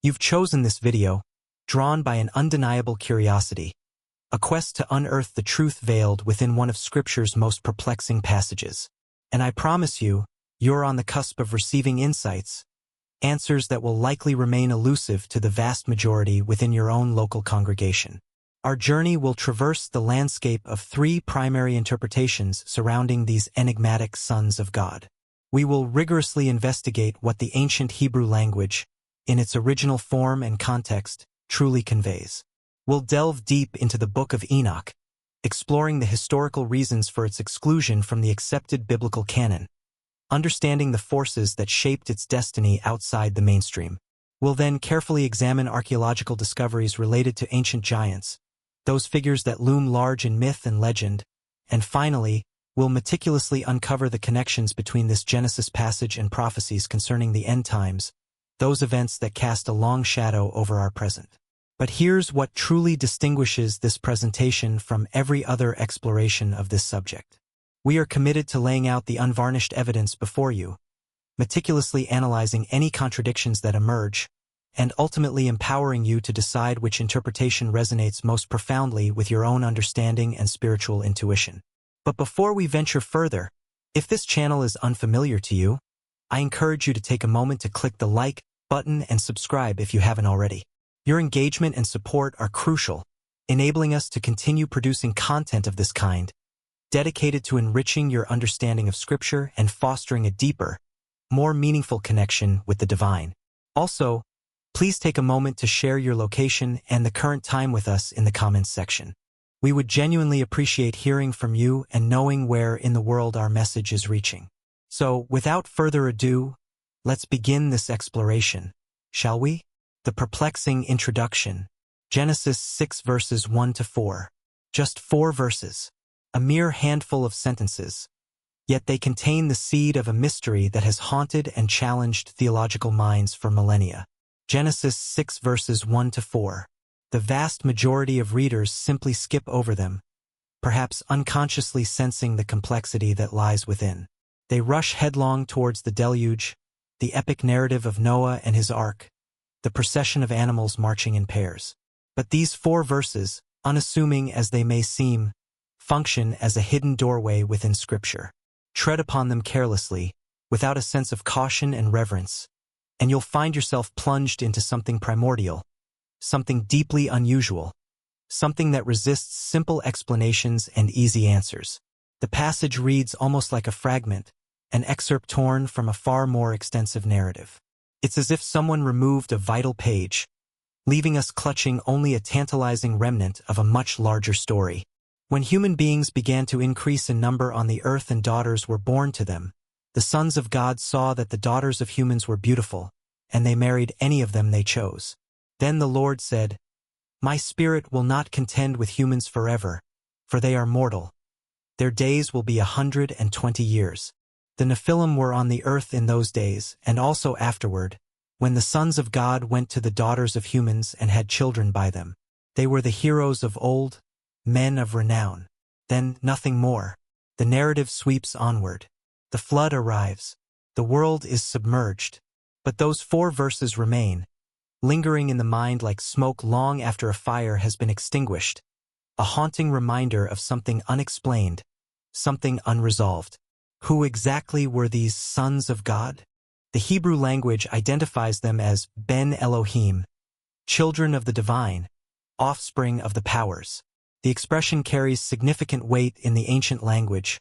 You've chosen this video, drawn by an undeniable curiosity, a quest to unearth the truth veiled within one of Scripture's most perplexing passages. And I promise you, you're on the cusp of receiving insights, answers that will likely remain elusive to the vast majority within your own local congregation. Our journey will traverse the landscape of three primary interpretations surrounding these enigmatic sons of God. We will rigorously investigate what the ancient Hebrew language, in its original form and context, truly conveys. We'll delve deep into the Book of Enoch, exploring the historical reasons for its exclusion from the accepted biblical canon, understanding the forces that shaped its destiny outside the mainstream. We'll then carefully examine archaeological discoveries related to ancient giants, those figures that loom large in myth and legend, and finally, we'll meticulously uncover the connections between this Genesis passage and prophecies concerning the end times, those events that cast a long shadow over our present. But here's what truly distinguishes this presentation from every other exploration of this subject. We are committed to laying out the unvarnished evidence before you, meticulously analyzing any contradictions that emerge, and ultimately empowering you to decide which interpretation resonates most profoundly with your own understanding and spiritual intuition. But before we venture further, if this channel is unfamiliar to you, I encourage you to take a moment to click the like button and subscribe if you haven't already. Your engagement and support are crucial, enabling us to continue producing content of this kind, dedicated to enriching your understanding of Scripture and fostering a deeper, more meaningful connection with the divine. Also, please take a moment to share your location and the current time with us in the comments section. We would genuinely appreciate hearing from you and knowing where in the world our message is reaching. So, without further ado, let's begin this exploration, shall we? The perplexing introduction. Genesis 6 verses 1 to 4. Just 4 verses. A mere handful of sentences. Yet they contain the seed of a mystery that has haunted and challenged theological minds for millennia. Genesis 6 verses 1 to 4. The vast majority of readers simply skip over them, perhaps unconsciously sensing the complexity that lies within. They rush headlong towards the deluge, the epic narrative of Noah and his ark, the procession of animals marching in pairs. But these 4 verses, unassuming as they may seem, function as a hidden doorway within Scripture. Tread upon them carelessly, without a sense of caution and reverence, and you'll find yourself plunged into something primordial, something deeply unusual, something that resists simple explanations and easy answers. The passage reads almost like a fragment, an excerpt torn from a far more extensive narrative. It's as if someone removed a vital page, leaving us clutching only a tantalizing remnant of a much larger story. When human beings began to increase in number on the earth and daughters were born to them, the sons of God saw that the daughters of humans were beautiful, and they married any of them they chose. Then the Lord said, "My spirit will not contend with humans forever, for they are mortal. Their days will be 120 years. The Nephilim were on the earth in those days, and also afterward, when the sons of God went to the daughters of humans and had children by them. They were the heroes of old, men of renown. Then nothing more. The narrative sweeps onward. The flood arrives. The world is submerged. But those 4 verses remain, lingering in the mind like smoke long after a fire has been extinguished, a haunting reminder of something unexplained, something unresolved. Who exactly were these sons of God? The Hebrew language identifies them as Ben Elohim, children of the divine, offspring of the powers. The expression carries significant weight in the ancient language,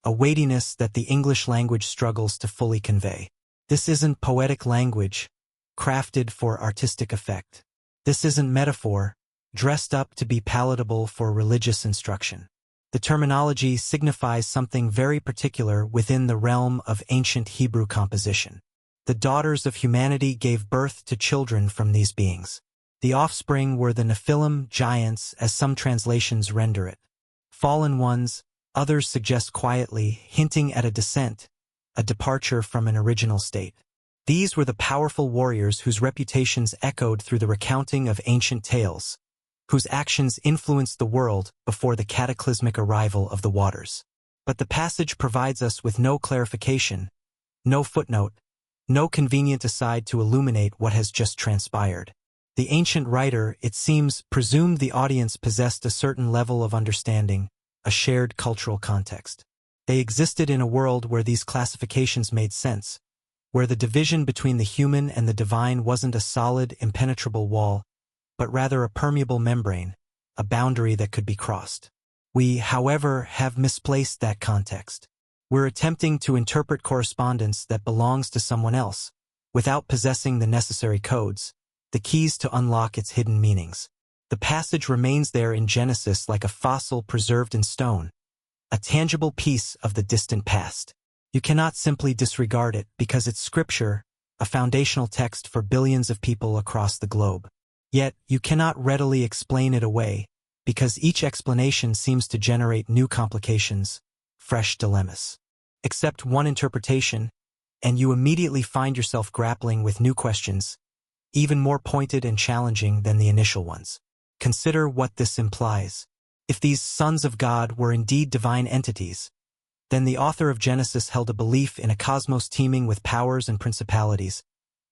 a weightiness that the English language struggles to fully convey. This isn't poetic language, crafted for artistic effect. This isn't metaphor, dressed up to be palatable for religious instruction. The terminology signifies something very particular within the realm of ancient Hebrew composition. The daughters of humanity gave birth to children from these beings. The offspring were the Nephilim, giants, as some translations render it. Fallen ones, others suggest quietly, hinting at a descent, a departure from an original state. These were the powerful warriors whose reputations echoed through the recounting of ancient tales, whose actions influenced the world before the cataclysmic arrival of the waters. But the passage provides us with no clarification, no footnote, No convenient aside to illuminate what has just transpired. The ancient writer, it seems, presumed the audience possessed a certain level of understanding, a shared cultural context. They existed in a world where these classifications made sense, where the division between the human and the divine wasn't a solid, impenetrable wall, but rather a permeable membrane, a boundary that could be crossed. We, however, have misplaced that context. We're attempting to interpret correspondence that belongs to someone else, without possessing the necessary codes, the keys to unlock its hidden meanings. The passage remains there in Genesis like a fossil preserved in stone, a tangible piece of the distant past. You cannot simply disregard it because it's scripture, a foundational text for billions of people across the globe. Yet, you cannot readily explain it away, because each explanation seems to generate new complications, fresh dilemmas. Accept one interpretation, and you immediately find yourself grappling with new questions, even more pointed and challenging than the initial ones. Consider what this implies. If these sons of God were indeed divine entities, then the author of Genesis held a belief in a cosmos teeming with powers and principalities,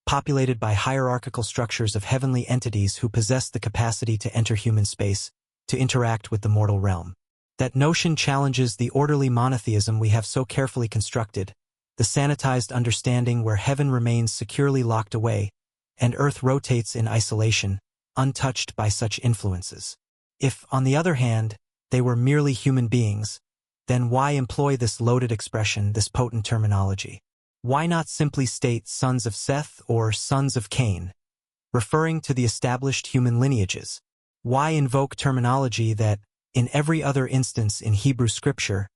populated by hierarchical structures of heavenly entities who possess the capacity to enter human space, to interact with the mortal realm. That notion challenges the orderly monotheism we have so carefully constructed, the sanitized understanding where heaven remains securely locked away, and earth rotates in isolation, untouched by such influences. If, on the other hand, they were merely human beings, then why employ this loaded expression, this potent terminology? Why not simply state sons of Seth or sons of Cain, referring to the established human lineages? Why invoke terminology that, in every other instance in Hebrew scripture,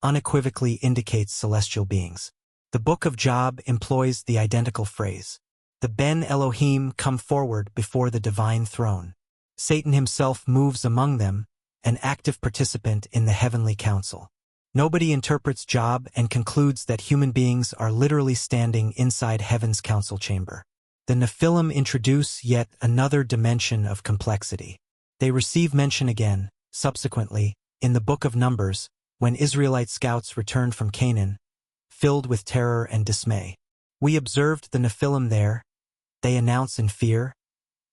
unequivocally indicates celestial beings? The book of Job employs the identical phrase. The Ben Elohim come forward before the divine throne. Satan himself moves among them, an active participant in the heavenly council. Nobody interprets Job and concludes that human beings are literally standing inside heaven's council chamber. The Nephilim introduce yet another dimension of complexity. They receive mention again, subsequently, in the Book of Numbers, when Israelite scouts returned from Canaan, filled with terror and dismay. We observed the Nephilim there, they announce in fear.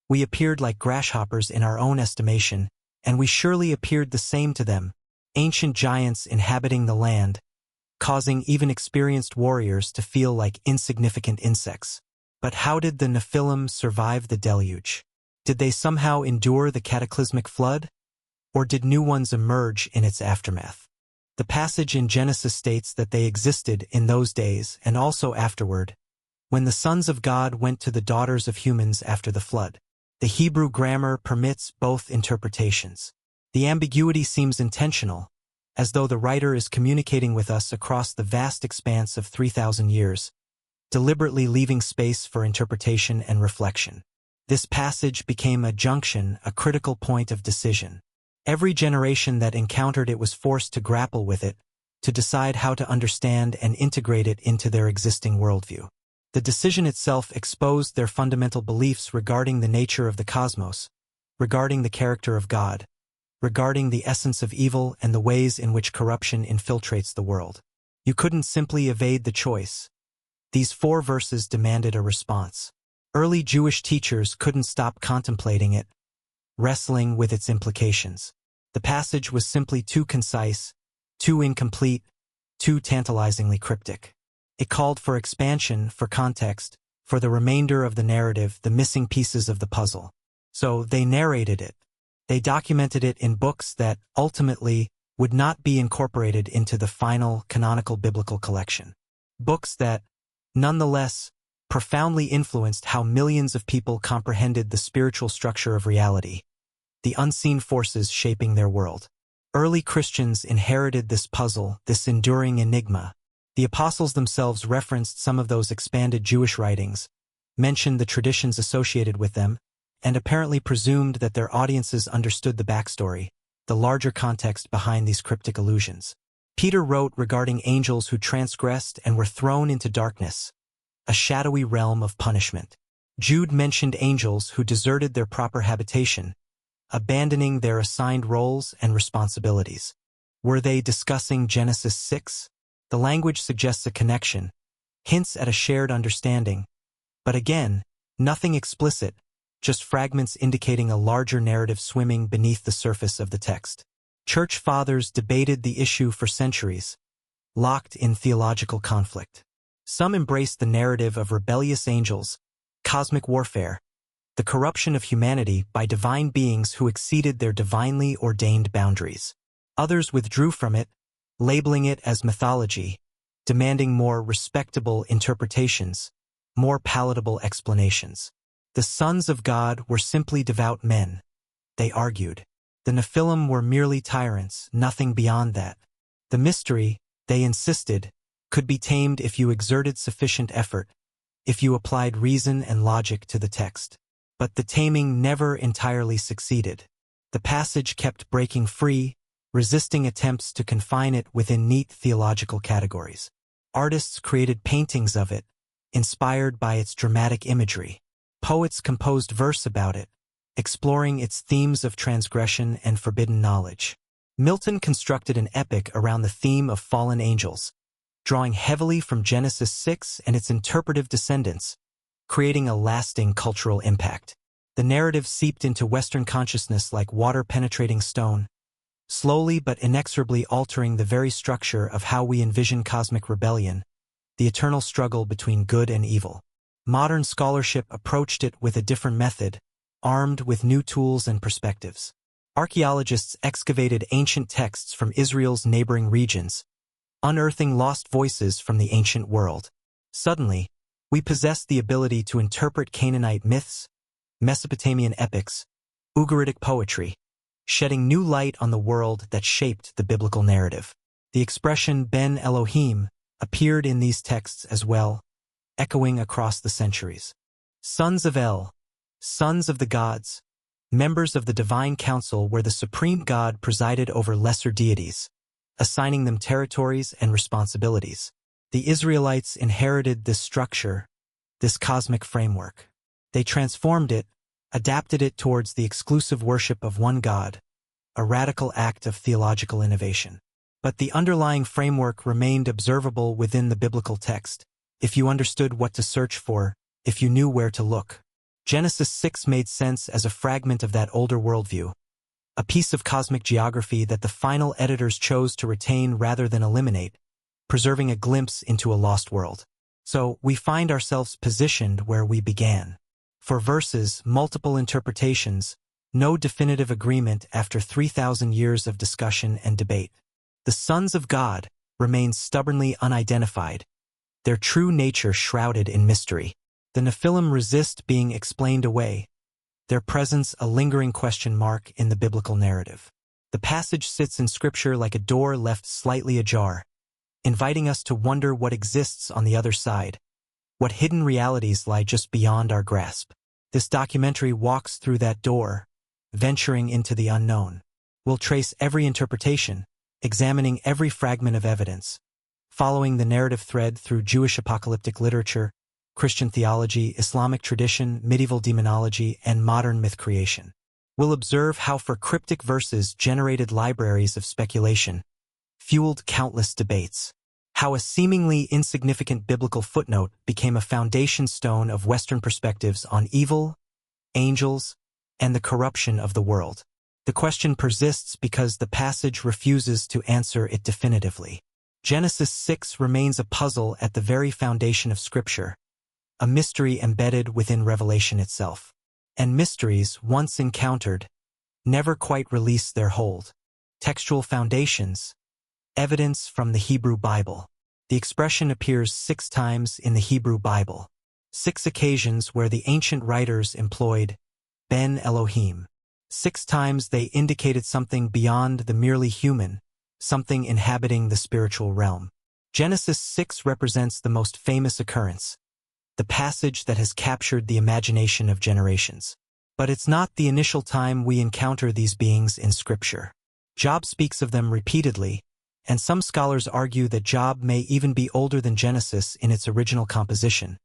We appeared like grasshoppers in our own estimation, and we surely appeared the same to them, ancient giants inhabiting the land, causing even experienced warriors to feel like insignificant insects. But how did the Nephilim survive the deluge? Did they somehow endure the cataclysmic flood? Or did new ones emerge in its aftermath? The passage in Genesis states that they existed in those days and also afterward, when the sons of God went to the daughters of humans after the flood. The Hebrew grammar permits both interpretations. The ambiguity seems intentional, as though the writer is communicating with us across the vast expanse of 3,000 years, deliberately leaving space for interpretation and reflection. This passage became a junction, a critical point of decision. Every generation that encountered it was forced to grapple with it, to decide how to understand and integrate it into their existing worldview. The decision itself exposed their fundamental beliefs regarding the nature of the cosmos, regarding the character of God, regarding the essence of evil and the ways in which corruption infiltrates the world. You couldn't simply evade the choice. These 4 verses demanded a response. Early Jewish teachers couldn't stop contemplating it, wrestling with its implications. The passage was simply too concise, too incomplete, too tantalizingly cryptic. It called for expansion, for context, for the remainder of the narrative, the missing pieces of the puzzle. So they narrated it. They documented it in books that, ultimately, would not be incorporated into the final canonical biblical collection. Books that, nonetheless, profoundly influenced how millions of people comprehended the spiritual structure of reality, the unseen forces shaping their world. Early Christians inherited this puzzle, this enduring enigma. The apostles themselves referenced some of those expanded Jewish writings, mentioned the traditions associated with them, and apparently presumed that their audiences understood the backstory, the larger context behind these cryptic allusions. Peter wrote regarding angels who transgressed and were thrown into darkness, a shadowy realm of punishment. Jude mentioned angels who deserted their proper habitation, abandoning their assigned roles and responsibilities. Were they discussing Genesis 6? The language suggests a connection, hints at a shared understanding, but again, nothing explicit, just fragments indicating a larger narrative swimming beneath the surface of the text. Church fathers debated the issue for centuries, locked in theological conflict. Some embraced the narrative of rebellious angels, cosmic warfare, the corruption of humanity by divine beings who exceeded their divinely ordained boundaries. Others withdrew from it, labeling it as mythology, demanding more respectable interpretations, more palatable explanations. The sons of God were simply devout men, they argued. The Nephilim were merely tyrants, nothing beyond that. The mystery, they insisted, could be tamed if you exerted sufficient effort, if you applied reason and logic to the text. But the taming never entirely succeeded. The passage kept breaking free, resisting attempts to confine it within neat theological categories. Artists created paintings of it, inspired by its dramatic imagery. Poets composed verse about it, exploring its themes of transgression and forbidden knowledge. Milton constructed an epic around the theme of fallen angels, drawing heavily from Genesis 6 and its interpretive descendants, creating a lasting cultural impact. The narrative seeped into Western consciousness like water-penetrating stone, slowly but inexorably altering the very structure of how we envision cosmic rebellion, the eternal struggle between good and evil. Modern scholarship approached it with a different method, armed with new tools and perspectives. Archaeologists excavated ancient texts from Israel's neighboring regions, unearthing lost voices from the ancient world. Suddenly, we possessed the ability to interpret Canaanite myths, Mesopotamian epics, Ugaritic poetry, shedding new light on the world that shaped the biblical narrative. The expression Ben Elohim appeared in these texts as well, echoing across the centuries. Sons of El, sons of the gods, members of the divine council where the supreme God presided over lesser deities, assigning them territories and responsibilities. The Israelites inherited this structure, this cosmic framework. They transformed it, adapted it towards the exclusive worship of one God, a radical act of theological innovation. But the underlying framework remained observable within the biblical text, if you understood what to search for, if you knew where to look. Genesis 6 made sense as a fragment of that older worldview, a piece of cosmic geography that the final editors chose to retain rather than eliminate, preserving a glimpse into a lost world. So, we find ourselves positioned where we began. For verses, multiple interpretations, no definitive agreement after 3,000 years of discussion and debate. The sons of God remain stubbornly unidentified, their true nature shrouded in mystery. The Nephilim resist being explained away, their presence a lingering question mark in the biblical narrative. The passage sits in Scripture like a door left slightly ajar, inviting us to wonder what exists on the other side, what hidden realities lie just beyond our grasp. This documentary walks through that door, venturing into the unknown. We'll trace every interpretation, examining every fragment of evidence, following the narrative thread through Jewish apocalyptic literature, Christian theology, Islamic tradition, medieval demonology, and modern myth creation. We'll observe how for cryptic verses generated libraries of speculation, fueled countless debates, how a seemingly insignificant biblical footnote became a foundation stone of Western perspectives on evil, angels, and the corruption of the world. The question persists because the passage refuses to answer it definitively. Genesis 6 remains a puzzle at the very foundation of Scripture, a mystery embedded within Revelation itself. And mysteries, once encountered, never quite release their hold. Textual foundations, evidence from the Hebrew Bible. The expression appears 6 times in the Hebrew Bible, 6 occasions where the ancient writers employed Ben Elohim. 6 times they indicated something beyond the merely human, something inhabiting the spiritual realm. Genesis 6 represents the most famous occurrence, the passage that has captured the imagination of generations. But it's not the initial time we encounter these beings in Scripture. Job speaks of them repeatedly, and some scholars argue that Job may even be older than Genesis in its original composition,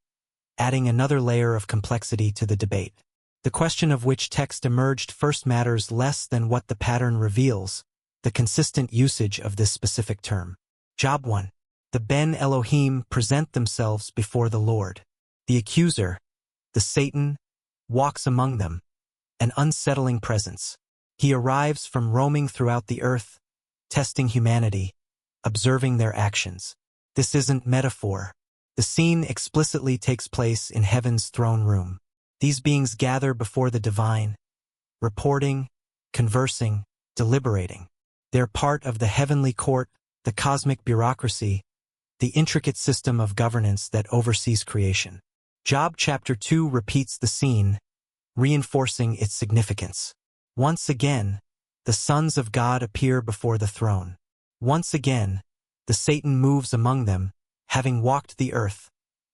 adding another layer of complexity to the debate. The question of which text emerged first matters less than what the pattern reveals, the consistent usage of this specific term. Job 1. The Ben Elohim present themselves before the Lord. The accuser, the Satan, walks among them, an unsettling presence. He arrives from roaming throughout the earth, testing humanity, observing their actions. This isn't metaphor. The scene explicitly takes place in heaven's throne room. These beings gather before the divine, reporting, conversing, deliberating. They're part of the heavenly court, the cosmic bureaucracy, the intricate system of governance that oversees creation. Job chapter 2 repeats the scene, reinforcing its significance. Once again, the sons of God appear before the throne. Once again, the Satan moves among them, having walked the earth,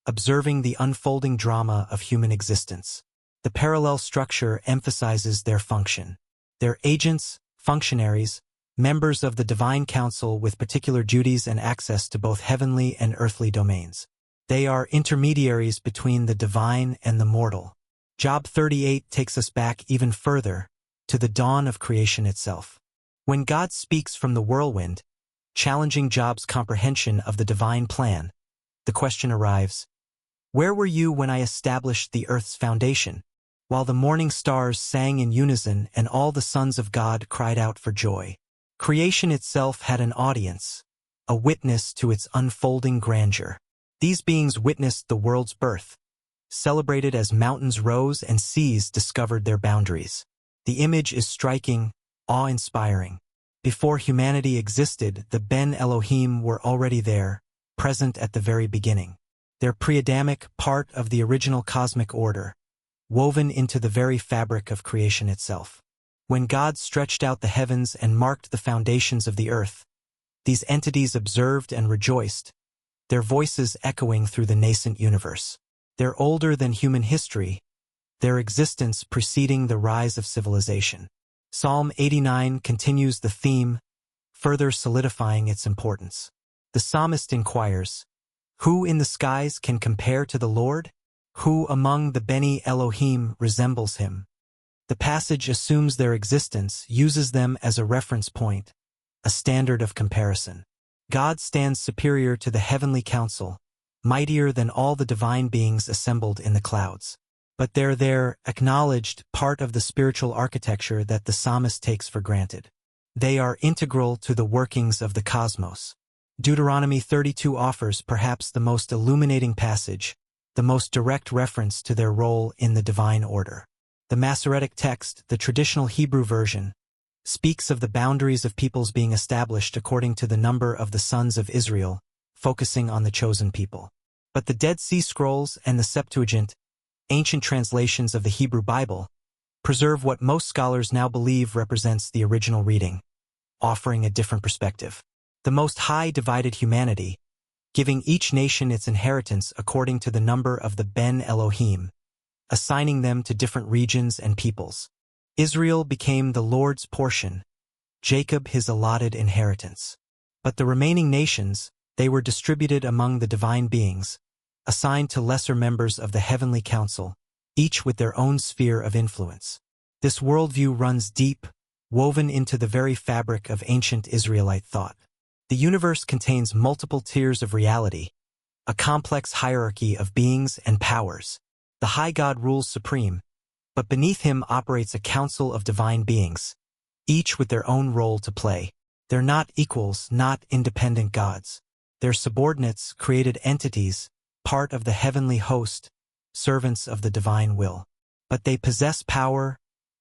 observing the unfolding drama of human existence. The parallel structure emphasizes their function. They're agents, functionaries, members of the divine council with particular duties and access to both heavenly and earthly domains. They are intermediaries between the divine and the mortal. Job 38 takes us back even further, to the dawn of creation itself. When God speaks from the whirlwind, challenging Job's comprehension of the divine plan, the question arrives, where were you when I established the earth's foundation, while the morning stars sang in unison and all the sons of God cried out for joy? Creation itself had an audience, a witness to its unfolding grandeur. These beings witnessed the world's birth, celebrated as mountains rose and seas discovered their boundaries. The image is striking, awe-inspiring. Before humanity existed, the Ben Elohim were already there, present at the very beginning. They're pre-Adamic, part of the original cosmic order, woven into the very fabric of creation itself. When God stretched out the heavens and marked the foundations of the earth, these entities observed and rejoiced, their voices echoing through the nascent universe. They're older than human history, their existence preceding the rise of civilization. Psalm 89 continues the theme, further solidifying its importance. The psalmist inquires, who in the skies can compare to the Lord? Who among the Beni Elohim resembles him? The passage assumes their existence, uses them as a reference point, a standard of comparison. God stands superior to the heavenly council, mightier than all the divine beings assembled in the clouds. But they're their acknowledged part of the spiritual architecture that the psalmist takes for granted. They are integral to the workings of the cosmos. Deuteronomy 32 offers perhaps the most illuminating passage, the most direct reference to their role in the divine order. The Masoretic text, the traditional Hebrew version, speaks of the boundaries of peoples being established according to the number of the sons of Israel, focusing on the chosen people. But the Dead Sea Scrolls and the Septuagint, ancient translations of the Hebrew Bible, preserve what most scholars now believe represents the original reading, offering a different perspective. The Most High divided humanity, giving each nation its inheritance according to the number of the Ben Elohim, assigning them to different regions and peoples. Israel became the Lord's portion, Jacob his allotted inheritance. But the remaining nations, they were distributed among the divine beings, assigned to lesser members of the heavenly council, each with their own sphere of influence. This worldview runs deep, woven into the very fabric of ancient Israelite thought. The universe contains multiple tiers of reality, a complex hierarchy of beings and powers. The high God rules supreme, but beneath him operates a council of divine beings, each with their own role to play. They're not equals, not independent gods. They're subordinates, created entities, part of the heavenly host, servants of the divine will. But they possess power,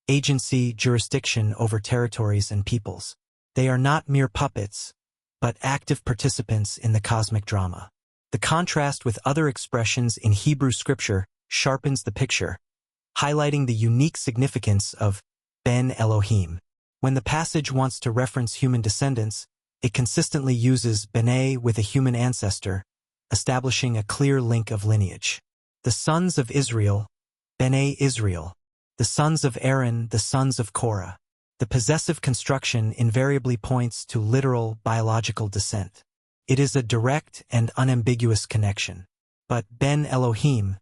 agency, jurisdiction over territories and peoples. They are not mere puppets, but active participants in the cosmic drama. The contrast with other expressions in Hebrew scripture sharpens the picture, highlighting the unique significance of Ben Elohim. When the passage wants to reference human descendants, it consistently uses Bene with a human ancestor, establishing a clear link of lineage. The sons of Israel, Bene Israel. The sons of Aaron, the sons of Korah. The possessive construction invariably points to literal biological descent. It is a direct and unambiguous connection. But Ben Elohim,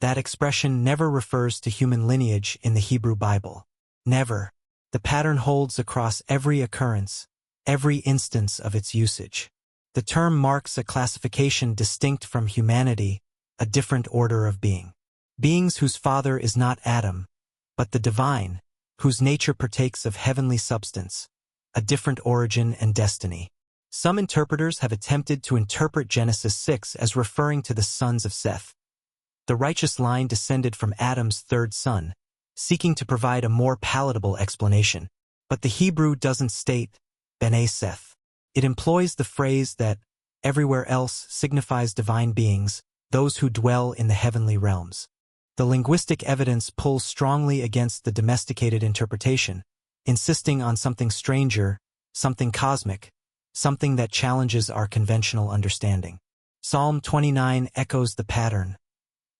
that expression never refers to human lineage in the Hebrew Bible. Never. The pattern holds across every occurrence, every instance of its usage. The term marks a classification distinct from humanity, a different order of being. Beings whose father is not Adam, but the divine, whose nature partakes of heavenly substance, a different origin and destiny. Some interpreters have attempted to interpret Genesis 6 as referring to the sons of Seth, the righteous line descended from Adam's third son, seeking to provide a more palatable explanation. But the Hebrew doesn't state B'nai Seth. It employs the phrase that everywhere else signifies divine beings, those who dwell in the heavenly realms. The linguistic evidence pulls strongly against the domesticated interpretation, insisting on something stranger, something cosmic, something that challenges our conventional understanding. Psalm 29 echoes the pattern,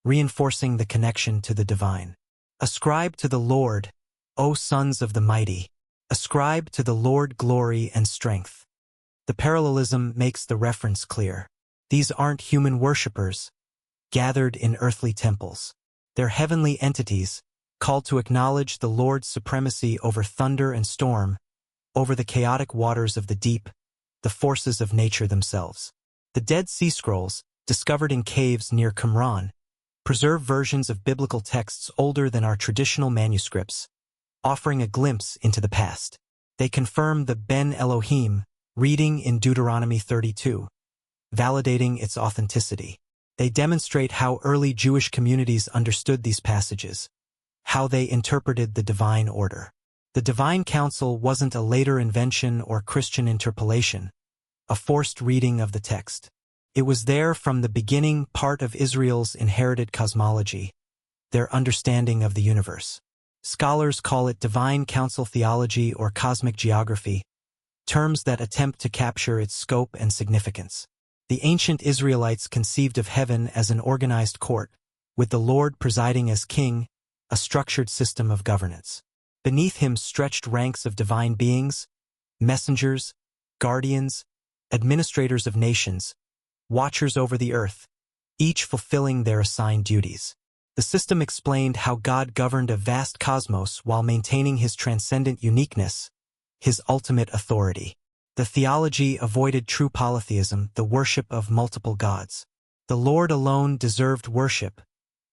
reinforcing the connection to the divine. Ascribe to the Lord, O sons of the mighty. Ascribe to the Lord glory and strength. The parallelism makes the reference clear. These aren't human worshippers, gathered in earthly temples. They're heavenly entities, called to acknowledge the Lord's supremacy over thunder and storm, over the chaotic waters of the deep, the forces of nature themselves. The Dead Sea Scrolls, discovered in caves near Qumran, preserve versions of biblical texts older than our traditional manuscripts, offering a glimpse into the past. They confirm the Ben Elohim reading in Deuteronomy 32, validating its authenticity. They demonstrate how early Jewish communities understood these passages, how they interpreted the divine order. The divine council wasn't a later invention or Christian interpolation, a forced reading of the text. It was there from the beginning, part of Israel's inherited cosmology, their understanding of the universe. Scholars call it divine council theology or cosmic geography, terms that attempt to capture its scope and significance. The ancient Israelites conceived of heaven as an organized court, with the Lord presiding as king, a structured system of governance. Beneath him stretched ranks of divine beings, messengers, guardians, administrators of nations, watchers over the earth, each fulfilling their assigned duties. The system explained how God governed a vast cosmos while maintaining his transcendent uniqueness, his ultimate authority. The theology avoided true polytheism, the worship of multiple gods. The Lord alone deserved worship,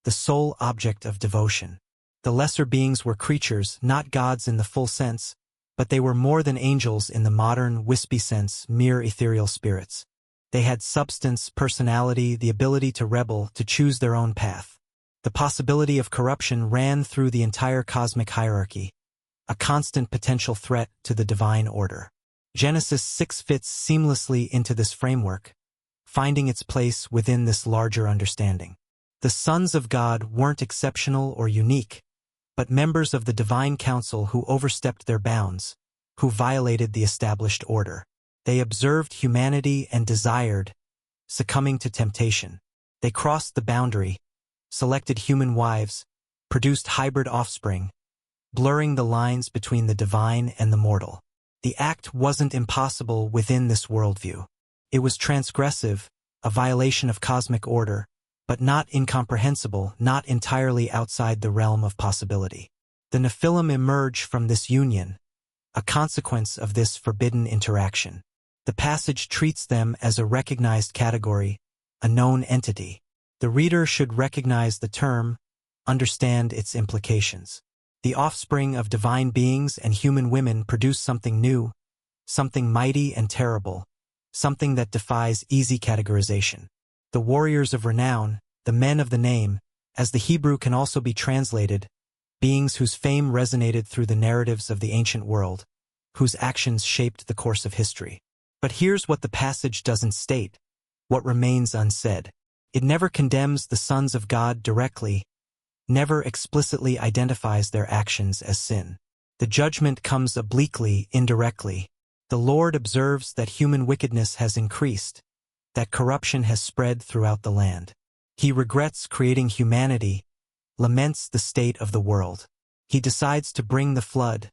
the sole object of devotion. The lesser beings were creatures, not gods in the full sense, but they were more than angels in the modern, wispy sense, mere ethereal spirits. They had substance, personality, the ability to rebel, to choose their own path. The possibility of corruption ran through the entire cosmic hierarchy, a constant potential threat to the divine order. Genesis 6 fits seamlessly into this framework, finding its place within this larger understanding. The sons of God weren't exceptional or unique, but members of the divine council who overstepped their bounds, who violated the established order. They observed humanity and desired, succumbing to temptation. They crossed the boundary, selected human wives, produced hybrid offspring, blurring the lines between the divine and the mortal. The act wasn't impossible within this worldview. It was transgressive, a violation of cosmic order, but not incomprehensible, not entirely outside the realm of possibility. The Nephilim emerge from this union, a consequence of this forbidden interaction. The passage treats them as a recognized category, a known entity. The reader should recognize the term, understand its implications. The offspring of divine beings and human women produce something new, something mighty and terrible, something that defies easy categorization. The warriors of renown, the men of the name, as the Hebrew can also be translated, beings whose fame resonated through the narratives of the ancient world, whose actions shaped the course of history. But here's what the passage doesn't state, what remains unsaid. It never condemns the sons of God directly, never explicitly identifies their actions as sin. The judgment comes obliquely, indirectly. The Lord observes that human wickedness has increased, that corruption has spread throughout the land. He regrets creating humanity, laments the state of the world. He decides to bring the flood,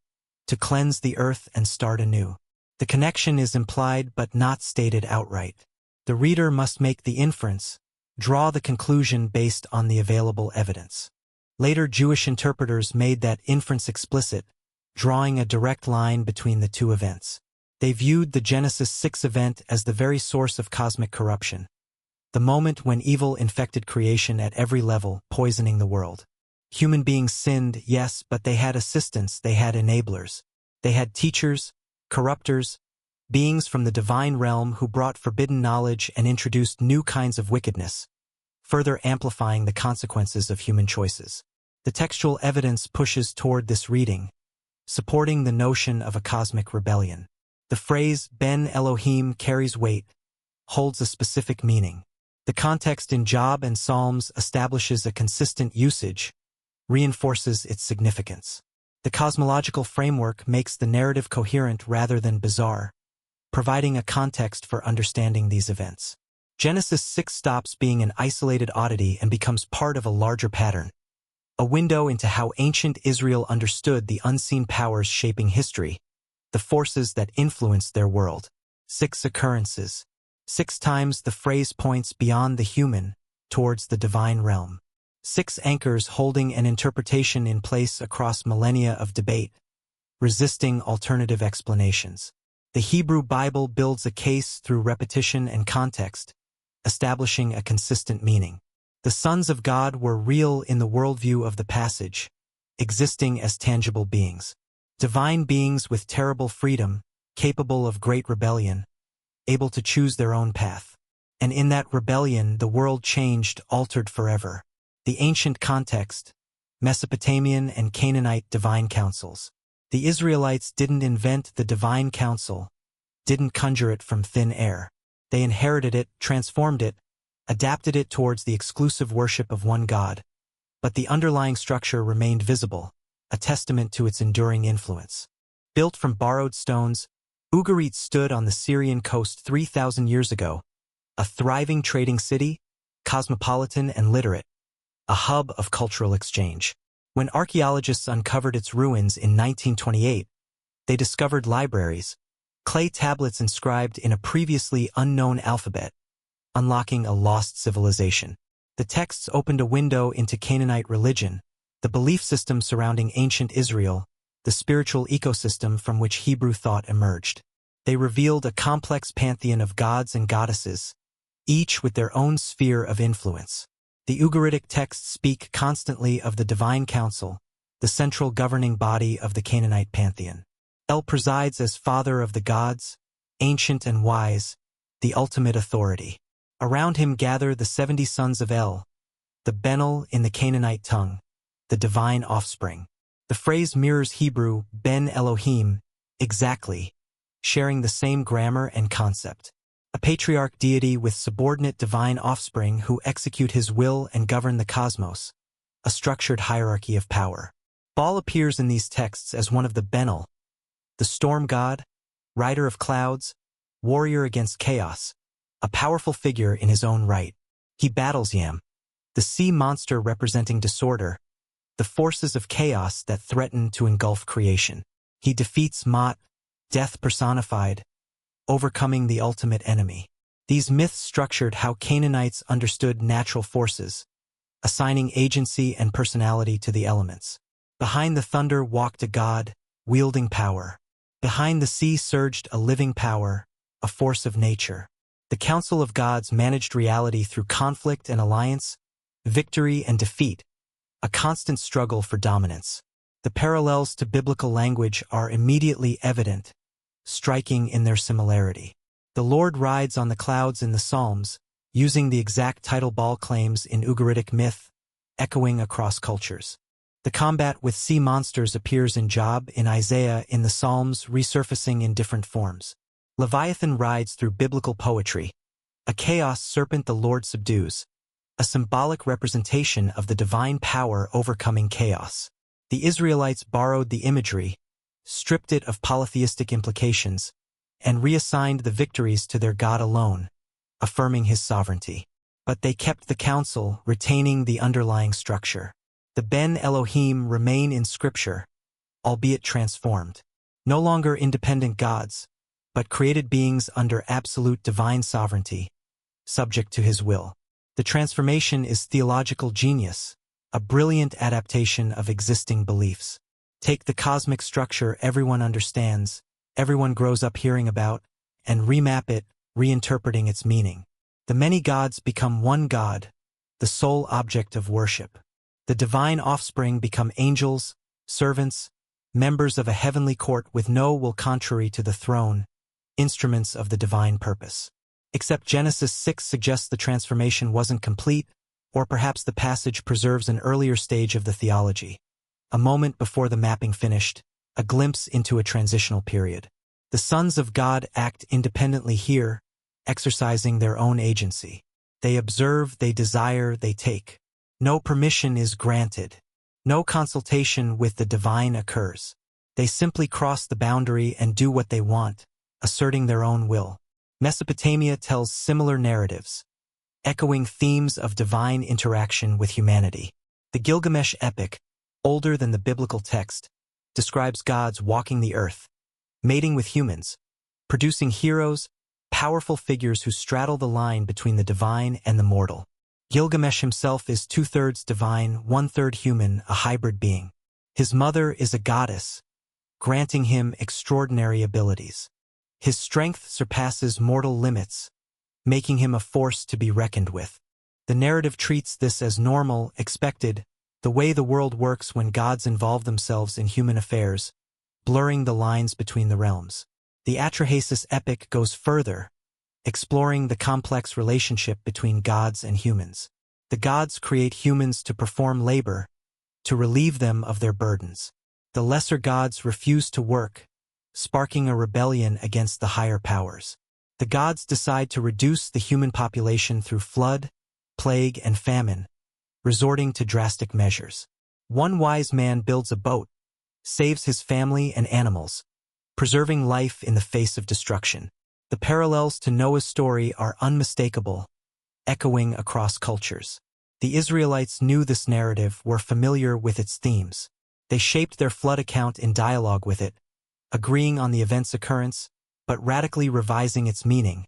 to cleanse the earth and start anew. The connection is implied but not stated outright. The reader must make the inference, draw the conclusion based on the available evidence. Later Jewish interpreters made that inference explicit, drawing a direct line between the two events. They viewed the Genesis 6 event as the very source of cosmic corruption, the moment when evil infected creation at every level, poisoning the world. Human beings sinned, yes, but they had assistants, they had enablers. They had teachers, corruptors, beings from the divine realm who brought forbidden knowledge and introduced new kinds of wickedness, further amplifying the consequences of human choices. The textual evidence pushes toward this reading, supporting the notion of a cosmic rebellion. The phrase Ben Elohim carries weight, holds a specific meaning. The context in Job and Psalms establishes a consistent usage, reinforces its significance. The cosmological framework makes the narrative coherent rather than bizarre, providing a context for understanding these events. Genesis 6 stops being an isolated oddity and becomes part of a larger pattern, a window into how ancient Israel understood the unseen powers shaping history, the forces that influenced their world. 6 occurrences. 6 times the phrase points beyond the human, towards the divine realm. 6 anchors holding an interpretation in place across millennia of debate, resisting alternative explanations. The Hebrew Bible builds a case through repetition and context, establishing a consistent meaning. The sons of God were real in the worldview of the passage, existing as tangible beings. Divine beings with terrible freedom, capable of great rebellion, able to choose their own path. And in that rebellion, the world changed, altered forever. The ancient context, Mesopotamian and Canaanite divine councils. The Israelites didn't invent the divine council, didn't conjure it from thin air. They inherited it, transformed it, adapted it towards the exclusive worship of one God. But the underlying structure remained visible, a testament to its enduring influence. Built from borrowed stones, Ugarit stood on the Syrian coast 3,000 years ago, a thriving trading city, cosmopolitan and literate, a hub of cultural exchange. When archaeologists uncovered its ruins in 1928, they discovered libraries, clay tablets inscribed in a previously unknown alphabet, unlocking a lost civilization. The texts opened a window into Canaanite religion, the belief system surrounding ancient Israel, the spiritual ecosystem from which Hebrew thought emerged. They revealed a complex pantheon of gods and goddesses, each with their own sphere of influence. The Ugaritic texts speak constantly of the divine council, the central governing body of the Canaanite pantheon. El presides as father of the gods, ancient and wise, the ultimate authority. Around him gather the 70 sons of El, the Benel in the Canaanite tongue, the divine offspring. The phrase mirrors Hebrew Ben Elohim exactly, sharing the same grammar and concept. A patriarch deity with subordinate divine offspring who execute his will and govern the cosmos, a structured hierarchy of power. Baal appears in these texts as one of the Benel, the storm god, rider of clouds, warrior against chaos, a powerful figure in his own right. He battles Yam, the sea monster representing disorder, the forces of chaos that threaten to engulf creation. He defeats Mot, death personified, overcoming the ultimate enemy. These myths structured how Canaanites understood natural forces, assigning agency and personality to the elements. Behind the thunder walked a god, wielding power. Behind the sea surged a living power, a force of nature. The Council of Gods managed reality through conflict and alliance, victory and defeat, a constant struggle for dominance. The parallels to biblical language are immediately evident, striking in their similarity. The Lord rides on the clouds in the Psalms, using the exact title Baal claims in Ugaritic myth, echoing across cultures. The combat with sea monsters appears in Job, in Isaiah, in the Psalms, resurfacing in different forms. Leviathan rides through biblical poetry, a chaos serpent the Lord subdues, a symbolic representation of the divine power overcoming chaos. The Israelites borrowed the imagery, stripped it of polytheistic implications, and reassigned the victories to their God alone, affirming his sovereignty. But they kept the council, retaining the underlying structure. The Ben Elohim remain in Scripture, albeit transformed. No longer independent gods, but created beings under absolute divine sovereignty, subject to his will. The transformation is theological genius, a brilliant adaptation of existing beliefs. Take the cosmic structure everyone understands, everyone grows up hearing about, and remap it, reinterpreting its meaning. The many gods become one God, the sole object of worship. The divine offspring become angels, servants, members of a heavenly court with no will contrary to the throne, instruments of the divine purpose. Except Genesis 6 suggests the transformation wasn't complete, or perhaps the passage preserves an earlier stage of the theology. A moment before the mapping finished, a glimpse into a transitional period. The sons of God act independently here, exercising their own agency. They observe, they desire, they take. No permission is granted. No consultation with the divine occurs. They simply cross the boundary and do what they want, asserting their own will. Mesopotamia tells similar narratives, echoing themes of divine interaction with humanity. The Gilgamesh epic, older than the biblical text, describes gods walking the earth, mating with humans, producing heroes, powerful figures who straddle the line between the divine and the mortal. Gilgamesh himself is 2/3 divine, 1/3 human, a hybrid being. His mother is a goddess, granting him extraordinary abilities. His strength surpasses mortal limits, making him a force to be reckoned with. The narrative treats this as normal, expected, the way the world works when gods involve themselves in human affairs, blurring the lines between the realms. The Atrahasis epic goes further, exploring the complex relationship between gods and humans. The gods create humans to perform labor, to relieve them of their burdens. The lesser gods refuse to work, sparking a rebellion against the higher powers. The gods decide to reduce the human population through flood, plague, and famine, resorting to drastic measures. One wise man builds a boat, saves his family and animals, preserving life in the face of destruction. The parallels to Noah's story are unmistakable, echoing across cultures. The Israelites knew this narrative, were familiar with its themes. They shaped their flood account in dialogue with it, agreeing on the event's occurrence, but radically revising its meaning,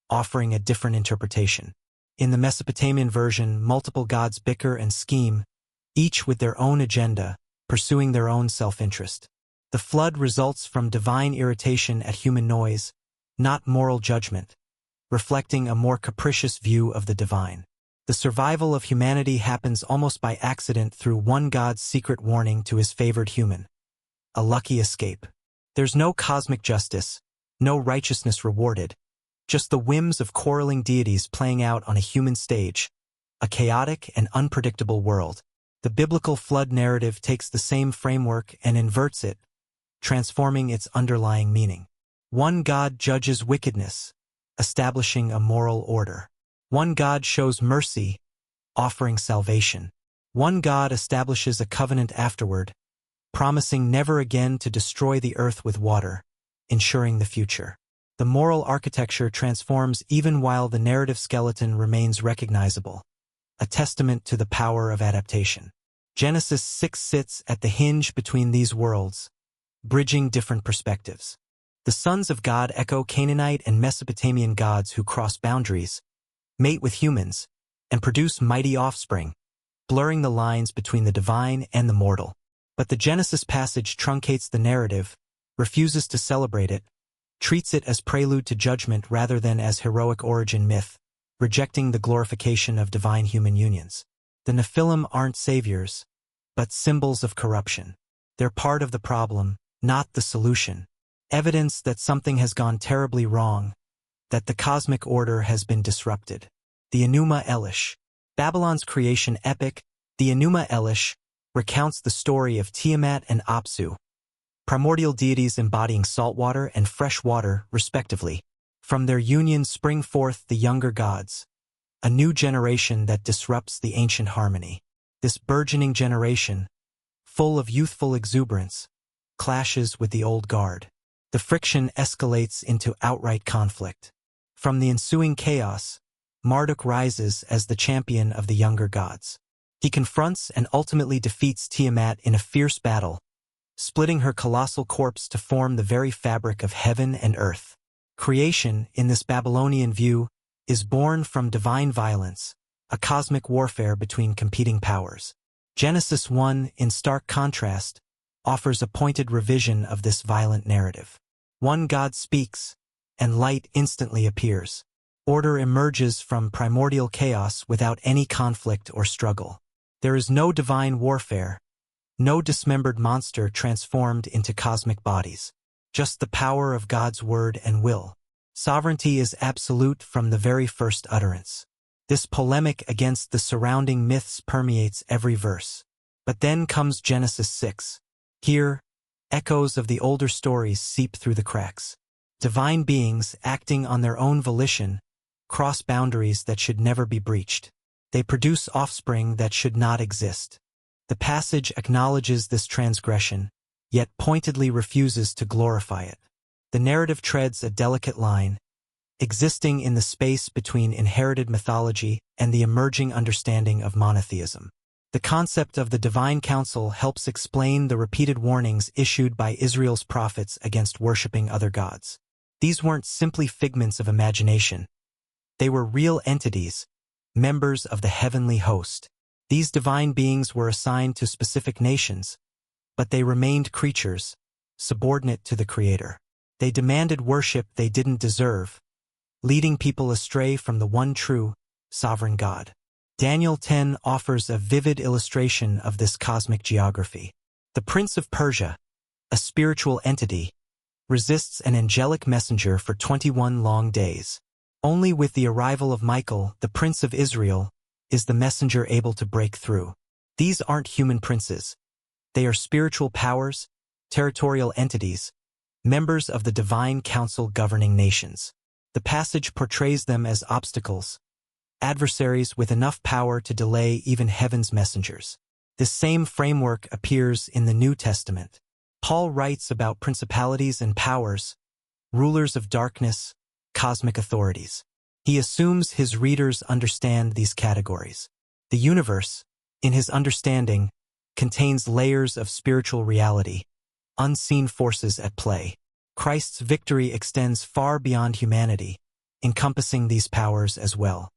offering a different interpretation. In the Mesopotamian version, multiple gods bicker and scheme, each with their own agenda, pursuing their own self-interest. The flood results from divine irritation at human noise, not moral judgment, reflecting a more capricious view of the divine. The survival of humanity happens almost by accident through one god's secret warning to his favored human. A lucky escape. There's no cosmic justice, no righteousness rewarded, just the whims of quarreling deities playing out on a human stage, a chaotic and unpredictable world. The biblical flood narrative takes the same framework and inverts it, transforming its underlying meaning. One God judges wickedness, establishing a moral order. One God shows mercy, offering salvation. One God establishes a covenant afterward, promising never again to destroy the earth with water, ensuring the future. The moral architecture transforms even while the narrative skeleton remains recognizable, a testament to the power of adaptation. Genesis 6 sits at the hinge between these worlds, bridging different perspectives. The sons of God echo Canaanite and Mesopotamian gods who cross boundaries, mate with humans, and produce mighty offspring, blurring the lines between the divine and the mortal. But the Genesis passage truncates the narrative, refuses to celebrate it, treats it as prelude to judgment rather than as heroic origin myth, rejecting the glorification of divine human unions. The Nephilim aren't saviors, but symbols of corruption. They're part of the problem, not the solution. Evidence that something has gone terribly wrong, that the cosmic order has been disrupted. The Enuma Elish. Babylon's creation epic, the Enuma Elish, recounts the story of Tiamat and Apsu, primordial deities embodying saltwater and fresh water, respectively. From their union spring forth the younger gods, a new generation that disrupts the ancient harmony. This burgeoning generation, full of youthful exuberance, clashes with the old guard. The friction escalates into outright conflict. From the ensuing chaos, Marduk rises as the champion of the younger gods. He confronts and ultimately defeats Tiamat in a fierce battle, splitting her colossal corpse to form the very fabric of heaven and earth. Creation, in this Babylonian view, is born from divine violence, a cosmic warfare between competing powers. Genesis 1, in stark contrast, offers a pointed revision of this violent narrative. One God speaks, and light instantly appears. Order emerges from primordial chaos without any conflict or struggle. There is no divine warfare, no dismembered monster transformed into cosmic bodies. Just the power of God's word and will. Sovereignty is absolute from the very first utterance. This polemic against the surrounding myths permeates every verse. But then comes Genesis 6. Here, echoes of the older stories seep through the cracks. Divine beings, acting on their own volition, cross boundaries that should never be breached. They produce offspring that should not exist. The passage acknowledges this transgression, yet pointedly refuses to glorify it. The narrative treads a delicate line, existing in the space between inherited mythology and the emerging understanding of monotheism. The concept of the divine council helps explain the repeated warnings issued by Israel's prophets against worshipping other gods. These weren't simply figments of imagination. They were real entities, members of the heavenly host. These divine beings were assigned to specific nations, but they remained creatures, subordinate to the Creator. They demanded worship they didn't deserve, leading people astray from the one true, sovereign God. Daniel 10 offers a vivid illustration of this cosmic geography. The Prince of Persia, a spiritual entity, resists an angelic messenger for 21 long days. Only with the arrival of Michael, the Prince of Israel, is the messenger able to break through. These aren't human princes. They are spiritual powers, territorial entities, members of the divine council governing nations. The passage portrays them as obstacles, adversaries with enough power to delay even heaven's messengers. This same framework appears in the New Testament. Paul writes about principalities and powers, rulers of darkness, cosmic authorities. He assumes his readers understand these categories. The universe, in his understanding, contains layers of spiritual reality, unseen forces at play. Christ's victory extends far beyond humanity, encompassing these powers as well.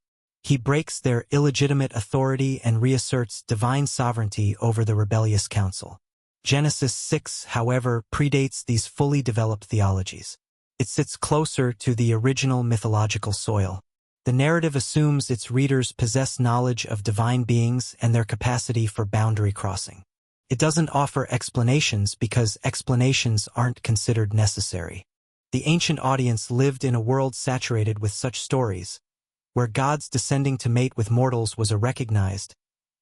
He breaks their illegitimate authority and reasserts divine sovereignty over the rebellious council. Genesis 6, however, predates these fully developed theologies. It sits closer to the original mythological soil. The narrative assumes its readers possess knowledge of divine beings and their capacity for boundary crossing. It doesn't offer explanations because explanations aren't considered necessary. The ancient audience lived in a world saturated with such stories, where God's descending to mate with mortals was a recognized,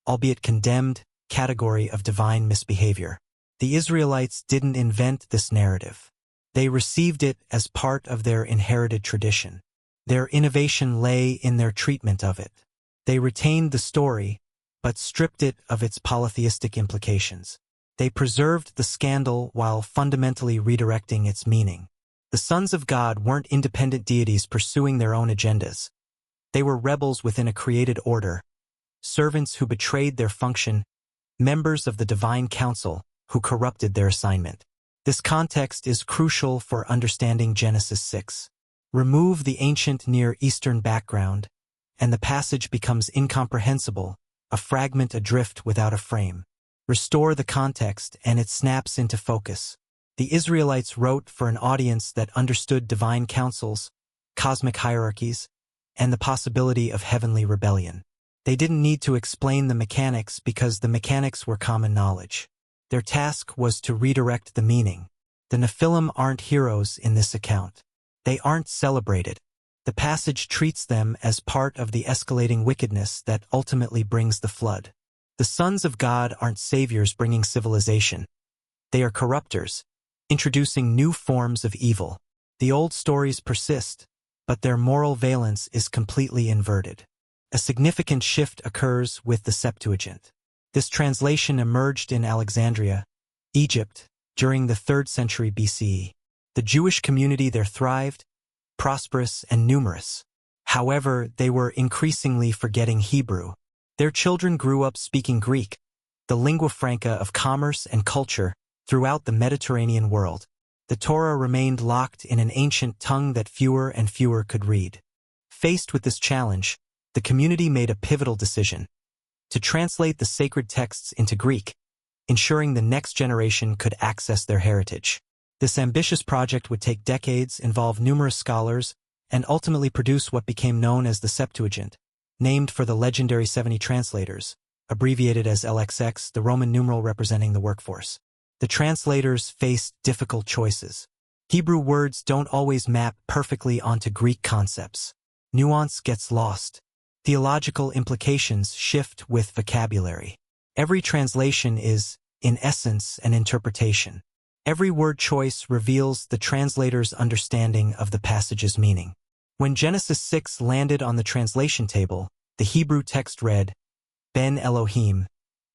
albeit condemned, category of divine misbehavior. The Israelites didn't invent this narrative. They received it as part of their inherited tradition. Their innovation lay in their treatment of it. They retained the story, but stripped it of its polytheistic implications. They preserved the scandal while fundamentally redirecting its meaning. The sons of God weren't independent deities pursuing their own agendas. They were rebels within a created order, servants who betrayed their function, members of the divine council who corrupted their assignment. This context is crucial for understanding Genesis 6. Remove the ancient Near Eastern background, and the passage becomes incomprehensible, a fragment adrift without a frame. Restore the context, and it snaps into focus. The Israelites wrote for an audience that understood divine councils, cosmic hierarchies, and the possibility of heavenly rebellion. They didn't need to explain the mechanics because the mechanics were common knowledge. Their task was to redirect the meaning. The Nephilim aren't heroes in this account. They aren't celebrated. The passage treats them as part of the escalating wickedness that ultimately brings the flood. The sons of God aren't saviors bringing civilization. They are corruptors, introducing new forms of evil. The old stories persist, but their moral valence is completely inverted. A significant shift occurs with the Septuagint. This translation emerged in Alexandria, Egypt, during the 3rd century BCE. The Jewish community there thrived, prosperous and numerous. However, they were increasingly forgetting Hebrew. Their children grew up speaking Greek, the lingua franca of commerce and culture, throughout the Mediterranean world. The Torah remained locked in an ancient tongue that fewer and fewer could read. Faced with this challenge, the community made a pivotal decision: to translate the sacred texts into Greek, ensuring the next generation could access their heritage. This ambitious project would take decades, involve numerous scholars, and ultimately produce what became known as the Septuagint, named for the legendary 70 translators, abbreviated as LXX, the Roman numeral representing the workforce. The translators faced difficult choices. Hebrew words don't always map perfectly onto Greek concepts. Nuance gets lost. Theological implications shift with vocabulary. Every translation is, in essence, an interpretation. Every word choice reveals the translator's understanding of the passage's meaning. When Genesis 6 landed on the translation table, the Hebrew text read, Ben Elohim,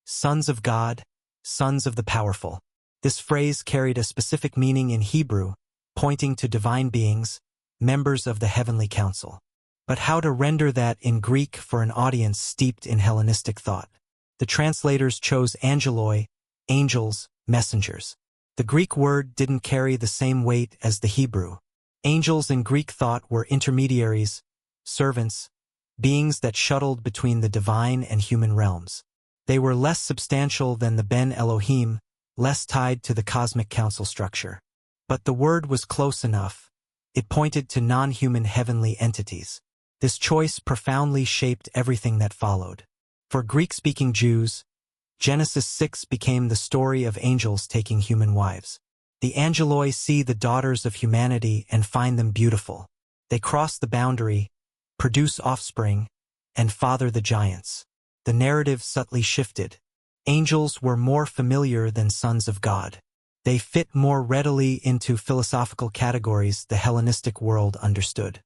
sons of God, sons of the powerful. This phrase carried a specific meaning in Hebrew, pointing to divine beings, members of the heavenly council. But how to render that in Greek for an audience steeped in Hellenistic thought? The translators chose angeloi, angels, messengers. The Greek word didn't carry the same weight as the Hebrew. Angels in Greek thought were intermediaries, servants, beings that shuttled between the divine and human realms. They were less substantial than the Ben Elohim, less tied to the cosmic council structure. But the word was close enough. It pointed to non-human heavenly entities. This choice profoundly shaped everything that followed. For Greek-speaking Jews, Genesis 6 became the story of angels taking human wives. The angeloi see the daughters of humanity and find them beautiful. They cross the boundary, produce offspring, and father the giants. The narrative subtly shifted. Angels were more familiar than sons of God. They fit more readily into philosophical categories the Hellenistic world understood.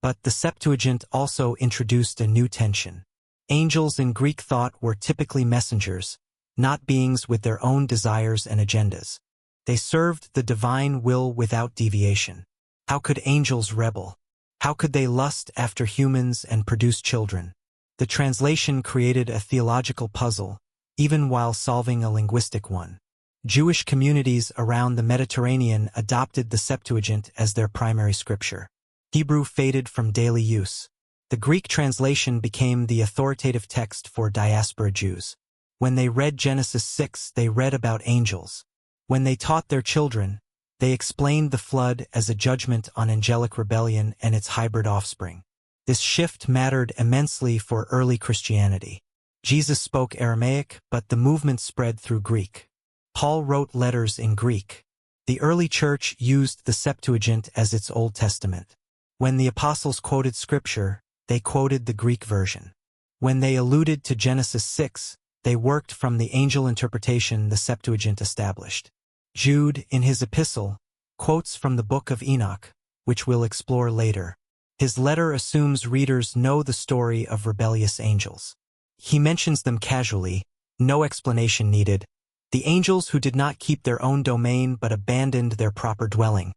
But the Septuagint also introduced a new tension. Angels in Greek thought were typically messengers, not beings with their own desires and agendas. They served the divine will without deviation. How could angels rebel? How could they lust after humans and produce children? The translation created a theological puzzle, even while solving a linguistic one. Jewish communities around the Mediterranean adopted the Septuagint as their primary scripture. Hebrew faded from daily use. The Greek translation became the authoritative text for diaspora Jews. When they read Genesis 6, they read about angels. When they taught their children, they explained the flood as a judgment on angelic rebellion and its hybrid offspring. This shift mattered immensely for early Christianity. Jesus spoke Aramaic, but the movement spread through Greek. Paul wrote letters in Greek. The early church used the Septuagint as its Old Testament. When the apostles quoted scripture, they quoted the Greek version. When they alluded to Genesis 6, they worked from the angel interpretation the Septuagint established. Jude, in his epistle, quotes from the Book of Enoch, which we'll explore later. His letter assumes readers know the story of rebellious angels. He mentions them casually, no explanation needed. The angels who did not keep their own domain but abandoned their proper dwelling.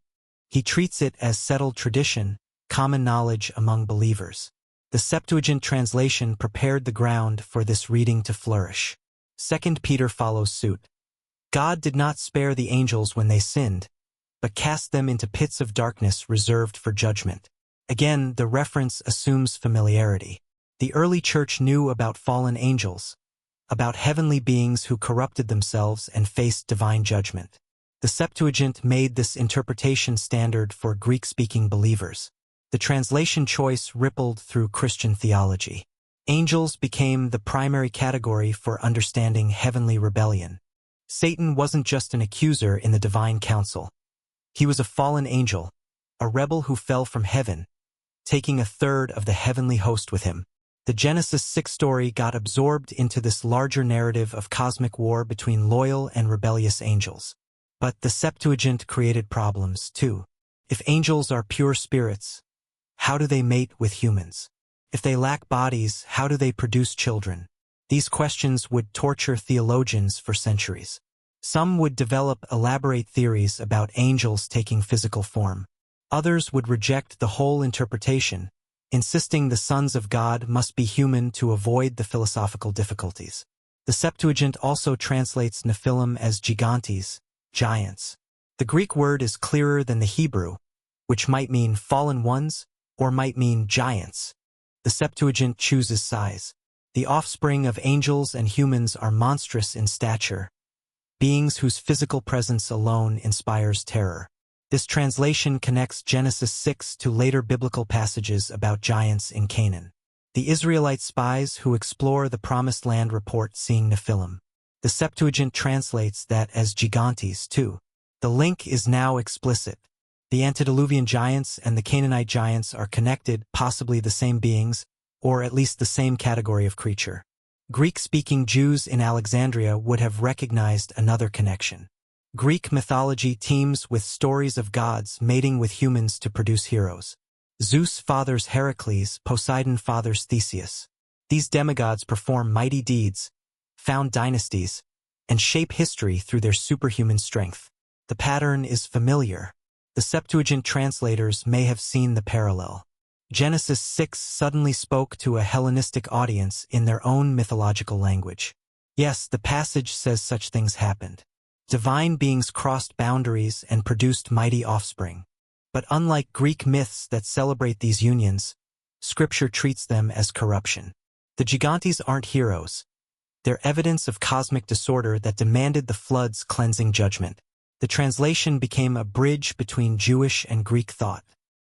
He treats it as settled tradition, common knowledge among believers. The Septuagint translation prepared the ground for this reading to flourish. 2 Peter follows suit. God did not spare the angels when they sinned, but cast them into pits of darkness reserved for judgment. Again, the reference assumes familiarity. The early church knew about fallen angels, about heavenly beings who corrupted themselves and faced divine judgment. The Septuagint made this interpretation standard for Greek-speaking believers. The translation choice rippled through Christian theology. Angels became the primary category for understanding heavenly rebellion. Satan wasn't just an accuser in the divine council. He was a fallen angel, a rebel who fell from heaven, taking a third of the heavenly host with him. The Genesis 6 story got absorbed into this larger narrative of cosmic war between loyal and rebellious angels. But the Septuagint created problems, too. If angels are pure spirits, how do they mate with humans? If they lack bodies, how do they produce children? These questions would torture theologians for centuries. Some would develop elaborate theories about angels taking physical form. Others would reject the whole interpretation, insisting the sons of God must be human to avoid the philosophical difficulties. The Septuagint also translates Nephilim as gigantes, giants. The Greek word is clearer than the Hebrew, which might mean fallen ones or might mean giants. The Septuagint chooses size. The offspring of angels and humans are monstrous in stature, beings whose physical presence alone inspires terror. This translation connects Genesis 6 to later biblical passages about giants in Canaan. The Israelite spies who explore the Promised Land report seeing Nephilim. The Septuagint translates that as gigantes too. The link is now explicit. The antediluvian giants and the Canaanite giants are connected, possibly the same beings, or at least the same category of creature. Greek-speaking Jews in Alexandria would have recognized another connection. Greek mythology teems with stories of gods mating with humans to produce heroes. Zeus fathers Heracles, Poseidon fathers Theseus. These demigods perform mighty deeds, found dynasties, and shape history through their superhuman strength. The pattern is familiar. The Septuagint translators may have seen the parallel. Genesis 6 suddenly spoke to a Hellenistic audience in their own mythological language. Yes, the passage says such things happened. Divine beings crossed boundaries and produced mighty offspring. But unlike Greek myths that celebrate these unions, Scripture treats them as corruption. The gigantes aren't heroes. They're evidence of cosmic disorder that demanded the flood's cleansing judgment. The translation became a bridge between Jewish and Greek thought.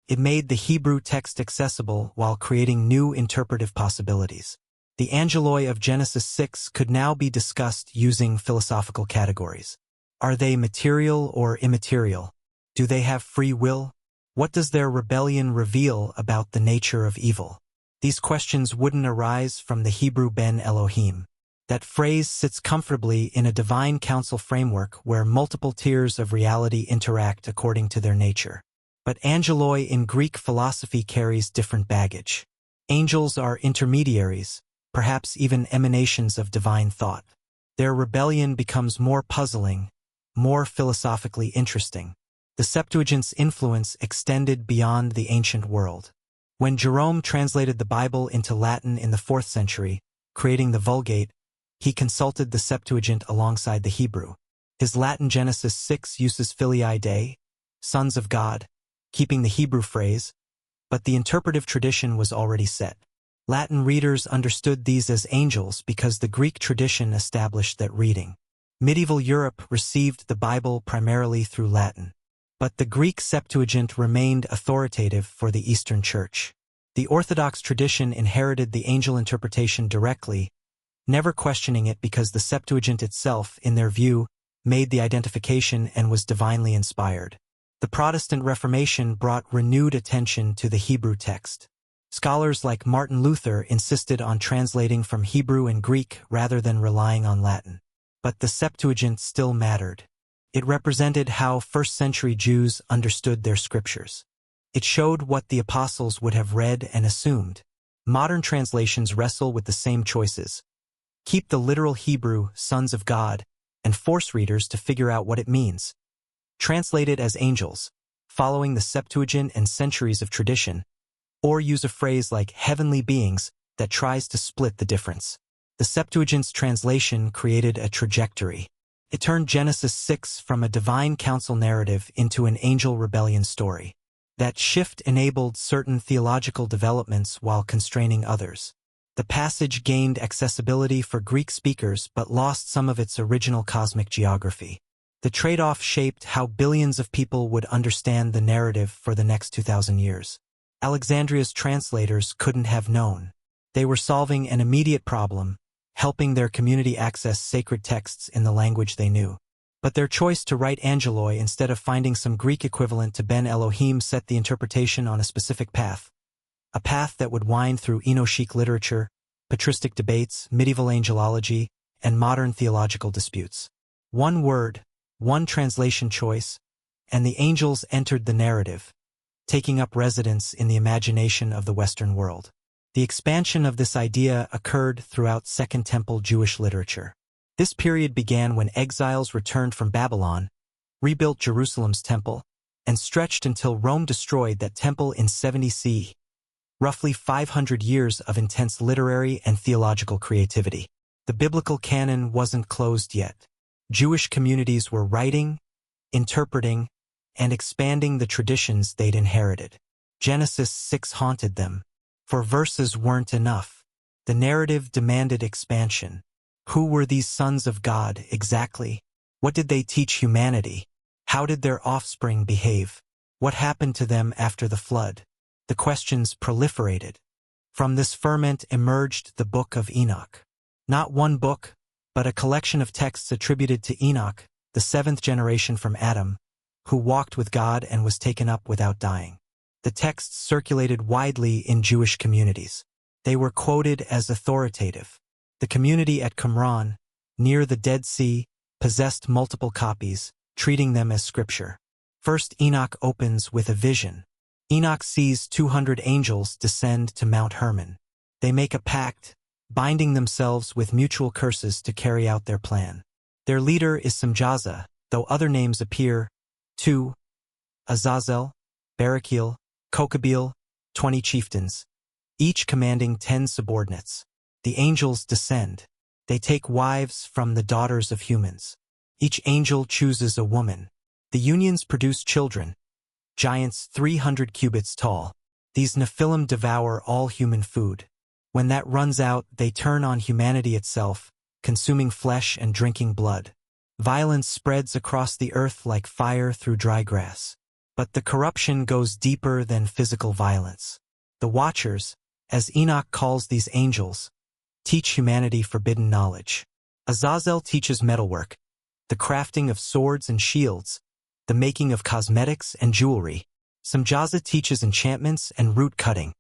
It made the Hebrew text accessible while creating new interpretive possibilities. The angeloi of Genesis 6 could now be discussed using philosophical categories. Are they material or immaterial? Do they have free will? What does their rebellion reveal about the nature of evil? These questions wouldn't arise from the Hebrew Ben Elohim. That phrase sits comfortably in a divine council framework where multiple tiers of reality interact according to their nature. But angeloi in Greek philosophy carries different baggage. Angels are intermediaries, perhaps even emanations of divine thought. Their rebellion becomes more puzzling, more philosophically interesting. The Septuagint's influence extended beyond the ancient world. When Jerome translated the Bible into Latin in the 4th century, creating the Vulgate, he consulted the Septuagint alongside the Hebrew. His Latin Genesis 6 uses Filii Dei, sons of God, keeping the Hebrew phrase, but the interpretive tradition was already set. Latin readers understood these as angels because the Greek tradition established that reading. Medieval Europe received the Bible primarily through Latin, but the Greek Septuagint remained authoritative for the Eastern Church. The Orthodox tradition inherited the angel interpretation directly, never questioning it because the Septuagint itself, in their view, made the identification and was divinely inspired. The Protestant Reformation brought renewed attention to the Hebrew text. Scholars like Martin Luther insisted on translating from Hebrew and Greek rather than relying on Latin. But the Septuagint still mattered. It represented how first-century Jews understood their scriptures. It showed what the apostles would have read and assumed. Modern translations wrestle with the same choices. Keep the literal Hebrew, sons of God, and force readers to figure out what it means. Translate it as angels, following the Septuagint and centuries of tradition, or use a phrase like heavenly beings that tries to split the difference. The Septuagint's translation created a trajectory. It turned Genesis 6 from a divine council narrative into an angel rebellion story. That shift enabled certain theological developments while constraining others. The passage gained accessibility for Greek speakers but lost some of its original cosmic geography. The trade-off shaped how billions of people would understand the narrative for the next 2,000 years. Alexandria's translators couldn't have known. They were solving an immediate problem, helping their community access sacred texts in the language they knew. But their choice to write angeloi instead of finding some Greek equivalent to Ben Elohim set the interpretation on a specific path. A path that would wind through Enochic literature, patristic debates, medieval angelology, and modern theological disputes. One word, one translation choice, and the angels entered the narrative, taking up residence in the imagination of the Western world. The expansion of this idea occurred throughout Second Temple Jewish literature. This period began when exiles returned from Babylon, rebuilt Jerusalem's temple, and stretched until Rome destroyed that temple in 70 CE. Roughly 500 years of intense literary and theological creativity. The biblical canon wasn't closed yet. Jewish communities were writing, interpreting, and expanding the traditions they'd inherited. Genesis 6 haunted them. For verses weren't enough. The narrative demanded expansion. Who were these sons of God exactly? What did they teach humanity? How did their offspring behave? What happened to them after the flood? The questions proliferated. From this ferment emerged the Book of Enoch. Not one book, but a collection of texts attributed to Enoch, the seventh generation from Adam, who walked with God and was taken up without dying. The texts circulated widely in Jewish communities. They were quoted as authoritative. The community at Qumran, near the Dead Sea, possessed multiple copies, treating them as scripture. First, Enoch opens with a vision. Enoch sees 200 angels descend to Mount Hermon. They make a pact, binding themselves with mutual curses to carry out their plan. Their leader is Simjaza, though other names appear, too: Azazel, Barakiel, Kokabil, 20 chieftains, each commanding 10 subordinates. The angels descend. They take wives from the daughters of humans. Each angel chooses a woman. The unions produce children, giants 300 cubits tall. These Nephilim devour all human food. When that runs out, they turn on humanity itself, consuming flesh and drinking blood. Violence spreads across the earth like fire through dry grass. But the corruption goes deeper than physical violence. The Watchers, as Enoch calls these angels, teach humanity forbidden knowledge. Azazel teaches metalwork, the crafting of swords and shields, the making of cosmetics and jewelry. Simjaza teaches enchantments and root cutting,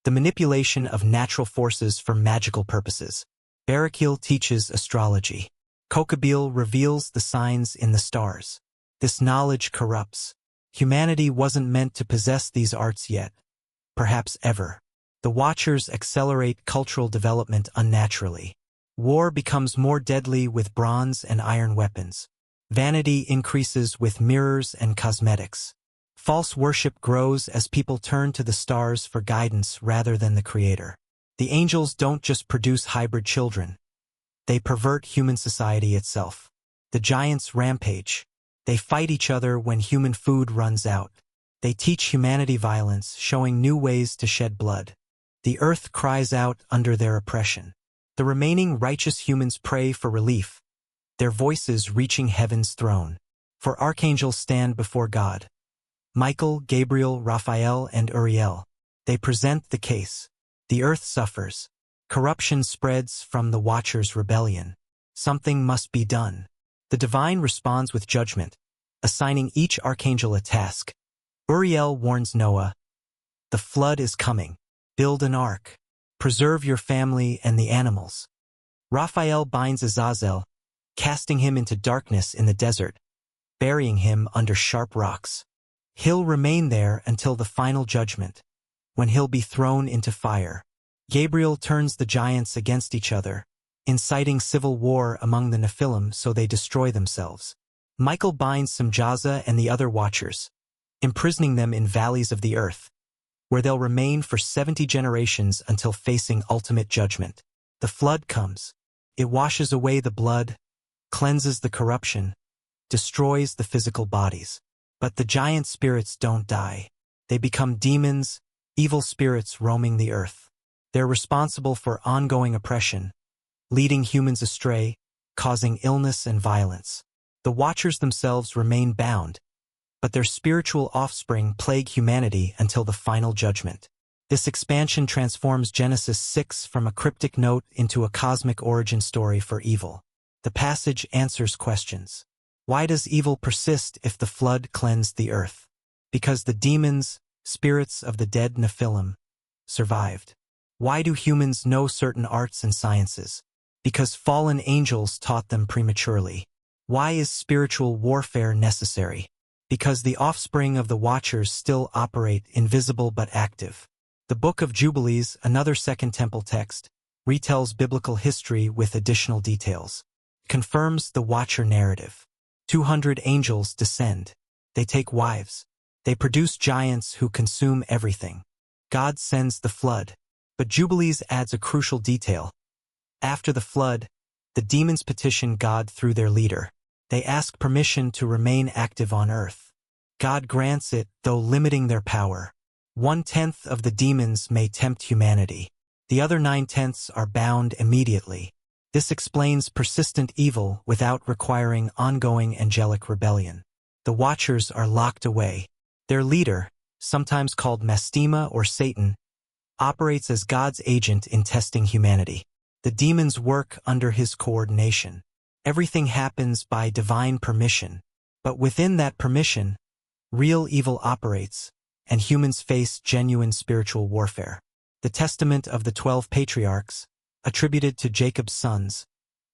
the manipulation of natural forces for magical purposes. Barakiel teaches astrology. Kokabil reveals the signs in the stars. This knowledge corrupts. Humanity wasn't meant to possess these arts yet, perhaps ever. The Watchers accelerate cultural development unnaturally. War becomes more deadly with bronze and iron weapons. Vanity increases with mirrors and cosmetics. False worship grows as people turn to the stars for guidance rather than the Creator. The angels don't just produce hybrid children. They pervert human society itself. The giants rampage. They fight each other when human food runs out. They teach humanity violence, showing new ways to shed blood. The earth cries out under their oppression. The remaining righteous humans pray for relief, their voices reaching heaven's throne. For archangels stand before God: Michael, Gabriel, Raphael, and Uriel. They present the case. The earth suffers. Corruption spreads from the Watchers' rebellion. Something must be done. The divine responds with judgment, assigning each archangel a task. Uriel warns Noah, "The flood is coming. Build an ark. Preserve your family and the animals." Raphael binds Azazel, casting him into darkness in the desert, burying him under sharp rocks. He'll remain there until the final judgment, when he'll be thrown into fire. Gabriel turns the giants against each other, inciting civil war among the Nephilim so they destroy themselves. Michael binds Simjaza and the other Watchers, imprisoning them in valleys of the earth, where they'll remain for 70 generations until facing ultimate judgment. The flood comes. It washes away the blood, cleanses the corruption, destroys the physical bodies. But the giant spirits don't die. They become demons, evil spirits roaming the earth. They're responsible for ongoing oppression, leading humans astray, causing illness and violence. The Watchers themselves remain bound, but their spiritual offspring plague humanity until the final judgment. This expansion transforms Genesis 6 from a cryptic note into a cosmic origin story for evil. The passage answers questions. Why does evil persist if the flood cleansed the earth? Because the demons, spirits of the dead Nephilim, survived. Why do humans know certain arts and sciences? Because fallen angels taught them prematurely. Why is spiritual warfare necessary? Because the offspring of the Watchers still operate invisible but active. The Book of Jubilees, another Second Temple text, retells biblical history with additional details. Confirms the Watcher narrative. 200 angels descend. They take wives. They produce giants who consume everything. God sends the flood. But Jubilees adds a crucial detail. After the flood, the demons petition God through their leader. They ask permission to remain active on earth. God grants it, though limiting their power. 1/10 of the demons may tempt humanity. The other 9/10 are bound immediately. This explains persistent evil without requiring ongoing angelic rebellion. The Watchers are locked away. Their leader, sometimes called Mastema or Satan, operates as God's agent in testing humanity. The demons work under his coordination. Everything happens by divine permission, but within that permission, real evil operates, and humans face genuine spiritual warfare. The Testament of the 12 Patriarchs, attributed to Jacob's sons,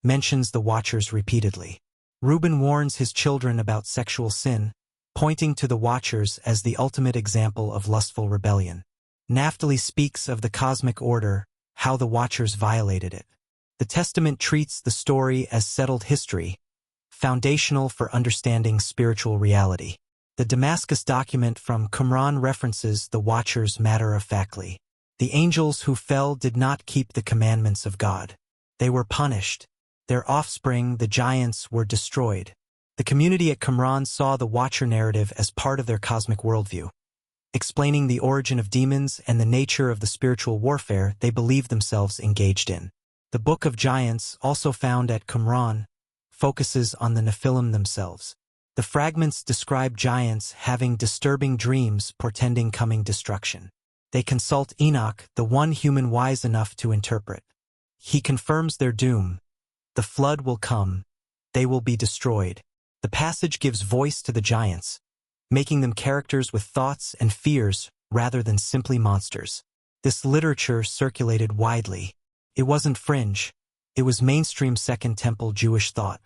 mentions the Watchers repeatedly. Reuben warns his children about sexual sin, pointing to the Watchers as the ultimate example of lustful rebellion. Naphtali speaks of the cosmic order, how the Watchers violated it. The Testament treats the story as settled history, foundational for understanding spiritual reality. The Damascus document from Qumran references the Watchers matter-of-factly. The angels who fell did not keep the commandments of God. They were punished. Their offspring, the giants, were destroyed. The community at Qumran saw the Watcher narrative as part of their cosmic worldview, explaining the origin of demons and the nature of the spiritual warfare they believed themselves engaged in. The Book of Giants, also found at Qumran, focuses on the Nephilim themselves. The fragments describe giants having disturbing dreams portending coming destruction. They consult Enoch, the one human wise enough to interpret. He confirms their doom. The flood will come. They will be destroyed. The passage gives voice to the giants, making them characters with thoughts and fears rather than simply monsters. This literature circulated widely. It wasn't fringe. It was mainstream Second Temple Jewish thought.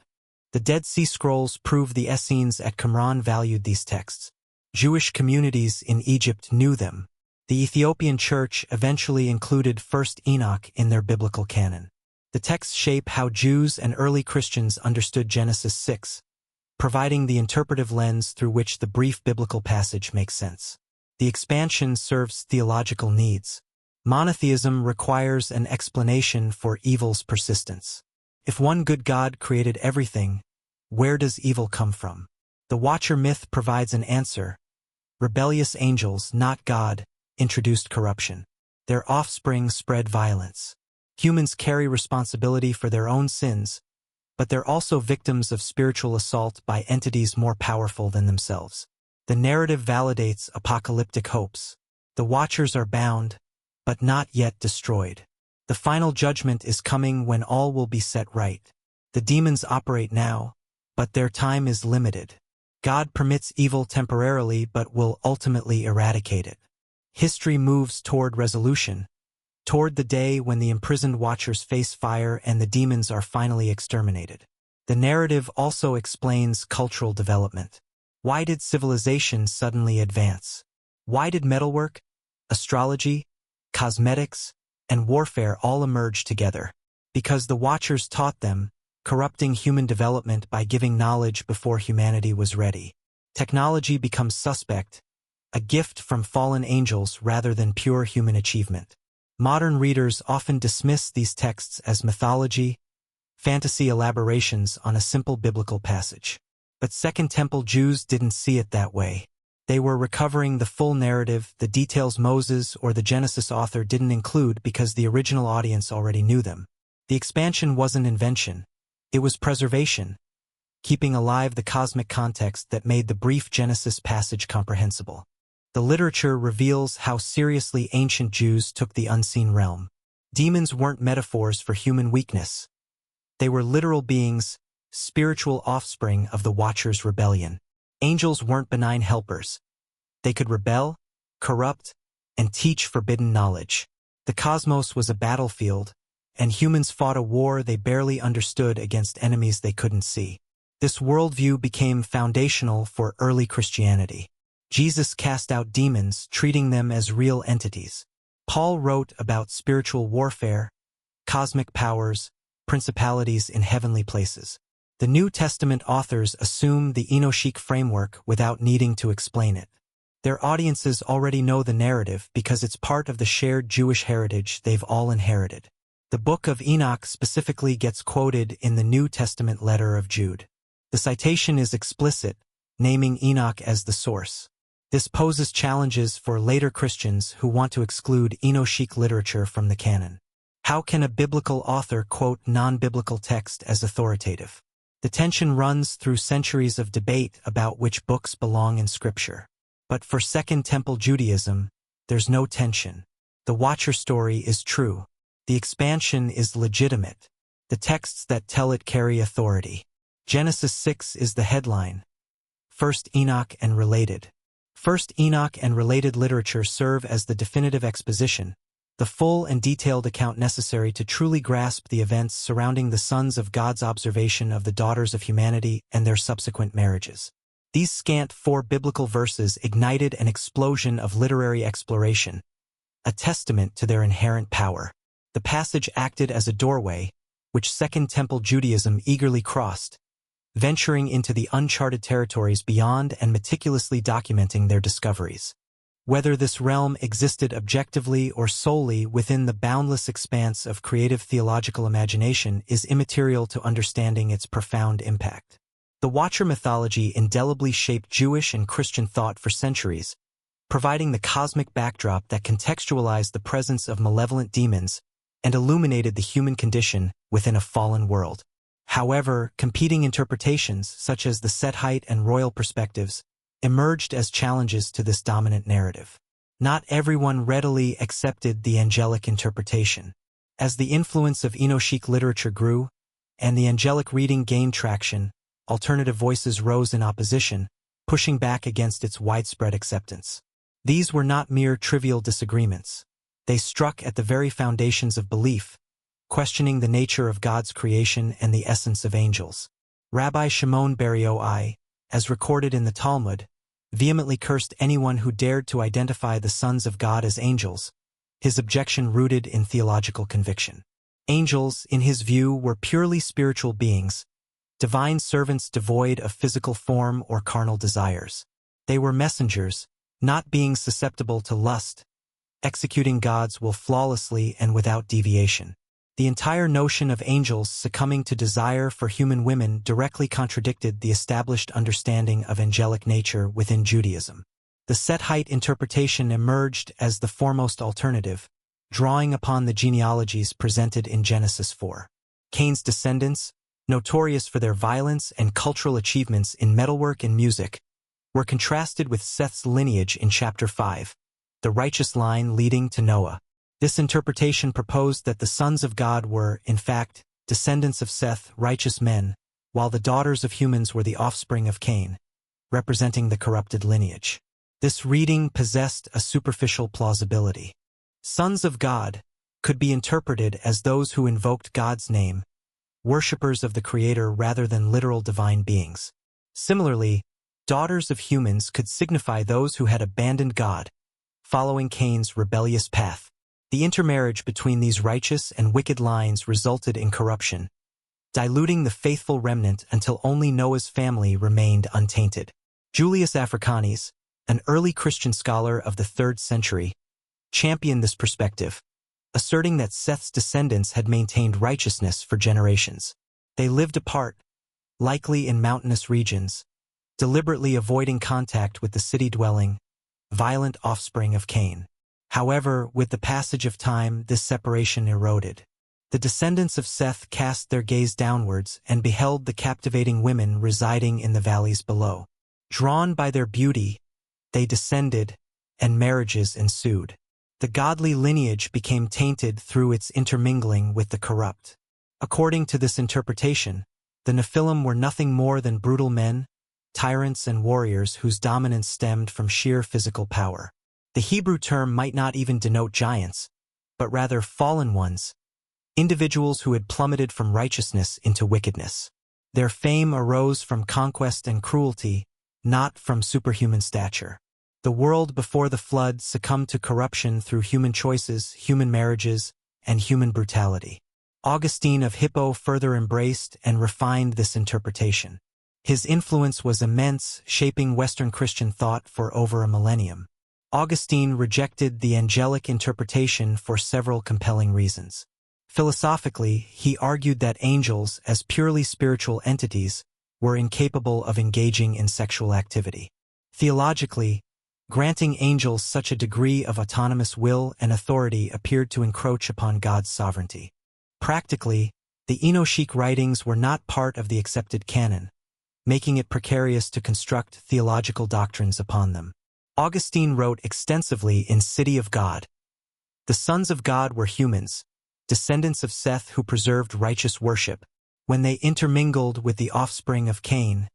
The Dead Sea Scrolls prove the Essenes at Qumran valued these texts. Jewish communities in Egypt knew them. The Ethiopian Church eventually included 1st Enoch in their biblical canon. The texts shape how Jews and early Christians understood Genesis 6, providing the interpretive lens through which the brief biblical passage makes sense. The expansion serves theological needs. Monotheism requires an explanation for evil's persistence. If one good God created everything, where does evil come from? The Watcher myth provides an answer. Rebellious angels, not God, introduced corruption. Their offspring spread violence. Humans carry responsibility for their own sins, but they're also victims of spiritual assault by entities more powerful than themselves. The narrative validates apocalyptic hopes. The Watchers are bound, but not yet destroyed. The final judgment is coming when all will be set right. The demons operate now, but their time is limited. God permits evil temporarily but will ultimately eradicate it. History moves toward resolution, toward the day when the imprisoned Watchers face fire and the demons are finally exterminated. The narrative also explains cultural development. Why did civilization suddenly advance? Why did metalwork, astrology, cosmetics, and warfare all emerge together? Because the Watchers taught them, corrupting human development by giving knowledge before humanity was ready. Technology becomes suspect, a gift from fallen angels rather than pure human achievement. Modern readers often dismiss these texts as mythology, fantasy elaborations on a simple biblical passage. But Second Temple Jews didn't see it that way. They were recovering the full narrative, the details Moses or the Genesis author didn't include because the original audience already knew them. The expansion wasn't invention. It was preservation, keeping alive the cosmic context that made the brief Genesis passage comprehensible. The literature reveals how seriously ancient Jews took the unseen realm. Demons weren't metaphors for human weakness. They were literal beings, spiritual offspring of the Watchers' rebellion. Angels weren't benign helpers. They could rebel, corrupt, and teach forbidden knowledge. The cosmos was a battlefield, and humans fought a war they barely understood against enemies they couldn't see. This worldview became foundational for early Christianity. Jesus cast out demons, treating them as real entities. Paul wrote about spiritual warfare, cosmic powers, principalities in heavenly places. The New Testament authors assume the Enochic framework without needing to explain it. Their audiences already know the narrative because it's part of the shared Jewish heritage they've all inherited. The Book of Enoch specifically gets quoted in the New Testament letter of Jude. The citation is explicit, naming Enoch as the source. This poses challenges for later Christians who want to exclude Enochic literature from the canon. How can a biblical author quote non-biblical text as authoritative? The tension runs through centuries of debate about which books belong in Scripture. But for Second Temple Judaism, there's no tension. The Watcher story is true. The expansion is legitimate. The texts that tell it carry authority. Genesis 6 is the headline. First Enoch and related. First Enoch and related literature serve as the definitive exposition, the full and detailed account necessary to truly grasp the events surrounding the sons of God's observation of the daughters of humanity and their subsequent marriages. These scant 4 biblical verses ignited an explosion of literary exploration, a testament to their inherent power. The passage acted as a doorway, which Second Temple Judaism eagerly crossed, venturing into the uncharted territories beyond and meticulously documenting their discoveries. Whether this realm existed objectively or solely within the boundless expanse of creative theological imagination is immaterial to understanding its profound impact. The Watcher mythology indelibly shaped Jewish and Christian thought for centuries, providing the cosmic backdrop that contextualized the presence of malevolent demons and illuminated the human condition within a fallen world. However, competing interpretations, such as the Sethite and royal perspectives, emerged as challenges to this dominant narrative. Not everyone readily accepted the angelic interpretation. As the influence of Enochic literature grew, and the angelic reading gained traction, alternative voices rose in opposition, pushing back against its widespread acceptance. These were not mere trivial disagreements. They struck at the very foundations of belief, questioning the nature of God's creation and the essence of angels. Rabbi Shimon bar Yochai, as recorded in the Talmud, vehemently cursed anyone who dared to identify the sons of God as angels, his objection rooted in theological conviction. Angels, in his view, were purely spiritual beings, divine servants devoid of physical form or carnal desires. They were messengers, not beings susceptible to lust, executing God's will flawlessly and without deviation. The entire notion of angels succumbing to desire for human women directly contradicted the established understanding of angelic nature within Judaism. The Sethite interpretation emerged as the foremost alternative, drawing upon the genealogies presented in Genesis 4. Cain's descendants, notorious for their violence and cultural achievements in metalwork and music, were contrasted with Seth's lineage in chapter 5, the righteous line leading to Noah. This interpretation proposed that the sons of God were, in fact, descendants of Seth, righteous men, while the daughters of humans were the offspring of Cain, representing the corrupted lineage. This reading possessed a superficial plausibility. Sons of God could be interpreted as those who invoked God's name, worshippers of the Creator rather than literal divine beings. Similarly, daughters of humans could signify those who had abandoned God, following Cain's rebellious path. The intermarriage between these righteous and wicked lines resulted in corruption, diluting the faithful remnant until only Noah's family remained untainted. Julius Africanes, an early Christian scholar of the 3rd century, championed this perspective, asserting that Seth's descendants had maintained righteousness for generations. They lived apart, likely in mountainous regions, deliberately avoiding contact with the city-dwelling, violent offspring of Cain. However, with the passage of time, this separation eroded. The descendants of Seth cast their gaze downwards and beheld the captivating women residing in the valleys below. Drawn by their beauty, they descended, and marriages ensued. The godly lineage became tainted through its intermingling with the corrupt. According to this interpretation, the Nephilim were nothing more than brutal men, tyrants and warriors whose dominance stemmed from sheer physical power. The Hebrew term might not even denote giants, but rather fallen ones, individuals who had plummeted from righteousness into wickedness. Their fame arose from conquest and cruelty, not from superhuman stature. The world before the flood succumbed to corruption through human choices, human marriages, and human brutality. Augustine of Hippo further embraced and refined this interpretation. His influence was immense, shaping Western Christian thought for over a millennium. Augustine rejected the angelic interpretation for several compelling reasons. Philosophically, he argued that angels, as purely spiritual entities, were incapable of engaging in sexual activity. Theologically, Granting angels such a degree of autonomous will and authority appeared to encroach upon God's sovereignty. Practically, the Enochic writings were not part of the accepted canon, making it precarious to construct theological doctrines upon them. Augustine wrote extensively in City of God. The sons of God were humans, descendants of Seth who preserved righteous worship. When they intermingled with the offspring of Cain,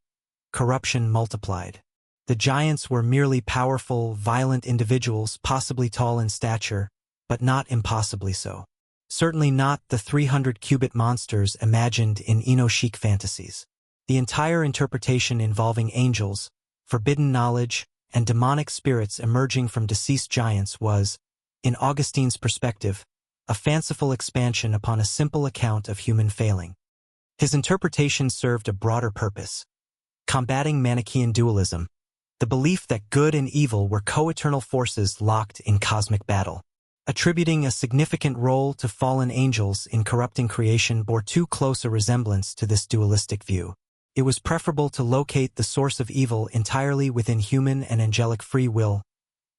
corruption multiplied. The giants were merely powerful, violent individuals, possibly tall in stature, but not impossibly so. Certainly not the 300-cubit monsters imagined in Enochic fantasies. The entire interpretation involving angels, forbidden knowledge, and demonic spirits emerging from deceased giants was, in Augustine's perspective, a fanciful expansion upon a simple account of human failing. His interpretation served a broader purpose, combating Manichaean dualism, the belief that good and evil were co-eternal forces locked in cosmic battle. Attributing a significant role to fallen angels in corrupting creation bore too close a resemblance to this dualistic view. It was preferable to locate the source of evil entirely within human and angelic free will,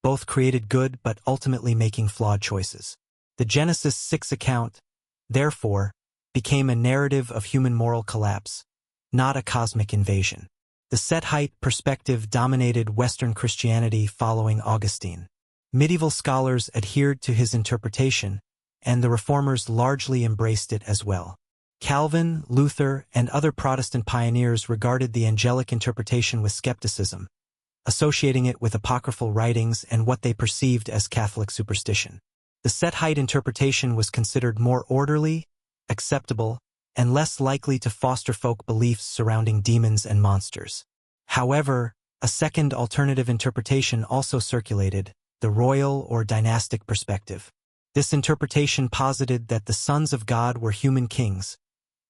both created good but ultimately making flawed choices. The Genesis 6 account, therefore, became a narrative of human moral collapse, not a cosmic invasion. The Sethite perspective dominated Western Christianity following Augustine. Medieval scholars adhered to his interpretation, and the Reformers largely embraced it as well. Calvin, Luther, and other Protestant pioneers regarded the angelic interpretation with skepticism, associating it with apocryphal writings and what they perceived as Catholic superstition. The Sethite interpretation was considered more orderly, acceptable, and less likely to foster folk beliefs surrounding demons and monsters. However, a second alternative interpretation also circulated, the royal or dynastic perspective. This interpretation posited that the sons of God were human kings,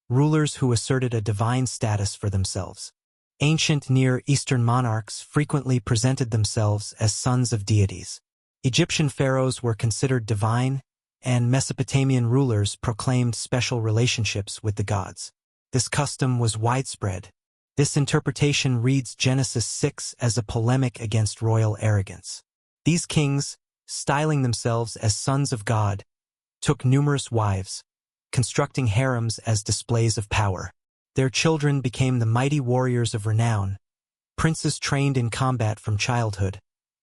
rulers who asserted a divine status for themselves. Ancient Near Eastern monarchs frequently presented themselves as sons of deities. Egyptian pharaohs were considered divine, and Mesopotamian rulers proclaimed special relationships with the gods. This custom was widespread. This interpretation reads Genesis 6 as a polemic against royal arrogance. These kings, styling themselves as sons of God, took numerous wives, constructing harems as displays of power. Their children became the mighty warriors of renown, princes trained in combat from childhood,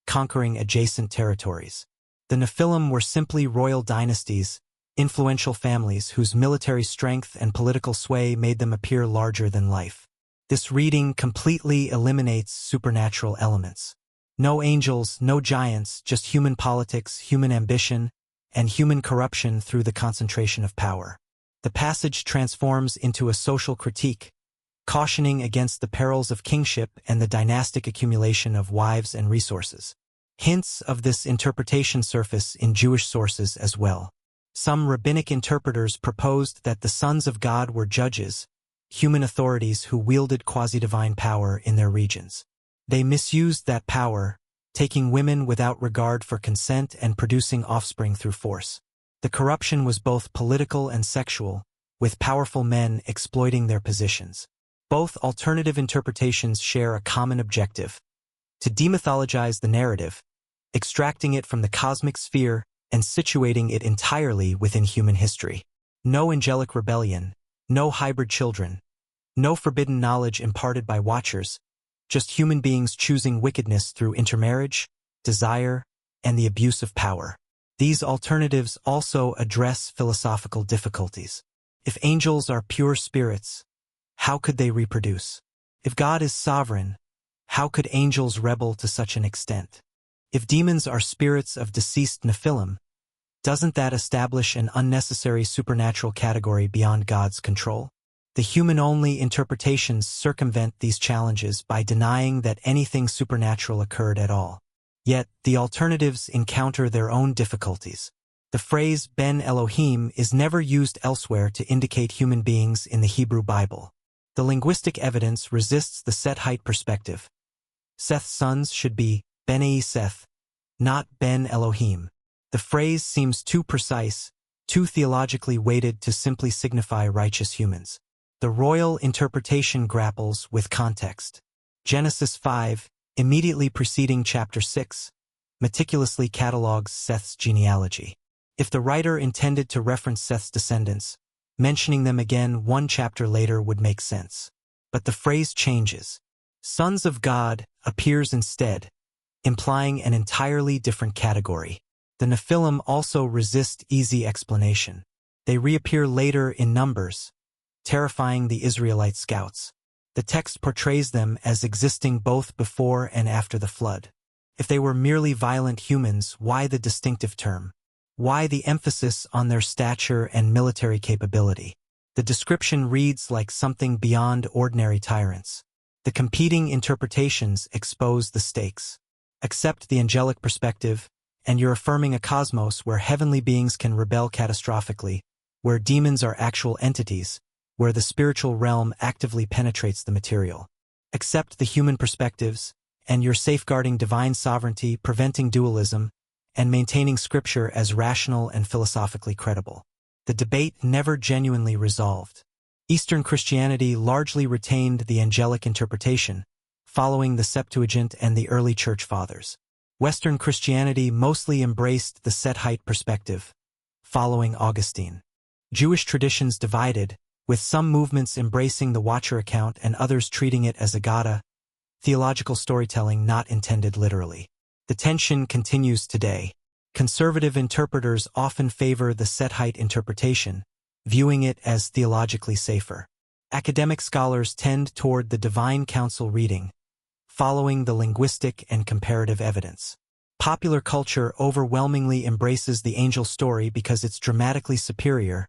conquering adjacent territories. The Nephilim were simply royal dynasties, influential families whose military strength and political sway made them appear larger than life. This reading completely eliminates supernatural elements. No angels, no giants, just human politics, human ambition, and human corruption through the concentration of power. The passage transforms into a social critique, cautioning against the perils of kingship and the dynastic accumulation of wives and resources. Hints of this interpretation surface in Jewish sources as well. Some rabbinic interpreters proposed that the sons of God were judges, human authorities who wielded quasi-divine power in their regions. They misused that power, taking women without regard for consent and producing offspring through force. The corruption was both political and sexual, with powerful men exploiting their positions. Both alternative interpretations share a common objective: to demythologize the narrative, extracting it from the cosmic sphere and situating it entirely within human history. No angelic rebellion, no hybrid children, no forbidden knowledge imparted by watchers, just human beings choosing wickedness through intermarriage, desire, and the abuse of power. These alternatives also address philosophical difficulties. If angels are pure spirits, how could they reproduce? If God is sovereign, how could angels rebel to such an extent? If demons are spirits of deceased Nephilim, doesn't that establish an unnecessary supernatural category beyond God's control? The human-only interpretations circumvent these challenges by denying that anything supernatural occurred at all. Yet, the alternatives encounter their own difficulties. The phrase Ben Elohim is never used elsewhere to indicate human beings in the Hebrew Bible. The linguistic evidence resists the Sethite perspective. Seth's sons should be Bnei Seth, not Ben Elohim. The phrase seems too precise, too theologically weighted to simply signify righteous humans. The royal interpretation grapples with context. Genesis 5 immediately preceding chapter 6, meticulously catalogues Seth's genealogy. If the writer intended to reference Seth's descendants, mentioning them again one chapter later would make sense. But the phrase changes. Sons of God appears instead, implying an entirely different category. The Nephilim also resist easy explanation. They reappear later in Numbers, terrifying the Israelite scouts. The text portrays them as existing both before and after the flood. If they were merely violent humans, why the distinctive term? Why the emphasis on their stature and military capability? The description reads like something beyond ordinary tyrants. The competing interpretations expose the stakes. Accept the angelic perspective, and you're affirming a cosmos where heavenly beings can rebel catastrophically, where demons are actual entities, where the spiritual realm actively penetrates the material. Accept the human perspectives, and you're safeguarding divine sovereignty, preventing dualism, and maintaining Scripture as rational and philosophically credible. The debate never genuinely resolved. Eastern Christianity largely retained the angelic interpretation, following the Septuagint and the early Church Fathers. Western Christianity mostly embraced the Sethite perspective, following Augustine. Jewish traditions divided, with some movements embracing the Watcher account and others treating it as Aggadah, theological storytelling not intended literally. The tension continues today. Conservative interpreters often favor the Sethite interpretation, viewing it as theologically safer. Academic scholars tend toward the divine council reading, following the linguistic and comparative evidence. Popular culture overwhelmingly embraces the angel story because it's dramatically superior,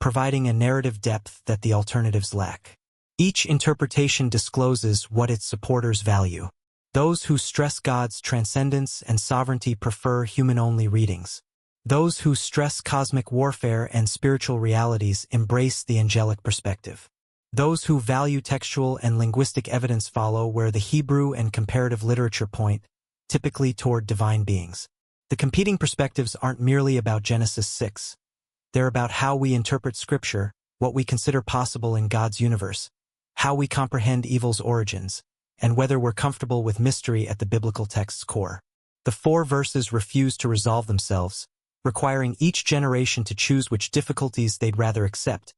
providing a narrative depth that the alternatives lack. Each interpretation discloses what its supporters value. Those who stress God's transcendence and sovereignty prefer human-only readings. Those who stress cosmic warfare and spiritual realities embrace the angelic perspective. Those who value textual and linguistic evidence follow where the Hebrew and comparative literature point, typically toward divine beings. The competing perspectives aren't merely about Genesis 6. They're about how we interpret Scripture, what we consider possible in God's universe, how we comprehend evil's origins, and whether we're comfortable with mystery at the biblical text's core. The 4 verses refuse to resolve themselves, requiring each generation to choose which difficulties they'd rather accept: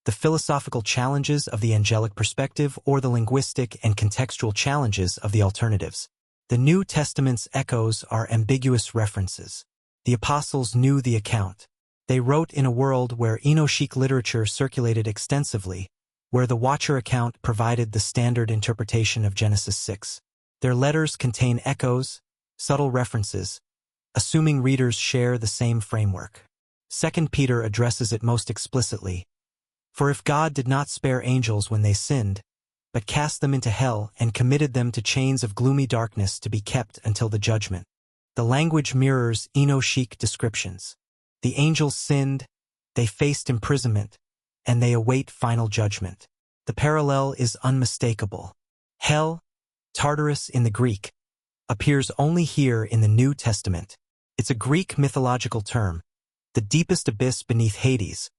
the philosophical challenges of the angelic perspective or the linguistic and contextual challenges of the alternatives. The New Testament's echoes are ambiguous references. The apostles knew the account. They wrote in a world where Enochic literature circulated extensively, where the Watcher account provided the standard interpretation of Genesis 6. Their letters contain echoes, subtle references, assuming readers share the same framework. 2 Peter addresses it most explicitly. For if God did not spare angels when they sinned, but cast them into hell and committed them to chains of gloomy darkness to be kept until the judgment. The language mirrors Enochic descriptions. The angels sinned, they faced imprisonment, and they await final judgment. The parallel is unmistakable. Hell, Tartarus in the Greek, appears only here in the New Testament. It's a Greek mythological term, the deepest abyss beneath Hades,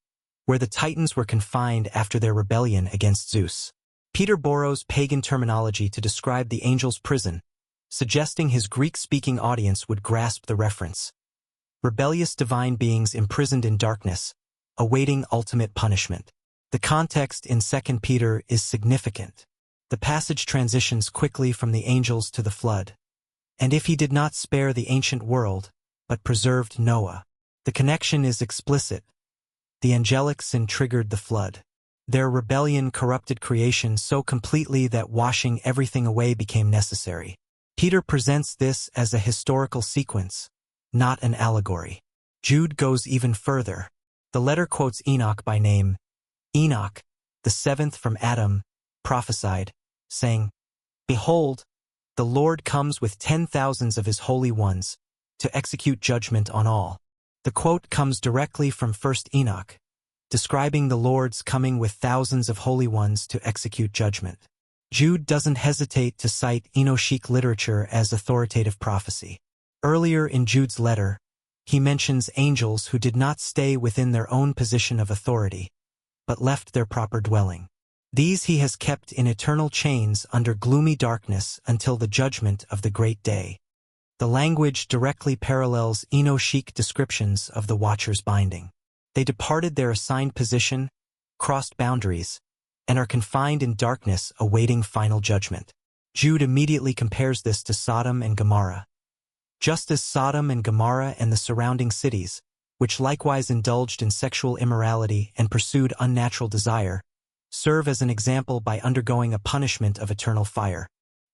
where the Titans were confined after their rebellion against Zeus. Peter borrows pagan terminology to describe the angel's prison, suggesting his Greek-speaking audience would grasp the reference. Rebellious divine beings imprisoned in darkness, awaiting ultimate punishment. The context in 2 Peter is significant. The passage transitions quickly from the angels to the flood. And if he did not spare the ancient world, but preserved Noah. The connection is explicit. The angelic sin triggered the flood. Their rebellion corrupted creation so completely that washing everything away became necessary. Peter presents this as a historical sequence, not an allegory. Jude goes even further. The letter quotes Enoch by name. Enoch, the 7th from Adam, prophesied, saying, "Behold, the Lord comes with 10,000s of his holy ones, to execute judgment on all." The quote comes directly from 1 Enoch, describing the Lord's coming with thousands of holy ones to execute judgment. Jude doesn't hesitate to cite Enochic literature as authoritative prophecy. Earlier in Jude's letter, he mentions angels who did not stay within their own position of authority, but left their proper dwelling. These he has kept in eternal chains under gloomy darkness until the judgment of the great day. The language directly parallels Enochic descriptions of the Watchers' binding. They departed their assigned position, crossed boundaries, and are confined in darkness awaiting final judgment. Jude immediately compares this to Sodom and Gomorrah. Just as Sodom and Gomorrah and the surrounding cities, which likewise indulged in sexual immorality and pursued unnatural desire, serve as an example by undergoing a punishment of eternal fire.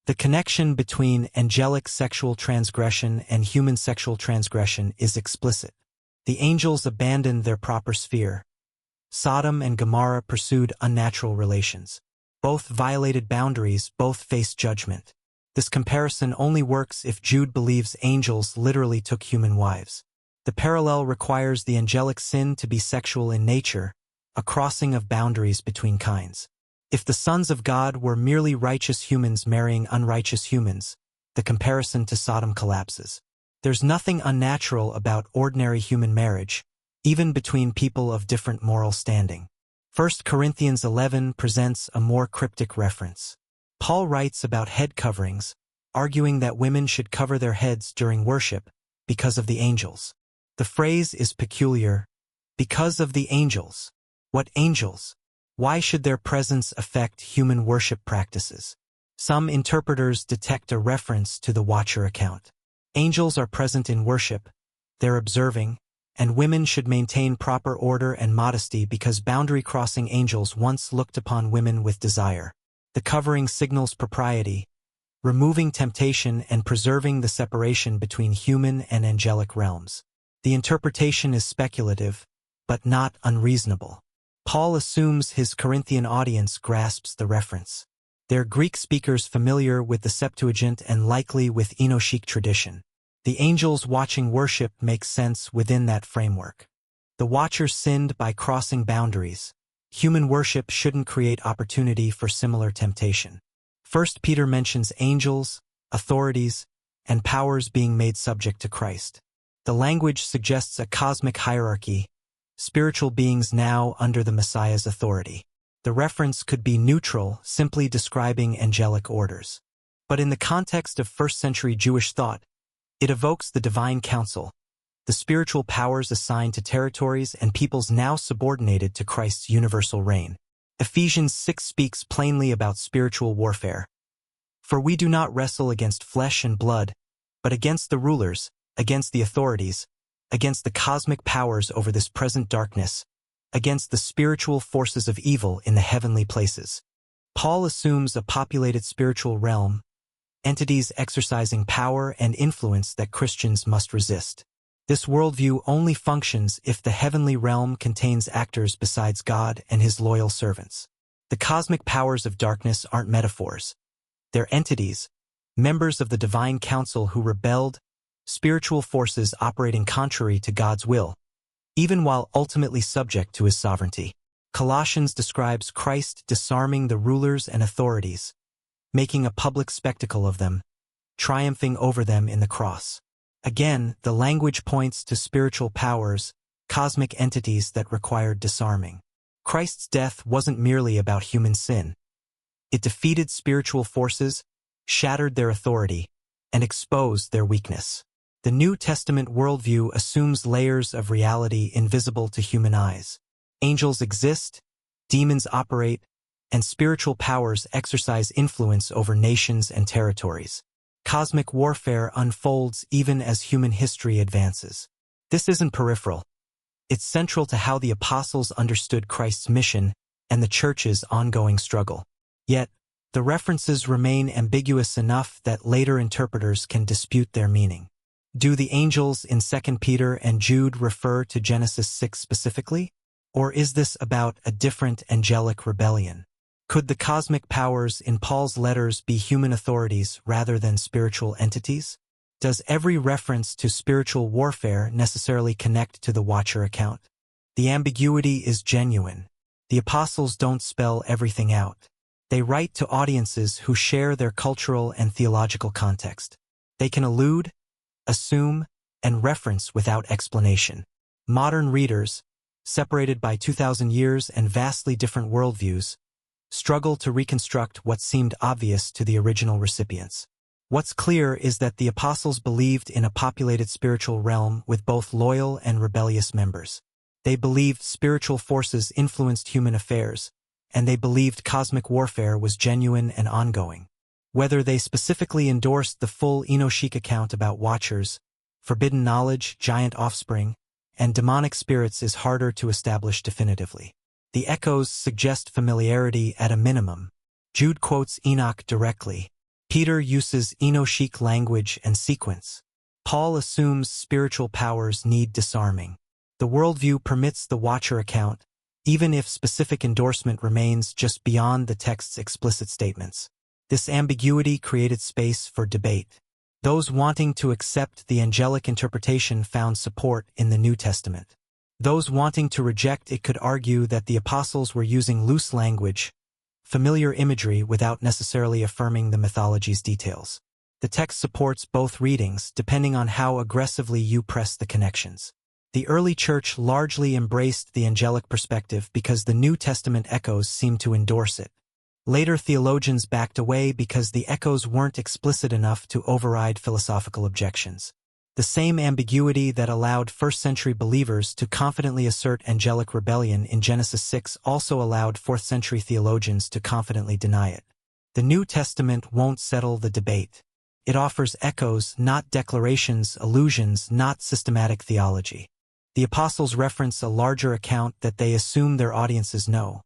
The connection between angelic sexual transgression and human sexual transgression is explicit. The angels abandoned their proper sphere. Sodom and Gomorrah pursued unnatural relations. Both violated boundaries, both faced judgment. This comparison only works if Jude believes angels literally took human wives. The parallel requires the angelic sin to be sexual in nature, a crossing of boundaries between kinds. If the sons of God were merely righteous humans marrying unrighteous humans, the comparison to Sodom collapses. There's nothing unnatural about ordinary human marriage, even between people of different moral standing. 1 Corinthians 11 presents a more cryptic reference. Paul writes about head coverings, arguing that women should cover their heads during worship because of the angels. The phrase is peculiar, because of the angels. What angels? Why should their presence affect human worship practices? Some interpreters detect a reference to the Watcher account. Angels are present in worship, they're observing, and women should maintain proper order and modesty because boundary-crossing angels once looked upon women with desire. The covering signals propriety, removing temptation and preserving the separation between human and angelic realms. The interpretation is speculative, but not unreasonable. Paul assumes his Corinthian audience grasps the reference. They're Greek speakers familiar with the Septuagint and likely with Enochic tradition. The angels watching worship makes sense within that framework. The Watchers sinned by crossing boundaries. Human worship shouldn't create opportunity for similar temptation. 1 Peter mentions angels, authorities, and powers being made subject to Christ. The language suggests a cosmic hierarchy, spiritual beings now under the Messiah's authority. The reference could be neutral, simply describing angelic orders. But in the context of first-century Jewish thought, it evokes the divine council, the spiritual powers assigned to territories and peoples now subordinated to Christ's universal reign. Ephesians 6 speaks plainly about spiritual warfare. For we do not wrestle against flesh and blood, but against the rulers, against the authorities, against the cosmic powers over this present darkness, against the spiritual forces of evil in the heavenly places. Paul assumes a populated spiritual realm, entities exercising power and influence that Christians must resist. This worldview only functions if the heavenly realm contains actors besides God and his loyal servants. The cosmic powers of darkness aren't metaphors. They're entities, members of the divine council who rebelled, spiritual forces operating contrary to God's will, even while ultimately subject to his sovereignty. Colossians describes Christ disarming the rulers and authorities, making a public spectacle of them, triumphing over them in the cross. Again, the language points to spiritual powers, cosmic entities that required disarming. Christ's death wasn't merely about human sin. It defeated spiritual forces, shattered their authority, and exposed their weakness. The New Testament worldview assumes layers of reality invisible to human eyes. Angels exist, demons operate, and spiritual powers exercise influence over nations and territories. Cosmic warfare unfolds even as human history advances. This isn't peripheral. It's central to how the apostles understood Christ's mission and the church's ongoing struggle. Yet, the references remain ambiguous enough that later interpreters can dispute their meaning. Do the angels in 2 Peter and Jude refer to Genesis 6 specifically? Or is this about a different angelic rebellion? Could the cosmic powers in Paul's letters be human authorities rather than spiritual entities? Does every reference to spiritual warfare necessarily connect to the Watcher account? The ambiguity is genuine. The apostles don't spell everything out. They write to audiences who share their cultural and theological context. They can allude, assume, and reference without explanation. Modern readers, separated by 2,000 years and vastly different worldviews, struggle to reconstruct what seemed obvious to the original recipients. What's clear is that the apostles believed in a populated spiritual realm with both loyal and rebellious members. They believed spiritual forces influenced human affairs, and they believed cosmic warfare was genuine and ongoing. Whether they specifically endorsed the full Enochic account about Watchers, forbidden knowledge, giant offspring, and demonic spirits is harder to establish definitively. The echoes suggest familiarity at a minimum. Jude quotes Enoch directly. Peter uses Enochic language and sequence. Paul assumes spiritual powers need disarming. The worldview permits the Watcher account, even if specific endorsement remains just beyond the text's explicit statements. This ambiguity created space for debate. Those wanting to accept the angelic interpretation found support in the New Testament. Those wanting to reject it could argue that the apostles were using loose language, familiar imagery without necessarily affirming the mythology's details. The text supports both readings depending on how aggressively you press the connections. The early church largely embraced the angelic perspective because the New Testament echoes seemed to endorse it. Later theologians backed away because the echoes weren't explicit enough to override philosophical objections. The same ambiguity that allowed first-century believers to confidently assert angelic rebellion in Genesis 6 also allowed fourth-century theologians to confidently deny it. The New Testament won't settle the debate. It offers echoes, not declarations, allusions, not systematic theology. The apostles reference a larger account that they assume their audiences know.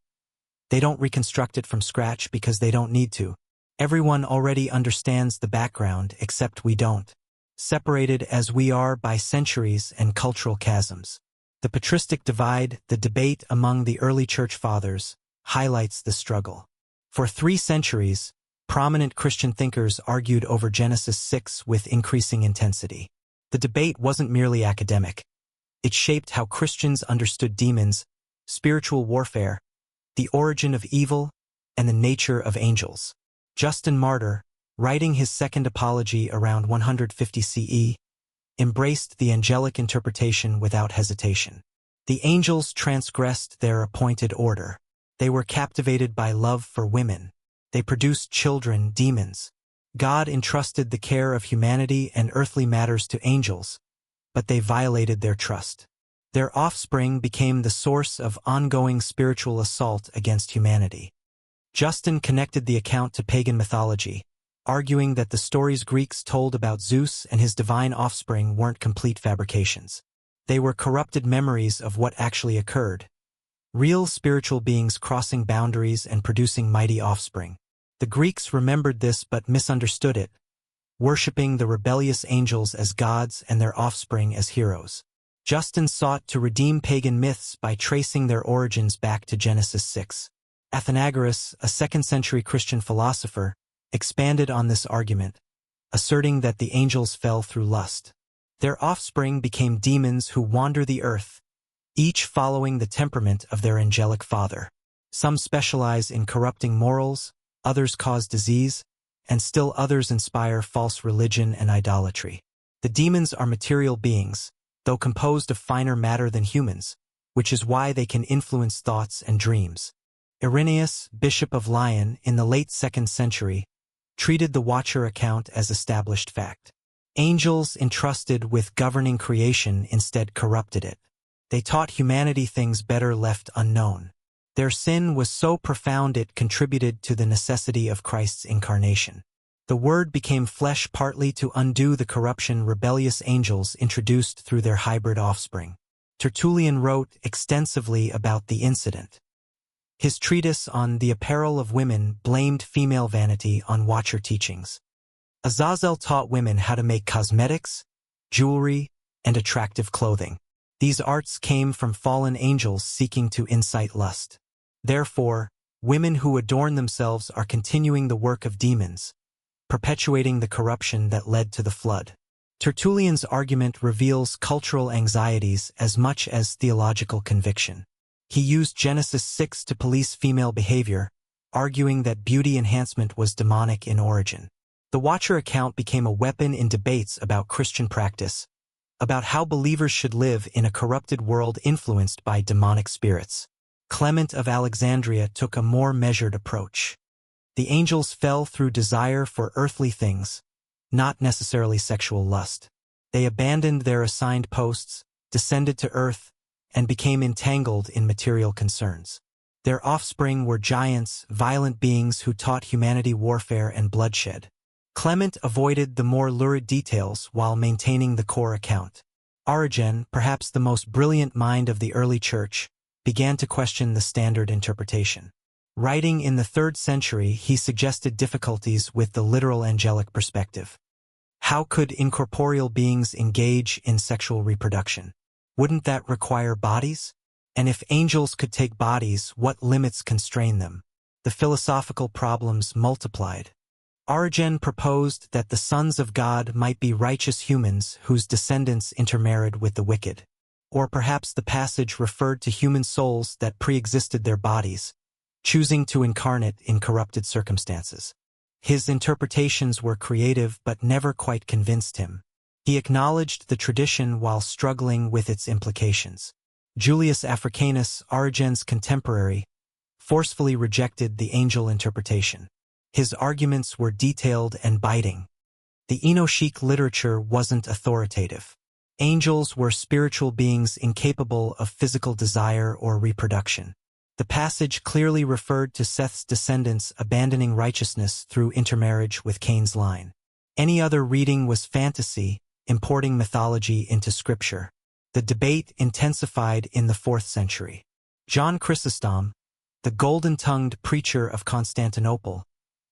They don't reconstruct it from scratch because they don't need to. Everyone already understands the background except we don't. Separated as we are by centuries and cultural chasms. The patristic divide, the debate among the early church fathers, highlights the struggle. For 3 centuries, prominent Christian thinkers argued over Genesis 6 with increasing intensity. The debate wasn't merely academic. It shaped how Christians understood demons, spiritual warfare, the origin of evil, and the nature of angels. Justin Martyr, writing his second apology around 150 CE, embraced the angelic interpretation without hesitation. The angels transgressed their appointed order. They were captivated by love for women. They produced children, demons. God entrusted the care of humanity and earthly matters to angels, but they violated their trust. Their offspring became the source of ongoing spiritual assault against humanity. Justin connected the account to pagan mythology, arguing that the stories Greeks told about Zeus and his divine offspring weren't complete fabrications. They were corrupted memories of what actually occurred. Real spiritual beings crossing boundaries and producing mighty offspring. The Greeks remembered this but misunderstood it, worshipping the rebellious angels as gods and their offspring as heroes. Justin sought to redeem pagan myths by tracing their origins back to Genesis 6. Athenagoras, a 2nd-century Christian philosopher, expanded on this argument, asserting that the angels fell through lust. Their offspring became demons who wander the earth, each following the temperament of their angelic father. Some specialize in corrupting morals, others cause disease, and still others inspire false religion and idolatry. The demons are material beings, though composed of finer matter than humans, which is why they can influence thoughts and dreams. Irenaeus, Bishop of Lyon, in the late 2nd century, treated the Watcher account as established fact. Angels entrusted with governing creation instead corrupted it. They taught humanity things better left unknown. Their sin was so profound it contributed to the necessity of Christ's incarnation. The Word became flesh partly to undo the corruption rebellious angels introduced through their hybrid offspring. Tertullian wrote extensively about the incident. His treatise on the apparel of women blamed female vanity on Watcher teachings. Azazel taught women how to make cosmetics, jewelry, and attractive clothing. These arts came from fallen angels seeking to incite lust. Therefore, women who adorn themselves are continuing the work of demons, perpetuating the corruption that led to the flood. Tertullian's argument reveals cultural anxieties as much as theological conviction. He used Genesis 6 to police female behavior, arguing that beauty enhancement was demonic in origin. The Watcher account became a weapon in debates about Christian practice, about how believers should live in a corrupted world influenced by demonic spirits. Clement of Alexandria took a more measured approach. The angels fell through desire for earthly things, not necessarily sexual lust. They abandoned their assigned posts, descended to earth, and became entangled in material concerns. Their offspring were giants, violent beings who taught humanity warfare and bloodshed. Clement avoided the more lurid details while maintaining the core account. Origen, perhaps the most brilliant mind of the early church, began to question the standard interpretation. Writing in the 3rd century, he suggested difficulties with the literal angelic perspective. How could incorporeal beings engage in sexual reproduction? Wouldn't that require bodies? And if angels could take bodies, what limits constrain them? The philosophical problems multiplied. Origen proposed that the sons of God might be righteous humans whose descendants intermarried with the wicked. Or perhaps the passage referred to human souls that pre-existed their bodies, choosing to incarnate in corrupted circumstances. His interpretations were creative but never quite convinced him. He acknowledged the tradition while struggling with its implications. Julius Africanus, Origen's contemporary, forcefully rejected the angel interpretation. His arguments were detailed and biting. The Enochic literature wasn't authoritative. Angels were spiritual beings incapable of physical desire or reproduction. The passage clearly referred to Seth's descendants abandoning righteousness through intermarriage with Cain's line. Any other reading was fantasy, importing mythology into scripture. The debate intensified in the 4th century. John Chrysostom, the golden-tongued preacher of Constantinople,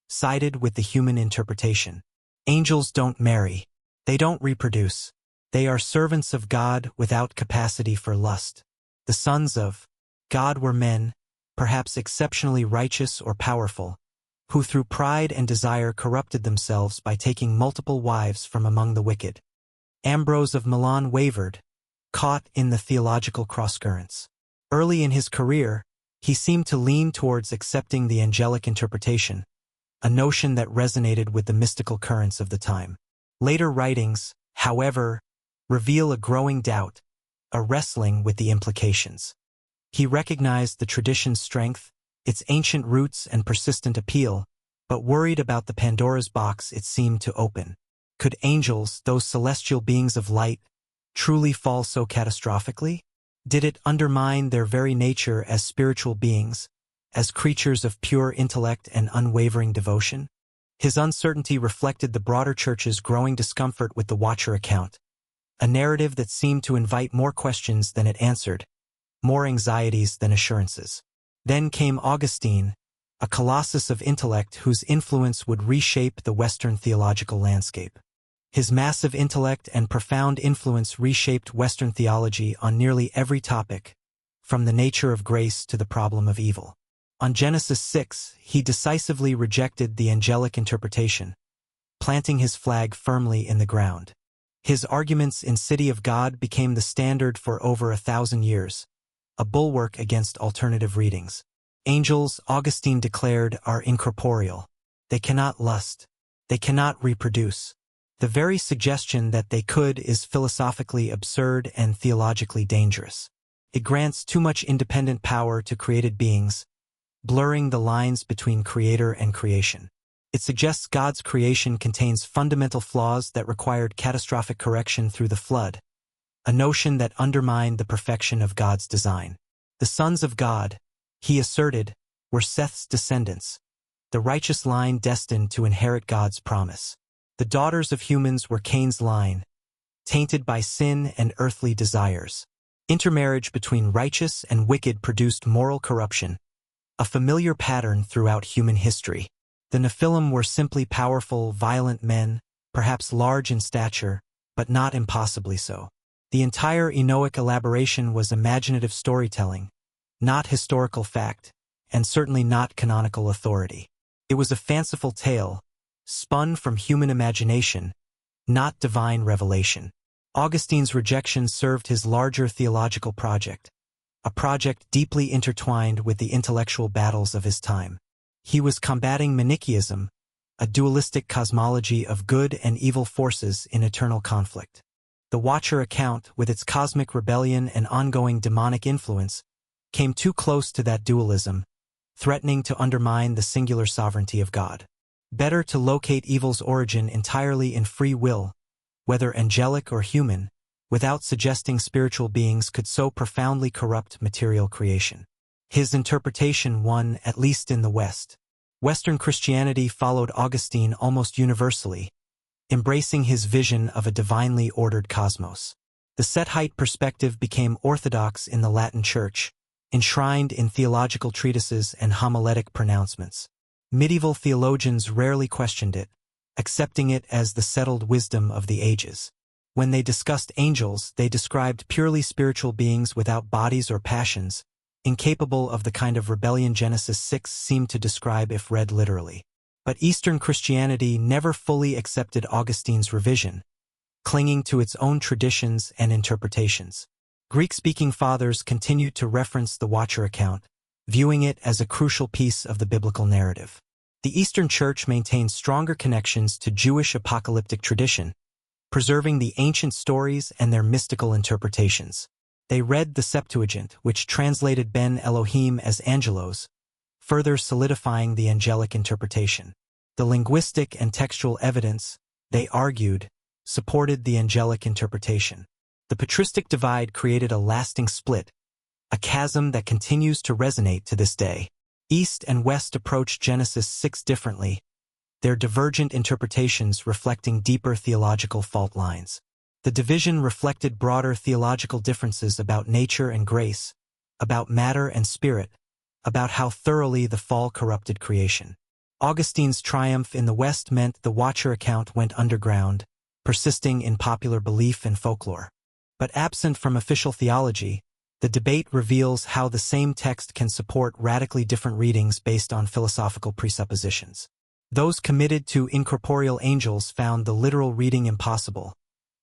sided with the human interpretation. Angels don't marry. They don't reproduce. They are servants of God without capacity for lust. The sons of God were men, perhaps exceptionally righteous or powerful, who through pride and desire corrupted themselves by taking multiple wives from among the wicked. Ambrose of Milan wavered, caught in the theological crosscurrents. Early in his career, he seemed to lean towards accepting the angelic interpretation, a notion that resonated with the mystical currents of the time. Later writings, however, reveal a growing doubt, a wrestling with the implications. He recognized the tradition's strength, its ancient roots and persistent appeal, but worried about the Pandora's box it seemed to open. Could angels, those celestial beings of light, truly fall so catastrophically? Did it undermine their very nature as spiritual beings, as creatures of pure intellect and unwavering devotion? His uncertainty reflected the broader church's growing discomfort with the Watcher account, a narrative that seemed to invite more questions than it answered, more anxieties than assurances. Then came Augustine, a colossus of intellect whose influence would reshape the Western theological landscape. His massive intellect and profound influence reshaped Western theology on nearly every topic, from the nature of grace to the problem of evil. On Genesis 6, he decisively rejected the angelic interpretation, planting his flag firmly in the ground. His arguments in City of God became the standard for over 1,000 years, a bulwark against alternative readings. Angels, Augustine declared, are incorporeal. They cannot lust. They cannot reproduce. The very suggestion that they could is philosophically absurd and theologically dangerous. It grants too much independent power to created beings, blurring the lines between creator and creation. It suggests God's creation contains fundamental flaws that required catastrophic correction through the flood, a notion that undermined the perfection of God's design. The sons of God, he asserted, were Seth's descendants, the righteous line destined to inherit God's promise. The daughters of humans were Cain's line, tainted by sin and earthly desires. Intermarriage between righteous and wicked produced moral corruption, a familiar pattern throughout human history. The Nephilim were simply powerful, violent men, perhaps large in stature, but not impossibly so. The entire Enochic elaboration was imaginative storytelling, not historical fact, and certainly not canonical authority. It was a fanciful tale, spun from human imagination, not divine revelation. Augustine's rejection served his larger theological project, a project deeply intertwined with the intellectual battles of his time. He was combating Manichaeism, a dualistic cosmology of good and evil forces in eternal conflict. The Watcher account, with its cosmic rebellion and ongoing demonic influence, came too close to that dualism, threatening to undermine the singular sovereignty of God. Better to locate evil's origin entirely in free will, whether angelic or human, without suggesting spiritual beings could so profoundly corrupt material creation. His interpretation won, at least in the West. Western Christianity followed Augustine almost universally, embracing his vision of a divinely ordered cosmos. The Setite perspective became orthodox in the Latin Church, enshrined in theological treatises and homiletic pronouncements. Medieval theologians rarely questioned it, accepting it as the settled wisdom of the ages. When they discussed angels, they described purely spiritual beings without bodies or passions, incapable of the kind of rebellion Genesis 6 seemed to describe if read literally. But Eastern Christianity never fully accepted Augustine's revision, clinging to its own traditions and interpretations. Greek-speaking fathers continued to reference the Watcher account, viewing it as a crucial piece of the biblical narrative. The Eastern Church maintained stronger connections to Jewish apocalyptic tradition, preserving the ancient stories and their mystical interpretations. They read the Septuagint, which translated Ben Elohim as angelos, further solidifying the angelic interpretation. The linguistic and textual evidence, they argued, supported the angelic interpretation. The patristic divide created a lasting split, a chasm that continues to resonate to this day. East and West approached Genesis 6 differently, their divergent interpretations reflecting deeper theological fault lines. The division reflected broader theological differences about nature and grace, about matter and spirit, about how thoroughly the fall corrupted creation. Augustine's triumph in the West meant the Watcher account went underground, persisting in popular belief and folklore. But absent from official theology, the debate reveals how the same text can support radically different readings based on philosophical presuppositions. Those committed to incorporeal angels found the literal reading impossible,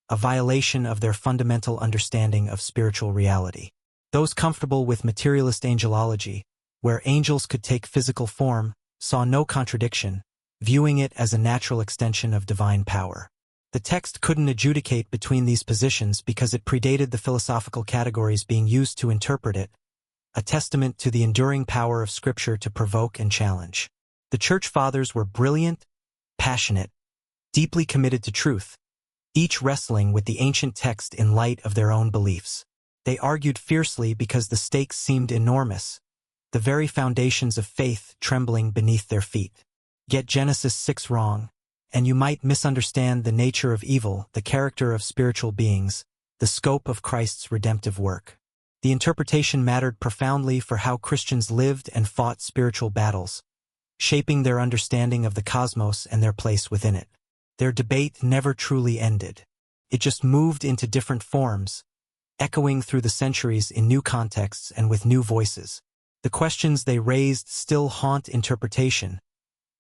a violation of their fundamental understanding of spiritual reality. Those comfortable with materialist angelology, where angels could take physical form, saw no contradiction, viewing it as a natural extension of divine power. The text couldn't adjudicate between these positions because it predated the philosophical categories being used to interpret it, a testament to the enduring power of Scripture to provoke and challenge. The Church Fathers were brilliant, passionate, deeply committed to truth, each wrestling with the ancient text in light of their own beliefs. They argued fiercely because the stakes seemed enormous, the very foundations of faith trembling beneath their feet. Get Genesis 6 wrong, and you might misunderstand the nature of evil, the character of spiritual beings, the scope of Christ's redemptive work. The interpretation mattered profoundly for how Christians lived and fought spiritual battles, shaping their understanding of the cosmos and their place within it. Their debate never truly ended. It just moved into different forms, echoing through the centuries in new contexts and with new voices. The questions they raised still haunt interpretation,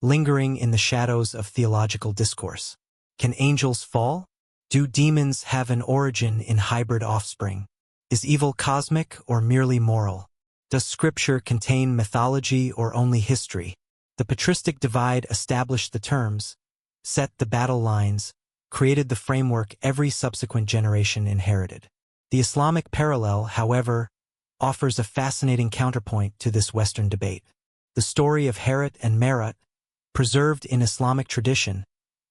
lingering in the shadows of theological discourse. Can angels fall? Do demons have an origin in hybrid offspring? Is evil cosmic or merely moral? Does Scripture contain mythology or only history? The patristic divide established the terms, set the battle lines, created the framework every subsequent generation inherited. The Islamic parallel, however, offers a fascinating counterpoint to this Western debate. The story of Harut and Marut, preserved in Islamic tradition,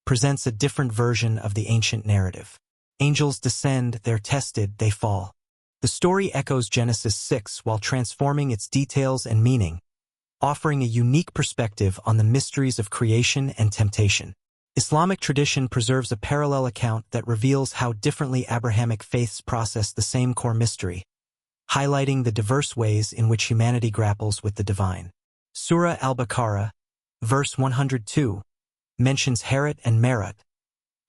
presents a different version of the ancient narrative. Angels descend, they're tested, they fall. The story echoes Genesis 6 while transforming its details and meaning, offering a unique perspective on the mysteries of creation and temptation. Islamic tradition preserves a parallel account that reveals how differently Abrahamic faiths process the same core mystery, highlighting the diverse ways in which humanity grapples with the divine. Surah Al-Baqarah, verse 102, mentions Harut and Marut,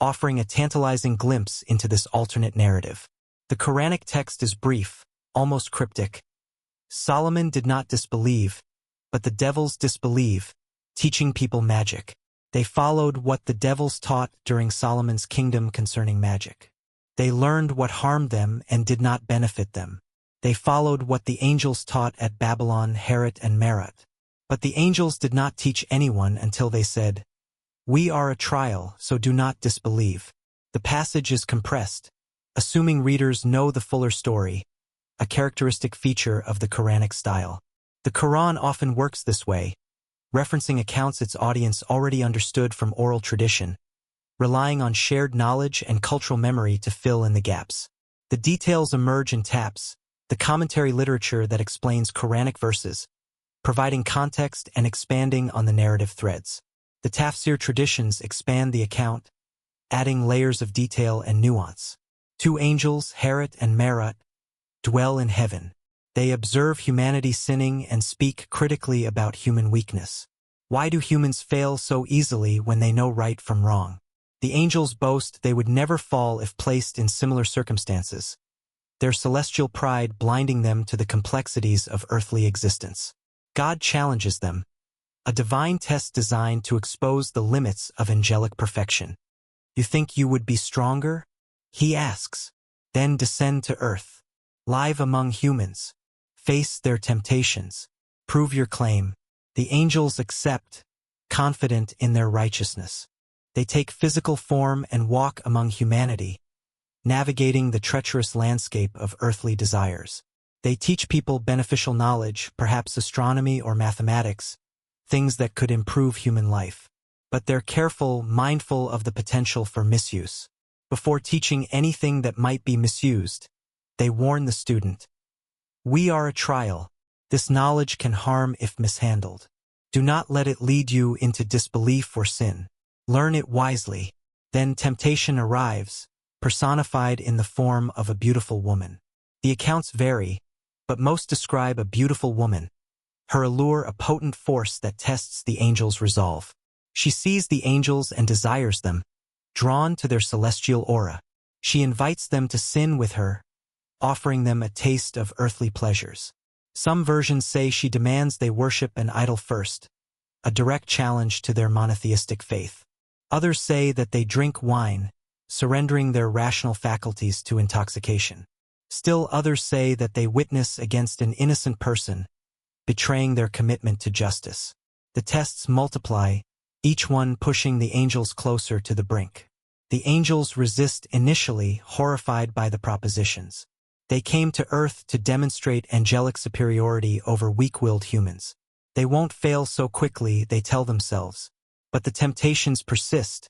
offering a tantalizing glimpse into this alternate narrative. The Quranic text is brief, almost cryptic. Solomon did not disbelieve, but the devils disbelieve, teaching people magic. They followed what the devils taught during Solomon's kingdom concerning magic. They learned what harmed them and did not benefit them. They followed what the angels taught at Babylon, Harut and Marut. But the angels did not teach anyone until they said, "We are a trial, so do not disbelieve." The passage is compressed, assuming readers know the fuller story, a characteristic feature of the Quranic style. The Quran often works this way, referencing accounts its audience already understood from oral tradition, relying on shared knowledge and cultural memory to fill in the gaps. The details emerge in taps, the commentary literature that explains Quranic verses, providing context and expanding on the narrative threads. The tafsir traditions expand the account, adding layers of detail and nuance. Two angels, Harut and Marut, dwell in heaven. They observe humanity sinning and speak critically about human weakness. Why do humans fail so easily when they know right from wrong? The angels boast they would never fall if placed in similar circumstances, their celestial pride blinding them to the complexities of earthly existence. God challenges them, a divine test designed to expose the limits of angelic perfection. You think you would be stronger? He asks. Then descend to earth. Live among humans. Face their temptations. Prove your claim. The angels accept, confident in their righteousness. They take physical form and walk among humanity, navigating the treacherous landscape of earthly desires. They teach people beneficial knowledge, perhaps astronomy or mathematics, things that could improve human life. But they're careful, mindful of the potential for misuse. Before teaching anything that might be misused, they warn the student. We are a trial. This knowledge can harm if mishandled. Do not let it lead you into disbelief or sin. Learn it wisely. Then temptation arrives, personified in the form of a beautiful woman. The accounts vary, but most describe a beautiful woman, her allure a potent force that tests the angel's resolve. She sees the angels and desires them, drawn to their celestial aura. She invites them to sin with her, offering them a taste of earthly pleasures. Some versions say she demands they worship an idol first, a direct challenge to their monotheistic faith. Others say that they drink wine, surrendering their rational faculties to intoxication. Still others say that they witness against an innocent person, betraying their commitment to justice. The tests multiply, each one pushing the angels closer to the brink. The angels resist initially, horrified by the propositions. They came to earth to demonstrate angelic superiority over weak-willed humans. They won't fail so quickly, they tell themselves. But the temptations persist,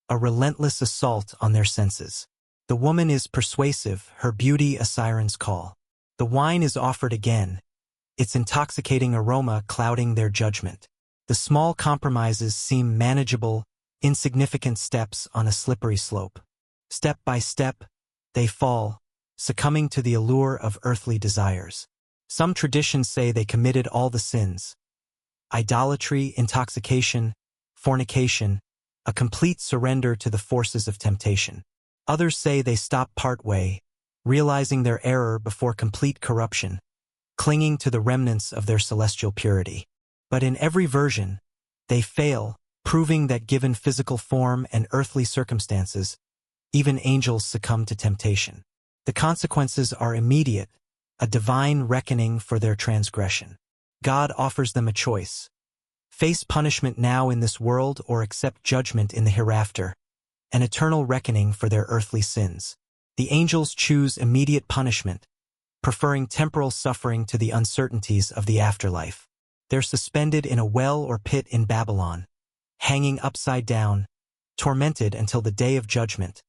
a relentless assault on their senses. The woman is persuasive, her beauty a siren's call. The wine is offered again, its intoxicating aroma clouding their judgment. The small compromises seem manageable, insignificant steps on a slippery slope. Step by step, they fall, succumbing to the allure of earthly desires. Some traditions say they committed all the sins: idolatry, intoxication, fornication, a complete surrender to the forces of temptation. Others say they stopped partway, realizing their error before complete corruption, clinging to the remnants of their celestial purity. But in every version, they fail, proving that given physical form and earthly circumstances, even angels succumb to temptation. The consequences are immediate, a divine reckoning for their transgression. God offers them a choice: face punishment now in this world or accept judgment in the hereafter, an eternal reckoning for their earthly sins. The angels choose immediate punishment, preferring temporal suffering to the uncertainties of the afterlife. They're suspended in a well or pit in Babylon, hanging upside down, tormented until the day of judgment,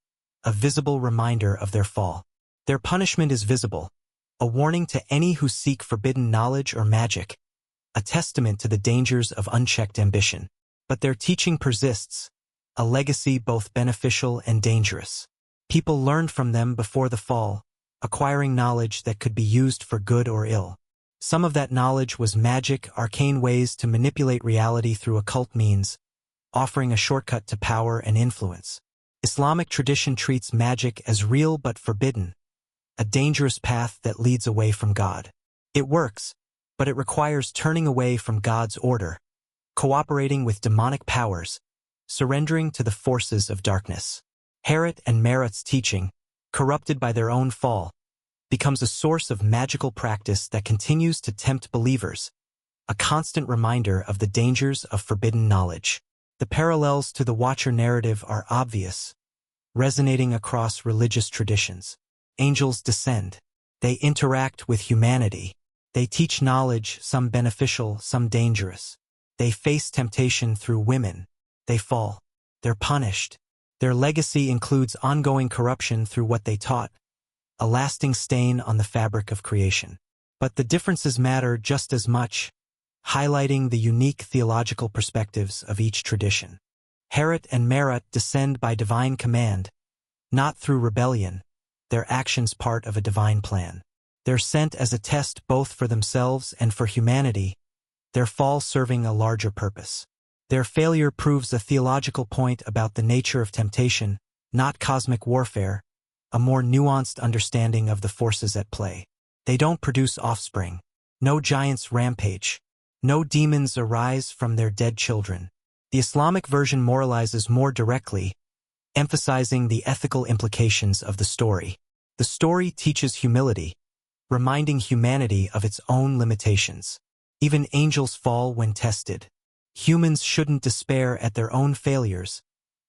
a visible reminder of their fall. Their punishment is visible, a warning to any who seek forbidden knowledge or magic, a testament to the dangers of unchecked ambition. But their teaching persists, a legacy both beneficial and dangerous. People learned from them before the fall, acquiring knowledge that could be used for good or ill. Some of that knowledge was magic, arcane ways to manipulate reality through occult means, offering a shortcut to power and influence. Islamic tradition treats magic as real but forbidden, a dangerous path that leads away from God. It works, but it requires turning away from God's order, cooperating with demonic powers, surrendering to the forces of darkness. Harut and Marut's teaching, corrupted by their own fall, becomes a source of magical practice that continues to tempt believers, a constant reminder of the dangers of forbidden knowledge. The parallels to the Watcher narrative are obvious, resonating across religious traditions. Angels descend. They interact with humanity. They teach knowledge, some beneficial, some dangerous. They face temptation through women. They fall. They're punished. Their legacy includes ongoing corruption through what they taught, a lasting stain on the fabric of creation. But the differences matter just as much, highlighting the unique theological perspectives of each tradition. Herod and Merit descend by divine command, not through rebellion, their actions part of a divine plan. They're sent as a test both for themselves and for humanity, their fall serving a larger purpose. Their failure proves a theological point about the nature of temptation, not cosmic warfare, a more nuanced understanding of the forces at play. They don't produce offspring. No giants rampage. No demons arise from their dead children. The Islamic version moralizes more directly, emphasizing the ethical implications of the story. The story teaches humility, reminding humanity of its own limitations. Even angels fall when tested. Humans shouldn't despair at their own failures,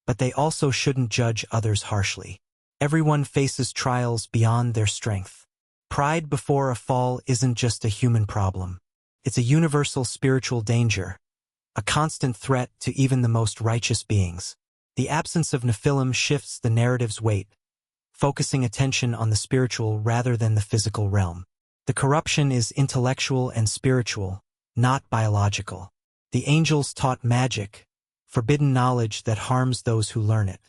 but they also shouldn't judge others harshly. Everyone faces trials beyond their strength. Pride before a fall isn't just a human problem. It's a universal spiritual danger, a constant threat to even the most righteous beings. The absence of Nephilim shifts the narrative's weight, focusing attention on the spiritual rather than the physical realm. The corruption is intellectual and spiritual, not biological. The angels taught magic, forbidden knowledge that harms those who learn it.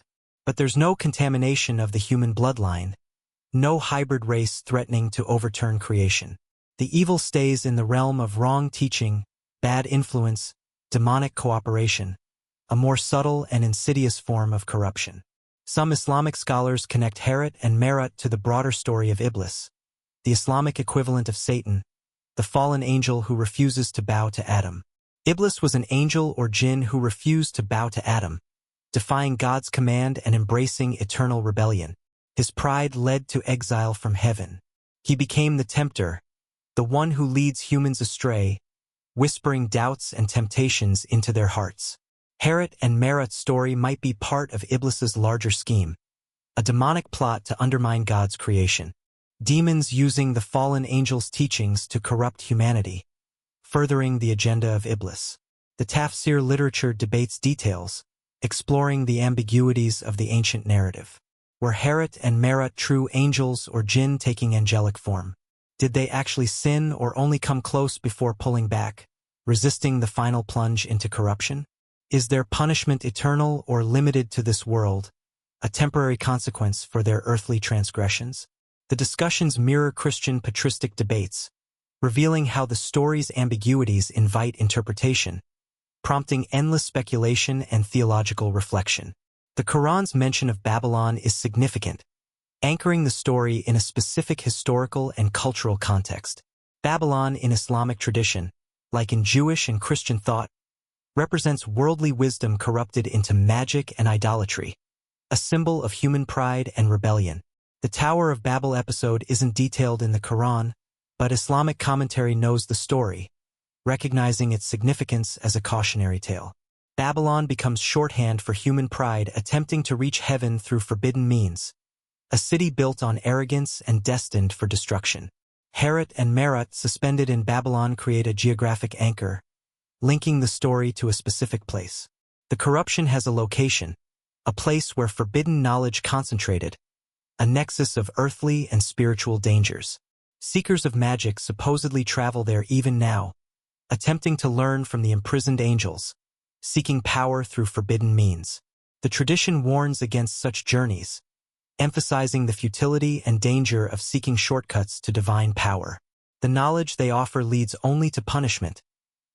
But there's no contamination of the human bloodline, no hybrid race threatening to overturn creation. The evil stays in the realm of wrong teaching, bad influence, demonic cooperation, a more subtle and insidious form of corruption. Some Islamic scholars connect Herod and Merit to the broader story of Iblis, the Islamic equivalent of Satan, the fallen angel who refuses to bow to Adam. Iblis was an angel or jinn who refused to bow to Adam, defying God's command and embracing eternal rebellion. His pride led to exile from heaven. He became the tempter, the one who leads humans astray, whispering doubts and temptations into their hearts. Herod and Merit's story might be part of Iblis's larger scheme, a demonic plot to undermine God's creation. Demons using the fallen angel's teachings to corrupt humanity, furthering the agenda of Iblis. The tafsir literature debates details, exploring the ambiguities of the ancient narrative. Were Herod and Merit true angels or jinn taking angelic form? Did they actually sin or only come close before pulling back, resisting the final plunge into corruption? Is their punishment eternal or limited to this world, a temporary consequence for their earthly transgressions? The discussions mirror Christian patristic debates, revealing how the story's ambiguities invite interpretation, prompting endless speculation and theological reflection. The Quran's mention of Babylon is significant, anchoring the story in a specific historical and cultural context. Babylon in Islamic tradition, like in Jewish and Christian thought, represents worldly wisdom corrupted into magic and idolatry, a symbol of human pride and rebellion. The Tower of Babel episode isn't detailed in the Quran, but Islamic commentary knows the story, recognizing its significance as a cautionary tale. Babylon becomes shorthand for human pride attempting to reach heaven through forbidden means, a city built on arrogance and destined for destruction. Herod and Merit suspended in Babylon create a geographic anchor, linking the story to a specific place. The corruption has a location, a place where forbidden knowledge concentrated, a nexus of earthly and spiritual dangers. Seekers of magic supposedly travel there even now, attempting to learn from the imprisoned angels, seeking power through forbidden means. The tradition warns against such journeys, emphasizing the futility and danger of seeking shortcuts to divine power. The knowledge they offer leads only to punishment,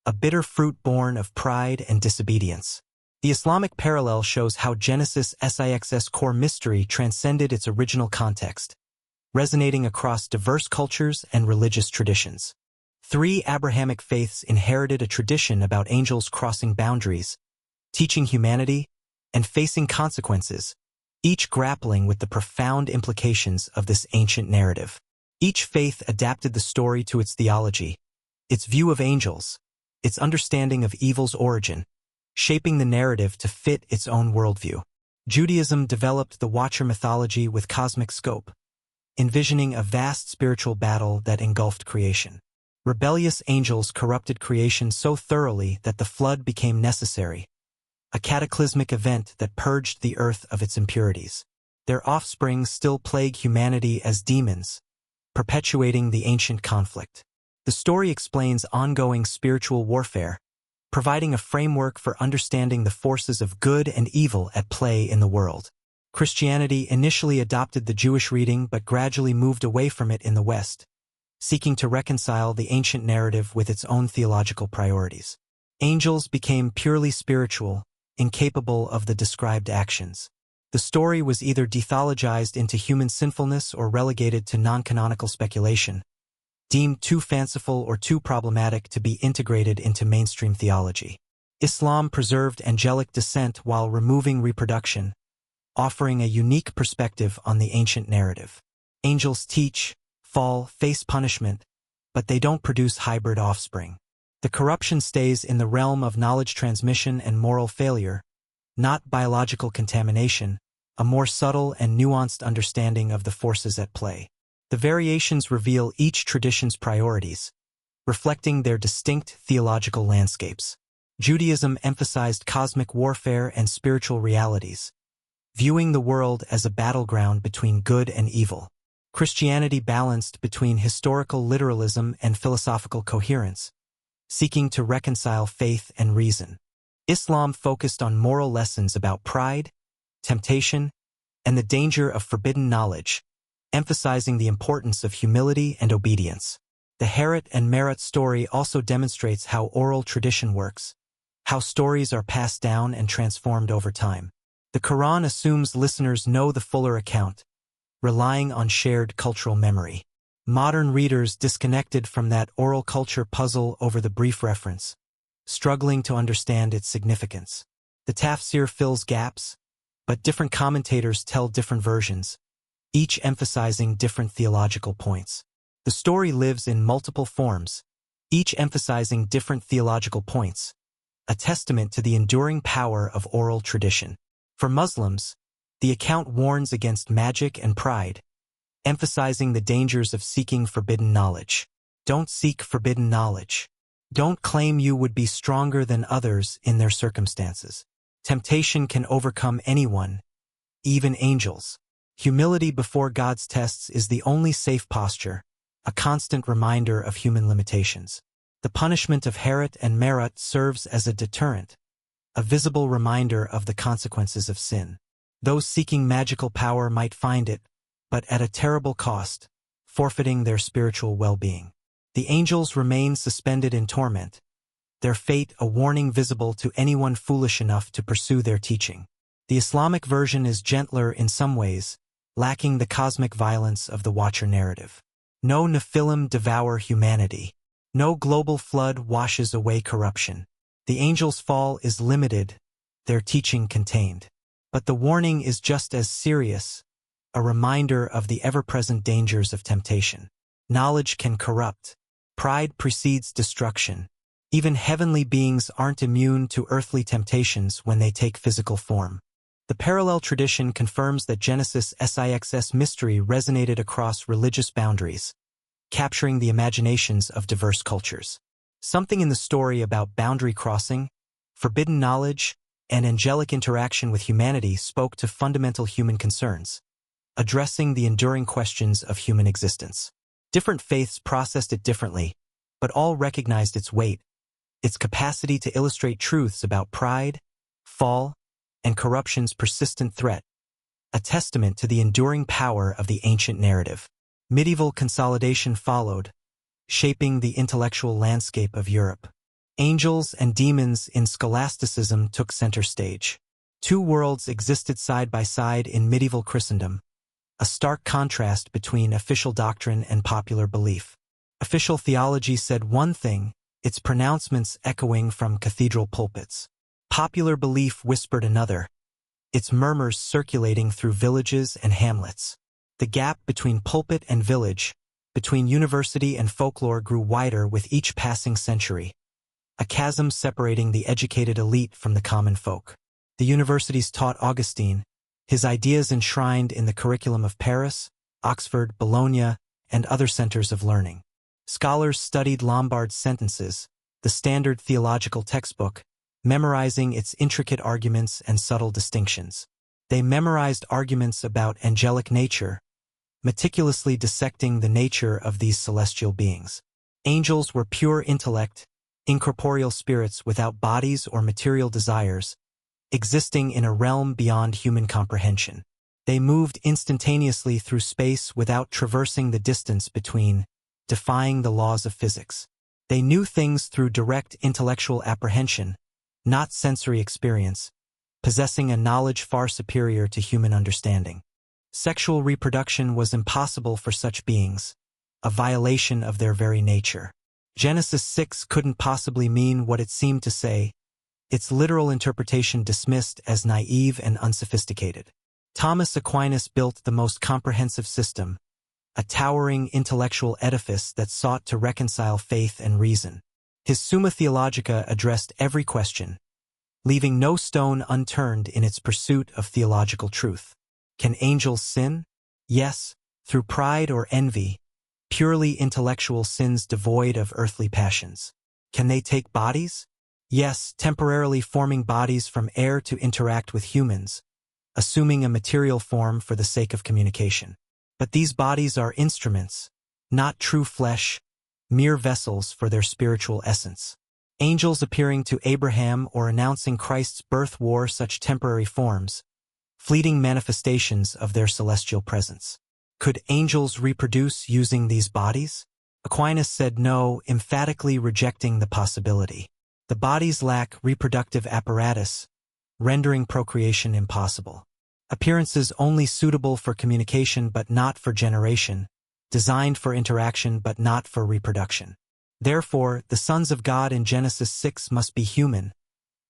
a bitter fruit born of pride and disobedience. The Islamic parallel shows how Genesis 6's core mystery transcended its original context, resonating across diverse cultures and religious traditions. 3 Abrahamic faiths inherited a tradition about angels crossing boundaries, teaching humanity, and facing consequences, each grappling with the profound implications of this ancient narrative. Each faith adapted the story to its theology, its view of angels, its understanding of evil's origin, shaping the narrative to fit its own worldview. Judaism developed the Watcher mythology with cosmic scope, envisioning a vast spiritual battle that engulfed creation. Rebellious angels corrupted creation so thoroughly that the flood became necessary, a cataclysmic event that purged the earth of its impurities. Their offspring still plague humanity as demons, perpetuating the ancient conflict. The story explains ongoing spiritual warfare, providing a framework for understanding the forces of good and evil at play in the world. Christianity initially adopted the Jewish reading but gradually moved away from it in the West, seeking to reconcile the ancient narrative with its own theological priorities. Angels became purely spiritual, incapable of the described actions. The story was either dethologized into human sinfulness or relegated to non-canonical speculation, deemed too fanciful or too problematic to be integrated into mainstream theology. Islam preserved angelic descent while removing reproduction, offering a unique perspective on the ancient narrative. Angels teach, fall, face punishment, but they don't produce hybrid offspring. The corruption stays in the realm of knowledge transmission and moral failure, not biological contamination, a more subtle and nuanced understanding of the forces at play. The variations reveal each tradition's priorities, reflecting their distinct theological landscapes. Judaism emphasized cosmic warfare and spiritual realities, viewing the world as a battleground between good and evil. Christianity balanced between historical literalism and philosophical coherence, seeking to reconcile faith and reason. Islam focused on moral lessons about pride, temptation, and the danger of forbidden knowledge, emphasizing the importance of humility and obedience. The Harut and Marut story also demonstrates how oral tradition works, how stories are passed down and transformed over time. The Quran assumes listeners know the fuller account, relying on shared cultural memory. Modern readers disconnected from that oral culture puzzle over the brief reference, struggling to understand its significance. The tafsir fills gaps, but different commentators tell different versions, each emphasizing different theological points. The story lives in multiple forms, each emphasizing different theological points, a testament to the enduring power of oral tradition. For Muslims, the account warns against magic and pride, emphasizing the dangers of seeking forbidden knowledge. Don't seek forbidden knowledge. Don't claim you would be stronger than others in their circumstances. Temptation can overcome anyone, even angels. Humility before God's tests is the only safe posture, a constant reminder of human limitations. The punishment of Harut and Marut serves as a deterrent, a visible reminder of the consequences of sin. Those seeking magical power might find it, but at a terrible cost, forfeiting their spiritual well-being. The angels remain suspended in torment, their fate a warning visible to anyone foolish enough to pursue their teaching. The Islamic version is gentler in some ways, lacking the cosmic violence of the Watcher narrative. No Nephilim devour humanity. No global flood washes away corruption. The angels' fall is limited, their teaching contained. But the warning is just as serious, a reminder of the ever-present dangers of temptation. Knowledge can corrupt. Pride precedes destruction. Even heavenly beings aren't immune to earthly temptations when they take physical form. The parallel tradition confirms that Genesis 6's mystery resonated across religious boundaries, capturing the imaginations of diverse cultures. Something in the story about boundary crossing, forbidden knowledge, and angelic interaction with humanity spoke to fundamental human concerns, addressing the enduring questions of human existence. Different faiths processed it differently, but all recognized its weight, its capacity to illustrate truths about pride, fall, and corruption's persistent threat, a testament to the enduring power of the ancient narrative. Medieval consolidation followed, shaping the intellectual landscape of Europe. Angels and demons in scholasticism took center stage. Two worlds existed side by side in medieval Christendom, a stark contrast between official doctrine and popular belief. Official theology said one thing, its pronouncements echoing from cathedral pulpits. Popular belief whispered another, its murmurs circulating through villages and hamlets. The gap between pulpit and village, between university and folklore grew wider with each passing century, a chasm separating the educated elite from the common folk. The universities taught Augustine, his ideas enshrined in the curriculum of Paris, Oxford, Bologna, and other centers of learning. Scholars studied Lombard's sentences, the standard theological textbook, memorizing its intricate arguments and subtle distinctions. They memorized arguments about angelic nature, meticulously dissecting the nature of these celestial beings. Angels were pure intellect, incorporeal spirits without bodies or material desires, existing in a realm beyond human comprehension. They moved instantaneously through space without traversing the distance between, defying the laws of physics. They knew things through direct intellectual apprehension, not sensory experience, possessing a knowledge far superior to human understanding. Sexual reproduction was impossible for such beings, a violation of their very nature. Genesis 6 couldn't possibly mean what it seemed to say, its literal interpretation dismissed as naive and unsophisticated. Thomas Aquinas built the most comprehensive system, a towering intellectual edifice that sought to reconcile faith and reason. His Summa Theologica addressed every question, leaving no stone unturned in its pursuit of theological truth. Can angels sin? Yes, through pride or envy, purely intellectual sins devoid of earthly passions. Can they take bodies? Yes, temporarily forming bodies from air to interact with humans, assuming a material form for the sake of communication. But these bodies are instruments, not true flesh, mere vessels for their spiritual essence. Angels appearing to Abraham or announcing Christ's birth wore such temporary forms, fleeting manifestations of their celestial presence. Could angels reproduce using these bodies? Aquinas said no, emphatically rejecting the possibility. The bodies lack reproductive apparatus, rendering procreation impossible. Appearances only suitable for communication but not for generation, designed for interaction but not for reproduction. Therefore, the sons of God in Genesis 6 must be human,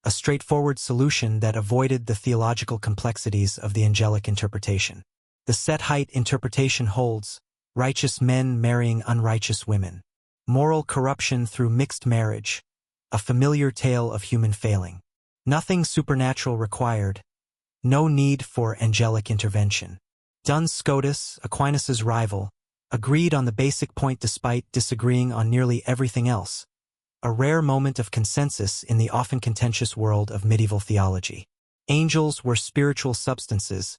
a straightforward solution that avoided the theological complexities of the angelic interpretation. The Sethite interpretation holds, righteous men marrying unrighteous women, moral corruption through mixed marriage, a familiar tale of human failing. Nothing supernatural required, no need for angelic intervention. Duns Scotus, Aquinas' rival, agreed on the basic point despite disagreeing on nearly everything else, a rare moment of consensus in the often contentious world of medieval theology. Angels were spiritual substances,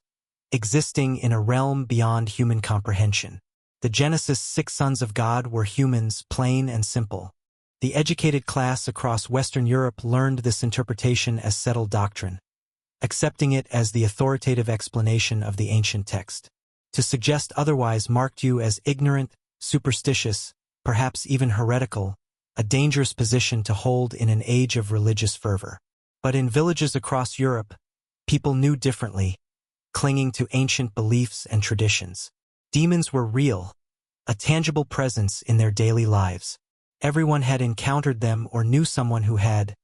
existing in a realm beyond human comprehension. The Genesis 6 sons of God were humans, plain and simple. The educated class across Western Europe learned this interpretation as settled doctrine, accepting it as the authoritative explanation of the ancient text. To suggest otherwise marked you as ignorant, superstitious, perhaps even heretical, a dangerous position to hold in an age of religious fervor. But in villages across Europe, people knew differently, clinging to ancient beliefs and traditions. Demons were real, a tangible presence in their daily lives. Everyone had encountered them or knew someone who had,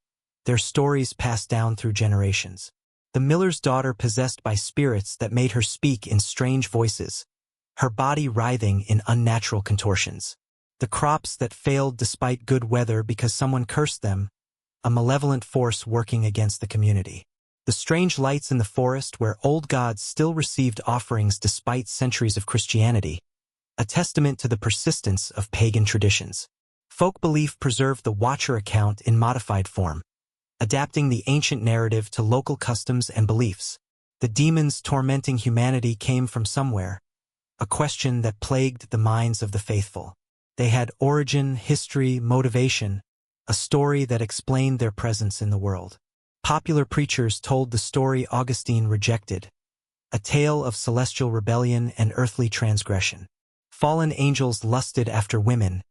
their stories passed down through generations. The miller's daughter possessed by spirits that made her speak in strange voices, her body writhing in unnatural contortions. The crops that failed despite good weather because someone cursed them, a malevolent force working against the community. The strange lights in the forest where old gods still received offerings despite centuries of Christianity, a testament to the persistence of pagan traditions. Folk belief preserved the Watcher account in modified form, adapting the ancient narrative to local customs and beliefs. The demons tormenting humanity came from somewhere, a question that plagued the minds of the faithful. They had origin, history, motivation, a story that explained their presence in the world. Popular preachers told the story Augustine rejected, a tale of celestial rebellion and earthly transgression. Fallen angels lusted after women,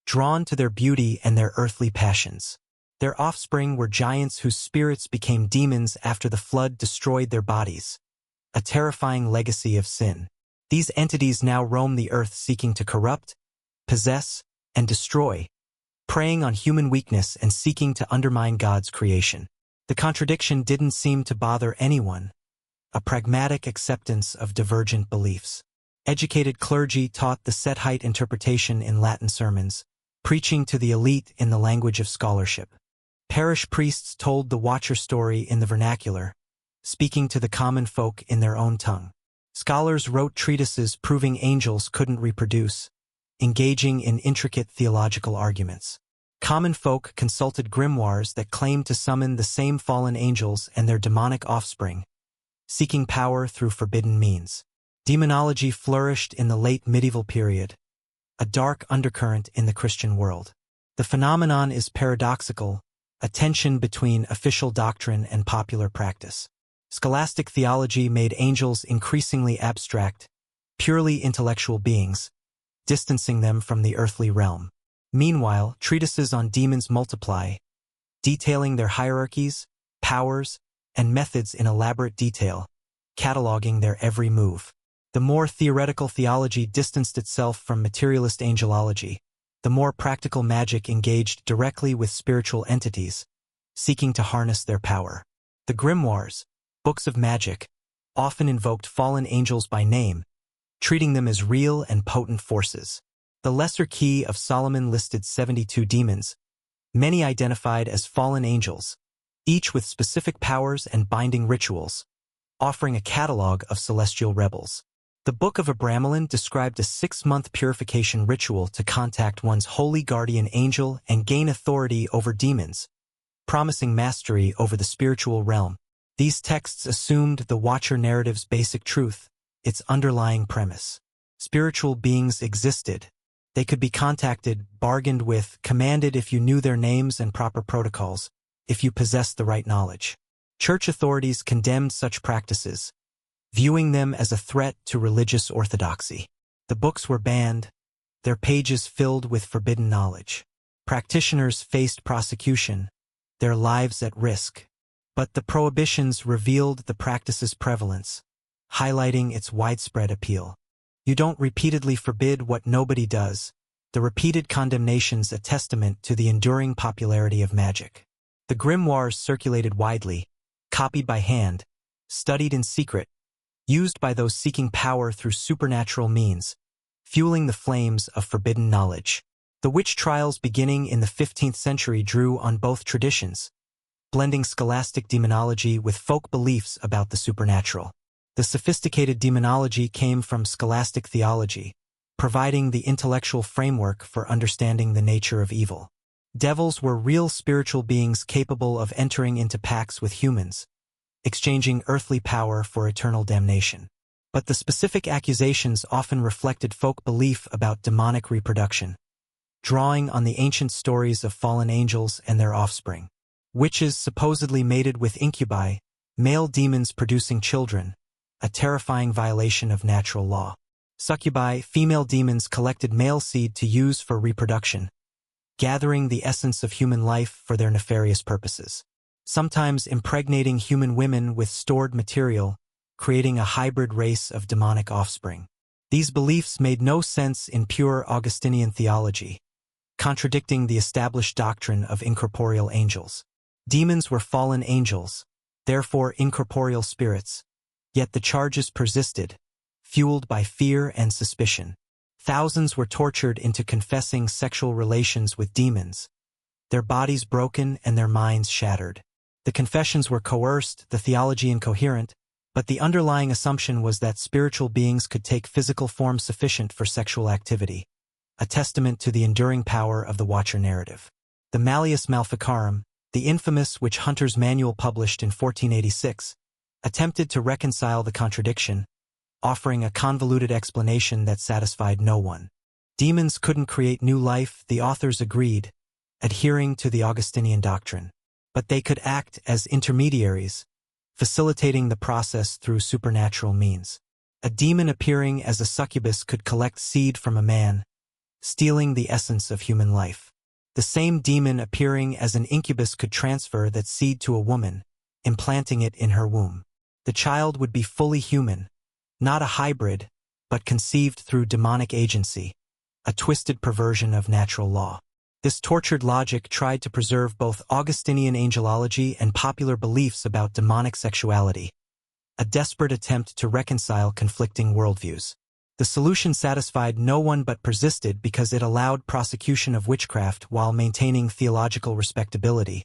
drawn to their beauty and their earthly passions. Their offspring were giants whose spirits became demons after the flood destroyed their bodies, a terrifying legacy of sin. These entities now roam the earth seeking to corrupt, possess, and destroy, preying on human weakness and seeking to undermine God's creation. The contradiction didn't seem to bother anyone, a pragmatic acceptance of divergent beliefs. Educated clergy taught the Sethite interpretation in Latin sermons, preaching to the elite in the language of scholarship. Parish priests told the Watcher story in the vernacular, speaking to the common folk in their own tongue. Scholars wrote treatises proving angels couldn't reproduce, engaging in intricate theological arguments. Common folk consulted grimoires that claimed to summon the same fallen angels and their demonic offspring, seeking power through forbidden means. Demonology flourished in the late medieval period, a dark undercurrent in the Christian world. The phenomenon is paradoxical, a tension between official doctrine and popular practice. Scholastic theology made angels increasingly abstract, purely intellectual beings, distancing them from the earthly realm. Meanwhile, treatises on demons multiply, detailing their hierarchies, powers, and methods in elaborate detail, cataloging their every move. The more theoretical theology distanced itself from materialist angelology, the more practical magic engaged directly with spiritual entities, seeking to harness their power. The grimoires, books of magic, often invoked fallen angels by name, treating them as real and potent forces. The Lesser Key of Solomon listed 72 demons, many identified as fallen angels, each with specific powers and binding rituals, offering a catalog of celestial rebels. The Book of Abramelin described a 6-month purification ritual to contact one's holy guardian angel and gain authority over demons, promising mastery over the spiritual realm. These texts assumed the Watcher narrative's basic truth, its underlying premise. Spiritual beings existed. They could be contacted, bargained with, commanded if you knew their names and proper protocols, if you possessed the right knowledge. Church authorities condemned such practices, viewing them as a threat to religious orthodoxy. The books were banned, their pages filled with forbidden knowledge. Practitioners faced prosecution, their lives at risk. But the prohibitions revealed the practice's prevalence, highlighting its widespread appeal. You don't repeatedly forbid what nobody does. The repeated condemnations a testament to the enduring popularity of magic. The grimoires circulated widely, copied by hand, studied in secret, used by those seeking power through supernatural means, fueling the flames of forbidden knowledge. The witch trials beginning in the 15th century drew on both traditions, blending scholastic demonology with folk beliefs about the supernatural. The sophisticated demonology came from scholastic theology, providing the intellectual framework for understanding the nature of evil. Devils were real spiritual beings capable of entering into pacts with humans, exchanging earthly power for eternal damnation. But the specific accusations often reflected folk belief about demonic reproduction, drawing on the ancient stories of fallen angels and their offspring. Witches supposedly mated with incubi, male demons producing children, a terrifying violation of natural law. Succubi, female demons collected male seed to use for reproduction, gathering the essence of human life for their nefarious purposes, sometimes impregnating human women with stored material, creating a hybrid race of demonic offspring. These beliefs made no sense in pure Augustinian theology, contradicting the established doctrine of incorporeal angels. Demons were fallen angels, therefore incorporeal spirits, yet the charges persisted, fueled by fear and suspicion. Thousands were tortured into confessing sexual relations with demons, their bodies broken and their minds shattered. The confessions were coerced, the theology incoherent, but the underlying assumption was that spiritual beings could take physical form sufficient for sexual activity, a testament to the enduring power of the Watcher narrative. The Malleus Maleficarum, the infamous witch hunter's manual published in 1486, attempted to reconcile the contradiction, offering a convoluted explanation that satisfied no one. Demons couldn't create new life, the authors agreed, adhering to the Augustinian doctrine. But they could act as intermediaries, facilitating the process through supernatural means. A demon appearing as a succubus could collect seed from a man, stealing the essence of human life. The same demon appearing as an incubus could transfer that seed to a woman, implanting it in her womb. The child would be fully human, not a hybrid, but conceived through demonic agency, a twisted perversion of natural law. This tortured logic tried to preserve both Augustinian angelology and popular beliefs about demonic sexuality, a desperate attempt to reconcile conflicting worldviews. The solution satisfied no one but persisted because it allowed prosecution of witchcraft while maintaining theological respectability,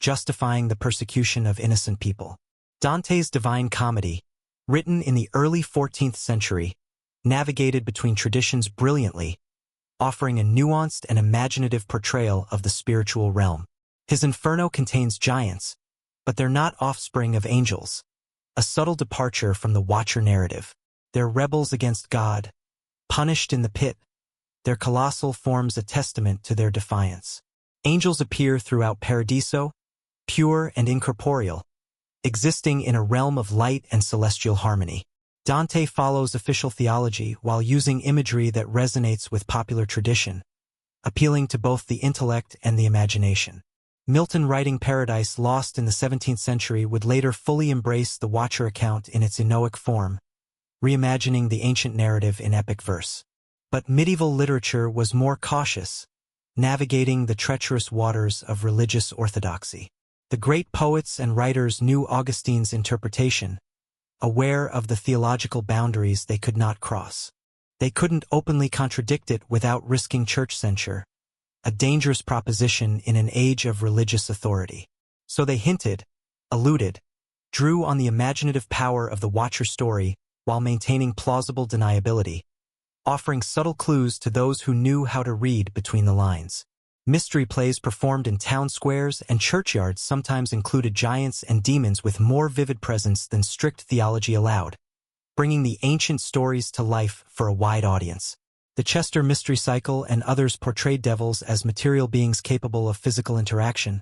justifying the persecution of innocent people. Dante's Divine Comedy, Written in the early 14th century, navigated between traditions brilliantly, offering a nuanced and imaginative portrayal of the spiritual realm. His Inferno contains giants, but they're not offspring of angels, a subtle departure from the Watcher narrative. They're rebels against God, punished in the pit. Their colossal forms a testament to their defiance. Angels appear throughout Paradiso, pure and incorporeal, existing in a realm of light and celestial harmony. Dante follows official theology while using imagery that resonates with popular tradition, appealing to both the intellect and the imagination. Milton, writing Paradise Lost in the 17th century, would later fully embrace the Watcher account in its Enoic form, reimagining the ancient narrative in epic verse. But medieval literature was more cautious, navigating the treacherous waters of religious orthodoxy. The great poets and writers knew Augustine's interpretation, aware of the theological boundaries they could not cross. They couldn't openly contradict it without risking church censure, a dangerous proposition in an age of religious authority. So they hinted, alluded, drew on the imaginative power of the Watcher story while maintaining plausible deniability, offering subtle clues to those who knew how to read between the lines. Mystery plays performed in town squares and churchyards sometimes included giants and demons with more vivid presence than strict theology allowed, bringing the ancient stories to life for a wide audience. The Chester Mystery Cycle and others portrayed devils as material beings capable of physical interaction,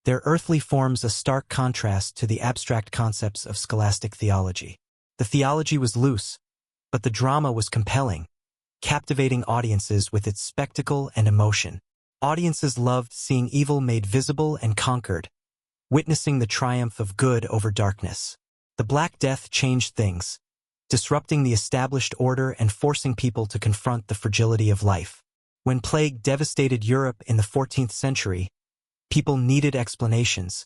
their earthly forms a stark contrast to the abstract concepts of scholastic theology. The theology was loose, but the drama was compelling, captivating audiences with its spectacle and emotion. Audiences loved seeing evil made visible and conquered, witnessing the triumph of good over darkness. The Black Death changed things, disrupting the established order and forcing people to confront the fragility of life. When plague devastated Europe in the 14th century, people needed explanations,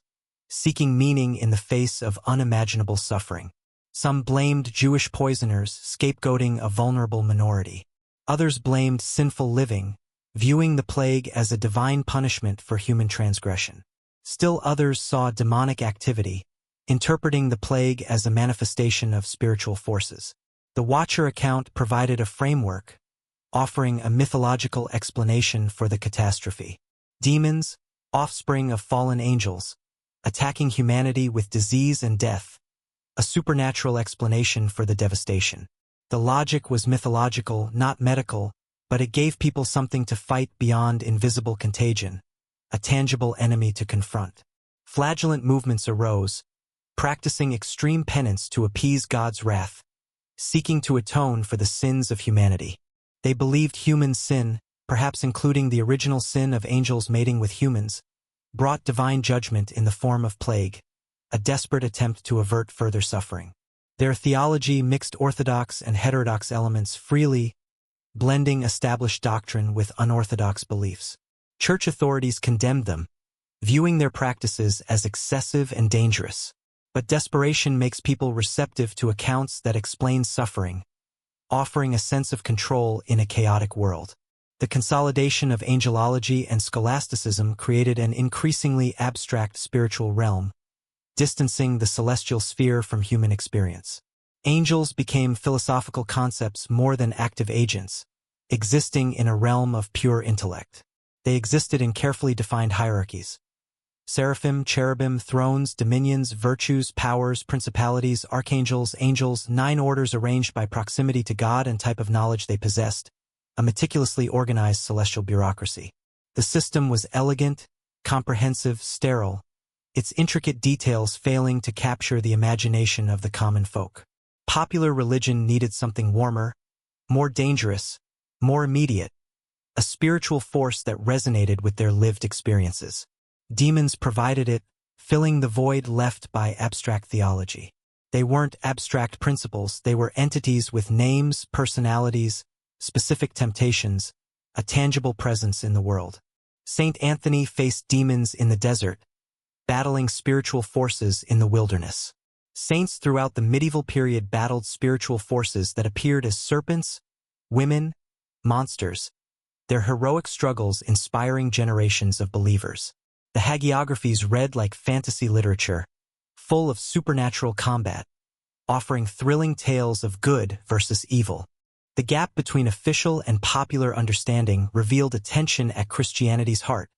seeking meaning in the face of unimaginable suffering. Some blamed Jewish poisoners, scapegoating a vulnerable minority. Others blamed sinful living, viewing the plague as a divine punishment for human transgression. Still others saw demonic activity, interpreting the plague as a manifestation of spiritual forces. The Watcher account provided a framework, offering a mythological explanation for the catastrophe. Demons, offspring of fallen angels, attacking humanity with disease and death, a supernatural explanation for the devastation. The logic was mythological, not medical, but it gave people something to fight beyond invisible contagion, a tangible enemy to confront. Flagellant movements arose, practicing extreme penance to appease God's wrath, seeking to atone for the sins of humanity. They believed human sin, perhaps including the original sin of angels mating with humans, brought divine judgment in the form of plague, a desperate attempt to avert further suffering. Their theology mixed orthodox and heterodox elements freely, blending established doctrine with unorthodox beliefs. Church authorities condemned them, viewing their practices as excessive and dangerous. But desperation makes people receptive to accounts that explain suffering, offering a sense of control in a chaotic world. The consolidation of angelology and scholasticism created an increasingly abstract spiritual realm, distancing the celestial sphere from human experience. Angels became philosophical concepts more than active agents, existing in a realm of pure intellect. They existed in carefully defined hierarchies. Seraphim, cherubim, thrones, dominions, virtues, powers, principalities, archangels, angels, 9 orders arranged by proximity to God and type of knowledge they possessed, a meticulously organized celestial bureaucracy. The system was elegant, comprehensive, sterile, its intricate details failing to capture the imagination of the common folk. Popular religion needed something warmer, more dangerous, more immediate, a spiritual force that resonated with their lived experiences. Demons provided it, filling the void left by abstract theology. They weren't abstract principles, they were entities with names, personalities, specific temptations, a tangible presence in the world. Saint Anthony faced demons in the desert, battling spiritual forces in the wilderness. Saints throughout the medieval period battled spiritual forces that appeared as serpents, women, monsters, their heroic struggles inspiring generations of believers. The hagiographies read like fantasy literature, full of supernatural combat, offering thrilling tales of good versus evil. The gap between official and popular understanding revealed a tension at Christianity's heart,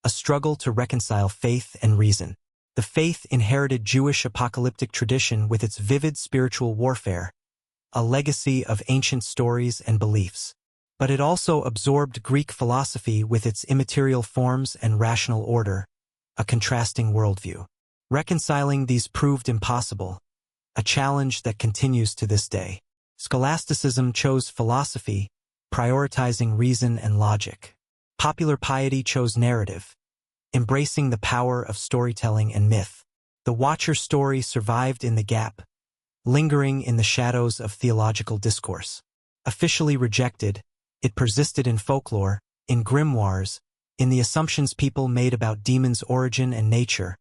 a struggle to reconcile faith and reason. The faith inherited Jewish apocalyptic tradition with its vivid spiritual warfare, a legacy of ancient stories and beliefs. But it also absorbed Greek philosophy with its immaterial forms and rational order, a contrasting worldview. Reconciling these proved impossible, a challenge that continues to this day. Scholasticism chose philosophy, prioritizing reason and logic. Popular piety chose narrative, embracing the power of storytelling and myth. The Watcher story survived in the gap, lingering in the shadows of theological discourse. Officially rejected, it persisted in folklore, in grimoires, in the assumptions people made about demons' origin and nature,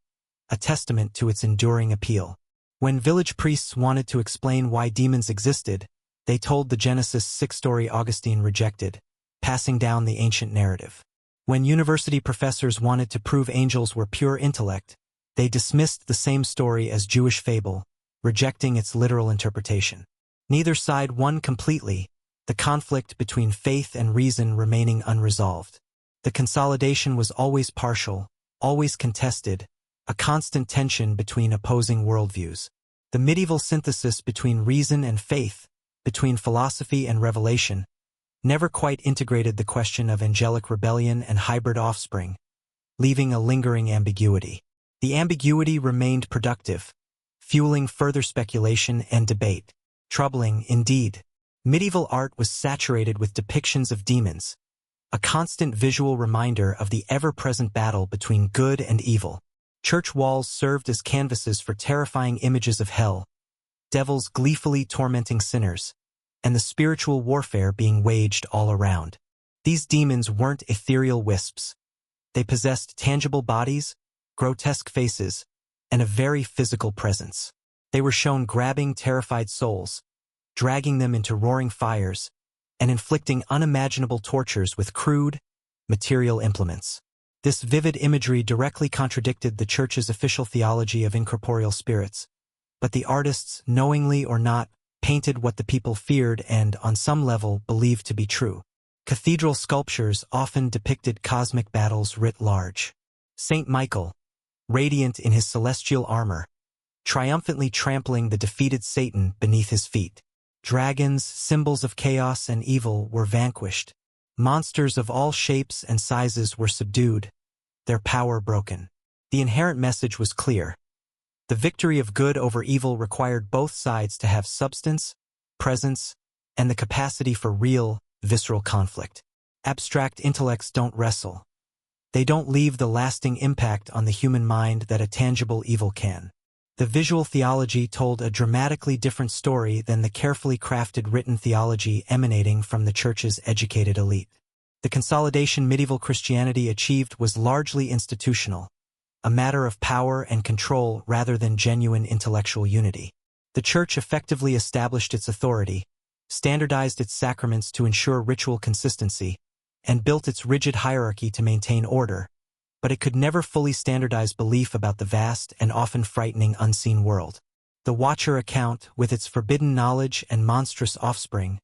a testament to its enduring appeal. When village priests wanted to explain why demons existed, they told the Genesis 6 story Augustine rejected, passing down the ancient narrative. When university professors wanted to prove angels were pure intellect, they dismissed the same story as Jewish fable, rejecting its literal interpretation. Neither side won completely, the conflict between faith and reason remaining unresolved. The consolidation was always partial, always contested, a constant tension between opposing worldviews. The medieval synthesis between reason and faith, between philosophy and revelation, never quite integrated the question of angelic rebellion and hybrid offspring, leaving a lingering ambiguity. The ambiguity remained productive, fueling further speculation and debate. Troubling, indeed. Medieval art was saturated with depictions of demons, a constant visual reminder of the ever-present battle between good and evil. Church walls served as canvases for terrifying images of hell, devils gleefully tormenting sinners, and the spiritual warfare being waged all around. These demons weren't ethereal wisps. They possessed tangible bodies, grotesque faces, and a very physical presence. They were shown grabbing terrified souls, dragging them into roaring fires, and inflicting unimaginable tortures with crude, material implements. This vivid imagery directly contradicted the Church's official theology of incorporeal spirits, but the artists, knowingly or not, painted what the people feared and, on some level, believed to be true. Cathedral sculptures often depicted cosmic battles writ large. Saint Michael, radiant in his celestial armor, triumphantly trampling the defeated Satan beneath his feet. Dragons, symbols of chaos and evil, were vanquished. Monsters of all shapes and sizes were subdued, their power broken. The inherent message was clear. The victory of good over evil required both sides to have substance, presence, and the capacity for real, visceral conflict. Abstract intellects don't wrestle. They don't leave the lasting impact on the human mind that a tangible evil can. The visual theology told a dramatically different story than the carefully crafted written theology emanating from the Church's educated elite. The consolidation medieval Christianity achieved was largely institutional, a matter of power and control rather than genuine intellectual unity. The Church effectively established its authority, standardized its sacraments to ensure ritual consistency, and built its rigid hierarchy to maintain order, but it could never fully standardize belief about the vast and often frightening unseen world. The Watcher account, with its forbidden knowledge and monstrous offspring,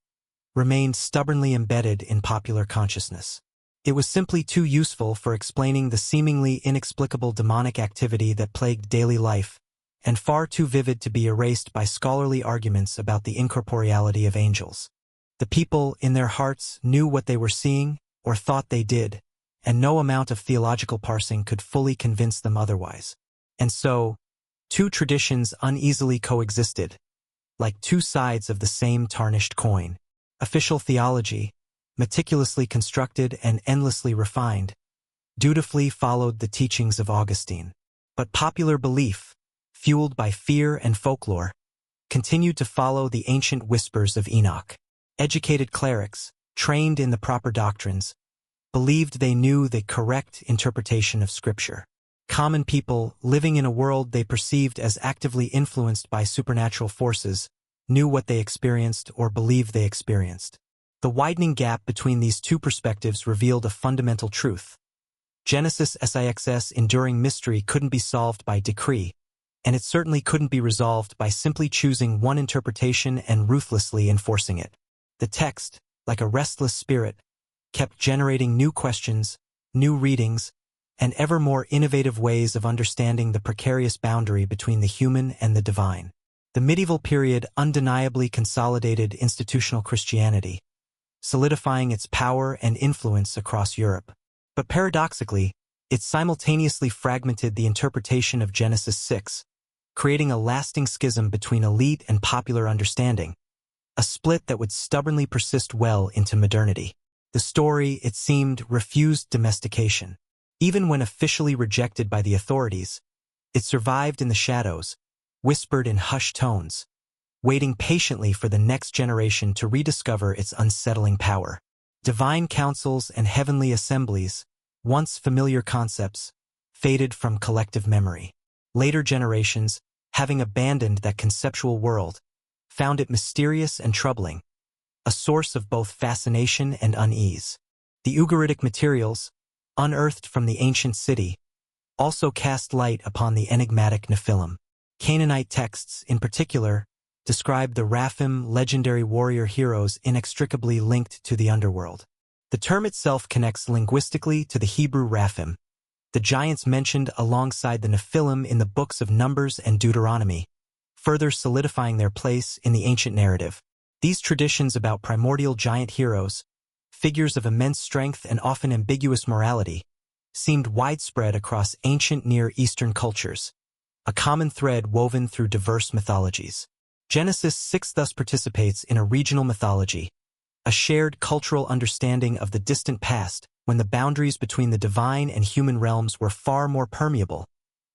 remained stubbornly embedded in popular consciousness. It was simply too useful for explaining the seemingly inexplicable demonic activity that plagued daily life, and far too vivid to be erased by scholarly arguments about the incorporeality of angels. The people, in their hearts, knew what they were seeing, or thought they did, and no amount of theological parsing could fully convince them otherwise. And so, two traditions uneasily coexisted, like two sides of the same tarnished coin. Official theology, meticulously constructed and endlessly refined, dutifully followed the teachings of Augustine. But popular belief, fueled by fear and folklore, continued to follow the ancient whispers of Enoch. Educated clerics, trained in the proper doctrines, believed they knew the correct interpretation of Scripture. Common people, living in a world they perceived as actively influenced by supernatural forces, knew what they experienced or believed they experienced. The widening gap between these two perspectives revealed a fundamental truth. Genesis 6's enduring mystery couldn't be solved by decree, and it certainly couldn't be resolved by simply choosing one interpretation and ruthlessly enforcing it. The text, like a restless spirit, kept generating new questions, new readings, and ever more innovative ways of understanding the precarious boundary between the human and the divine. The medieval period undeniably consolidated institutional Christianity, solidifying its power and influence across Europe. But paradoxically, it simultaneously fragmented the interpretation of Genesis 6, creating a lasting schism between elite and popular understanding, a split that would stubbornly persist well into modernity. The story, it seemed, refused domestication. Even when officially rejected by the authorities, it survived in the shadows, whispered in hushed tones, waiting patiently for the next generation to rediscover its unsettling power. Divine councils and heavenly assemblies, once familiar concepts, faded from collective memory. Later generations, having abandoned that conceptual world, found it mysterious and troubling, a source of both fascination and unease. The Ugaritic materials, unearthed from the ancient city, also cast light upon the enigmatic Nephilim. Canaanite texts, in particular, describe the Raphim, legendary warrior heroes inextricably linked to the underworld. The term itself connects linguistically to the Hebrew Raphim, the giants mentioned alongside the Nephilim in the books of Numbers and Deuteronomy, further solidifying their place in the ancient narrative. These traditions about primordial giant heroes, figures of immense strength and often ambiguous morality, seemed widespread across ancient Near Eastern cultures, a common thread woven through diverse mythologies. Genesis 6 thus participates in a regional mythology, a shared cultural understanding of the distant past when the boundaries between the divine and human realms were far more permeable,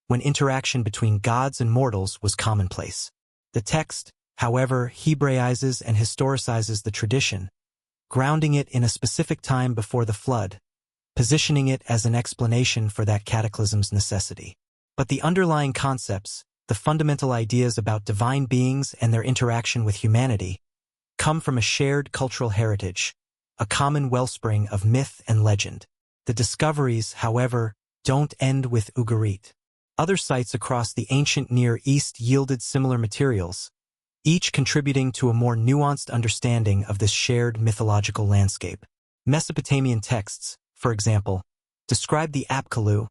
when interaction between gods and mortals was commonplace. The text, however, Hebraizes and historicizes the tradition, grounding it in a specific time before the flood, positioning it as an explanation for that cataclysm's necessity. But the underlying concepts, the fundamental ideas about divine beings and their interaction with humanity, come from a shared cultural heritage, a common wellspring of myth and legend. The discoveries, however, don't end with Ugarit. Other sites across the ancient Near East yielded similar materials, each contributing to a more nuanced understanding of this shared mythological landscape. Mesopotamian texts, for example, describe the Apkallu,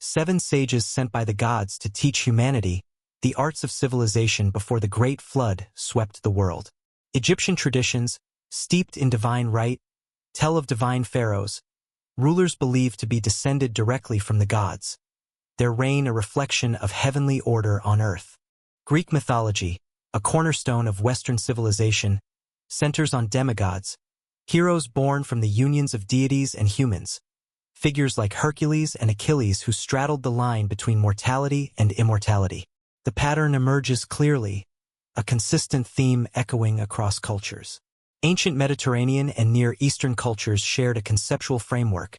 7 sages sent by the gods to teach humanity the arts of civilization before the Great Flood swept the world. Egyptian traditions, steeped in divine rite, tell of divine pharaohs, rulers believed to be descended directly from the gods, their reign a reflection of heavenly order on earth. Greek mythology, a cornerstone of Western civilization, centers on demigods, heroes born from the unions of deities and humans, figures like Hercules and Achilles who straddled the line between mortality and immortality. The pattern emerges clearly, a consistent theme echoing across cultures. Ancient Mediterranean and Near Eastern cultures shared a conceptual framework,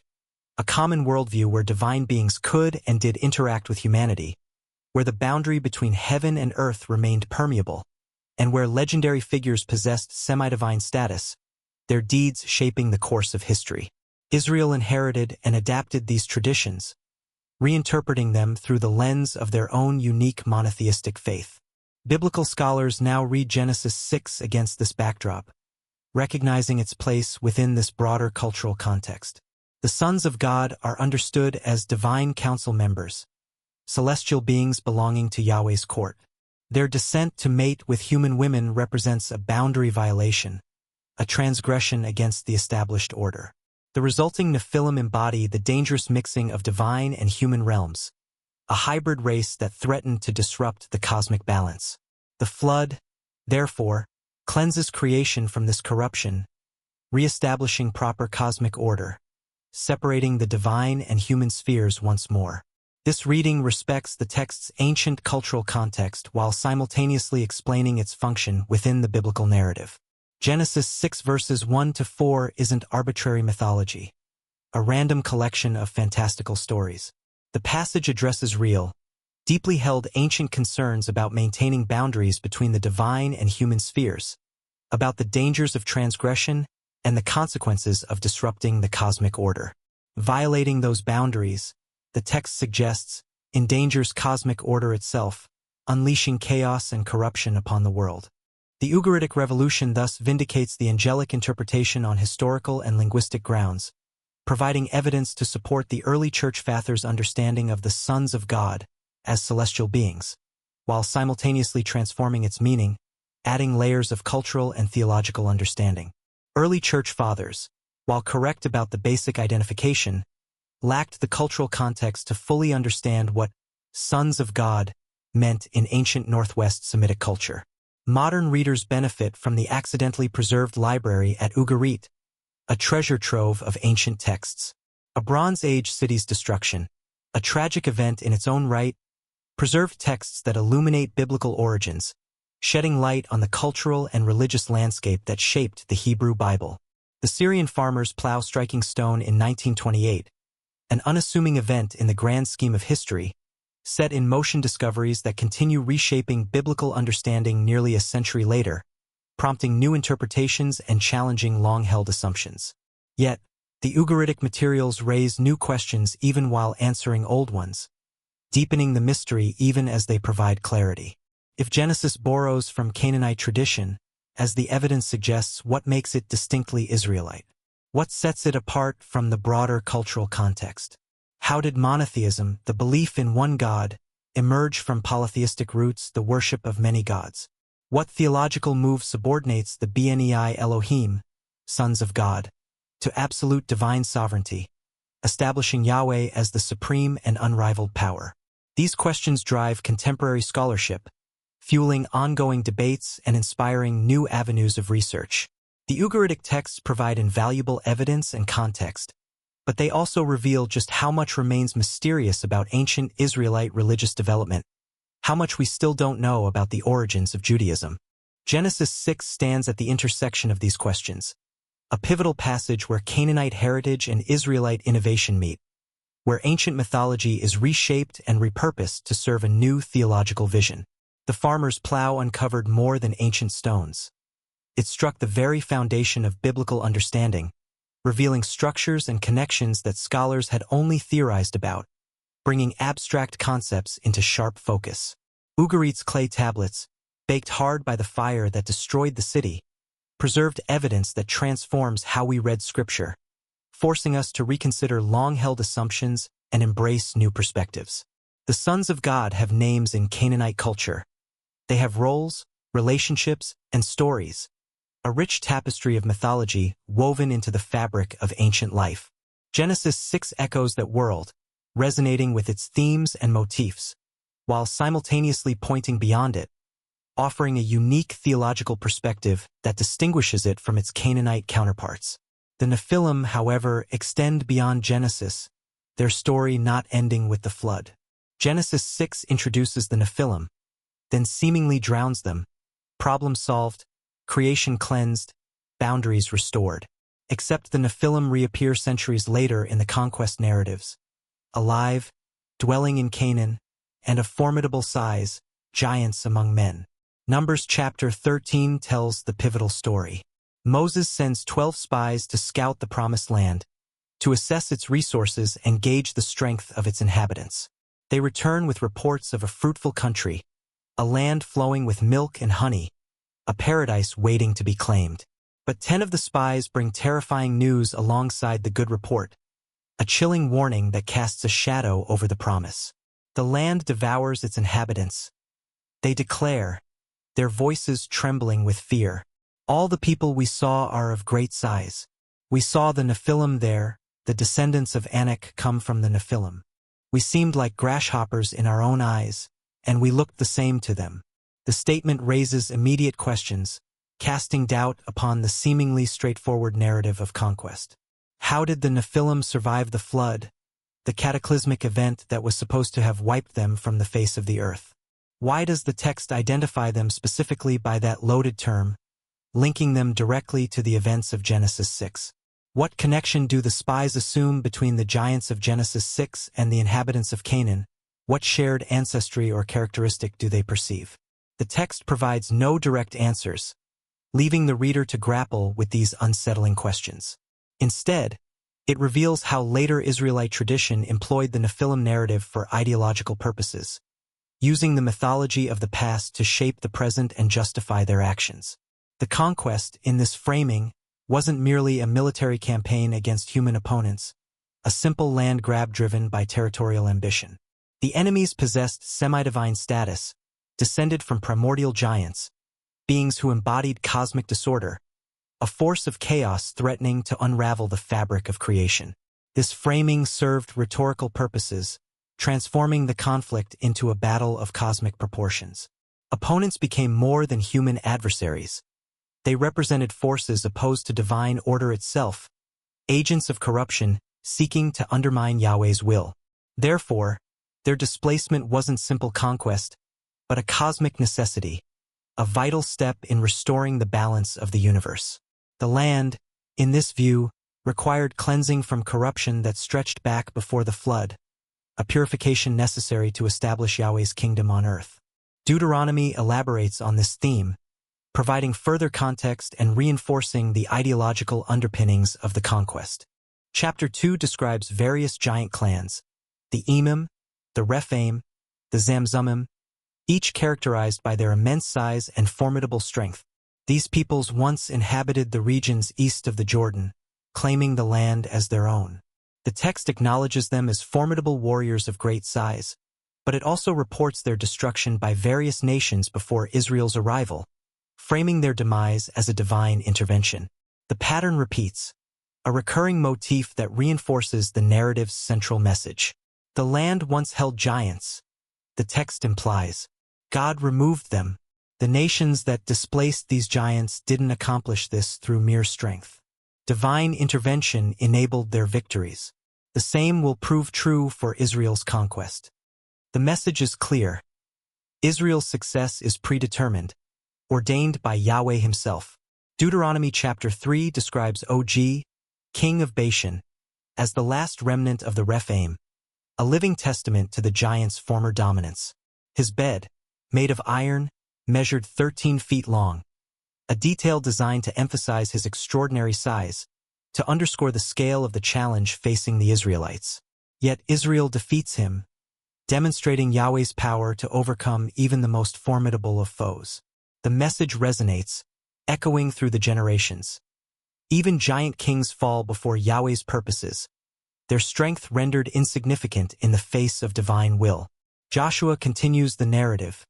a common worldview where divine beings could and did interact with humanity, where the boundary between heaven and earth remained permeable, and where legendary figures possessed semi-divine status, their deeds shaping the course of history. Israel inherited and adapted these traditions, reinterpreting them through the lens of their own unique monotheistic faith. Biblical scholars now read Genesis 6 against this backdrop, recognizing its place within this broader cultural context. The sons of God are understood as divine council members, celestial beings belonging to Yahweh's court. Their descent to mate with human women represents a boundary violation, a transgression against the established order. The resulting Nephilim embody the dangerous mixing of divine and human realms, a hybrid race that threatened to disrupt the cosmic balance. The flood, therefore, cleanses creation from this corruption, re-establishing proper cosmic order, separating the divine and human spheres once more. This reading respects the text's ancient cultural context while simultaneously explaining its function within the biblical narrative. Genesis 6 verses 1 to 4 isn't arbitrary mythology, a random collection of fantastical stories. The passage addresses real, deeply held ancient concerns about maintaining boundaries between the divine and human spheres, about the dangers of transgression and the consequences of disrupting the cosmic order. Violating those boundaries, the text suggests, endangers cosmic order itself, unleashing chaos and corruption upon the world. The Ugaritic Revolution thus vindicates the angelic interpretation on historical and linguistic grounds, providing evidence to support the early Church Fathers' understanding of the sons of God as celestial beings, while simultaneously transforming its meaning, adding layers of cultural and theological understanding. Early Church Fathers, while correct about the basic identification, lacked the cultural context to fully understand what sons of God meant in ancient Northwest Semitic culture. Modern readers benefit from the accidentally preserved library at Ugarit, a treasure trove of ancient texts. A Bronze Age city's destruction, a tragic event in its own right, preserved texts that illuminate biblical origins, shedding light on the cultural and religious landscape that shaped the Hebrew Bible. The Syrian farmer's plow striking stone in 1928, an unassuming event in the grand scheme of history, set in motion discoveries that continue reshaping biblical understanding nearly a century later, prompting new interpretations and challenging long-held assumptions. Yet, the Ugaritic materials raise new questions even while answering old ones, deepening the mystery even as they provide clarity. If Genesis borrows from Canaanite tradition, as the evidence suggests, what makes it distinctly Israelite? What sets it apart from the broader cultural context? How did monotheism, the belief in one God, emerge from polytheistic roots, the worship of many gods? What theological move subordinates the Bnei Elohim, sons of God, to absolute divine sovereignty, establishing Yahweh as the supreme and unrivaled power? These questions drive contemporary scholarship, fueling ongoing debates and inspiring new avenues of research. The Ugaritic texts provide invaluable evidence and context, but they also reveal just how much remains mysterious about ancient Israelite religious development, how much we still don't know about the origins of Judaism. Genesis 6 stands at the intersection of these questions, a pivotal passage where Canaanite heritage and Israelite innovation meet, where ancient mythology is reshaped and repurposed to serve a new theological vision. The farmer's plow uncovered more than ancient stones. It struck the very foundation of biblical understanding, revealing structures and connections that scholars had only theorized about, bringing abstract concepts into sharp focus. Ugarit's clay tablets, baked hard by the fire that destroyed the city, preserved evidence that transforms how we read Scripture, forcing us to reconsider long-held assumptions and embrace new perspectives. The sons of God have names in Canaanite culture. They have roles, relationships, and stories, a rich tapestry of mythology woven into the fabric of ancient life. Genesis 6 echoes that world, resonating with its themes and motifs, while simultaneously pointing beyond it, offering a unique theological perspective that distinguishes it from its Canaanite counterparts. The Nephilim, however, extend beyond Genesis, their story not ending with the flood. Genesis 6 introduces the Nephilim, then seemingly drowns them, problem solved, creation cleansed, boundaries restored. Except the Nephilim reappear centuries later in the conquest narratives, alive, dwelling in Canaan, and of formidable size, giants among men. Numbers chapter 13 tells the pivotal story. Moses sends 12 spies to scout the Promised Land, to assess its resources and gauge the strength of its inhabitants. They return with reports of a fruitful country, a land flowing with milk and honey, a paradise waiting to be claimed. But 10 of the spies bring terrifying news alongside the good report, a chilling warning that casts a shadow over the promise. The land devours its inhabitants. They declare, their voices trembling with fear, "All the people we saw are of great size. We saw the Nephilim there, the descendants of Anak come from the Nephilim. We seemed like grasshoppers in our own eyes, and we looked the same to them." The statement raises immediate questions, casting doubt upon the seemingly straightforward narrative of conquest. How did the Nephilim survive the flood, the cataclysmic event that was supposed to have wiped them from the face of the earth? Why does the text identify them specifically by that loaded term, linking them directly to the events of Genesis 6? What connection do the spies assume between the giants of Genesis 6 and the inhabitants of Canaan? What shared ancestry or characteristic do they perceive? The text provides no direct answers, leaving the reader to grapple with these unsettling questions. Instead, it reveals how later Israelite tradition employed the Nephilim narrative for ideological purposes, using the mythology of the past to shape the present and justify their actions. The conquest, in this framing, wasn't merely a military campaign against human opponents, a simple land grab driven by territorial ambition. The enemies possessed semi-divine status, descended from primordial giants, beings who embodied cosmic disorder, a force of chaos threatening to unravel the fabric of creation. This framing served rhetorical purposes, transforming the conflict into a battle of cosmic proportions. Opponents became more than human adversaries. They represented forces opposed to divine order itself, agents of corruption seeking to undermine Yahweh's will. Therefore, their displacement wasn't simple conquest, but a cosmic necessity, a vital step in restoring the balance of the universe. The land, in this view, required cleansing from corruption that stretched back before the flood, a purification necessary to establish Yahweh's kingdom on earth. Deuteronomy elaborates on this theme, providing further context and reinforcing the ideological underpinnings of the conquest. Chapter 2 describes various giant clans, the Emim, the Rephaim, the Zamzummim, each characterized by their immense size and formidable strength. These peoples once inhabited the regions east of the Jordan, claiming the land as their own. The text acknowledges them as formidable warriors of great size, but it also reports their destruction by various nations before Israel's arrival, framing their demise as a divine intervention. The pattern repeats, a recurring motif that reinforces the narrative's central message. The land once held giants, the text implies. God removed them. The nations that displaced these giants didn't accomplish this through mere strength. Divine intervention enabled their victories. The same will prove true for Israel's conquest. The message is clear. Israel's success is predetermined, ordained by Yahweh himself. Deuteronomy chapter 3 describes Og, king of Bashan, as the last remnant of the Rephaim, a living testament to the giant's former dominance. His bed, made of iron, measured 13 feet long, a detail designed to emphasize his extraordinary size, to underscore the scale of the challenge facing the Israelites. Yet Israel defeats him, demonstrating Yahweh's power to overcome even the most formidable of foes. The message resonates, echoing through the generations. Even giant kings fall before Yahweh's purposes, their strength rendered insignificant in the face of divine will. Joshua continues the narrative,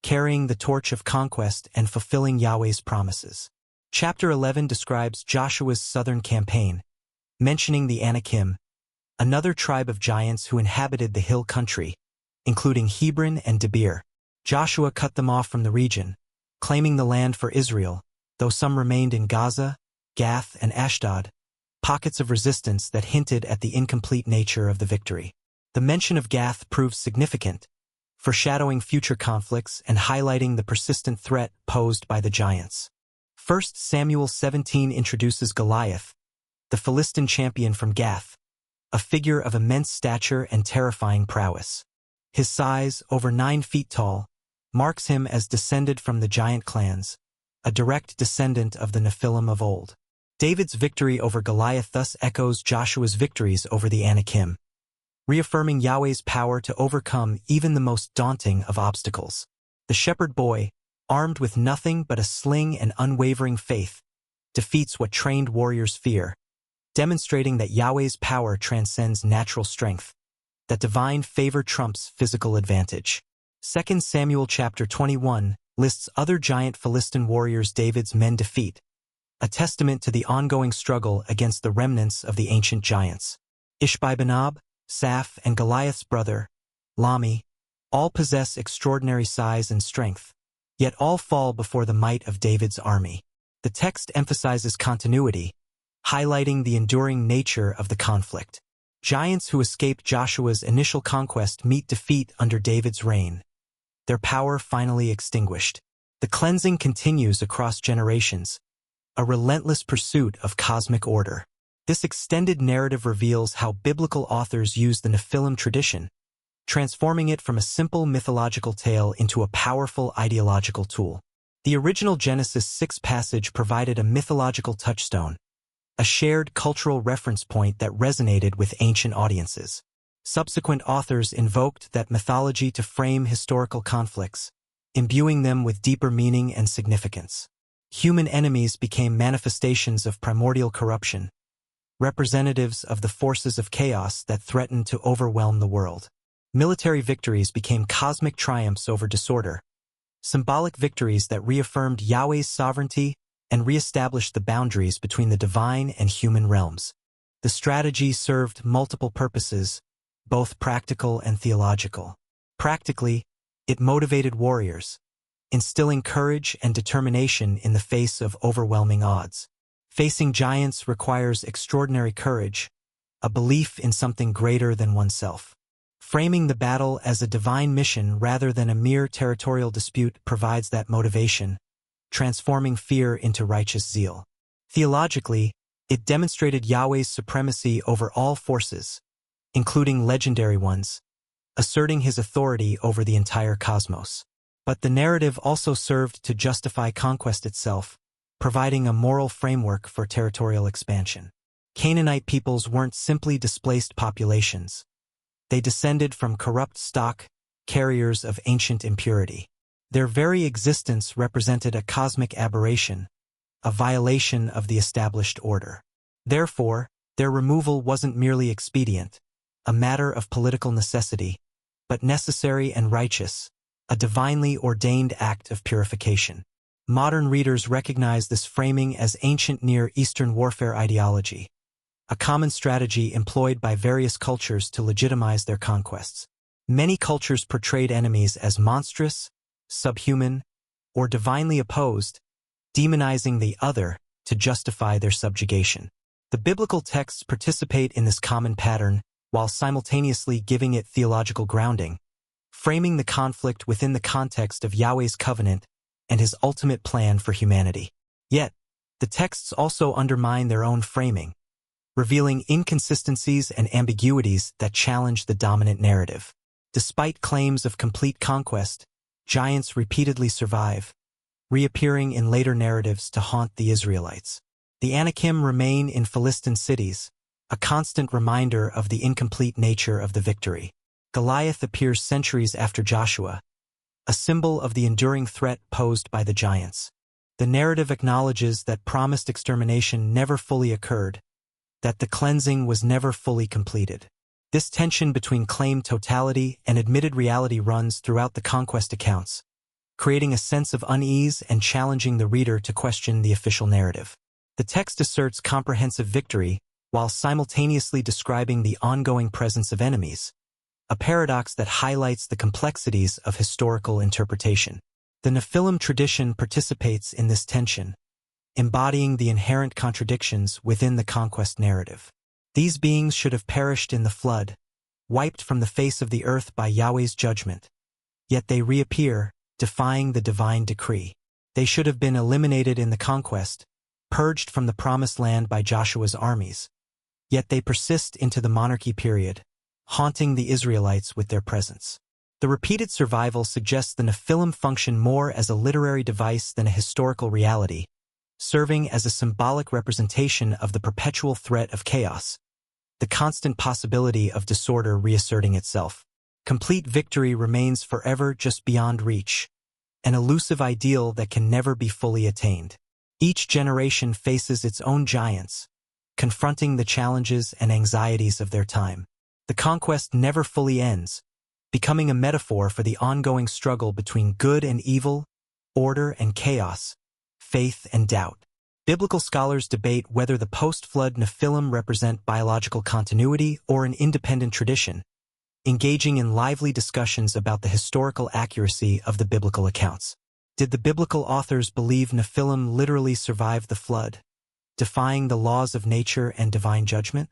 carrying the torch of conquest and fulfilling Yahweh's promises. Chapter 11 describes Joshua's southern campaign, mentioning the Anakim, another tribe of giants who inhabited the hill country, including Hebron and Debir. Joshua cut them off from the region, claiming the land for Israel, though some remained in Gaza, Gath, and Ashdod, pockets of resistance that hinted at the incomplete nature of the victory. The mention of Gath proves significant, foreshadowing future conflicts and highlighting the persistent threat posed by the giants. 1 Samuel 17 introduces Goliath, the Philistine champion from Gath, a figure of immense stature and terrifying prowess. His size, over 9 feet tall, marks him as descended from the giant clans, a direct descendant of the Nephilim of old. David's victory over Goliath thus echoes Joshua's victories over the Anakim, reaffirming Yahweh's power to overcome even the most daunting of obstacles. The shepherd boy, armed with nothing but a sling and unwavering faith, defeats what trained warriors fear, demonstrating that Yahweh's power transcends natural strength, that divine favor trumps physical advantage. 2 Samuel chapter 21 lists other giant Philistine warriors David's men defeat, a testament to the ongoing struggle against the remnants of the ancient giants. Ishbi-benob, Saph, and Goliath's brother, Lami, all possess extraordinary size and strength, yet all fall before the might of David's army. The text emphasizes continuity, highlighting the enduring nature of the conflict. Giants who escaped Joshua's initial conquest meet defeat under David's reign, their power finally extinguished. The cleansing continues across generations, a relentless pursuit of cosmic order. This extended narrative reveals how biblical authors used the Nephilim tradition, transforming it from a simple mythological tale into a powerful ideological tool. The original Genesis 6 passage provided a mythological touchstone, a shared cultural reference point that resonated with ancient audiences. Subsequent authors invoked that mythology to frame historical conflicts, imbuing them with deeper meaning and significance. Human enemies became manifestations of primordial corruption, representatives of the forces of chaos that threatened to overwhelm the world. Military victories became cosmic triumphs over disorder, symbolic victories that reaffirmed Yahweh's sovereignty and re-established the boundaries between the divine and human realms. The strategy served multiple purposes, both practical and theological. Practically, it motivated warriors, instilling courage and determination in the face of overwhelming odds. Facing giants requires extraordinary courage, a belief in something greater than oneself. Framing the battle as a divine mission rather than a mere territorial dispute provides that motivation, transforming fear into righteous zeal. Theologically, it demonstrated Yahweh's supremacy over all forces, including legendary ones, asserting his authority over the entire cosmos. But the narrative also served to justify conquest itself, providing a moral framework for territorial expansion. Canaanite peoples weren't simply displaced populations. They descended from corrupt stock, carriers of ancient impurity. Their very existence represented a cosmic aberration, a violation of the established order. Therefore, their removal wasn't merely expedient, a matter of political necessity, but necessary and righteous, a divinely ordained act of purification. Modern readers recognize this framing as ancient Near Eastern warfare ideology, a common strategy employed by various cultures to legitimize their conquests. Many cultures portrayed enemies as monstrous, subhuman, or divinely opposed, demonizing the other to justify their subjugation. The biblical texts participate in this common pattern while simultaneously giving it theological grounding, framing the conflict within the context of Yahweh's covenant and his ultimate plan for humanity. Yet, the texts also undermine their own framing, revealing inconsistencies and ambiguities that challenge the dominant narrative. Despite claims of complete conquest, giants repeatedly survive, reappearing in later narratives to haunt the Israelites. The Anakim remain in Philistine cities, a constant reminder of the incomplete nature of the victory. Goliath appears centuries after Joshua, a symbol of the enduring threat posed by the giants. The narrative acknowledges that promised extermination never fully occurred, that the cleansing was never fully completed. This tension between claimed totality and admitted reality runs throughout the conquest accounts, creating a sense of unease and challenging the reader to question the official narrative. The text asserts comprehensive victory while simultaneously describing the ongoing presence of enemies, a paradox that highlights the complexities of historical interpretation. The Nephilim tradition participates in this tension, embodying the inherent contradictions within the conquest narrative. These beings should have perished in the flood, wiped from the face of the earth by Yahweh's judgment. Yet they reappear, defying the divine decree. They should have been eliminated in the conquest, purged from the promised land by Joshua's armies. Yet they persist into the monarchy period, haunting the Israelites with their presence. The repeated survival suggests the Nephilim function more as a literary device than a historical reality, serving as a symbolic representation of the perpetual threat of chaos, the constant possibility of disorder reasserting itself. Complete victory remains forever just beyond reach, an elusive ideal that can never be fully attained. Each generation faces its own giants, confronting the challenges and anxieties of their time. The conquest never fully ends, becoming a metaphor for the ongoing struggle between good and evil, order and chaos, faith and doubt. Biblical scholars debate whether the post-flood Nephilim represent biological continuity or an independent tradition, engaging in lively discussions about the historical accuracy of the biblical accounts. Did the biblical authors believe Nephilim literally survived the flood, defying the laws of nature and divine judgment?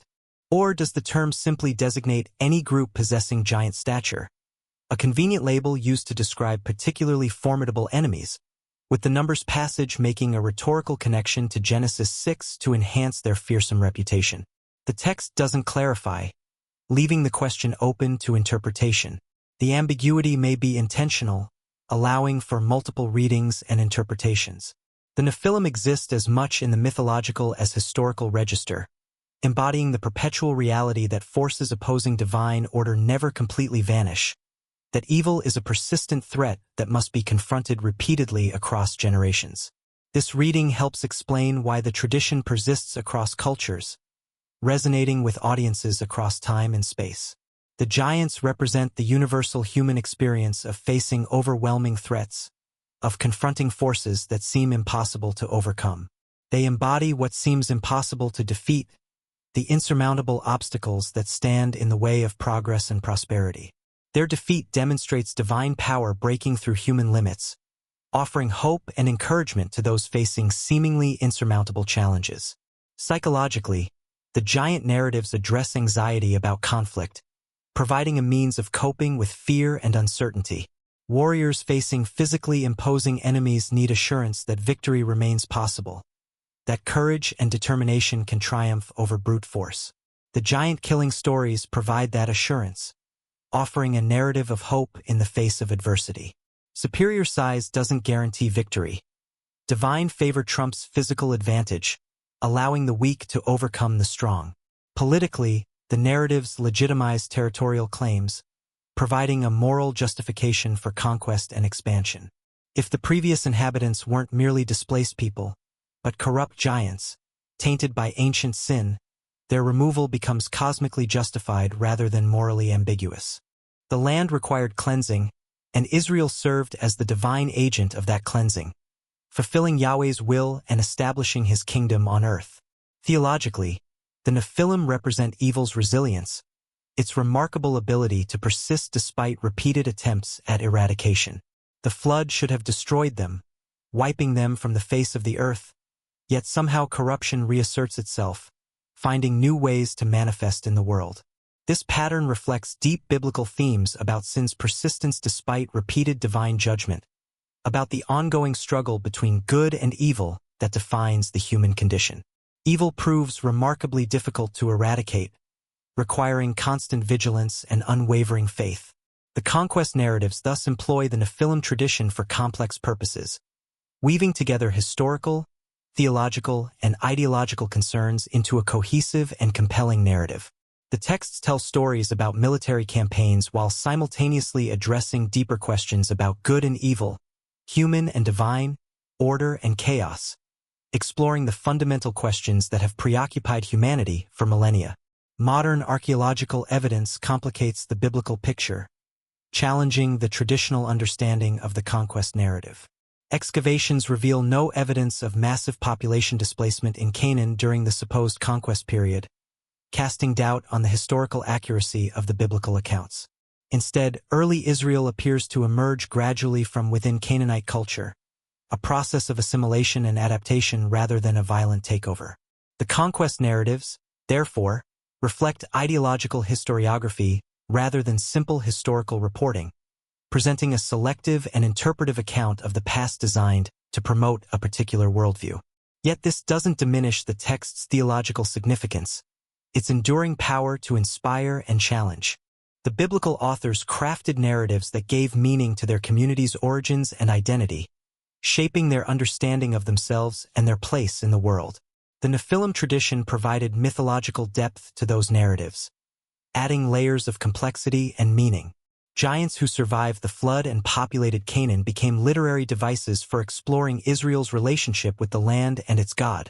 Or does the term simply designate any group possessing giant stature, a convenient label used to describe particularly formidable enemies, with the Numbers passage making a rhetorical connection to Genesis 6 to enhance their fearsome reputation? The text doesn't clarify, leaving the question open to interpretation. The ambiguity may be intentional, allowing for multiple readings and interpretations. The Nephilim exist as much in the mythological as historical register, embodying the perpetual reality that forces opposing divine order never completely vanish, that evil is a persistent threat that must be confronted repeatedly across generations. This reading helps explain why the tradition persists across cultures, resonating with audiences across time and space. The giants represent the universal human experience of facing overwhelming threats, of confronting forces that seem impossible to overcome. They embody what seems impossible to defeat, the insurmountable obstacles that stand in the way of progress and prosperity. Their defeat demonstrates divine power breaking through human limits, offering hope and encouragement to those facing seemingly insurmountable challenges. Psychologically, the giant narratives address anxiety about conflict, providing a means of coping with fear and uncertainty. Warriors facing physically imposing enemies need assurance that victory remains possible, that courage and determination can triumph over brute force. The giant-killing stories provide that assurance, offering a narrative of hope in the face of adversity. Superior size doesn't guarantee victory. Divine favor trumps physical advantage, allowing the weak to overcome the strong. Politically, the narratives legitimize territorial claims, providing a moral justification for conquest and expansion. If the previous inhabitants weren't merely displaced people, but corrupt giants, tainted by ancient sin, their removal becomes cosmically justified rather than morally ambiguous. The land required cleansing, and Israel served as the divine agent of that cleansing, fulfilling Yahweh's will and establishing his kingdom on earth. Theologically, the Nephilim represent evil's resilience, its remarkable ability to persist despite repeated attempts at eradication. The flood should have destroyed them, wiping them from the face of the earth, yet somehow corruption reasserts itself, finding new ways to manifest in the world. This pattern reflects deep biblical themes about sin's persistence despite repeated divine judgment, about the ongoing struggle between good and evil that defines the human condition. Evil proves remarkably difficult to eradicate, requiring constant vigilance and unwavering faith. The conquest narratives thus employ the Nephilim tradition for complex purposes, weaving together historical, theological, and ideological concerns into a cohesive and compelling narrative. The texts tell stories about military campaigns while simultaneously addressing deeper questions about good and evil, human and divine, order and chaos, exploring the fundamental questions that have preoccupied humanity for millennia. Modern archaeological evidence complicates the biblical picture, challenging the traditional understanding of the conquest narrative. Excavations reveal no evidence of massive population displacement in Canaan during the supposed conquest period, casting doubt on the historical accuracy of the biblical accounts. Instead, early Israel appears to emerge gradually from within Canaanite culture, a process of assimilation and adaptation rather than a violent takeover. The conquest narratives, therefore, reflect ideological historiography rather than simple historical reporting, presenting a selective and interpretive account of the past designed to promote a particular worldview. Yet this doesn't diminish the text's theological significance, its enduring power to inspire and challenge. The biblical authors crafted narratives that gave meaning to their community's origins and identity, shaping their understanding of themselves and their place in the world. The Nephilim tradition provided mythological depth to those narratives, adding layers of complexity and meaning. Giants who survived the flood and populated Canaan became literary devices for exploring Israel's relationship with the land and its God,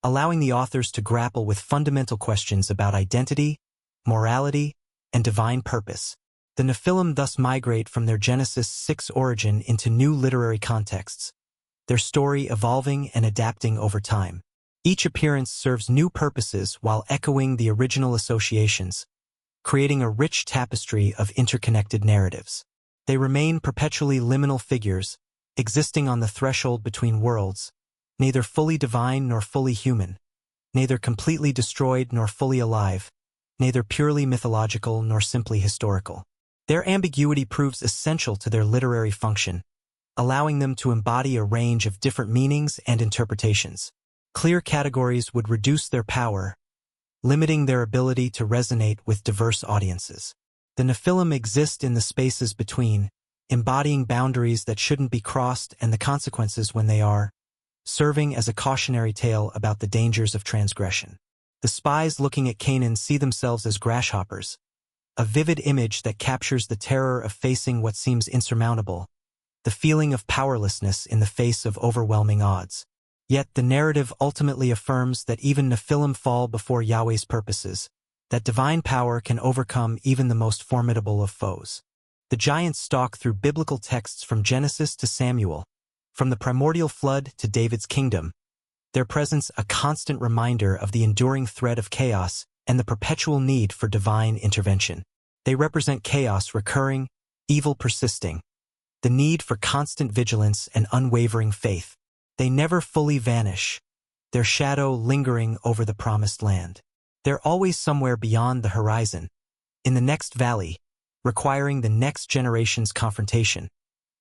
allowing the authors to grapple with fundamental questions about identity, morality, and divine purpose. The Nephilim thus migrate from their Genesis 6 origin into new literary contexts, their story evolving and adapting over time. Each appearance serves new purposes while echoing the original associations, creating a rich tapestry of interconnected narratives. They remain perpetually liminal figures, existing on the threshold between worlds, neither fully divine nor fully human, neither completely destroyed nor fully alive, neither purely mythological nor simply historical. Their ambiguity proves essential to their literary function, allowing them to embody a range of different meanings and interpretations. Clear categories would reduce their power, limiting their ability to resonate with diverse audiences. The Nephilim exist in the spaces between, embodying boundaries that shouldn't be crossed and the consequences when they are, serving as a cautionary tale about the dangers of transgression. The spies looking at Canaan see themselves as grasshoppers, a vivid image that captures the terror of facing what seems insurmountable, the feeling of powerlessness in the face of overwhelming odds. Yet the narrative ultimately affirms that even Nephilim fall before Yahweh's purposes, that divine power can overcome even the most formidable of foes. The giants stalk through biblical texts from Genesis to Samuel, from the primordial flood to David's kingdom, their presence a constant reminder of the enduring threat of chaos and the perpetual need for divine intervention. They represent chaos recurring, evil persisting, the need for constant vigilance and unwavering faith. They never fully vanish, their shadow lingering over the promised land. They're always somewhere beyond the horizon, in the next valley, requiring the next generation's confrontation,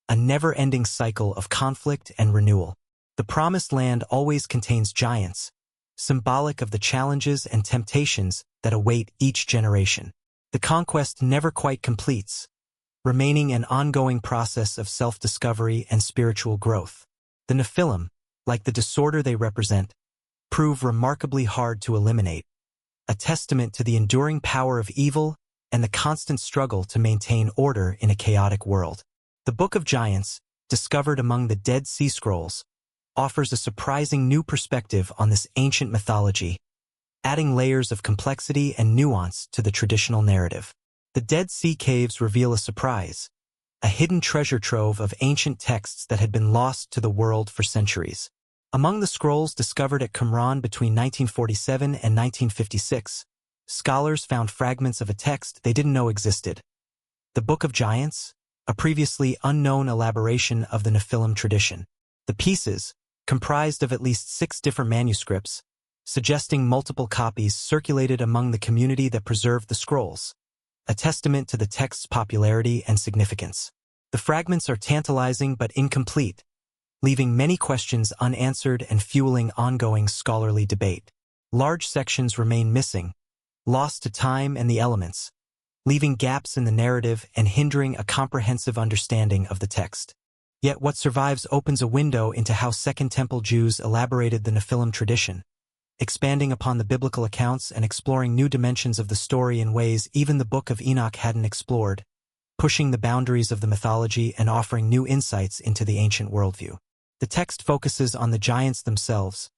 a never-ending cycle of conflict and renewal. The promised land always contains giants, symbolic of the challenges and temptations that await each generation. The conquest never quite completes, remaining an ongoing process of self-discovery and spiritual growth. The Nephilim, like the disorder they represent, prove remarkably hard to eliminate, a testament to the enduring power of evil and the constant struggle to maintain order in a chaotic world. The Book of Giants, discovered among the Dead Sea Scrolls, offers a surprising new perspective on this ancient mythology, adding layers of complexity and nuance to the traditional narrative. The Dead Sea Caves reveal a surprise, a hidden treasure trove of ancient texts that had been lost to the world for centuries. Among the scrolls discovered at Qumran between 1947 and 1956, scholars found fragments of a text they didn't know existed. The Book of Giants, a previously unknown elaboration of the Nephilim tradition. The pieces, comprised of at least 6 different manuscripts, suggesting multiple copies circulated among the community that preserved the scrolls, a testament to the text's popularity and significance. The fragments are tantalizing but incomplete, leaving many questions unanswered and fueling ongoing scholarly debate. Large sections remain missing, lost to time and the elements, leaving gaps in the narrative and hindering a comprehensive understanding of the text. Yet what survives opens a window into how Second Temple Jews elaborated the Nephilim tradition, expanding upon the biblical accounts and exploring new dimensions of the story in ways even the Book of Enoch hadn't explored, pushing the boundaries of the mythology and offering new insights into the ancient worldview. The text focuses on the giants themselves,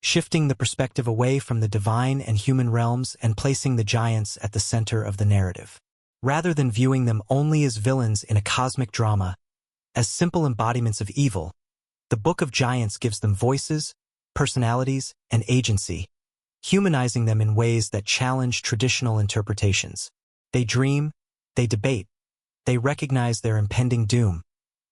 shifting the perspective away from the divine and human realms and placing the giants at the center of the narrative. Rather than viewing them only as villains in a cosmic drama, as simple embodiments of evil, the Book of Giants gives them voices, personalities, and agency, humanizing them in ways that challenge traditional interpretations. They dream, they debate, they recognize their impending doom,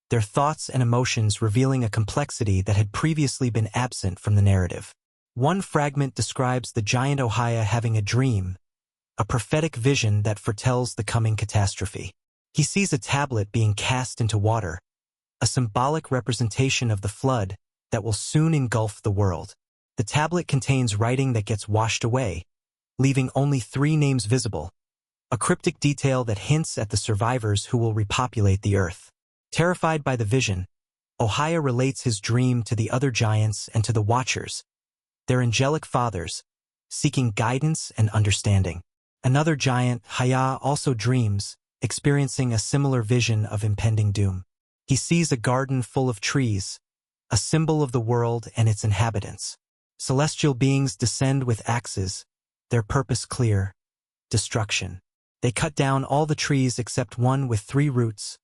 their thoughts and emotions revealing a complexity that had previously been absent from the narrative. One fragment describes the giant Ohia having a dream, a prophetic vision that foretells the coming catastrophe. He sees a tablet being cast into water, a symbolic representation of the flood that will soon engulf the world. The tablet contains writing that gets washed away, leaving only 3 names visible, a cryptic detail that hints at the survivors who will repopulate the earth. Terrified by the vision, Ohia relates his dream to the other giants and to the Watchers, their angelic fathers, seeking guidance and understanding. Another giant, Haya, also dreams, experiencing a similar vision of impending doom. He sees a garden full of trees, a symbol of the world and its inhabitants. Celestial beings descend with axes, their purpose clear: destruction. They cut down all the trees except one with 3 roots,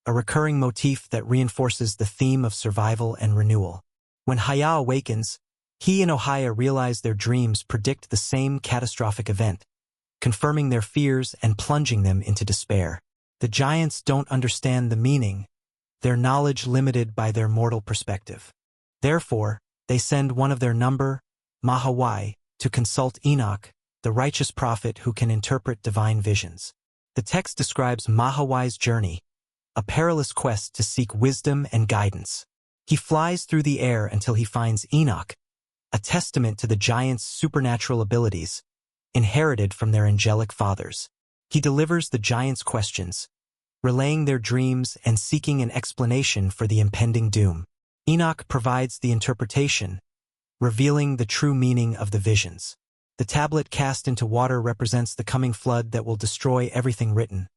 a recurring motif that reinforces the theme of survival and renewal. When Haya awakens, he and Ohia realize their dreams predict the same catastrophic event, confirming their fears and plunging them into despair. The giants don't understand the meaning, their knowledge limited by their mortal perspective. Therefore, they send one of their number, Mahawai, to consult Enoch, the righteous prophet who can interpret divine visions. The text describes Mahawai's journey, a perilous quest to seek wisdom and guidance. He flies through the air until he finds Enoch, a testament to the giants' supernatural abilities, inherited from their angelic fathers. He delivers the giants' questions, relaying their dreams and seeking an explanation for the impending doom. Enoch provides the interpretation, revealing the true meaning of the visions. The tablet cast into water represents the coming flood that will destroy everything written.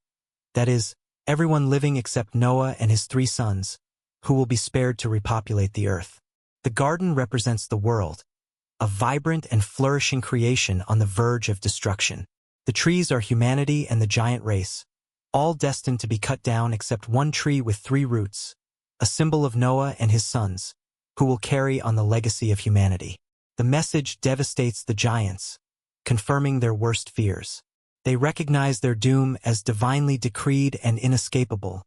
That is, everyone living except Noah and his 3 sons, who will be spared to repopulate the earth. The garden represents the world, a vibrant and flourishing creation on the verge of destruction. The trees are humanity and the giant race, all destined to be cut down except one tree with 3 roots, a symbol of Noah and his sons, who will carry on the legacy of humanity. The message devastates the giants, confirming their worst fears. They recognize their doom as divinely decreed and inescapable,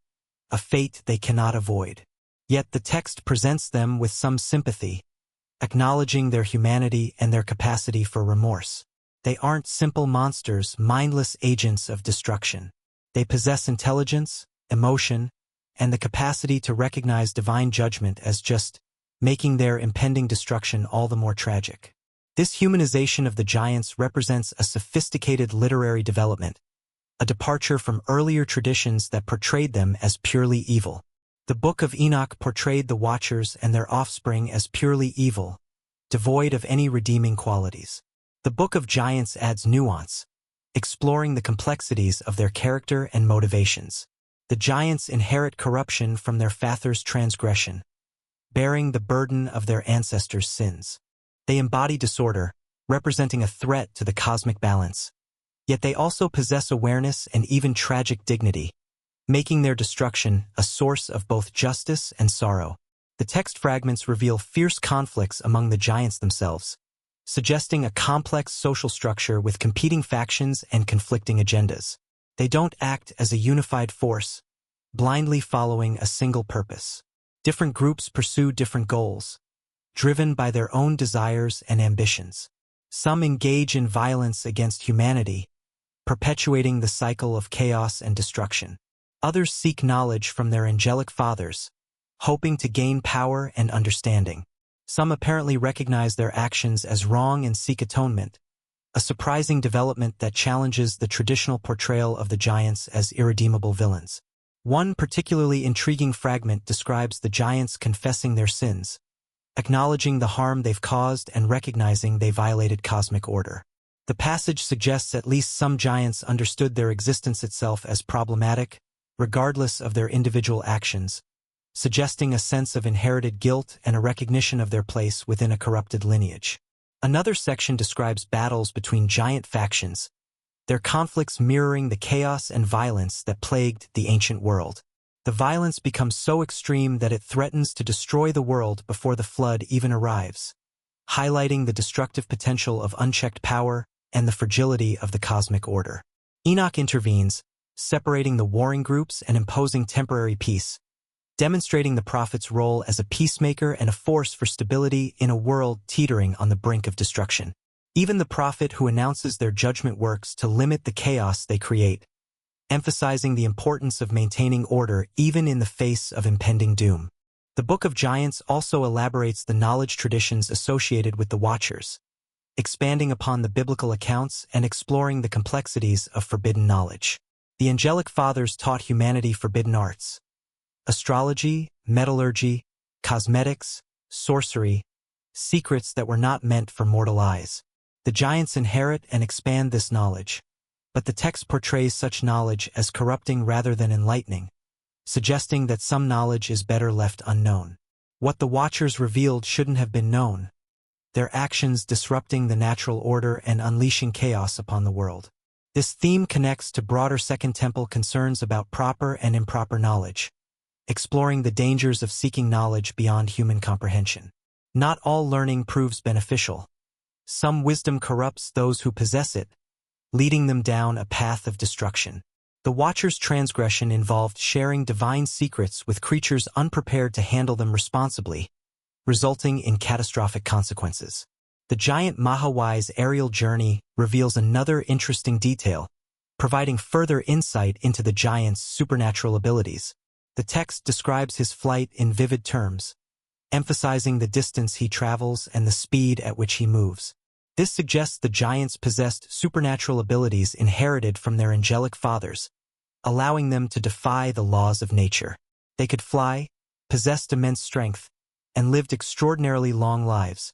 a fate they cannot avoid. Yet the text presents them with some sympathy, acknowledging their humanity and their capacity for remorse. They aren't simple monsters, mindless agents of destruction. They possess intelligence, emotion, and the capacity to recognize divine judgment as just, making their impending destruction all the more tragic. This humanization of the giants represents a sophisticated literary development, a departure from earlier traditions that portrayed them as purely evil. The Book of Enoch portrayed the Watchers and their offspring as purely evil, devoid of any redeeming qualities. The Book of Giants adds nuance, exploring the complexities of their character and motivations. The giants inherit corruption from their fathers' transgression, bearing the burden of their ancestors' sins. They embody disorder, representing a threat to the cosmic balance. Yet they also possess awareness and even tragic dignity, making their destruction a source of both justice and sorrow. The text fragments reveal fierce conflicts among the giants themselves, suggesting a complex social structure with competing factions and conflicting agendas. They don't act as a unified force, blindly following a single purpose. Different groups pursue different goals, driven by their own desires and ambitions. Some engage in violence against humanity, perpetuating the cycle of chaos and destruction. Others seek knowledge from their angelic fathers, hoping to gain power and understanding. Some apparently recognize their actions as wrong and seek atonement, a surprising development that challenges the traditional portrayal of the giants as irredeemable villains. One particularly intriguing fragment describes the giants confessing their sins, acknowledging the harm they've caused and recognizing they violated cosmic order. The passage suggests at least some giants understood their existence itself as problematic, regardless of their individual actions, suggesting a sense of inherited guilt and a recognition of their place within a corrupted lineage. Another section describes battles between giant factions, their conflicts mirroring the chaos and violence that plagued the ancient world. The violence becomes so extreme that it threatens to destroy the world before the flood even arrives, highlighting the destructive potential of unchecked power and the fragility of the cosmic order. Enoch intervenes, separating the warring groups and imposing temporary peace, demonstrating the prophet's role as a peacemaker and a force for stability in a world teetering on the brink of destruction. Even the prophet who announces their judgment works to limit the chaos they create, emphasizing the importance of maintaining order even in the face of impending doom. The Book of Giants also elaborates the knowledge traditions associated with the Watchers, expanding upon the biblical accounts and exploring the complexities of forbidden knowledge. The angelic fathers taught humanity forbidden arts: astrology, metallurgy, cosmetics, sorcery, secrets that were not meant for mortal eyes. The giants inherit and expand this knowledge, but the text portrays such knowledge as corrupting rather than enlightening, suggesting that some knowledge is better left unknown. What the Watchers revealed shouldn't have been known, their actions disrupting the natural order and unleashing chaos upon the world. This theme connects to broader Second Temple concerns about proper and improper knowledge, exploring the dangers of seeking knowledge beyond human comprehension. Not all learning proves beneficial. Some wisdom corrupts those who possess it, leading them down a path of destruction. The Watcher's transgression involved sharing divine secrets with creatures unprepared to handle them responsibly, resulting in catastrophic consequences. The giant Mahawai's aerial journey reveals another interesting detail, providing further insight into the giant's supernatural abilities. The text describes his flight in vivid terms, emphasizing the distance he travels and the speed at which he moves. This suggests the giants possessed supernatural abilities inherited from their angelic fathers, allowing them to defy the laws of nature. They could fly, possessed immense strength, and lived extraordinarily long lives,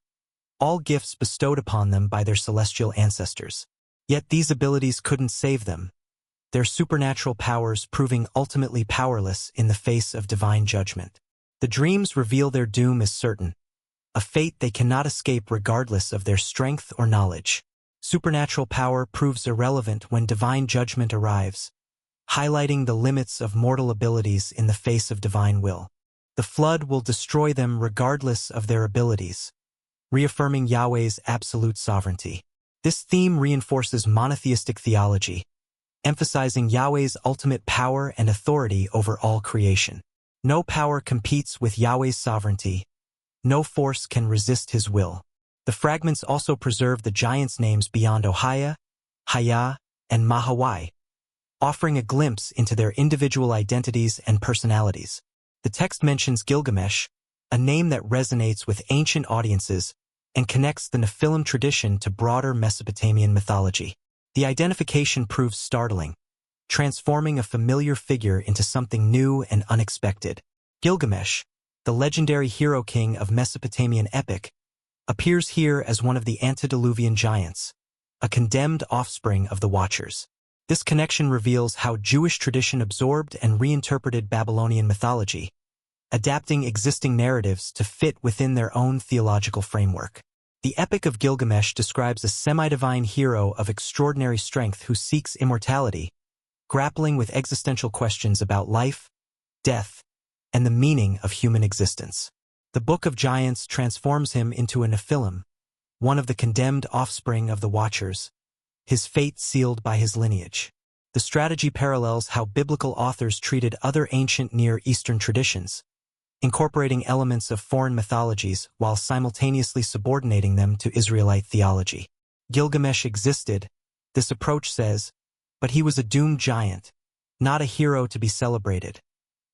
all gifts bestowed upon them by their celestial ancestors. Yet these abilities couldn't save them, their supernatural powers proving ultimately powerless in the face of divine judgment. The dreams reveal their doom is certain, a fate they cannot escape regardless of their strength or knowledge. Supernatural power proves irrelevant when divine judgment arrives, highlighting the limits of mortal abilities in the face of divine will. The flood will destroy them regardless of their abilities, reaffirming Yahweh's absolute sovereignty. This theme reinforces monotheistic theology, emphasizing Yahweh's ultimate power and authority over all creation. No power competes with Yahweh's sovereignty. No force can resist his will. The fragments also preserve the giants' names beyond Ohia, Haya, and Mahawai, offering a glimpse into their individual identities and personalities. The text mentions Gilgamesh, a name that resonates with ancient audiences and connects the Nephilim tradition to broader Mesopotamian mythology. The identification proves startling, transforming a familiar figure into something new and unexpected. Gilgamesh, the legendary hero king of Mesopotamian epic, appears here as one of the antediluvian giants, a condemned offspring of the Watchers. This connection reveals how Jewish tradition absorbed and reinterpreted Babylonian mythology, adapting existing narratives to fit within their own theological framework. The Epic of Gilgamesh describes a semi-divine hero of extraordinary strength who seeks immortality, grappling with existential questions about life, death, and the meaning of human existence. The Book of Giants transforms him into a Nephilim, one of the condemned offspring of the Watchers, his fate sealed by his lineage. The strategy parallels how biblical authors treated other ancient Near Eastern traditions, incorporating elements of foreign mythologies while simultaneously subordinating them to Israelite theology. Gilgamesh existed, this approach says, but he was a doomed giant, not a hero to be celebrated,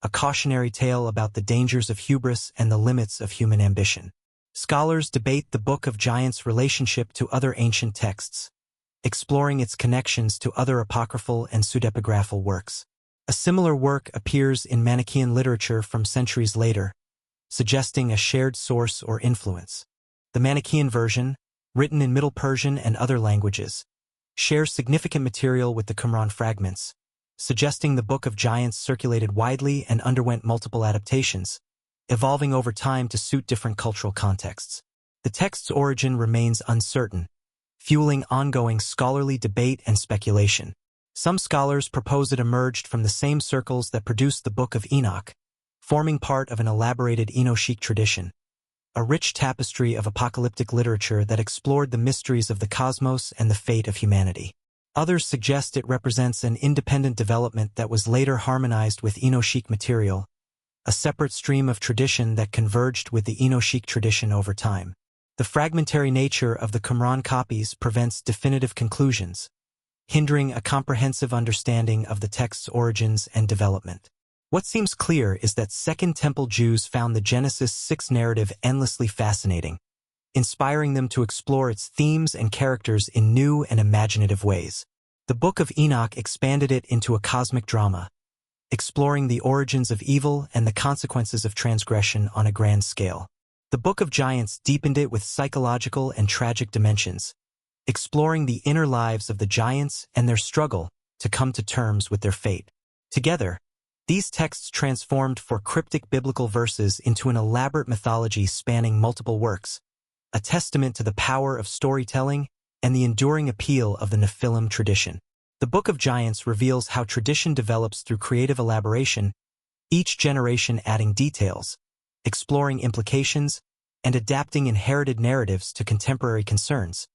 a cautionary tale about the dangers of hubris and the limits of human ambition. Scholars debate the Book of Giants' relationship to other ancient texts, exploring its connections to other apocryphal and pseudepigraphal works. A similar work appears in Manichaean literature from centuries later, suggesting a shared source or influence. The Manichaean version, written in Middle Persian and other languages, shares significant material with the Qumran fragments, suggesting the Book of Giants circulated widely and underwent multiple adaptations, evolving over time to suit different cultural contexts. The text's origin remains uncertain, fueling ongoing scholarly debate and speculation. Some scholars propose it emerged from the same circles that produced the Book of Enoch, forming part of an elaborated Enochic tradition, a rich tapestry of apocalyptic literature that explored the mysteries of the cosmos and the fate of humanity. Others suggest it represents an independent development that was later harmonized with Enochic material, a separate stream of tradition that converged with the Enochic tradition over time. The fragmentary nature of the Qumran copies prevents definitive conclusions, hindering a comprehensive understanding of the text's origins and development. What seems clear is that Second Temple Jews found the Genesis 6 narrative endlessly fascinating, inspiring them to explore its themes and characters in new and imaginative ways. The Book of Enoch expanded it into a cosmic drama, exploring the origins of evil and the consequences of transgression on a grand scale. The Book of Giants deepened it with psychological and tragic dimensions, exploring the inner lives of the giants and their struggle to come to terms with their fate. Together, these texts transformed four cryptic biblical verses into an elaborate mythology spanning multiple works, a testament to the power of storytelling and the enduring appeal of the Nephilim tradition. The Book of Giants reveals how tradition develops through creative elaboration, each generation adding details, exploring implications, and adapting inherited narratives to contemporary concerns,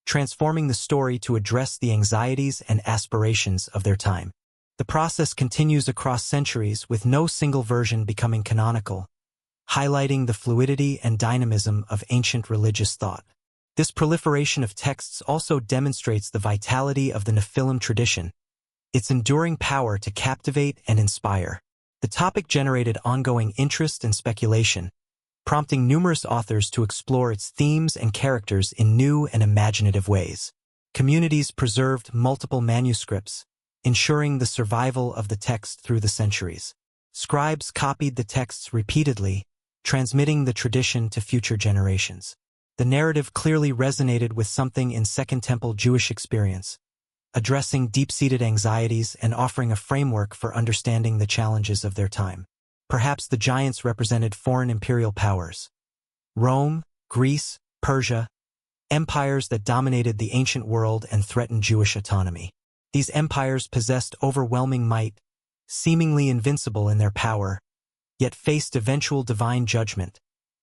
transforming the story to address the anxieties and aspirations of their time. The process continues across centuries with no single version becoming canonical, highlighting the fluidity and dynamism of ancient religious thought. This proliferation of texts also demonstrates the vitality of the Nephilim tradition, its enduring power to captivate and inspire. The topic generated ongoing interest and speculation, prompting numerous authors to explore its themes and characters in new and imaginative ways. Communities preserved multiple manuscripts, ensuring the survival of the text through the centuries. Scribes copied the texts repeatedly, transmitting the tradition to future generations. The narrative clearly resonated with something in Second Temple Jewish experience, addressing deep-seated anxieties and offering a framework for understanding the challenges of their time. Perhaps the giants represented foreign imperial powers. Rome, Greece, Persia, empires that dominated the ancient world and threatened Jewish autonomy. These empires possessed overwhelming might, seemingly invincible in their power, yet faced eventual divine judgment,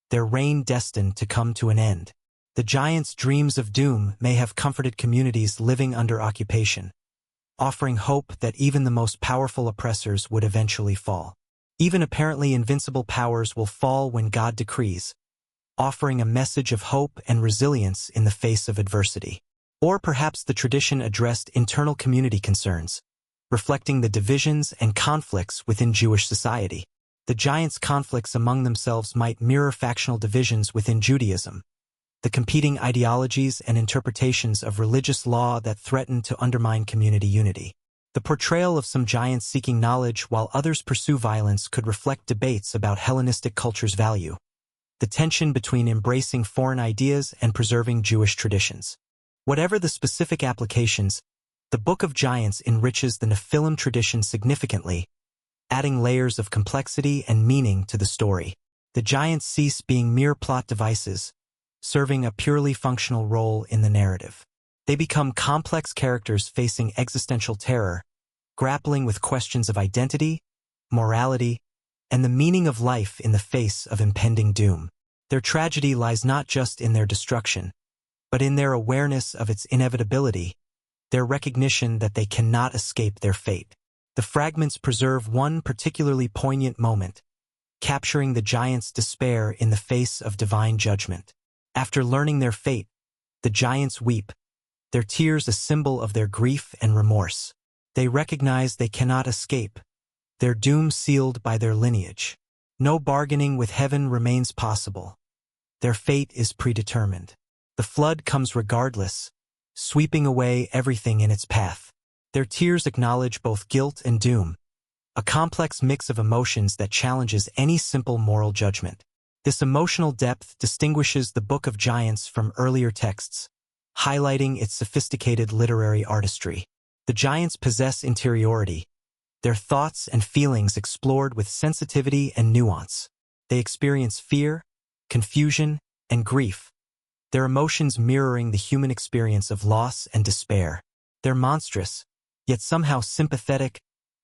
their reign destined to come to an end. The giants' dreams of doom may have comforted communities living under occupation, offering hope that even the most powerful oppressors would eventually fall. Even apparently invincible powers will fall when God decrees, offering a message of hope and resilience in the face of adversity. Or perhaps the tradition addressed internal community concerns, reflecting the divisions and conflicts within Jewish society. The giants' conflicts among themselves might mirror factional divisions within Judaism, the competing ideologies and interpretations of religious law that threaten to undermine community unity. The portrayal of some giants seeking knowledge while others pursue violence could reflect debates about Hellenistic culture's value, the tension between embracing foreign ideas and preserving Jewish traditions. Whatever the specific applications, the Book of Giants enriches the Nephilim tradition significantly, adding layers of complexity and meaning to the story. The giants cease being mere plot devices, serving a purely functional role in the narrative. They become complex characters facing existential terror, grappling with questions of identity, morality, and the meaning of life in the face of impending doom. Their tragedy lies not just in their destruction, but in their awareness of its inevitability, their recognition that they cannot escape their fate. The fragments preserve one particularly poignant moment, capturing the giants' despair in the face of divine judgment. After learning their fate, the giants weep, their tears a symbol of their grief and remorse. They recognize they cannot escape, their doom sealed by their lineage. No bargaining with heaven remains possible. Their fate is predetermined. The flood comes regardless, sweeping away everything in its path. Their tears acknowledge both guilt and doom, a complex mix of emotions that challenges any simple moral judgment. This emotional depth distinguishes the Book of Giants from earlier texts, highlighting its sophisticated literary artistry. The giants possess interiority, their thoughts and feelings explored with sensitivity and nuance. They experience fear, confusion, and grief, their emotions mirroring the human experience of loss and despair. They're monstrous, yet somehow sympathetic,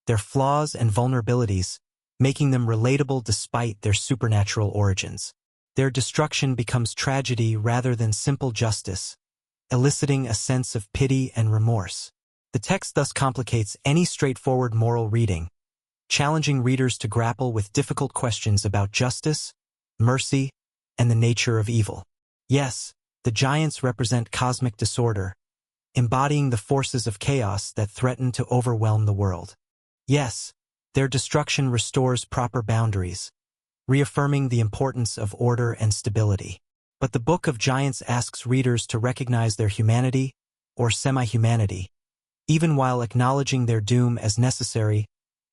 their flaws and vulnerabilities, making them relatable despite their supernatural origins. Their destruction becomes tragedy rather than simple justice, eliciting a sense of pity and remorse. The text thus complicates any straightforward moral reading, challenging readers to grapple with difficult questions about justice, mercy, and the nature of evil. Yes, the giants represent cosmic disorder, embodying the forces of chaos that threaten to overwhelm the world. Yes, their destruction restores proper boundaries, reaffirming the importance of order and stability. But the Book of Giants asks readers to recognize their humanity, or semi-humanity, even while acknowledging their doom as necessary,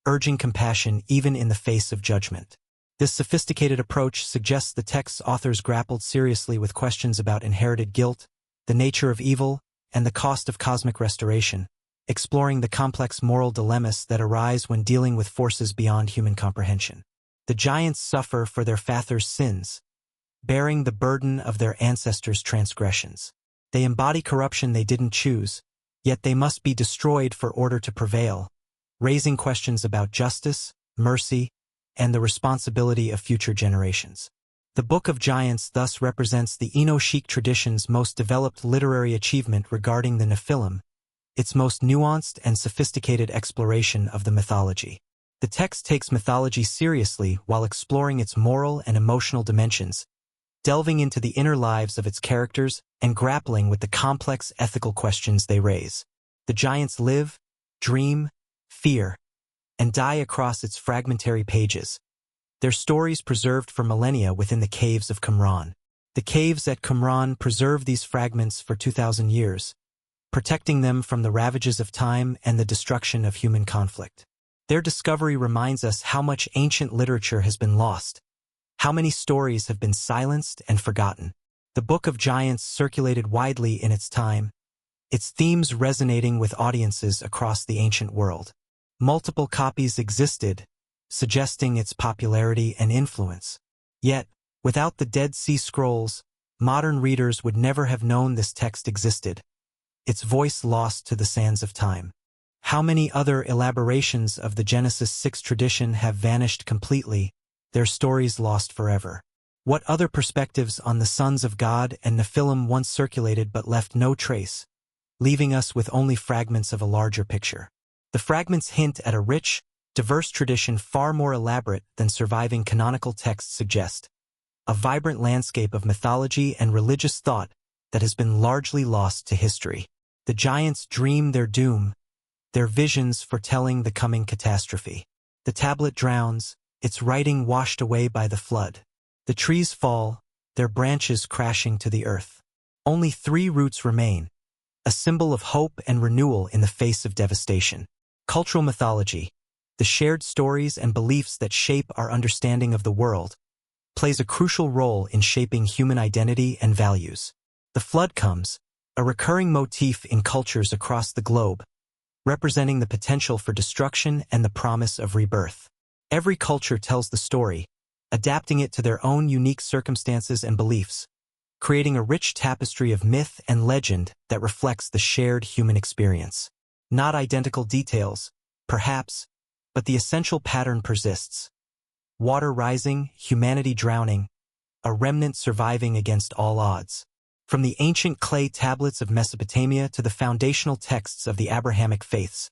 urging compassion even in the face of judgment. This sophisticated approach suggests the text's authors grappled seriously with questions about inherited guilt, the nature of evil, and the cost of cosmic restoration, exploring the complex moral dilemmas that arise when dealing with forces beyond human comprehension. The giants suffer for their fathers' sins, bearing the burden of their ancestors' transgressions. They embody corruption they didn't choose, yet they must be destroyed for order to prevail, raising questions about justice, mercy, and the responsibility of future generations. The Book of Giants thus represents the Enochic tradition's most developed literary achievement regarding the Nephilim, its most nuanced and sophisticated exploration of the mythology. The text takes mythology seriously while exploring its moral and emotional dimensions, delving into the inner lives of its characters and grappling with the complex ethical questions they raise. The giants live, dream, fear, and die across its fragmentary pages, their stories preserved for millennia within the caves of Qumran. The caves at Qumran preserve these fragments for 2,000 years, protecting them from the ravages of time and the destruction of human conflict. Their discovery reminds us how much ancient literature has been lost, how many stories have been silenced and forgotten. The Book of Giants circulated widely in its time, its themes resonating with audiences across the ancient world. Multiple copies existed, suggesting its popularity and influence. Yet, without the Dead Sea Scrolls, modern readers would never have known this text existed, its voice lost to the sands of time. How many other elaborations of the Genesis 6 tradition have vanished completely, their stories lost forever? What other perspectives on the sons of God and Nephilim once circulated but left no trace, leaving us with only fragments of a larger picture? The fragments hint at a rich, diverse tradition far more elaborate than surviving canonical texts suggest, a vibrant landscape of mythology and religious thought that has been largely lost to history. The giants dream their doom, their visions foretelling the coming catastrophe. The tablet drowns, its writing washed away by the flood. The trees fall, their branches crashing to the earth. Only 3 roots remain, a symbol of hope and renewal in the face of devastation. Cultural mythology, the shared stories and beliefs that shape our understanding of the world, plays a crucial role in shaping human identity and values. The flood comes, a recurring motif in cultures across the globe, representing the potential for destruction and the promise of rebirth. Every culture tells the story, adapting it to their own unique circumstances and beliefs, creating a rich tapestry of myth and legend that reflects the shared human experience. Not identical details, perhaps, but the essential pattern persists. Water rising, humanity drowning, a remnant surviving against all odds. From the ancient clay tablets of Mesopotamia to the foundational texts of the Abrahamic faiths,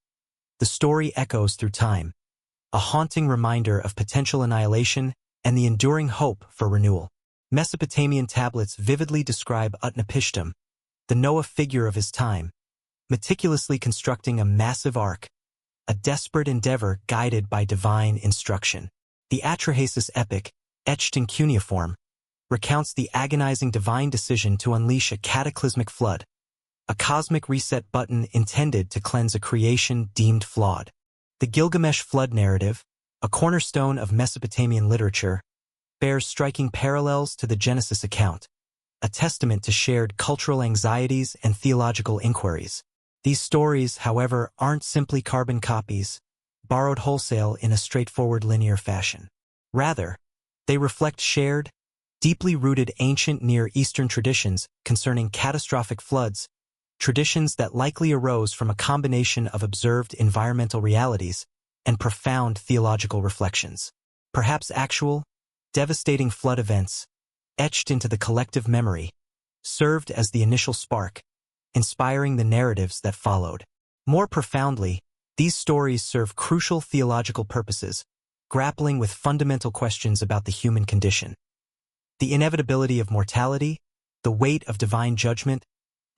the story echoes through time, a haunting reminder of potential annihilation and the enduring hope for renewal. Mesopotamian tablets vividly describe Utnapishtim, the Noah figure of his time, meticulously constructing a massive ark, a desperate endeavor guided by divine instruction. The Atrahasis epic, etched in cuneiform, recounts the agonizing divine decision to unleash a cataclysmic flood, a cosmic reset button intended to cleanse a creation deemed flawed. The Gilgamesh flood narrative, a cornerstone of Mesopotamian literature, bears striking parallels to the Genesis account, a testament to shared cultural anxieties and theological inquiries. These stories, however, aren't simply carbon copies, borrowed wholesale in a straightforward linear fashion. Rather, they reflect shared, deeply rooted ancient Near Eastern traditions concerning catastrophic floods, traditions that likely arose from a combination of observed environmental realities and profound theological reflections. Perhaps actual, devastating flood events, etched into the collective memory, served as the initial spark, inspiring the narratives that followed. More profoundly, these stories serve crucial theological purposes, grappling with fundamental questions about the human condition. The inevitability of mortality, the weight of divine judgment,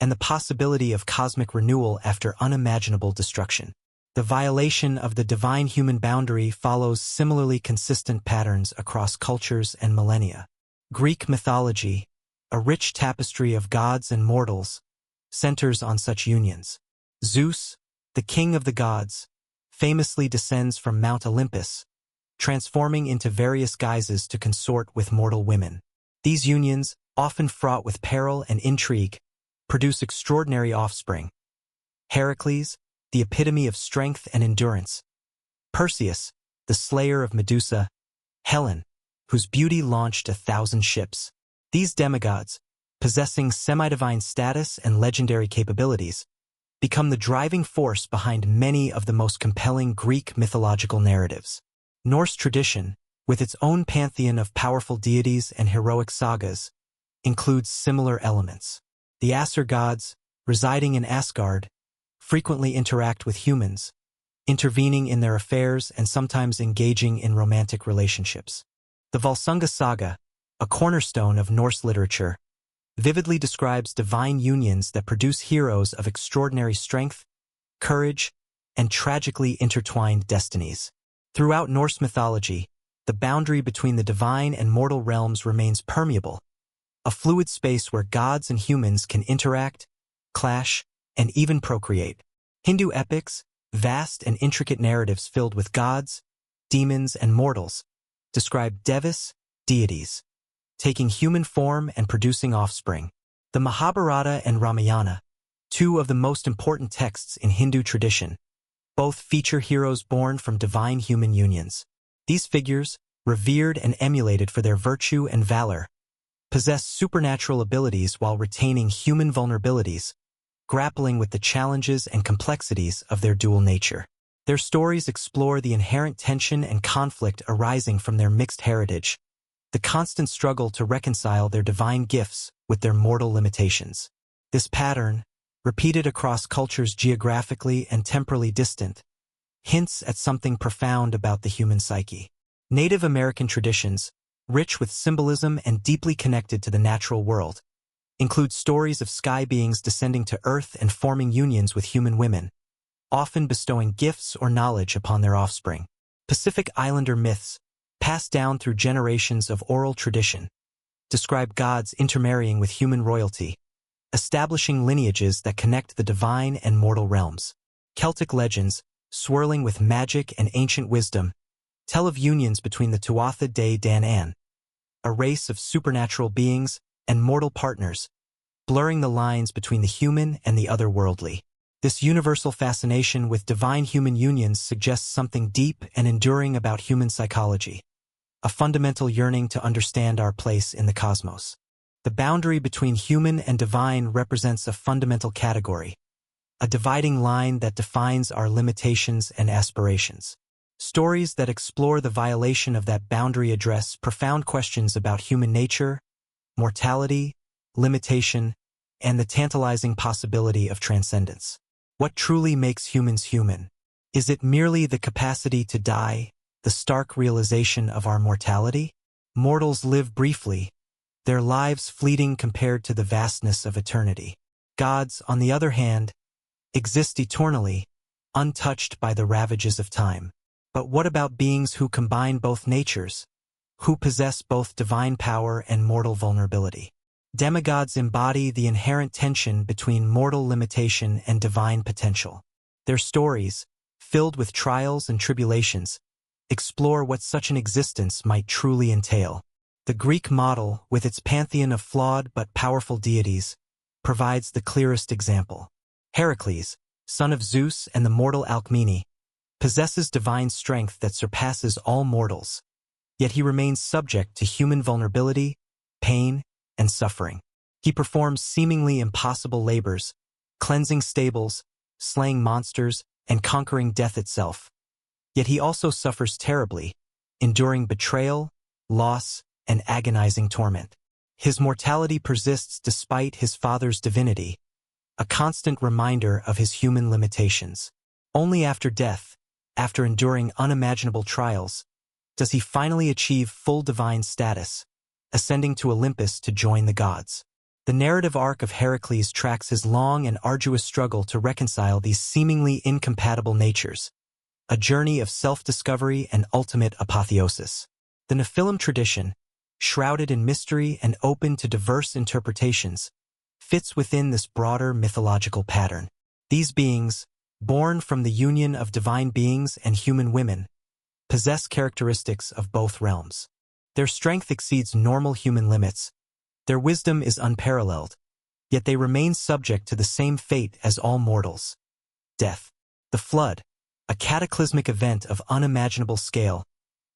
and the possibility of cosmic renewal after unimaginable destruction. The violation of the divine-human boundary follows similarly consistent patterns across cultures and millennia. Greek mythology, a rich tapestry of gods and mortals, centers on such unions. Zeus, the king of the gods, famously descends from Mount Olympus, transforming into various guises to consort with mortal women. These unions, often fraught with peril and intrigue, produce extraordinary offspring. Heracles, the epitome of strength and endurance. Perseus, the slayer of Medusa. Helen, whose beauty launched 1,000 ships. These demigods, possessing semi-divine status and legendary capabilities, become the driving force behind many of the most compelling Greek mythological narratives. Norse tradition, with its own pantheon of powerful deities and heroic sagas, includes similar elements. The Aesir gods, residing in Asgard, frequently interact with humans, intervening in their affairs and sometimes engaging in romantic relationships. The Volsunga saga, a cornerstone of Norse literature, vividly describes divine unions that produce heroes of extraordinary strength, courage, and tragically intertwined destinies. Throughout Norse mythology, the boundary between the divine and mortal realms remains permeable, a fluid space where gods and humans can interact, clash, and even procreate. Hindu epics, vast and intricate narratives filled with gods, demons, and mortals, describe devas, deities, taking human form and producing offspring. The Mahabharata and Ramayana, two of the most important texts in Hindu tradition, both feature heroes born from divine human unions. These figures, revered and emulated for their virtue and valor, possess supernatural abilities while retaining human vulnerabilities, grappling with the challenges and complexities of their dual nature. Their stories explore the inherent tension and conflict arising from their mixed heritage, the constant struggle to reconcile their divine gifts with their mortal limitations. This pattern, repeated across cultures geographically and temporally distant, hints at something profound about the human psyche. Native American traditions, rich with symbolism and deeply connected to the natural world, include stories of sky beings descending to earth and forming unions with human women, often bestowing gifts or knowledge upon their offspring. Pacific Islander myths, passed down through generations of oral tradition, describe gods intermarrying with human royalty, establishing lineages that connect the divine and mortal realms. Celtic legends, swirling with magic and ancient wisdom, tell of unions between the Tuatha De Danann, a race of supernatural beings, and mortal partners, blurring the lines between the human and the otherworldly. This universal fascination with divine human unions suggests something deep and enduring about human psychology, a fundamental yearning to understand our place in the cosmos. The boundary between human and divine represents a fundamental category, a dividing line that defines our limitations and aspirations. Stories that explore the violation of that boundary address profound questions about human nature, mortality, limitation, and the tantalizing possibility of transcendence. What truly makes humans human? Is it merely the capacity to die, the stark realization of our mortality? Mortals live briefly, their lives fleeting compared to the vastness of eternity. Gods, on the other hand, exist eternally, untouched by the ravages of time. But what about beings who combine both natures, who possess both divine power and mortal vulnerability? Demigods embody the inherent tension between mortal limitation and divine potential. Their stories, filled with trials and tribulations, explore what such an existence might truly entail. The Greek model, with its pantheon of flawed but powerful deities, provides the clearest example. Heracles, son of Zeus and the mortal Alcmene, possesses divine strength that surpasses all mortals, yet he remains subject to human vulnerability, pain, and suffering. He performs seemingly impossible labors, cleansing stables, slaying monsters, and conquering death itself. Yet he also suffers terribly, enduring betrayal, loss, and agonizing torment. His mortality persists despite his father's divinity, a constant reminder of his human limitations. Only after death, after enduring unimaginable trials, does he finally achieve full divine status, ascending to Olympus to join the gods. The narrative arc of Heracles tracks his long and arduous struggle to reconcile these seemingly incompatible natures, a journey of self-discovery and ultimate apotheosis. The Nephilim tradition, shrouded in mystery and open to diverse interpretations, fits within this broader mythological pattern. These beings, born from the union of divine beings and human women, possess characteristics of both realms. Their strength exceeds normal human limits, their wisdom is unparalleled, yet they remain subject to the same fate as all mortals: death. The flood, a cataclysmic event of unimaginable scale,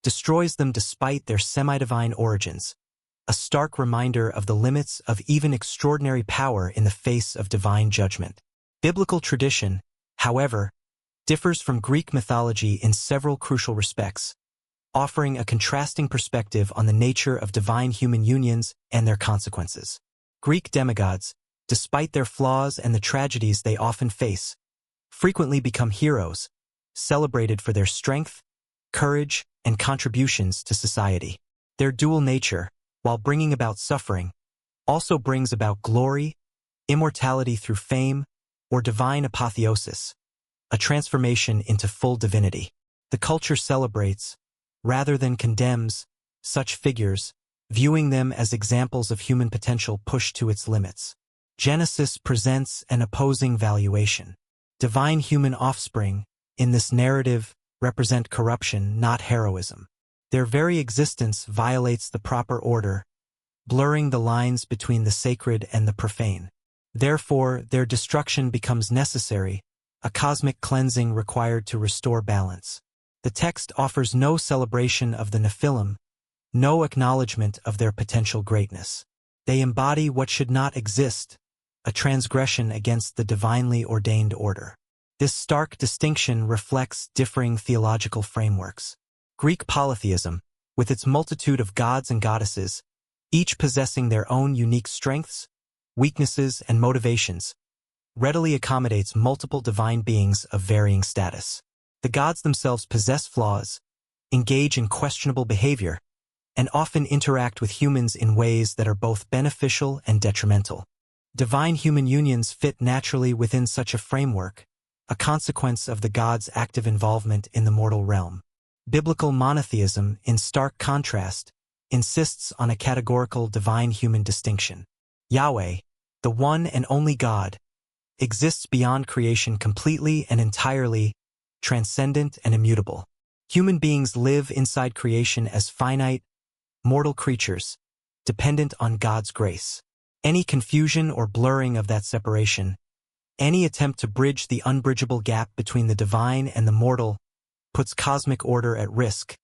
destroys them despite their semi-divine origins, a stark reminder of the limits of even extraordinary power in the face of divine judgment. Biblical tradition, however, differs from Greek mythology in several crucial respects, offering a contrasting perspective on the nature of divine human unions and their consequences. Greek demigods, despite their flaws and the tragedies they often face, frequently become heroes, celebrated for their strength, courage, and contributions to society. Their dual nature, while bringing about suffering, also brings about glory, immortality through fame, or divine apotheosis, a transformation into full divinity. The culture celebrates, rather than condemns, such figures, viewing them as examples of human potential pushed to its limits. Genesis presents an opposing valuation. Divine human offspring, in this narrative, represent corruption, not heroism. Their very existence violates the proper order, blurring the lines between the sacred and the profane. Therefore, their destruction becomes necessary, a cosmic cleansing required to restore balance. The text offers no celebration of the Nephilim, no acknowledgement of their potential greatness. They embody what should not exist, a transgression against the divinely ordained order. This stark distinction reflects differing theological frameworks. Greek polytheism, with its multitude of gods and goddesses, each possessing their own unique strengths, weaknesses, and motivations, readily accommodates multiple divine beings of varying status. The gods themselves possess flaws, engage in questionable behavior, and often interact with humans in ways that are both beneficial and detrimental. Divine-human unions fit naturally within such a framework, a consequence of the gods' active involvement in the mortal realm. Biblical monotheism, in stark contrast, insists on a categorical divine-human distinction. Yahweh, the one and only God, exists beyond creation completely and entirely, transcendent and immutable. Human beings live inside creation as finite, mortal creatures, dependent on God's grace. Any confusion or blurring of that separation, any attempt to bridge the unbridgeable gap between the divine and the mortal, puts cosmic order at risk,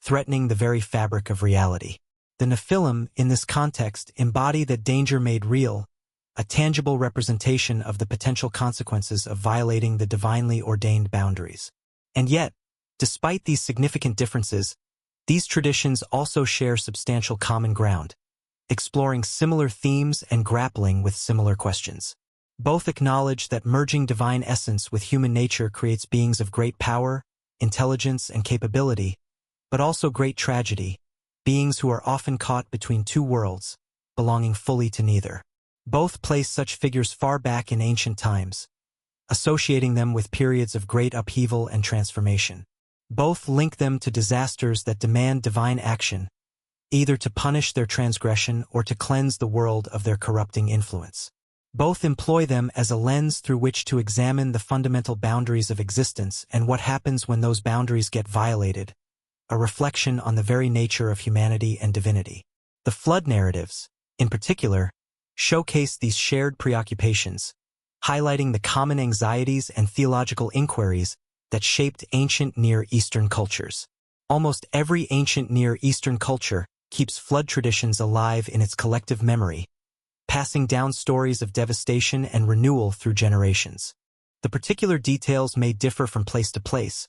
threatening the very fabric of reality. The Nephilim, in this context, embody that danger made real, a tangible representation of the potential consequences of violating the divinely ordained boundaries. And yet, despite these significant differences, these traditions also share substantial common ground, exploring similar themes and grappling with similar questions. Both acknowledge that merging divine essence with human nature creates beings of great power, intelligence, and capability, but also great tragedy, beings who are often caught between two worlds, belonging fully to neither. Both place such figures far back in ancient times, associating them with periods of great upheaval and transformation. Both link them to disasters that demand divine action, either to punish their transgression or to cleanse the world of their corrupting influence. Both employ them as a lens through which to examine the fundamental boundaries of existence and what happens when those boundaries get violated, a reflection on the very nature of humanity and divinity. The flood narratives, in particular, showcase these shared preoccupations, highlighting the common anxieties and theological inquiries that shaped ancient Near Eastern cultures. Almost every ancient Near Eastern culture keeps flood traditions alive in its collective memory, passing down stories of devastation and renewal through generations. The particular details may differ from place to place,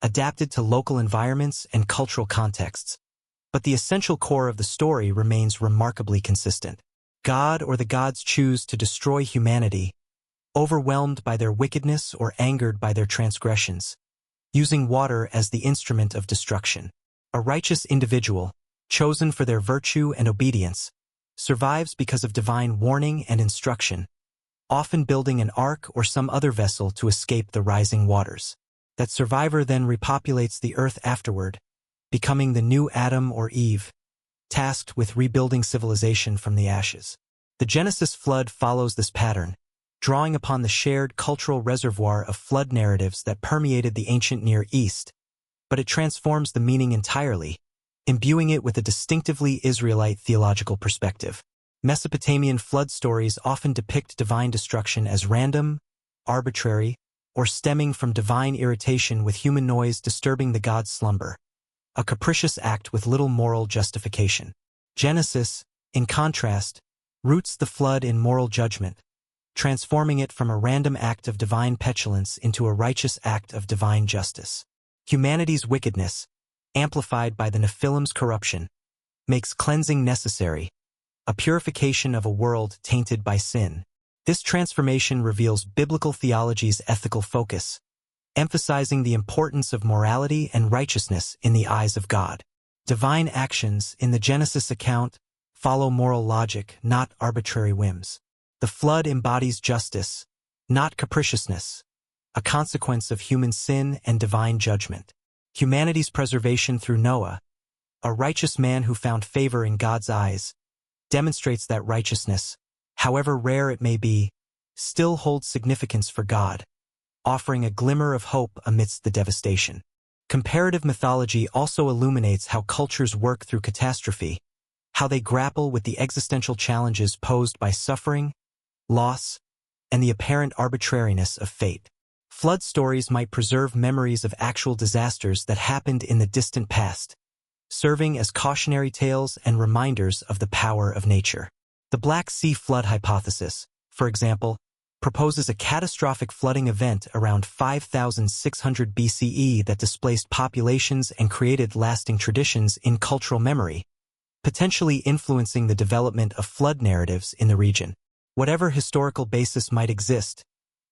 adapted to local environments and cultural contexts, but the essential core of the story remains remarkably consistent. God or the gods choose to destroy humanity, overwhelmed by their wickedness or angered by their transgressions, using water as the instrument of destruction. A righteous individual, chosen for their virtue and obedience, survives because of divine warning and instruction, often building an ark or some other vessel to escape the rising waters. That survivor then repopulates the earth afterward, becoming the new Adam or Eve, tasked with rebuilding civilization from the ashes. The Genesis flood follows this pattern, drawing upon the shared cultural reservoir of flood narratives that permeated the ancient Near East, but it transforms the meaning entirely, imbuing it with a distinctively Israelite theological perspective. Mesopotamian flood stories often depict divine destruction as random, arbitrary, or stemming from divine irritation with human noise disturbing the god's slumber, a capricious act with little moral justification. Genesis, in contrast, roots the flood in moral judgment, transforming it from a random act of divine petulance into a righteous act of divine justice. Humanity's wickedness, amplified by the Nephilim's corruption, makes cleansing necessary, a purification of a world tainted by sin. This transformation reveals biblical theology's ethical focus, emphasizing the importance of morality and righteousness in the eyes of God. Divine actions in the Genesis account follow moral logic, not arbitrary whims. The flood embodies justice, not capriciousness, a consequence of human sin and divine judgment. Humanity's preservation through Noah, a righteous man who found favor in God's eyes, demonstrates that righteousness, however rare it may be, still holds significance for God, offering a glimmer of hope amidst the devastation. Comparative mythology also illuminates how cultures work through catastrophe, how they grapple with the existential challenges posed by suffering, loss, and the apparent arbitrariness of fate. Flood stories might preserve memories of actual disasters that happened in the distant past, serving as cautionary tales and reminders of the power of nature. The Black Sea flood hypothesis, for example, proposes a catastrophic flooding event around 5,600 BCE that displaced populations and created lasting traditions in cultural memory, potentially influencing the development of flood narratives in the region. Whatever historical basis might exist,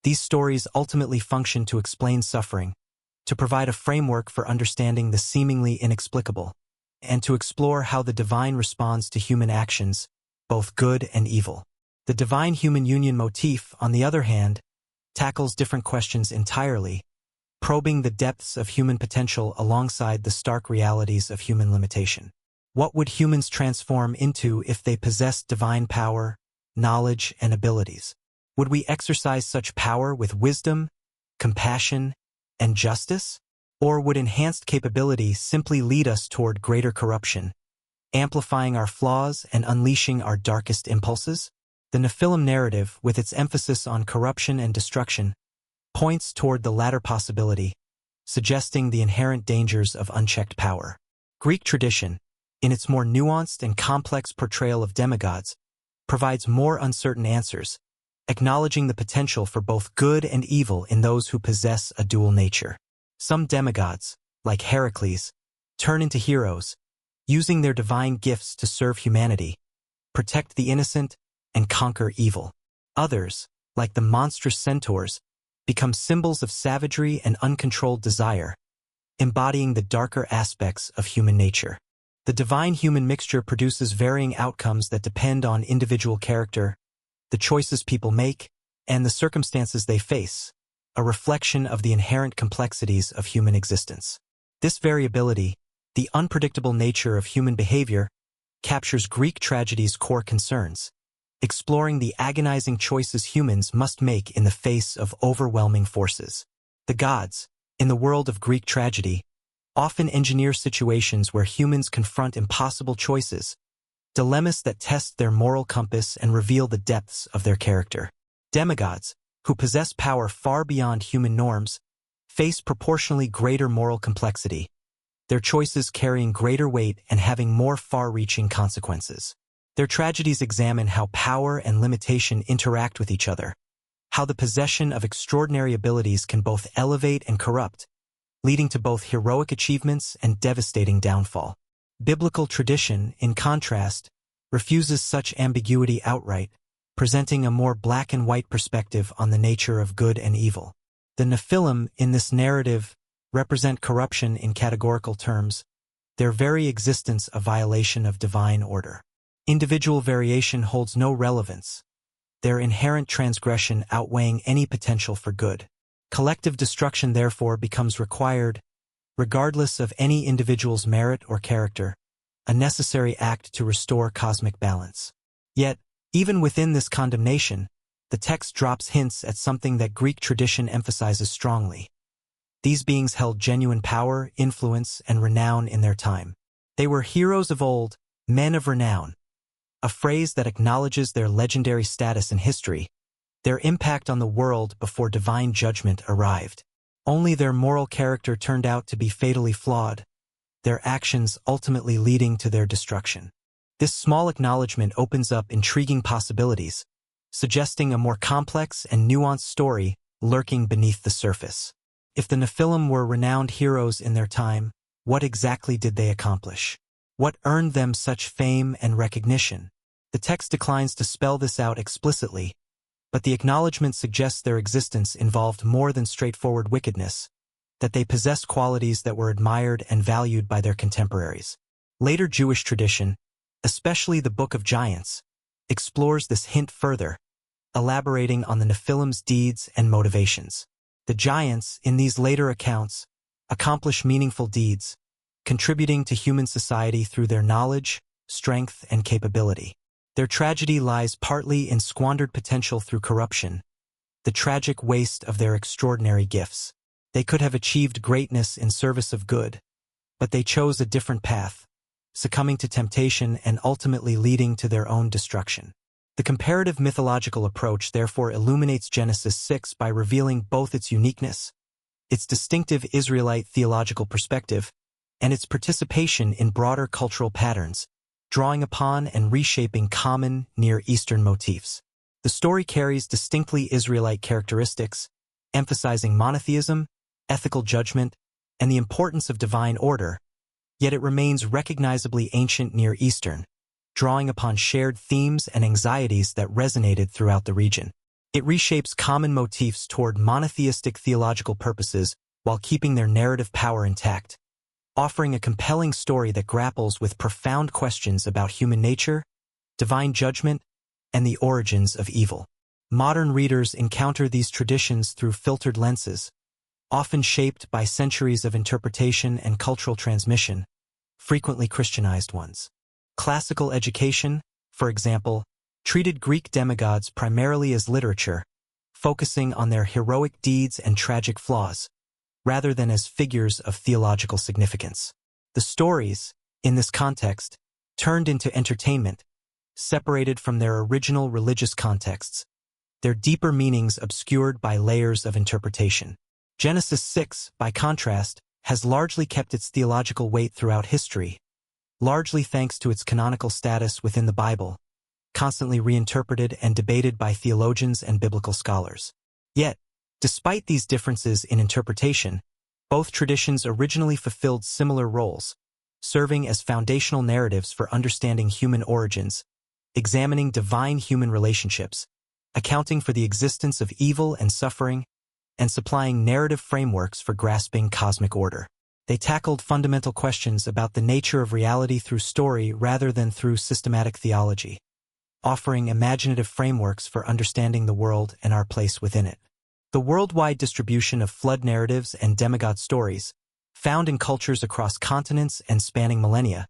these stories ultimately function to explain suffering, to provide a framework for understanding the seemingly inexplicable, and to explore how the divine responds to human actions, both good and evil. The divine-human union motif, on the other hand, tackles different questions entirely, probing the depths of human potential alongside the stark realities of human limitation. What would humans transform into if they possessed divine power, knowledge, and abilities? Would we exercise such power with wisdom, compassion, and justice? Or would enhanced capability simply lead us toward greater corruption, amplifying our flaws and unleashing our darkest impulses? The Nephilim narrative, with its emphasis on corruption and destruction, points toward the latter possibility, suggesting the inherent dangers of unchecked power. Greek tradition, in its more nuanced and complex portrayal of demigods, provides more uncertain answers, acknowledging the potential for both good and evil in those who possess a dual nature. Some demigods, like Heracles, turn into heroes, using their divine gifts to serve humanity, protect the innocent, and conquer evil. Others, like the monstrous centaurs, become symbols of savagery and uncontrolled desire, embodying the darker aspects of human nature. The divine-human mixture produces varying outcomes that depend on individual character, the choices people make, and the circumstances they face, a reflection of the inherent complexities of human existence. This variability, the unpredictable nature of human behavior, captures Greek tragedy's core concerns, exploring the agonizing choices humans must make in the face of overwhelming forces. The gods, in the world of Greek tragedy, often engineer situations where humans confront impossible choices, dilemmas that test their moral compass and reveal the depths of their character. Demigods, who possess power far beyond human norms, face proportionally greater moral complexity, their choices carrying greater weight and having more far-reaching consequences. Their tragedies examine how power and limitation interact with each other, how the possession of extraordinary abilities can both elevate and corrupt, leading to both heroic achievements and devastating downfall. Biblical tradition, in contrast, refuses such ambiguity outright, presenting a more black-and-white perspective on the nature of good and evil. The Nephilim in this narrative represent corruption in categorical terms, their very existence a violation of divine order. Individual variation holds no relevance, their inherent transgression outweighing any potential for good. Collective destruction therefore becomes required, regardless of any individual's merit or character, a necessary act to restore cosmic balance. Yet, even within this condemnation, the text drops hints at something that Greek tradition emphasizes strongly. These beings held genuine power, influence, and renown in their time. They were heroes of old, men of renown, a phrase that acknowledges their legendary status in history, their impact on the world before divine judgment arrived. Only their moral character turned out to be fatally flawed, their actions ultimately leading to their destruction. This small acknowledgement opens up intriguing possibilities, suggesting a more complex and nuanced story lurking beneath the surface. If the Nephilim were renowned heroes in their time, what exactly did they accomplish? What earned them such fame and recognition? The text declines to spell this out explicitly, but the acknowledgement suggests their existence involved more than straightforward wickedness, that they possessed qualities that were admired and valued by their contemporaries. Later Jewish tradition, especially the Book of Giants, explores this hint further, elaborating on the Nephilim's deeds and motivations. The giants, in these later accounts, accomplish meaningful deeds, contributing to human society through their knowledge, strength, and capability. Their tragedy lies partly in squandered potential through corruption, the tragic waste of their extraordinary gifts. They could have achieved greatness in service of good, but they chose a different path, succumbing to temptation and ultimately leading to their own destruction. The comparative mythological approach therefore illuminates Genesis 6 by revealing both its uniqueness, its distinctive Israelite theological perspective, and its participation in broader cultural patterns, drawing upon and reshaping common Near Eastern motifs. The story carries distinctly Israelite characteristics, emphasizing monotheism, ethical judgment, and the importance of divine order, yet it remains recognizably ancient Near Eastern, drawing upon shared themes and anxieties that resonated throughout the region. It reshapes common motifs toward monotheistic theological purposes while keeping their narrative power intact, offering a compelling story that grapples with profound questions about human nature, divine judgment, and the origins of evil. Modern readers encounter these traditions through filtered lenses, often shaped by centuries of interpretation and cultural transmission, frequently Christianized ones. Classical education, for example, treated Greek demigods primarily as literature, focusing on their heroic deeds and tragic flaws, rather than as figures of theological significance. The stories, in this context, turned into entertainment, separated from their original religious contexts, their deeper meanings obscured by layers of interpretation. Genesis 6, by contrast, has largely kept its theological weight throughout history, largely thanks to its canonical status within the Bible, constantly reinterpreted and debated by theologians and biblical scholars. Yet, despite these differences in interpretation, both traditions originally fulfilled similar roles, serving as foundational narratives for understanding human origins, examining divine human relationships, accounting for the existence of evil and suffering, and supplying narrative frameworks for grasping cosmic order. They tackled fundamental questions about the nature of reality through story rather than through systematic theology, offering imaginative frameworks for understanding the world and our place within it. The worldwide distribution of flood narratives and demigod stories, found in cultures across continents and spanning millennia,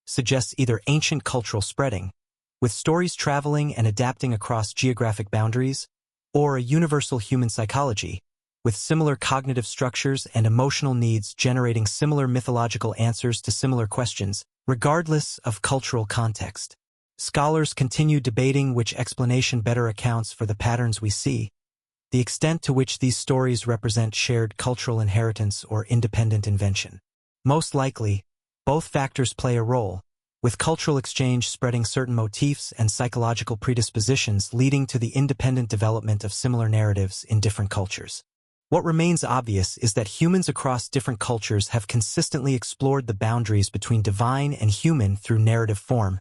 suggests either ancient cultural spreading, with stories traveling and adapting across geographic boundaries, or a universal human psychology, with similar cognitive structures and emotional needs generating similar mythological answers to similar questions, regardless of cultural context. Scholars continue debating which explanation better accounts for the patterns we see, the extent to which these stories represent shared cultural inheritance or independent invention. Most likely, both factors play a role, with cultural exchange spreading certain motifs and psychological predispositions leading to the independent development of similar narratives in different cultures. What remains obvious is that humans across different cultures have consistently explored the boundaries between divine and human through narrative form,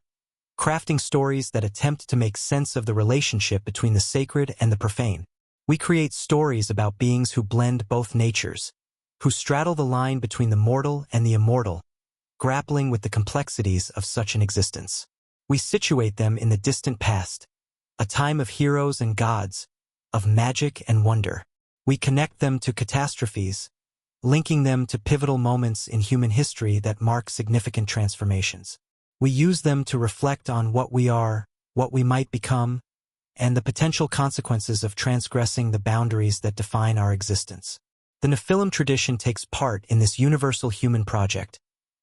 crafting stories that attempt to make sense of the relationship between the sacred and the profane. We create stories about beings who blend both natures, who straddle the line between the mortal and the immortal, grappling with the complexities of such an existence. We situate them in the distant past, a time of heroes and gods, of magic and wonder. We connect them to catastrophes, linking them to pivotal moments in human history that mark significant transformations. We use them to reflect on what we are, what we might become, and the potential consequences of transgressing the boundaries that define our existence. The Nephilim tradition takes part in this universal human project,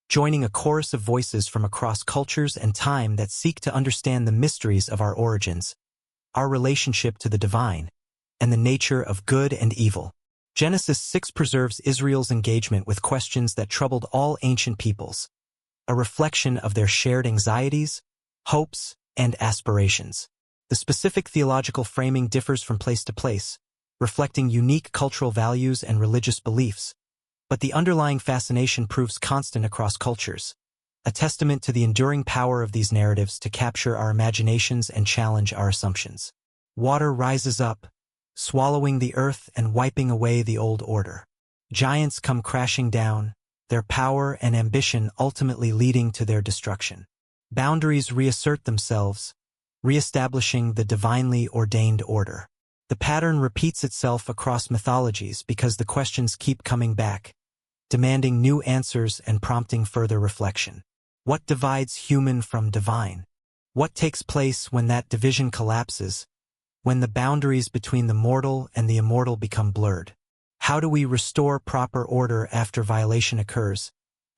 joining a chorus of voices from across cultures and time that seek to understand the mysteries of our origins, our relationship to the divine, and the nature of good and evil. Genesis 6 preserves Israel's engagement with questions that troubled all ancient peoples, a reflection of their shared anxieties, hopes, and aspirations. The specific theological framing differs from place to place, reflecting unique cultural values and religious beliefs, but the underlying fascination proves constant across cultures, a testament to the enduring power of these narratives to capture our imaginations and challenge our assumptions. Water rises up, swallowing the earth and wiping away the old order. Giants come crashing down, their power and ambition ultimately leading to their destruction. Boundaries reassert themselves, reestablishing the divinely ordained order. The pattern repeats itself across mythologies because the questions keep coming back, demanding new answers and prompting further reflection. What divides human from divine? What takes place when that division collapses, when the boundaries between the mortal and the immortal become blurred? How do we restore proper order after violation occurs?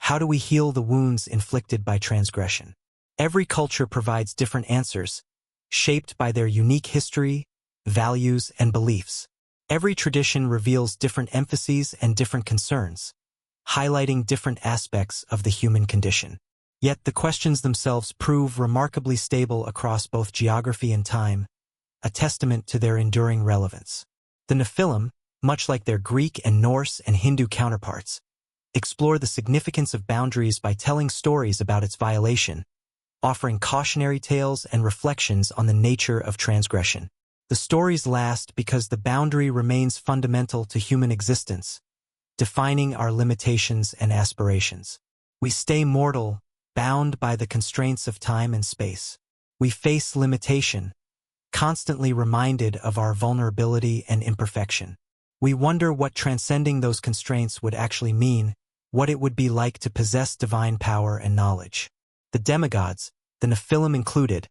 How do we heal the wounds inflicted by transgression? Every culture provides different answers, shaped by their unique history, values, and beliefs. Every tradition reveals different emphases and different concerns, highlighting different aspects of the human condition. Yet the questions themselves prove remarkably stable across both geography and time, a testament to their enduring relevance. The Nephilim, much like their Greek and Norse and Hindu counterparts, explore the significance of boundaries by telling stories about its violation, offering cautionary tales and reflections on the nature of transgression. The stories last because the boundary remains fundamental to human existence, defining our limitations and aspirations. We stay mortal, bound by the constraints of time and space. We face limitation, constantly reminded of our vulnerability and imperfection. We wonder what transcending those constraints would actually mean, what it would be like to possess divine power and knowledge. The demigods, the Nephilim included,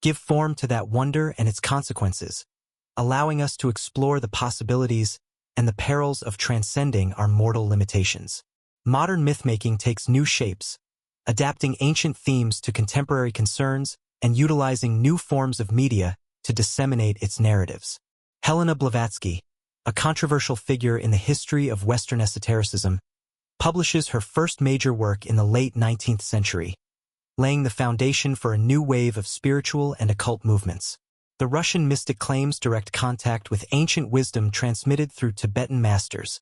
give form to that wonder and its consequences, allowing us to explore the possibilities and the perils of transcending our mortal limitations. Modern mythmaking takes new shapes, adapting ancient themes to contemporary concerns and utilizing new forms of media to disseminate its narratives. Helena Blavatsky, a controversial figure in the history of Western esotericism, publishes her first major work in the late 19th century, laying the foundation for a new wave of spiritual and occult movements. The Russian mystic claims direct contact with ancient wisdom transmitted through Tibetan masters,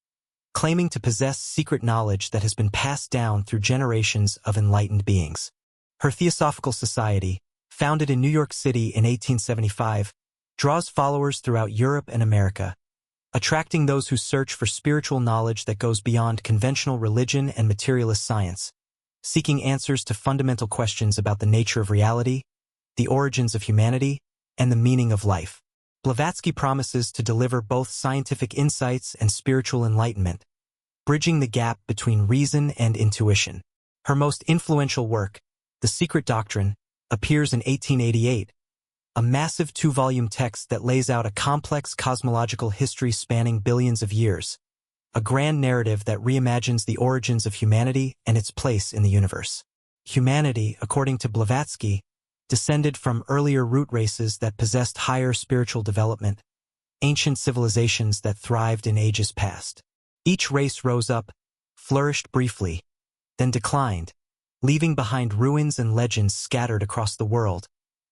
claiming to possess secret knowledge that has been passed down through generations of enlightened beings. Her Theosophical Society, founded in New York City in 1875, draws followers throughout Europe and America, attracting those who search for spiritual knowledge that goes beyond conventional religion and materialist science, seeking answers to fundamental questions about the nature of reality, the origins of humanity, and the meaning of life. Blavatsky promises to deliver both scientific insights and spiritual enlightenment, bridging the gap between reason and intuition. Her most influential work, The Secret Doctrine, appears in 1888, a massive 2-volume text that lays out a complex cosmological history spanning billions of years, a grand narrative that reimagines the origins of humanity and its place in the universe. Humanity, according to Blavatsky, descended from earlier root races that possessed higher spiritual development, ancient civilizations that thrived in ages past. Each race rose up, flourished briefly, then declined, leaving behind ruins and legends scattered across the world,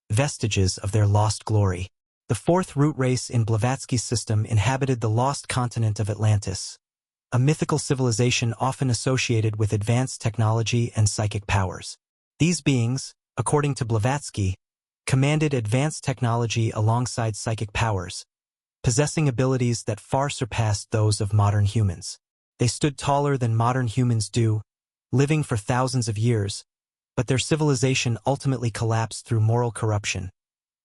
vestiges of their lost glory. The fourth root race in Blavatsky's system inhabited the lost continent of Atlantis, a mythical civilization often associated with advanced technology and psychic powers. These beings, according to Blavatsky, commanded advanced technology alongside psychic powers, possessing abilities that far surpassed those of modern humans. They stood taller than modern humans do, living for thousands of years, but their civilization ultimately collapsed through moral corruption,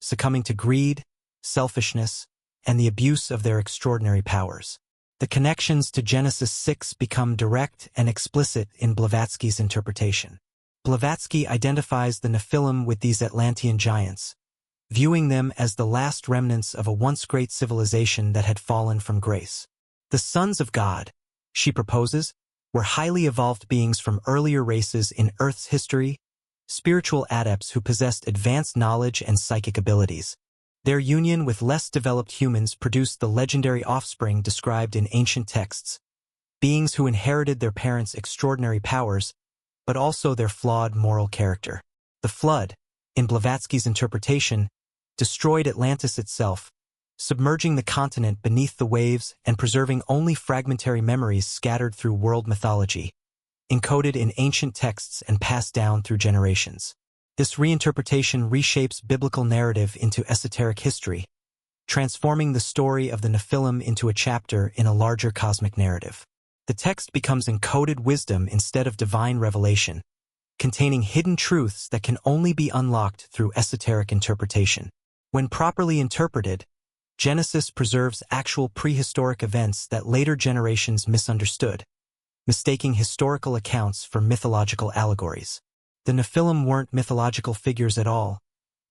succumbing to greed, selfishness, and the abuse of their extraordinary powers. The connections to Genesis 6 become direct and explicit in Blavatsky's interpretation. Blavatsky identifies the Nephilim with these Atlantean giants, viewing them as the last remnants of a once great civilization that had fallen from grace. The sons of God, she proposes, were highly evolved beings from earlier races in Earth's history, spiritual adepts who possessed advanced knowledge and psychic abilities. Their union with less developed humans produced the legendary offspring described in ancient texts, beings who inherited their parents' extraordinary powers, but also their flawed moral character. The flood, in Blavatsky's interpretation, destroyed Atlantis itself, submerging the continent beneath the waves and preserving only fragmentary memories scattered through world mythology, encoded in ancient texts and passed down through generations. This reinterpretation reshapes biblical narrative into esoteric history, transforming the story of the Nephilim into a chapter in a larger cosmic narrative. The text becomes encoded wisdom instead of divine revelation, containing hidden truths that can only be unlocked through esoteric interpretation. When properly interpreted, Genesis preserves actual prehistoric events that later generations misunderstood, mistaking historical accounts for mythological allegories. The Nephilim weren't mythological figures at all,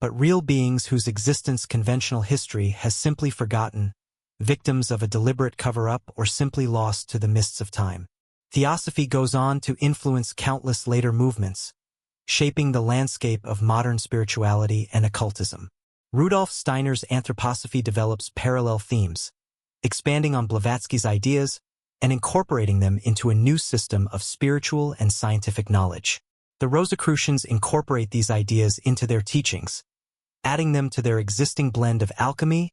but real beings whose existence conventional history has simply forgotten, victims of a deliberate cover-up or simply lost to the mists of time. Theosophy goes on to influence countless later movements, shaping the landscape of modern spirituality and occultism. Rudolf Steiner's anthroposophy develops parallel themes, expanding on Blavatsky's ideas and incorporating them into a new system of spiritual and scientific knowledge. The Rosicrucians incorporate these ideas into their teachings, adding them to their existing blend of alchemy,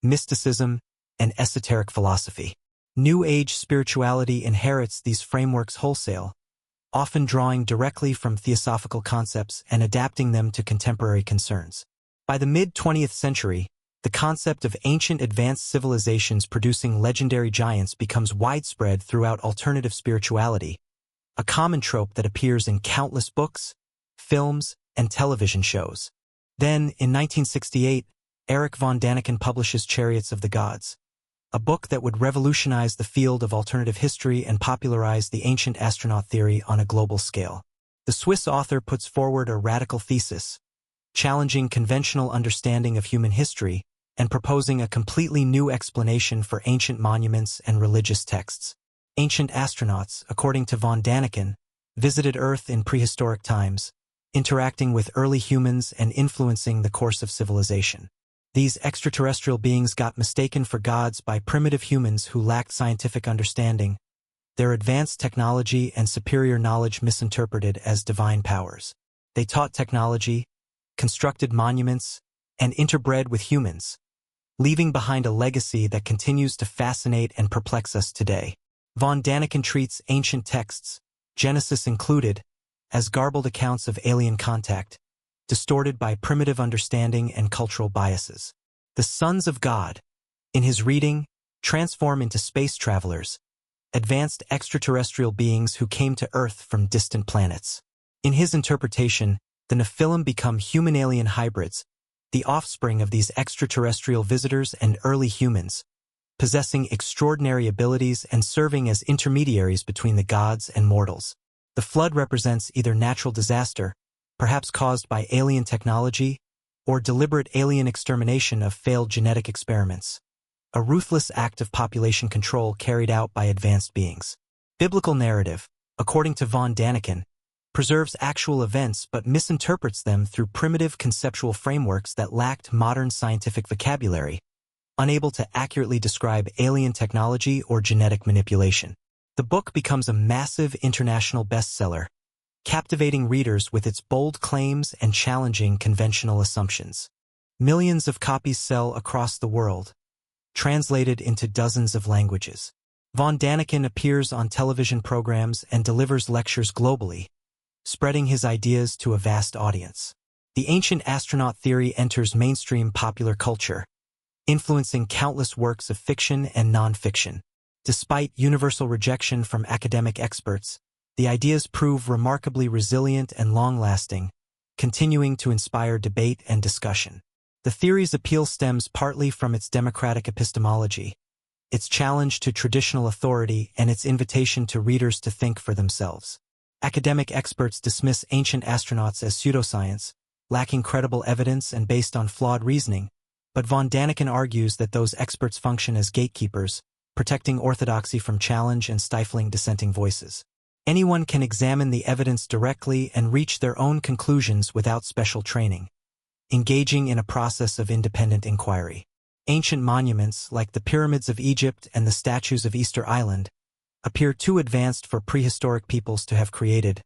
mysticism, and esoteric philosophy. New Age spirituality inherits these frameworks wholesale, often drawing directly from theosophical concepts and adapting them to contemporary concerns. By the mid-20th century, the concept of ancient advanced civilizations producing legendary giants becomes widespread throughout alternative spirituality, a common trope that appears in countless books, films, and television shows. Then, in 1968, Erich von Däniken publishes Chariots of the Gods, a book that would revolutionize the field of alternative history and popularize the ancient astronaut theory on a global scale. The Swiss author puts forward a radical thesis, challenging conventional understanding of human history and proposing a completely new explanation for ancient monuments and religious texts. Ancient astronauts, according to von Däniken, visited Earth in prehistoric times, interacting with early humans and influencing the course of civilization. These extraterrestrial beings got mistaken for gods by primitive humans who lacked scientific understanding, their advanced technology and superior knowledge misinterpreted as divine powers. They taught technology, constructed monuments, and interbred with humans, leaving behind a legacy that continues to fascinate and perplex us today. Von Däniken treats ancient texts, Genesis included, as garbled accounts of alien contact, distorted by primitive understanding and cultural biases. The sons of God, in his reading, transform into space travelers, advanced extraterrestrial beings who came to Earth from distant planets. In his interpretation, the Nephilim become human-alien hybrids, the offspring of these extraterrestrial visitors and early humans, possessing extraordinary abilities and serving as intermediaries between the gods and mortals. The flood represents either natural disaster, perhaps caused by alien technology, or deliberate alien extermination of failed genetic experiments, a ruthless act of population control carried out by advanced beings. Biblical narrative, according to von Däniken, preserves actual events but misinterprets them through primitive conceptual frameworks that lacked modern scientific vocabulary, unable to accurately describe alien technology or genetic manipulation. The book becomes a massive international bestseller, captivating readers with its bold claims and challenging conventional assumptions. Millions of copies sell across the world, translated into dozens of languages. Von Däniken appears on television programs and delivers lectures globally, spreading his ideas to a vast audience. The ancient astronaut theory enters mainstream popular culture, influencing countless works of fiction and non-fiction. Despite universal rejection from academic experts, the ideas prove remarkably resilient and long-lasting, continuing to inspire debate and discussion. The theory's appeal stems partly from its democratic epistemology, its challenge to traditional authority, and its invitation to readers to think for themselves. Academic experts dismiss ancient astronauts as pseudoscience, lacking credible evidence and based on flawed reasoning, but von Däniken argues that those experts function as gatekeepers, protecting orthodoxy from challenge and stifling dissenting voices. Anyone can examine the evidence directly and reach their own conclusions without special training, engaging in a process of independent inquiry. Ancient monuments, like the pyramids of Egypt and the statues of Easter Island, appear too advanced for prehistoric peoples to have created,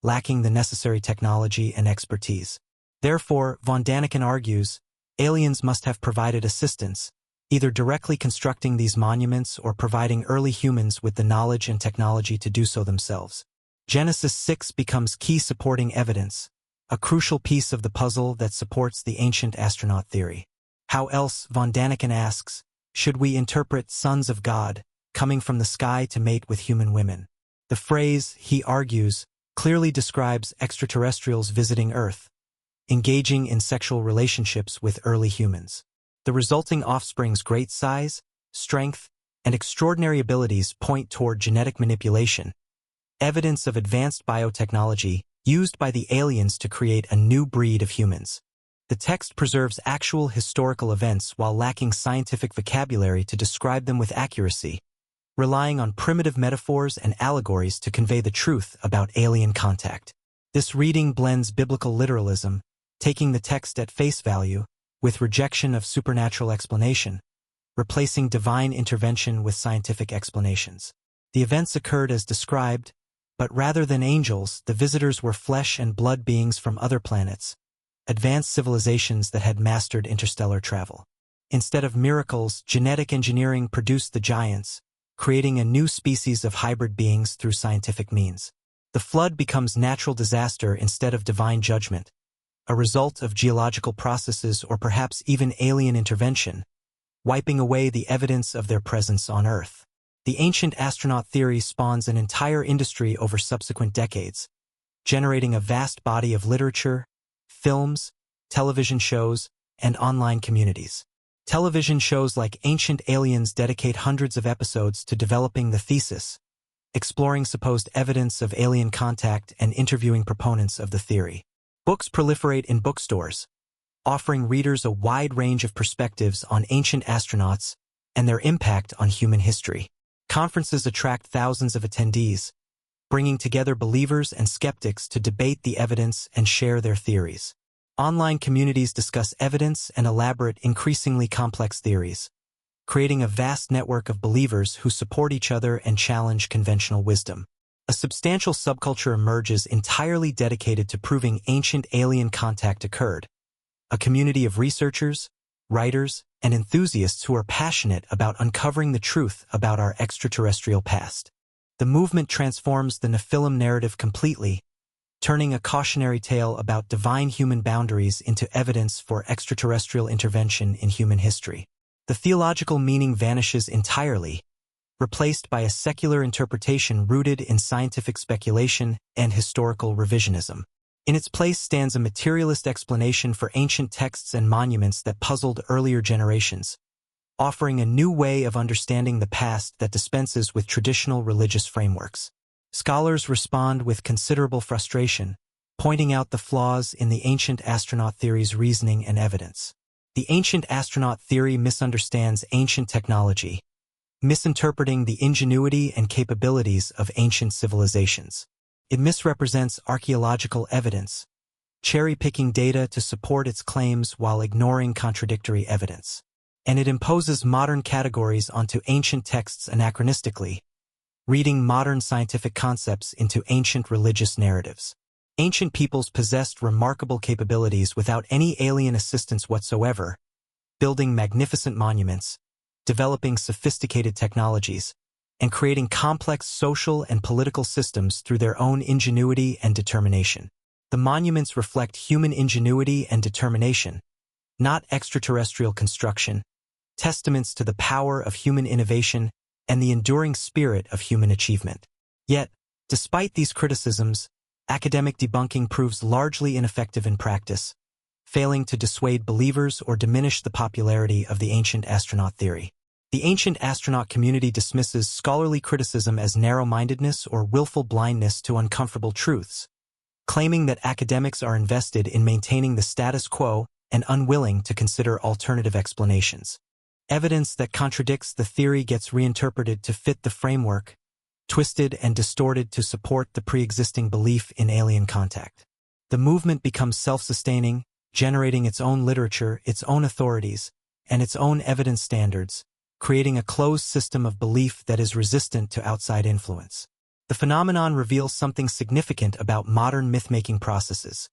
lacking the necessary technology and expertise. Therefore, von Däniken argues, aliens must have provided assistance, either directly constructing these monuments or providing early humans with the knowledge and technology to do so themselves. Genesis 6 becomes key supporting evidence, a crucial piece of the puzzle that supports the ancient astronaut theory. How else, von Däniken asks, should we interpret sons of God coming from the sky to mate with human women? The phrase, he argues, clearly describes extraterrestrials visiting Earth, engaging in sexual relationships with early humans. The resulting offspring's great size, strength, and extraordinary abilities point toward genetic manipulation, evidence of advanced biotechnology used by the aliens to create a new breed of humans. The text preserves actual historical events while lacking scientific vocabulary to describe them with accuracy, relying on primitive metaphors and allegories to convey the truth about alien contact. This reading blends biblical literalism, taking the text at face value, with rejection of supernatural explanation, replacing divine intervention with scientific explanations. The events occurred as described, but rather than angels, the visitors were flesh and blood beings from other planets, advanced civilizations that had mastered interstellar travel. Instead of miracles, genetic engineering produced the giants, creating a new species of hybrid beings through scientific means. The flood becomes natural disaster instead of divine judgment, a result of geological processes or perhaps even alien intervention, wiping away the evidence of their presence on Earth. The ancient astronaut theory spawns an entire industry over subsequent decades, generating a vast body of literature, films, television shows, and online communities. Television shows like Ancient Aliens dedicate hundreds of episodes to developing the thesis, exploring supposed evidence of alien contact and interviewing proponents of the theory. Books proliferate in bookstores, offering readers a wide range of perspectives on ancient astronauts and their impact on human history. Conferences attract thousands of attendees, bringing together believers and skeptics to debate the evidence and share their theories. Online communities discuss evidence and elaborate increasingly complex theories, creating a vast network of believers who support each other and challenge conventional wisdom. A substantial subculture emerges entirely dedicated to proving ancient alien contact occurred, a community of researchers, writers, and enthusiasts who are passionate about uncovering the truth about our extraterrestrial past. The movement transforms the Nephilim narrative completely, turning a cautionary tale about divine human boundaries into evidence for extraterrestrial intervention in human history. The theological meaning vanishes entirely, replaced by a secular interpretation rooted in scientific speculation and historical revisionism. In its place stands a materialist explanation for ancient texts and monuments that puzzled earlier generations, offering a new way of understanding the past that dispenses with traditional religious frameworks. Scholars respond with considerable frustration, pointing out the flaws in the ancient astronaut theory's reasoning and evidence. The ancient astronaut theory misunderstands ancient technology, misinterpreting the ingenuity and capabilities of ancient civilizations. It misrepresents archaeological evidence, cherry-picking data to support its claims while ignoring contradictory evidence. And it imposes modern categories onto ancient texts anachronistically, reading modern scientific concepts into ancient religious narratives. Ancient peoples possessed remarkable capabilities without any alien assistance whatsoever, building magnificent monuments, developing sophisticated technologies, and creating complex social and political systems through their own ingenuity and determination. The monuments reflect human ingenuity and determination, not extraterrestrial construction, testaments to the power of human innovation and the enduring spirit of human achievement. Yet, despite these criticisms, academic debunking proves largely ineffective in practice, failing to dissuade believers or diminish the popularity of the ancient astronaut theory. The ancient astronaut community dismisses scholarly criticism as narrow-mindedness or willful blindness to uncomfortable truths, claiming that academics are invested in maintaining the status quo and unwilling to consider alternative explanations. Evidence that contradicts the theory gets reinterpreted to fit the framework, twisted and distorted to support the pre-existing belief in alien contact. The movement becomes self-sustaining, generating its own literature, its own authorities, and its own evidence standards, creating a closed system of belief that is resistant to outside influence. The phenomenon reveals something significant about modern myth-making processes,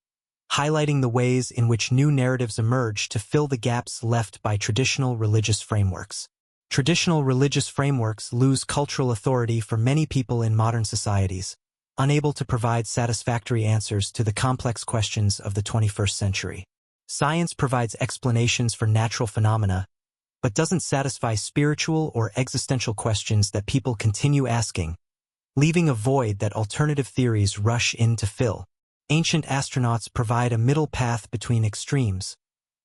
highlighting the ways in which new narratives emerge to fill the gaps left by traditional religious frameworks. Traditional religious frameworks lose cultural authority for many people in modern societies, unable to provide satisfactory answers to the complex questions of the 21st century. Science provides explanations for natural phenomena, but doesn't satisfy spiritual or existential questions that people continue asking, leaving a void that alternative theories rush in to fill. Ancient astronauts provide a middle path between extremes,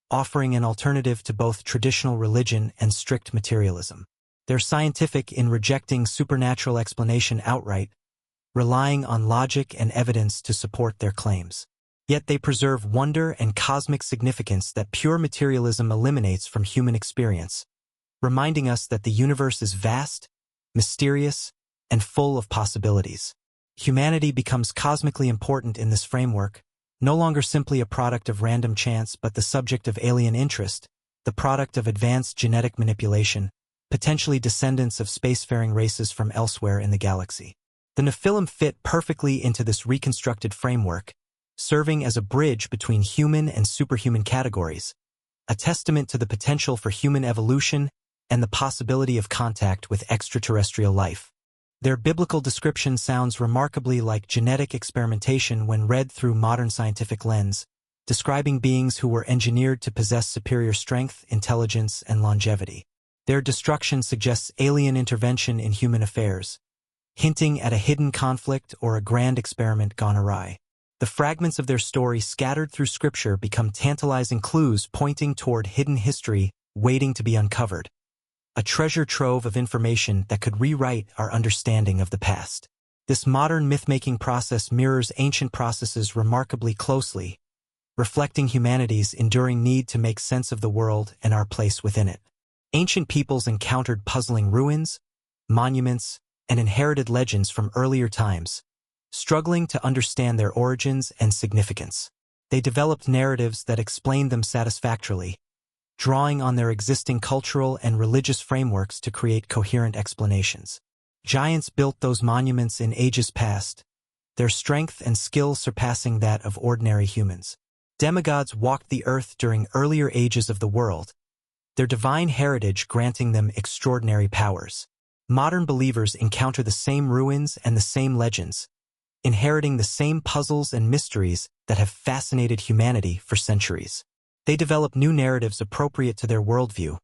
offering an alternative to both traditional religion and strict materialism. They're scientific in rejecting supernatural explanation outright, relying on logic and evidence to support their claims. Yet they preserve wonder and cosmic significance that pure materialism eliminates from human experience, reminding us that the universe is vast, mysterious, and full of possibilities. Humanity becomes cosmically important in this framework, no longer simply a product of random chance but the subject of alien interest, the product of advanced genetic manipulation, potentially descendants of spacefaring races from elsewhere in the galaxy. The Nephilim fit perfectly into this reconstructed framework, serving as a bridge between human and superhuman categories, a testament to the potential for human evolution and the possibility of contact with extraterrestrial life. Their biblical description sounds remarkably like genetic experimentation when read through modern scientific lens, describing beings who were engineered to possess superior strength, intelligence, and longevity. Their destruction suggests alien intervention in human affairs, hinting at a hidden conflict or a grand experiment gone awry. The fragments of their story scattered through Scripture become tantalizing clues pointing toward hidden history waiting to be uncovered, a treasure trove of information that could rewrite our understanding of the past. This modern myth-making process mirrors ancient processes remarkably closely, reflecting humanity's enduring need to make sense of the world and our place within it. Ancient peoples encountered puzzling ruins, monuments, and inherited legends from earlier times, struggling to understand their origins and significance. They developed narratives that explained them satisfactorily, drawing on their existing cultural and religious frameworks to create coherent explanations. Giants built those monuments in ages past, their strength and skill surpassing that of ordinary humans. Demigods walked the earth during earlier ages of the world, their divine heritage granting them extraordinary powers. Modern believers encounter the same ruins and the same legends, inheriting the same puzzles and mysteries that have fascinated humanity for centuries. They develop new narratives appropriate to their worldview,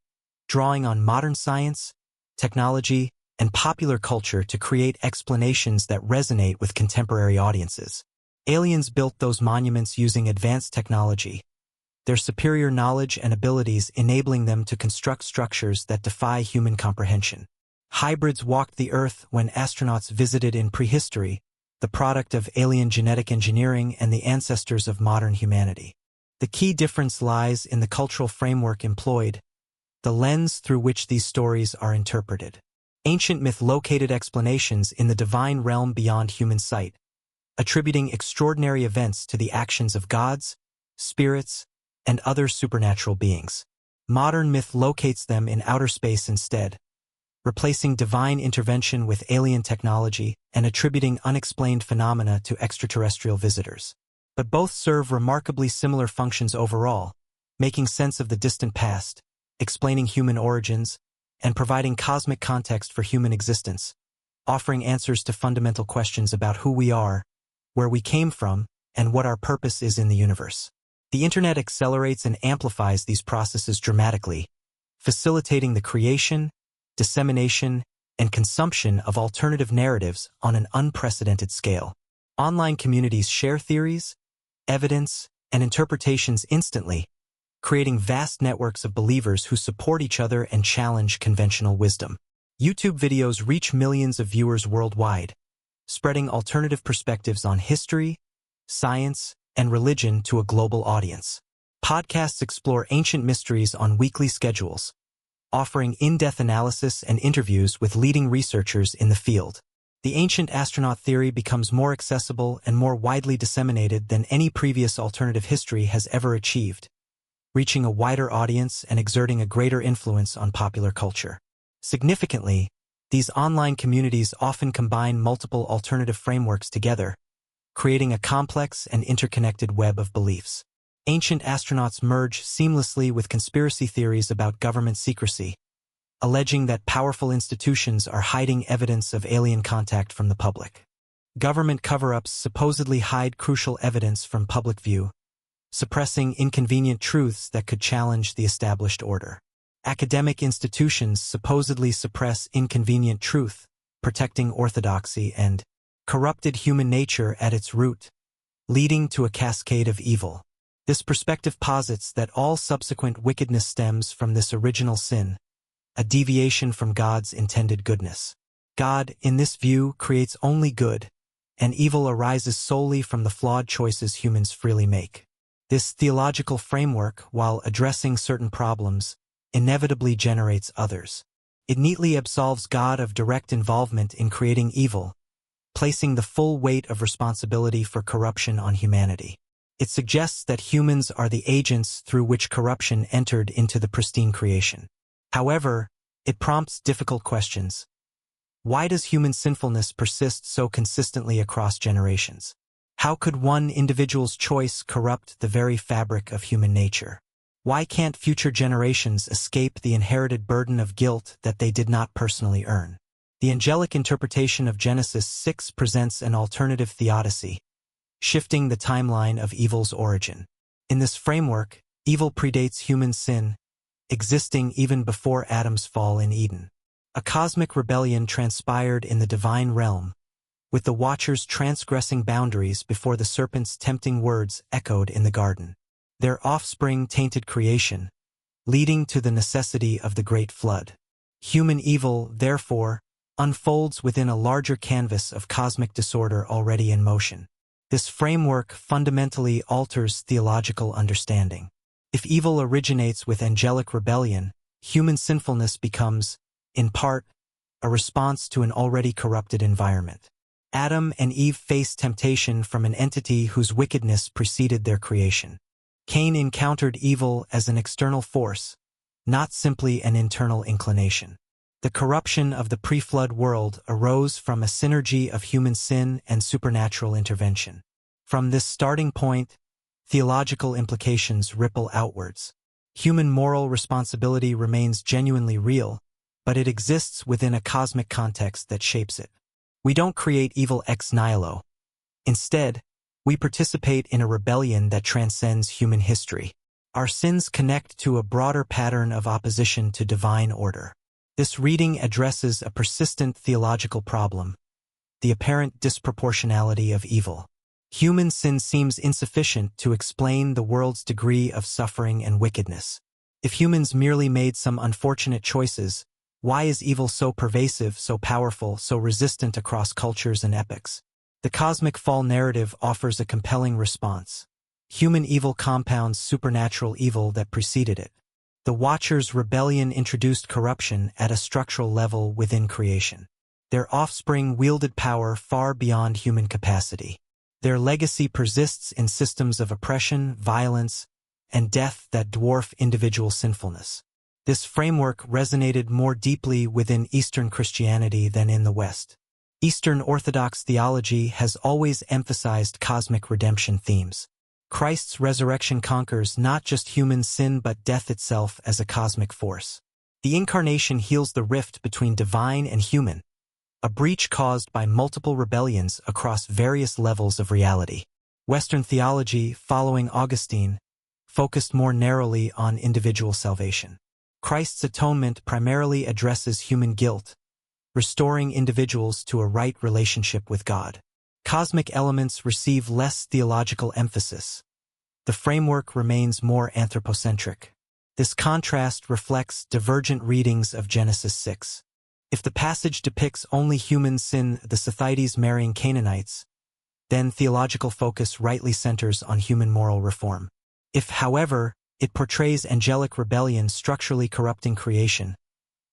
drawing on modern science, technology, and popular culture to create explanations that resonate with contemporary audiences. Aliens built those monuments using advanced technology, their superior knowledge and abilities enabling them to construct structures that defy human comprehension. Hybrids walked the Earth when astronauts visited in prehistory, the product of alien genetic engineering and the ancestors of modern humanity. The key difference lies in the cultural framework employed, the lens through which these stories are interpreted. Ancient myth located explanations in the divine realm beyond human sight, attributing extraordinary events to the actions of gods, spirits, and other supernatural beings. Modern myth locates them in outer space instead, replacing divine intervention with alien technology and attributing unexplained phenomena to extraterrestrial visitors. But both serve remarkably similar functions overall, making sense of the distant past, explaining human origins, and providing cosmic context for human existence, offering answers to fundamental questions about who we are, where we came from, and what our purpose is in the universe. The Internet accelerates and amplifies these processes dramatically, facilitating the creation, dissemination, and consumption of alternative narratives on an unprecedented scale. Online communities share theories, evidence, and interpretations instantly, creating vast networks of believers who support each other and challenge conventional wisdom. YouTube videos reach millions of viewers worldwide, spreading alternative perspectives on history, science, and religion to a global audience. Podcasts explore ancient mysteries on weekly schedules, offering in-depth analysis and interviews with leading researchers in the field. The ancient astronaut theory becomes more accessible and more widely disseminated than any previous alternative history has ever achieved, reaching a wider audience and exerting a greater influence on popular culture. Significantly, these online communities often combine multiple alternative frameworks together, creating a complex and interconnected web of beliefs. Ancient astronauts merge seamlessly with conspiracy theories about government secrecy, alleging that powerful institutions are hiding evidence of alien contact from the public. Government cover-ups supposedly hide crucial evidence from public view, suppressing inconvenient truths that could challenge the established order. Academic institutions supposedly suppress inconvenient truth, protecting orthodoxy and corrupted human nature at its root, leading to a cascade of evil. This perspective posits that all subsequent wickedness stems from this original sin, a deviation from God's intended goodness. God, in this view, creates only good, and evil arises solely from the flawed choices humans freely make. This theological framework, while addressing certain problems, inevitably generates others. It neatly absolves God of direct involvement in creating evil, placing the full weight of responsibility for corruption on humanity. It suggests that humans are the agents through which corruption entered into the pristine creation. However, it prompts difficult questions. Why does human sinfulness persist so consistently across generations? How could one individual's choice corrupt the very fabric of human nature? Why can't future generations escape the inherited burden of guilt that they did not personally earn? The angelic interpretation of Genesis 6 presents an alternative theodicy, shifting the timeline of evil's origin. In this framework, evil predates human sin, existing even before Adam's fall in Eden. A cosmic rebellion transpired in the divine realm, with the Watchers transgressing boundaries before the serpent's tempting words echoed in the garden. Their offspring tainted creation, leading to the necessity of the Great Flood. Human evil, therefore, unfolds within a larger canvas of cosmic disorder already in motion. This framework fundamentally alters theological understanding. If evil originates with angelic rebellion, human sinfulness becomes, in part, a response to an already corrupted environment. Adam and Eve faced temptation from an entity whose wickedness preceded their creation. Cain encountered evil as an external force, not simply an internal inclination. The corruption of the pre-flood world arose from a synergy of human sin and supernatural intervention. From this starting point, theological implications ripple outwards. Human moral responsibility remains genuinely real, but it exists within a cosmic context that shapes it. We don't create evil ex nihilo. Instead, we participate in a rebellion that transcends human history. Our sins connect to a broader pattern of opposition to divine order. This reading addresses a persistent theological problem: the apparent disproportionality of evil. Human sin seems insufficient to explain the world's degree of suffering and wickedness. If humans merely made some unfortunate choices, why is evil so pervasive, so powerful, so resistant across cultures and epochs? The cosmic fall narrative offers a compelling response. Human evil compounds supernatural evil that preceded it. The Watchers' rebellion introduced corruption at a structural level within creation. Their offspring wielded power far beyond human capacity. Their legacy persists in systems of oppression, violence, and death that dwarf individual sinfulness. This framework resonated more deeply within Eastern Christianity than in the West. Eastern Orthodox theology has always emphasized cosmic redemption themes. Christ's resurrection conquers not just human sin but death itself as a cosmic force. The Incarnation heals the rift between divine and human, a breach caused by multiple rebellions across various levels of reality. Western theology, following Augustine, focused more narrowly on individual salvation. Christ's atonement primarily addresses human guilt, restoring individuals to a right relationship with God. Cosmic elements receive less theological emphasis. The framework remains more anthropocentric. This contrast reflects divergent readings of Genesis 6. If the passage depicts only human sin, the Scythides marrying Canaanites, then theological focus rightly centers on human moral reform. If, however, it portrays angelic rebellion structurally corrupting creation,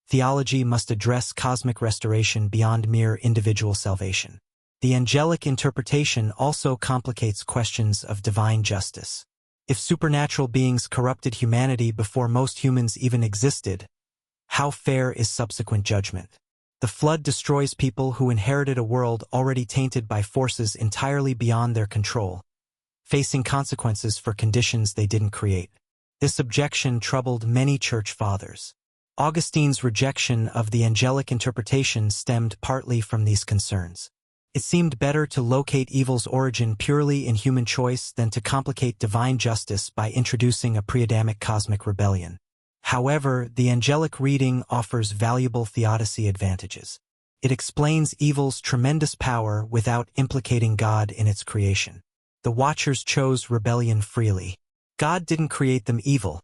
theology must address cosmic restoration beyond mere individual salvation. The angelic interpretation also complicates questions of divine justice. If supernatural beings corrupted humanity before most humans even existed, how fair is subsequent judgment? The flood destroys people who inherited a world already tainted by forces entirely beyond their control, facing consequences for conditions they didn't create. This objection troubled many church fathers. Augustine's rejection of the angelic interpretation stemmed partly from these concerns. It seemed better to locate evil's origin purely in human choice than to complicate divine justice by introducing a pre-Adamic cosmic rebellion. However, the angelic reading offers valuable theodicy advantages. It explains evil's tremendous power without implicating God in its creation. The Watchers chose rebellion freely. God didn't create them evil.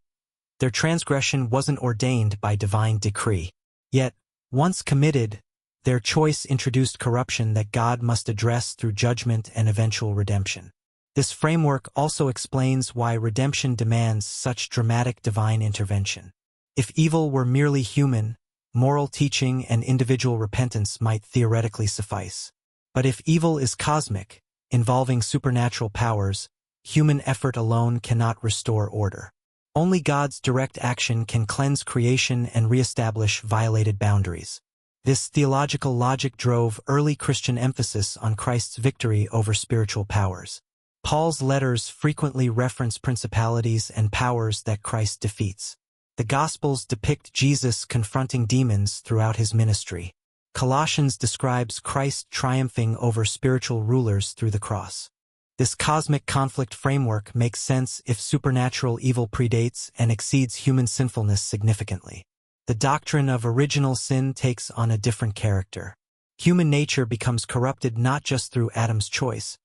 Their transgression wasn't ordained by divine decree. Yet, once committed, their choice introduced corruption that God must address through judgment and eventual redemption. This framework also explains why redemption demands such dramatic divine intervention. If evil were merely human, moral teaching and individual repentance might theoretically suffice. But if evil is cosmic, involving supernatural powers, human effort alone cannot restore order. Only God's direct action can cleanse creation and reestablish violated boundaries. This theological logic drove early Christian emphasis on Christ's victory over spiritual powers. Paul's letters frequently reference principalities and powers that Christ defeats. The Gospels depict Jesus confronting demons throughout his ministry. Colossians describes Christ triumphing over spiritual rulers through the cross. This cosmic conflict framework makes sense if supernatural evil predates and exceeds human sinfulness significantly. The doctrine of original sin takes on a different character. Human nature becomes corrupted not just through Adam's choice,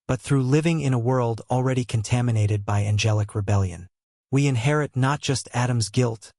but through living in a world already contaminated by angelic rebellion. We inherit not just Adam's guilt,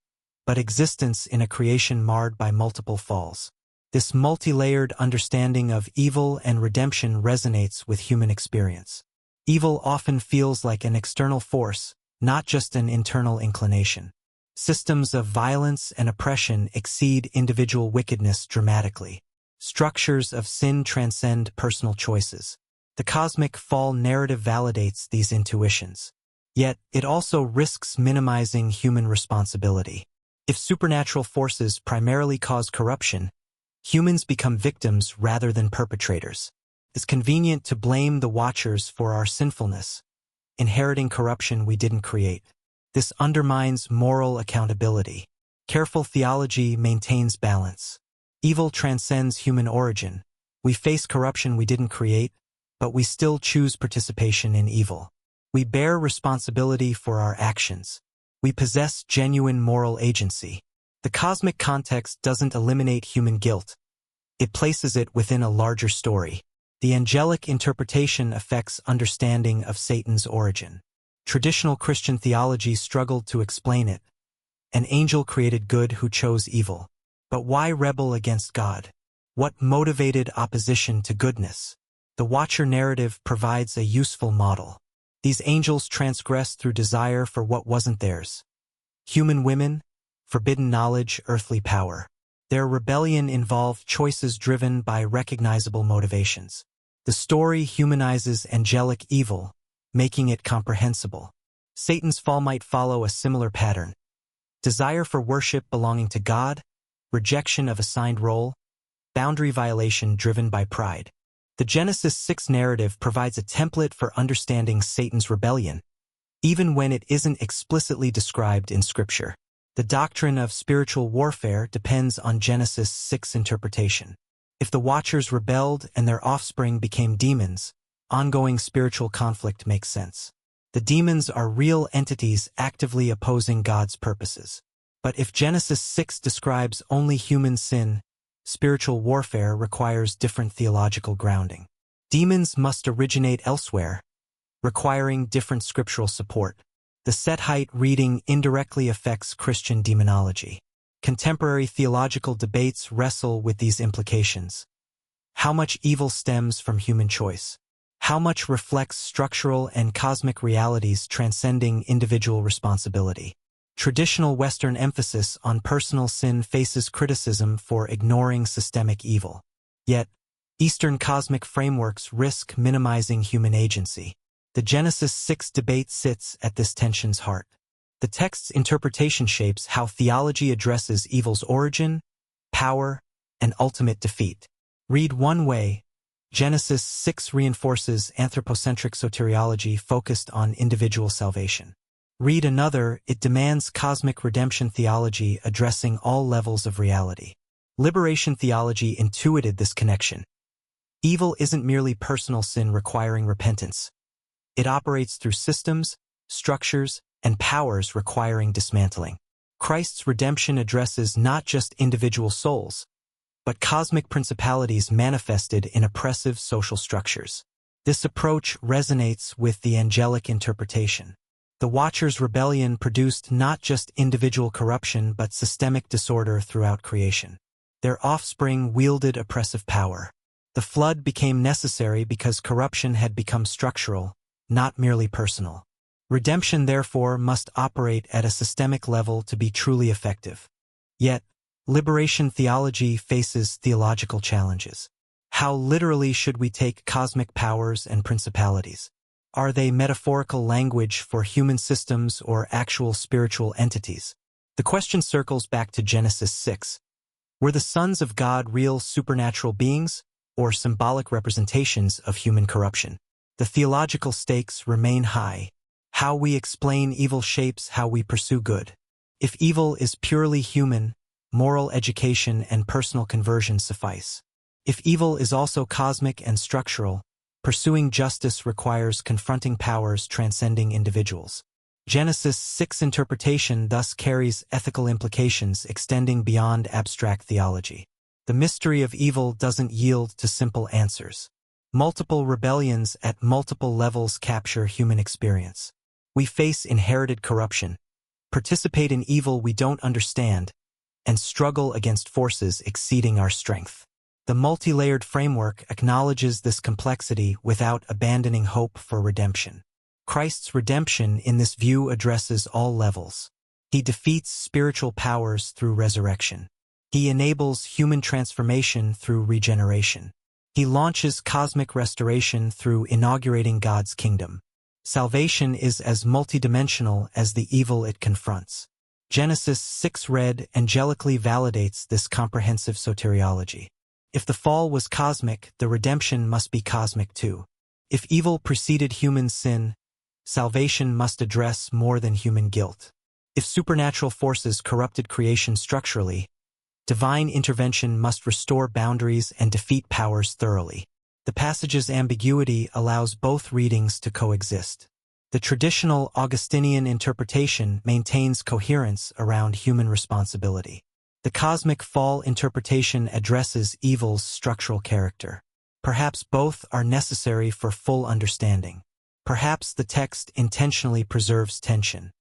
but existence in a creation marred by multiple falls. This multi-layered understanding of evil and redemption resonates with human experience. Evil often feels like an external force, not just an internal inclination. Systems of violence and oppression exceed individual wickedness dramatically. Structures of sin transcend personal choices. The cosmic fall narrative validates these intuitions. Yet, it also risks minimizing human responsibility. If supernatural forces primarily cause corruption, humans become victims rather than perpetrators. It's convenient to blame the watchers for our sinfulness, inheriting corruption we didn't create. This undermines moral accountability. Careful theology maintains balance. Evil transcends human origin. We face corruption we didn't create, but we still choose participation in evil. We bear responsibility for our actions. We possess genuine moral agency. The cosmic context doesn't eliminate human guilt. It places it within a larger story. The angelic interpretation affects understanding of Satan's origin. Traditional Christian theology struggled to explain it. An angel created good who chose evil. But why rebel against God? What motivated opposition to goodness? The Watcher narrative provides a useful model. These angels transgressed through desire for what wasn't theirs. Human women, forbidden knowledge, earthly power. Their rebellion involved choices driven by recognizable motivations. The story humanizes angelic evil, making it comprehensible. Satan's fall might follow a similar pattern. Desire for worship belonging to God, rejection of assigned role, boundary violation driven by pride. The Genesis 6 narrative provides a template for understanding Satan's rebellion, even when it isn't explicitly described in Scripture. The doctrine of spiritual warfare depends on Genesis 6 interpretation. If the Watchers rebelled and their offspring became demons, ongoing spiritual conflict makes sense. The demons are real entities actively opposing God's purposes. But if Genesis 6 describes only human sin, spiritual warfare requires different theological grounding. Demons must originate elsewhere, requiring different scriptural support. The Sethite reading indirectly affects Christian demonology. Contemporary theological debates wrestle with these implications. How much evil stems from human choice? How much reflects structural and cosmic realities transcending individual responsibility? Traditional Western emphasis on personal sin faces criticism for ignoring systemic evil. Yet, Eastern cosmic frameworks risk minimizing human agency. The Genesis 6 debate sits at this tension's heart. The text's interpretation shapes how theology addresses evil's origin, power, and ultimate defeat. Read one way, Genesis 6 reinforces anthropocentric soteriology focused on individual salvation. Read another, it demands cosmic redemption theology addressing all levels of reality. Liberation theology intuited this connection. Evil isn't merely personal sin requiring repentance. It operates through systems, structures, and powers requiring dismantling. Christ's redemption addresses not just individual souls, but cosmic principalities manifested in oppressive social structures. This approach resonates with the angelic interpretation. The Watchers' rebellion produced not just individual corruption but systemic disorder throughout creation. Their offspring wielded oppressive power. The flood became necessary because corruption had become structural, not merely personal. Redemption, therefore, must operate at a systemic level to be truly effective. Yet, Liberation theology faces theological challenges. How literally should we take cosmic powers and principalities? Are they metaphorical language for human systems or actual spiritual entities? The question circles back to Genesis 6. Were the sons of God real supernatural beings, or symbolic representations of human corruption? The theological stakes remain high. How we explain evil shapes how we pursue good. If evil is purely human, moral education and personal conversion suffice. If evil is also cosmic and structural, pursuing justice requires confronting powers transcending individuals. Genesis 6 interpretation thus carries ethical implications extending beyond abstract theology. The mystery of evil doesn't yield to simple answers. Multiple rebellions at multiple levels capture human experience. We face inherited corruption, participate in evil we don't understand, and struggle against forces exceeding our strength. The multi-layered framework acknowledges this complexity without abandoning hope for redemption. Christ's redemption in this view addresses all levels. He defeats spiritual powers through resurrection. He enables human transformation through regeneration. He launches cosmic restoration through inaugurating God's kingdom. Salvation is as multidimensional as the evil it confronts. Genesis 6 read angelically validates this comprehensive soteriology. If the fall was cosmic, the redemption must be cosmic too. If evil preceded human sin, salvation must address more than human guilt. If supernatural forces corrupted creation structurally, divine intervention must restore boundaries and defeat powers thoroughly. The passage's ambiguity allows both readings to coexist. The traditional Augustinian interpretation maintains coherence around human responsibility. The cosmic fall interpretation addresses evil's structural character. Perhaps both are necessary for full understanding. Perhaps the text intentionally preserves tension.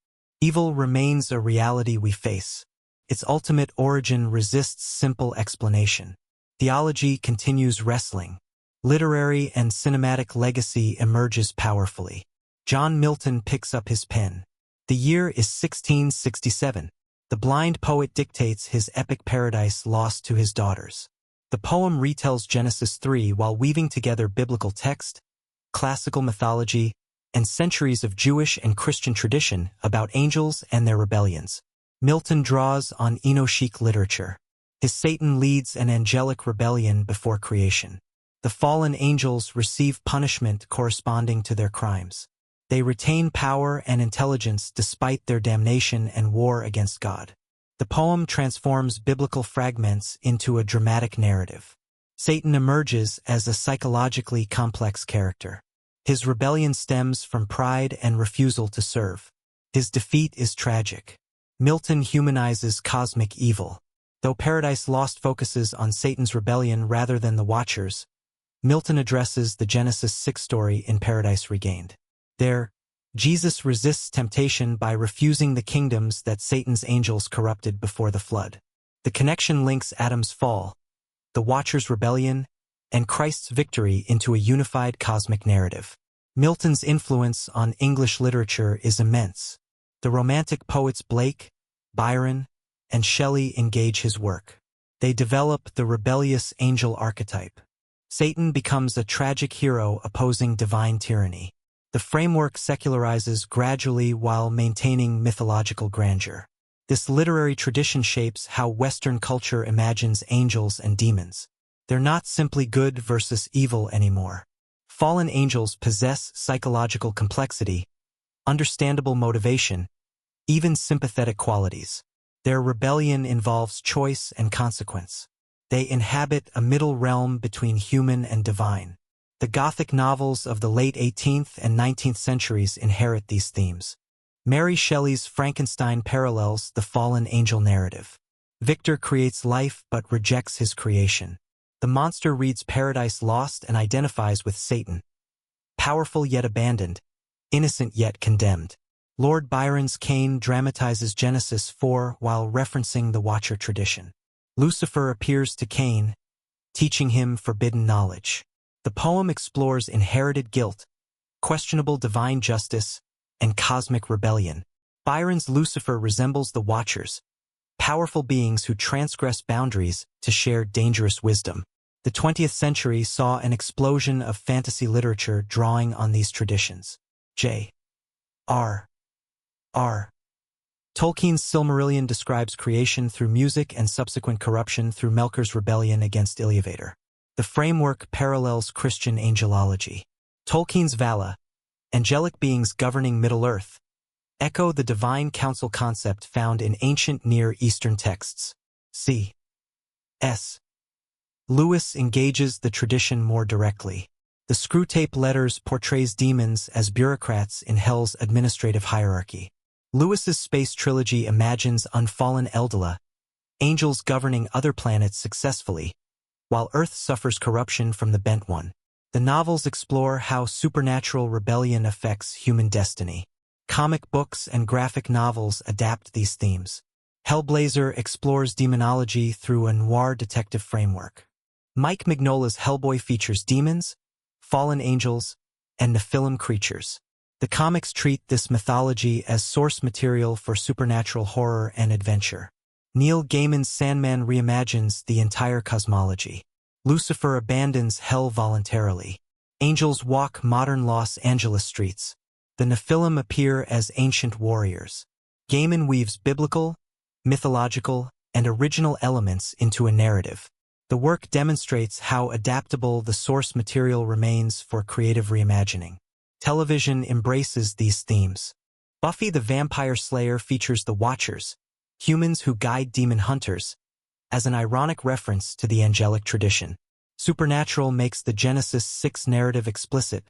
Evil remains a reality we face. Its ultimate origin resists simple explanation. Theology continues wrestling. Literary and cinematic legacy emerges powerfully. John Milton picks up his pen. The year is 1667. The blind poet dictates his epic Paradise Lost to his daughters. The poem retells Genesis 3 while weaving together biblical text, classical mythology, and centuries of Jewish and Christian tradition about angels and their rebellions. Milton draws on Enochic literature. His Satan leads an angelic rebellion before creation. The fallen angels receive punishment corresponding to their crimes. They retain power and intelligence despite their damnation and war against God. The poem transforms biblical fragments into a dramatic narrative. Satan emerges as a psychologically complex character. His rebellion stems from pride and refusal to serve. His defeat is tragic. Milton humanizes cosmic evil. Though Paradise Lost focuses on Satan's rebellion rather than the Watchers, Milton addresses the Genesis 6 story in Paradise Regained. There, Jesus resists temptation by refusing the kingdoms that Satan's angels corrupted before the flood. The connection links Adam's fall, the Watchers' rebellion, and Christ's victory into a unified cosmic narrative. Milton's influence on English literature is immense. The Romantic poets Blake, Byron, and Shelley engage his work. They develop the rebellious angel archetype. Satan becomes a tragic hero opposing divine tyranny. The framework secularizes gradually while maintaining mythological grandeur. This literary tradition shapes how Western culture imagines angels and demons. They're not simply good versus evil anymore. Fallen angels possess psychological complexity, understandable motivation, even sympathetic qualities. Their rebellion involves choice and consequence. They inhabit a middle realm between human and divine. The Gothic novels of the late 18th and 19th centuries inherit these themes. Mary Shelley's Frankenstein parallels the fallen angel narrative. Victor creates life but rejects his creation. The monster reads Paradise Lost and identifies with Satan. Powerful yet abandoned, innocent yet condemned. Lord Byron's Cain dramatizes Genesis 4 while referencing the Watcher tradition. Lucifer appears to Cain, teaching him forbidden knowledge. The poem explores inherited guilt, questionable divine justice, and cosmic rebellion. Byron's Lucifer resembles the Watchers, powerful beings who transgress boundaries to share dangerous wisdom. The 20th century saw an explosion of fantasy literature drawing on these traditions. J.R.R. Tolkien's Silmarillion describes creation through music and subsequent corruption through Melkor's rebellion against Iluvatar. The framework parallels Christian angelology. Tolkien's Vala, angelic beings governing Middle-earth, echo the divine council concept found in ancient Near Eastern texts. C.S. Lewis engages the tradition more directly. The Screwtape Letters portrays demons as bureaucrats in Hell's administrative hierarchy. Lewis's space trilogy imagines unfallen Eldila, angels governing other planets successfully, while Earth suffers corruption from the Bent One. The novels explore how supernatural rebellion affects human destiny. Comic books and graphic novels adapt these themes. Hellblazer explores demonology through a noir detective framework. Mike Mignola's Hellboy features demons, fallen angels, and Nephilim creatures. The comics treat this mythology as source material for supernatural horror and adventure. Neil Gaiman's Sandman reimagines the entire cosmology. Lucifer abandons hell voluntarily. Angels walk modern Los Angeles streets. The Nephilim appear as ancient warriors. Gaiman weaves biblical, mythological, and original elements into a narrative. The work demonstrates how adaptable the source material remains for creative reimagining. Television embraces these themes. Buffy the Vampire Slayer features the Watchers, humans who guide demon hunters, as an ironic reference to the angelic tradition. Supernatural makes the Genesis 6 narrative explicit,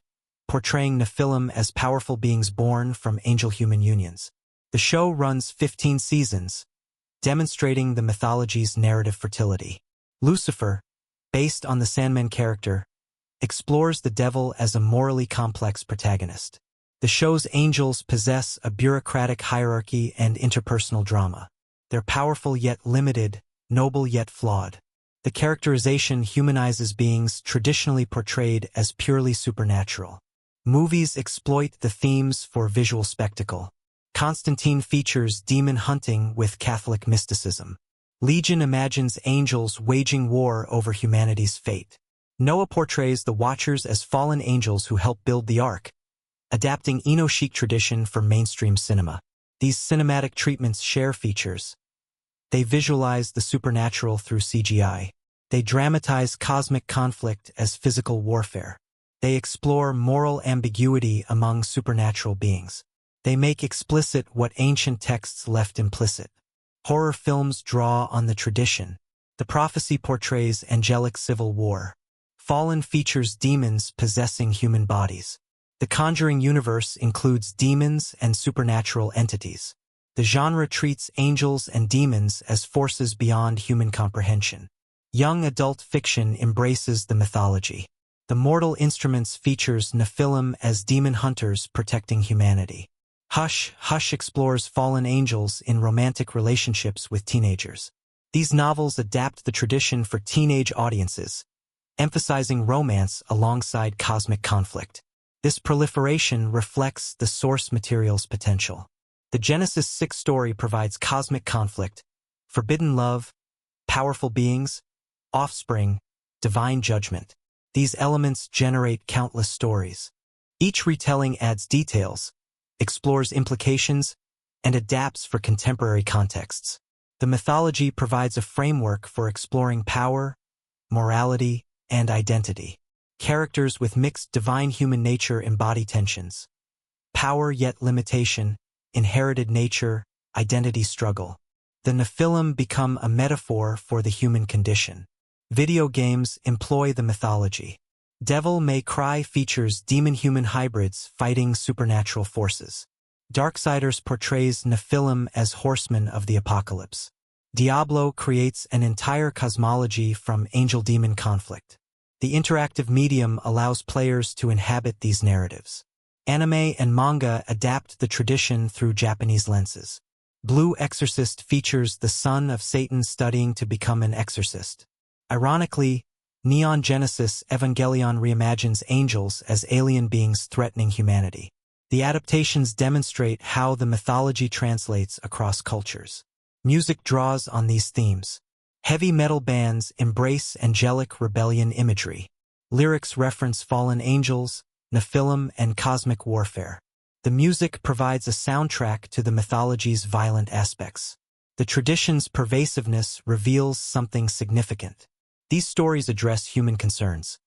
portraying Nephilim as powerful beings born from angel-human unions. The show runs 15 seasons, demonstrating the mythology's narrative fertility. Lucifer, based on the Sandman character, explores the devil as a morally complex protagonist. The show's angels possess a bureaucratic hierarchy and interpersonal drama. They're powerful yet limited, noble yet flawed. The characterization humanizes beings traditionally portrayed as purely supernatural. Movies exploit the themes for visual spectacle. Constantine features demon hunting with Catholic mysticism. Legion imagines angels waging war over humanity's fate. Noah portrays the Watchers as fallen angels who help build the Ark, adapting Enochic tradition for mainstream cinema. These cinematic treatments share features. They visualize the supernatural through CGI. They dramatize cosmic conflict as physical warfare. They explore moral ambiguity among supernatural beings. They make explicit what ancient texts left implicit. Horror films draw on the tradition. The Prophecy portrays angelic civil war. Fallen features demons possessing human bodies. The Conjuring universe includes demons and supernatural entities. The genre treats angels and demons as forces beyond human comprehension. Young adult fiction embraces the mythology. The Mortal Instruments features Nephilim as demon hunters protecting humanity. Hush explores fallen angels in romantic relationships with teenagers. These novels adapt the tradition for teenage audiences, emphasizing romance alongside cosmic conflict. This proliferation reflects the source material's potential. The Genesis 6 story provides cosmic conflict, forbidden love, powerful beings, offspring, divine judgment. These elements generate countless stories. Each retelling adds details, explores implications, and adapts for contemporary contexts. The mythology provides a framework for exploring power, morality, and identity. Characters with mixed divine human nature embody tensions. Power yet limitation, inherited nature, identity struggle. The Nephilim become a metaphor for the human condition. Video games employ the mythology. Devil May Cry features demon-human hybrids fighting supernatural forces. Darksiders portrays Nephilim as horsemen of the apocalypse. Diablo creates an entire cosmology from angel-demon conflict. The interactive medium allows players to inhabit these narratives. Anime and manga adapt the tradition through Japanese lenses. Blue Exorcist features the son of Satan studying to become an exorcist. Ironically, Neon Genesis Evangelion reimagines angels as alien beings threatening humanity. The adaptations demonstrate how the mythology translates across cultures. Music draws on these themes. Heavy metal bands embrace angelic rebellion imagery. Lyrics reference fallen angels, Nephilim, and cosmic warfare. The music provides a soundtrack to the mythology's violent aspects. The tradition's pervasiveness reveals something significant. These stories address human concerns.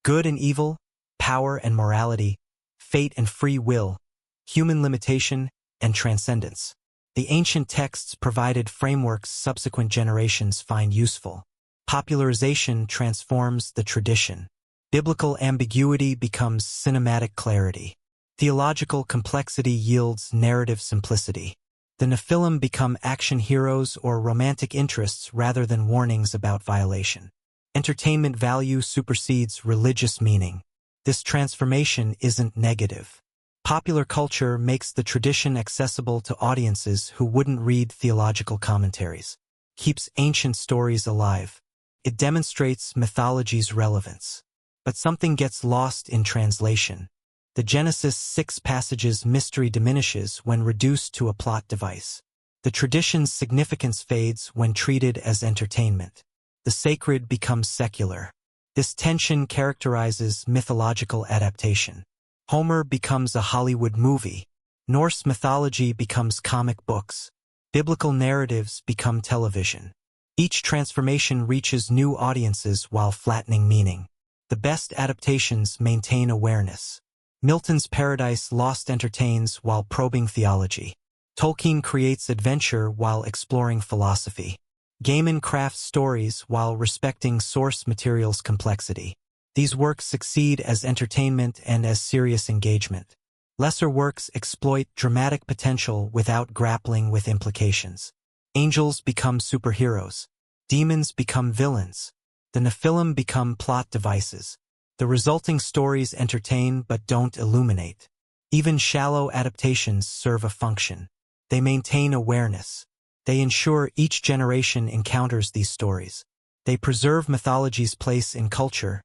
Good and evil, power and morality, fate and free will, human limitation and transcendence. The ancient texts provided frameworks subsequent generations find useful. Popularization transforms the tradition. Biblical ambiguity becomes cinematic clarity. Theological complexity yields narrative simplicity. The Nephilim become action heroes or romantic interests rather than warnings about violation. Entertainment value supersedes religious meaning. This transformation isn't negative. Popular culture makes the tradition accessible to audiences who wouldn't read theological commentaries. Keeps ancient stories alive. It demonstrates mythology's relevance. But something gets lost in translation. The Genesis 6 passage's mystery diminishes when reduced to a plot device. The tradition's significance fades when treated as entertainment. The sacred becomes secular. This tension characterizes mythological adaptation. Homer becomes a Hollywood movie. Norse mythology becomes comic books. Biblical narratives become television. Each transformation reaches new audiences while flattening meaning. The best adaptations maintain awareness. Milton's Paradise Lost entertains while probing theology. Tolkien creates adventure while exploring philosophy. Gaiman crafts stories while respecting source material's complexity. These works succeed as entertainment and as serious engagement. Lesser works exploit dramatic potential without grappling with implications. Angels become superheroes. Demons become villains. The Nephilim become plot devices. The resulting stories entertain but don't illuminate. Even shallow adaptations serve a function. They maintain awareness. They ensure each generation encounters these stories. They preserve mythology's place in culture,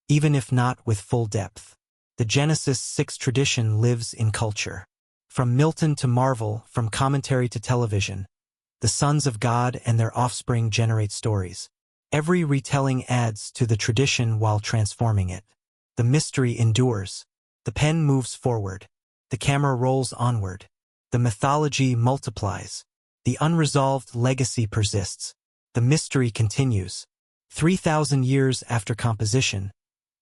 even if not with full depth. The Genesis 6 tradition lives in culture. From Milton to Marvel, from commentary to television, the sons of God and their offspring generate stories. Every retelling adds to the tradition while transforming it. The mystery endures. The pen moves forward. The camera rolls onward. The mythology multiplies. The unresolved legacy persists. The mystery continues. 3,000 years after composition,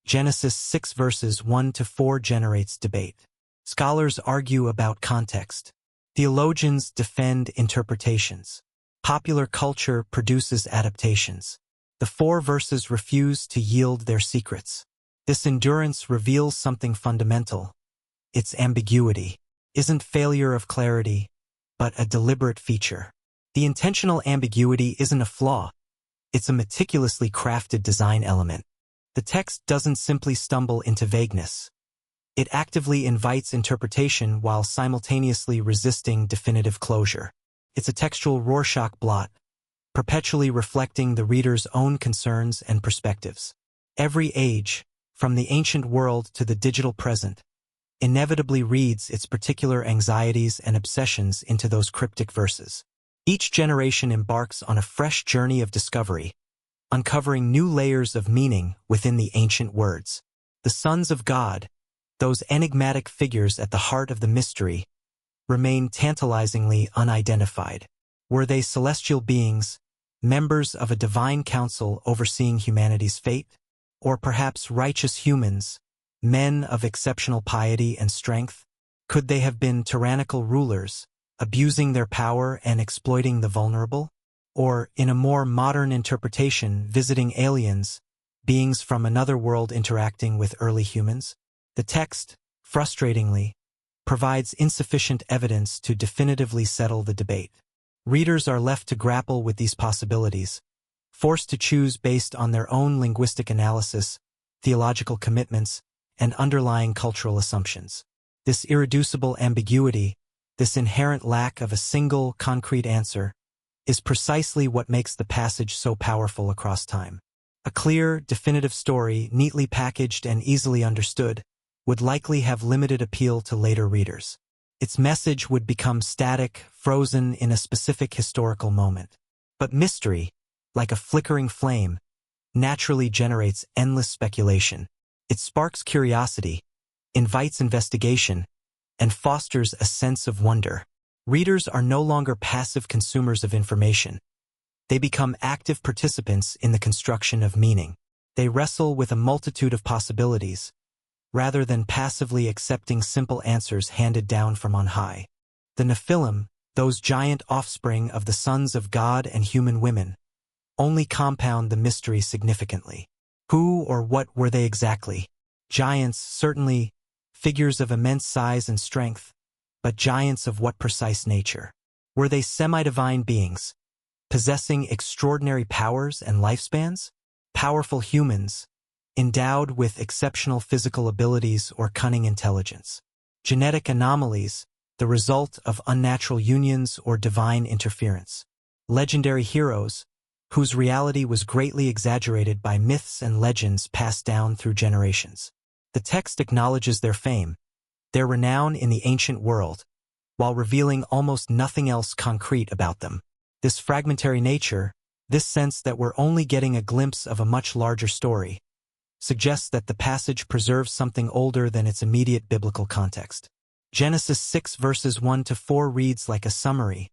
Genesis 6 verses 1 to 4 generates debate. Scholars argue about context. Theologians defend interpretations. Popular culture produces adaptations. The 4 verses refuse to yield their secrets. This endurance reveals something fundamental. Its ambiguity isn't failure of clarity, but a deliberate feature. The intentional ambiguity isn't a flaw. It's a meticulously crafted design element. The text doesn't simply stumble into vagueness. It actively invites interpretation while simultaneously resisting definitive closure. It's a textual Rorschach blot, perpetually reflecting the reader's own concerns and perspectives. Every age, from the ancient world to the digital present, inevitably reads its particular anxieties and obsessions into those cryptic verses. Each generation embarks on a fresh journey of discovery, uncovering new layers of meaning within the ancient words. The sons of God, those enigmatic figures at the heart of the mystery, remain tantalizingly unidentified. Were they celestial beings, members of a divine council overseeing humanity's fate? Or perhaps righteous humans, men of exceptional piety and strength? Could they have been tyrannical rulers, abusing their power and exploiting the vulnerable? Or, in a more modern interpretation, visiting aliens, beings from another world interacting with early humans? The text, frustratingly, provides insufficient evidence to definitively settle the debate. Readers are left to grapple with these possibilities, forced to choose based on their own linguistic analysis, theological commitments, and underlying cultural assumptions. This irreducible ambiguity, this inherent lack of a single, concrete answer, is precisely what makes the passage so powerful across time. A clear, definitive story, neatly packaged and easily understood, would likely have limited appeal to later readers. Its message would become static, frozen in a specific historical moment. But mystery, like a flickering flame, naturally generates endless speculation. It sparks curiosity, invites investigation, and fosters a sense of wonder. Readers are no longer passive consumers of information. They become active participants in the construction of meaning. They wrestle with a multitude of possibilities, rather than passively accepting simple answers handed down from on high. The Nephilim, those giant offspring of the sons of God and human women, only compound the mystery significantly. Who or what were they exactly? Giants, certainly, figures of immense size and strength, but giants of what precise nature? Were they semi-divine beings, possessing extraordinary powers and lifespans? Powerful humans, endowed with exceptional physical abilities or cunning intelligence? Genetic anomalies, the result of unnatural unions or divine interference? Legendary heroes, whose reality was greatly exaggerated by myths and legends passed down through generations? The text acknowledges their fame, their renown in the ancient world, while revealing almost nothing else concrete about them. This fragmentary nature, this sense that we're only getting a glimpse of a much larger story, suggests that the passage preserves something older than its immediate biblical context. Genesis 6 verses 1 to 4 reads like a summary,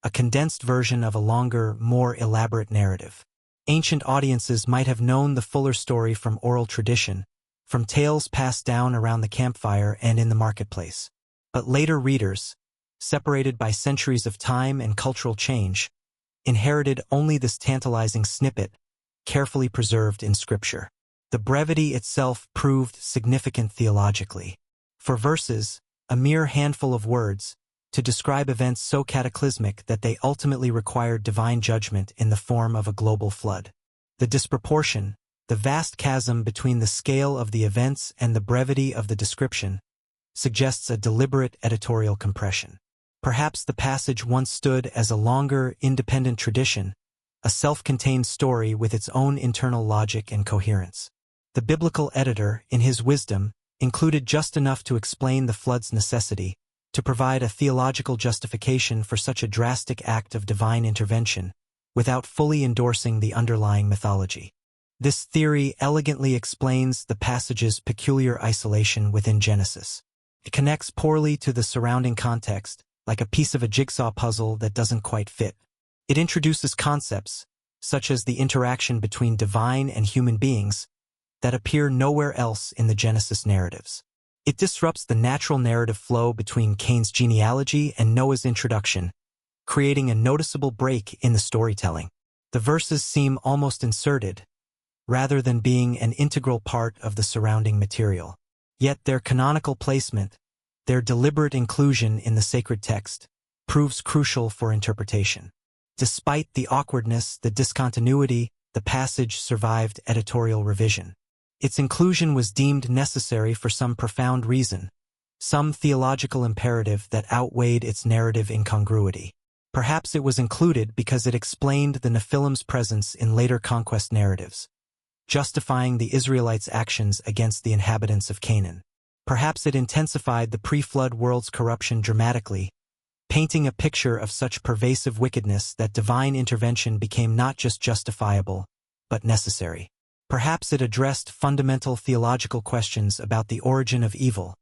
a condensed version of a longer, more elaborate narrative. Ancient audiences might have known the fuller story from oral tradition, from tales passed down around the campfire and in the marketplace. But later readers, separated by centuries of time and cultural change, inherited only this tantalizing snippet, carefully preserved in Scripture. The brevity itself proved significant theologically. For verses, a mere handful of words, to describe events so cataclysmic that they ultimately required divine judgment in the form of a global flood. The disproportion, the vast chasm between the scale of the events and the brevity of the description, suggests a deliberate editorial compression. Perhaps the passage once stood as a longer, independent tradition, a self-contained story with its own internal logic and coherence. The biblical editor, in his wisdom, included just enough to explain the flood's necessity, to provide a theological justification for such a drastic act of divine intervention, without fully endorsing the underlying mythology. This theory elegantly explains the passage's peculiar isolation within Genesis. It connects poorly to the surrounding context, like a piece of a jigsaw puzzle that doesn't quite fit. It introduces concepts, such as the interaction between divine and human beings, that appear nowhere else in the Genesis narratives. It disrupts the natural narrative flow between Cain's genealogy and Noah's introduction, creating a noticeable break in the storytelling. The verses seem almost inserted, rather than being an integral part of the surrounding material. Yet their canonical placement, their deliberate inclusion in the sacred text, proves crucial for interpretation. Despite the awkwardness, the discontinuity, the passage survived editorial revision. Its inclusion was deemed necessary for some profound reason, some theological imperative that outweighed its narrative incongruity. Perhaps it was included because it explained the Nephilim's presence in later conquest narratives, justifying the Israelites' actions against the inhabitants of Canaan. Perhaps it intensified the pre-flood world's corruption dramatically, painting a picture of such pervasive wickedness that divine intervention became not just justifiable, but necessary. Perhaps it addressed fundamental theological questions about the origin of evil,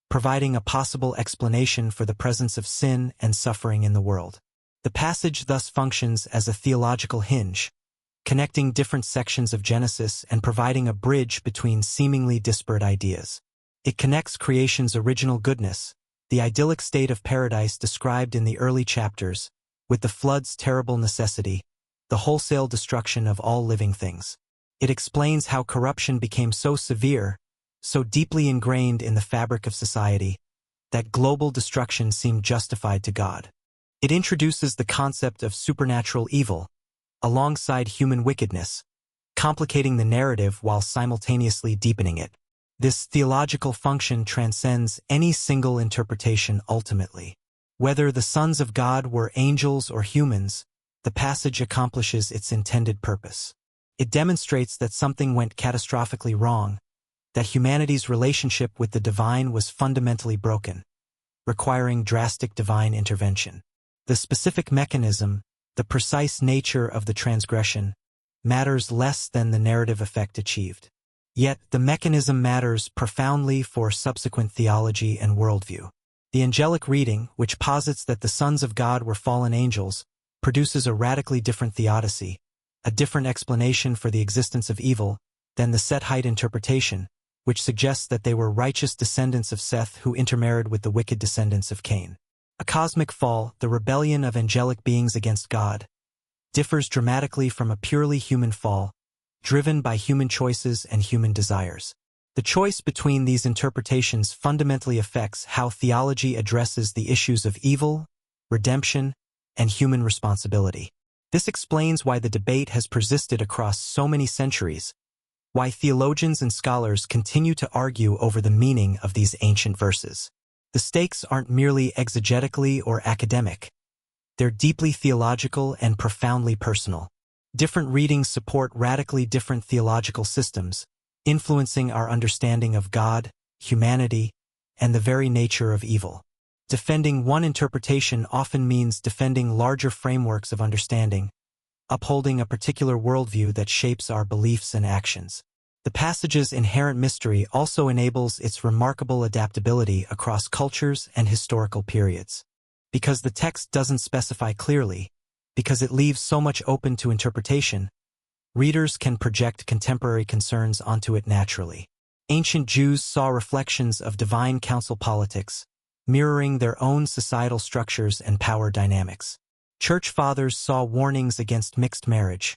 providing a possible explanation for the presence of sin and suffering in the world. The passage thus functions as a theological hinge, connecting different sections of Genesis and providing a bridge between seemingly disparate ideas. It connects creation's original goodness, the idyllic state of paradise described in the early chapters, with the flood's terrible necessity, the wholesale destruction of all living things. It explains how corruption became so severe, so deeply ingrained in the fabric of society, that global destruction seemed justified to God. It introduces the concept of supernatural evil, alongside human wickedness, complicating the narrative while simultaneously deepening it. This theological function transcends any single interpretation ultimately. Whether the sons of God were angels or humans, the passage accomplishes its intended purpose. It demonstrates that something went catastrophically wrong, that humanity's relationship with the divine was fundamentally broken, requiring drastic divine intervention. The specific mechanism, the precise nature of the transgression, matters less than the narrative effect achieved. Yet, the mechanism matters profoundly for subsequent theology and worldview. The angelic reading, which posits that the sons of God were fallen angels, produces a radically different theodicy, a different explanation for the existence of evil, than the Sethite interpretation, which suggests that they were righteous descendants of Seth who intermarried with the wicked descendants of Cain. A cosmic fall, the rebellion of angelic beings against God, differs dramatically from a purely human fall, driven by human choices and human desires. The choice between these interpretations fundamentally affects how theology addresses the issues of evil, redemption, and human responsibility. This explains why the debate has persisted across so many centuries, why theologians and scholars continue to argue over the meaning of these ancient verses. The stakes aren't merely exegetically or academic. They're deeply theological and profoundly personal. Different readings support radically different theological systems, influencing our understanding of God, humanity, and the very nature of evil. Defending one interpretation often means defending larger frameworks of understanding, upholding a particular worldview that shapes our beliefs and actions. The passage's inherent mystery also enables its remarkable adaptability across cultures and historical periods. Because the text doesn't specify clearly, because it leaves so much open to interpretation, readers can project contemporary concerns onto it naturally. Ancient Jews saw reflections of divine council politics, mirroring their own societal structures and power dynamics. Church fathers saw warnings against mixed marriage,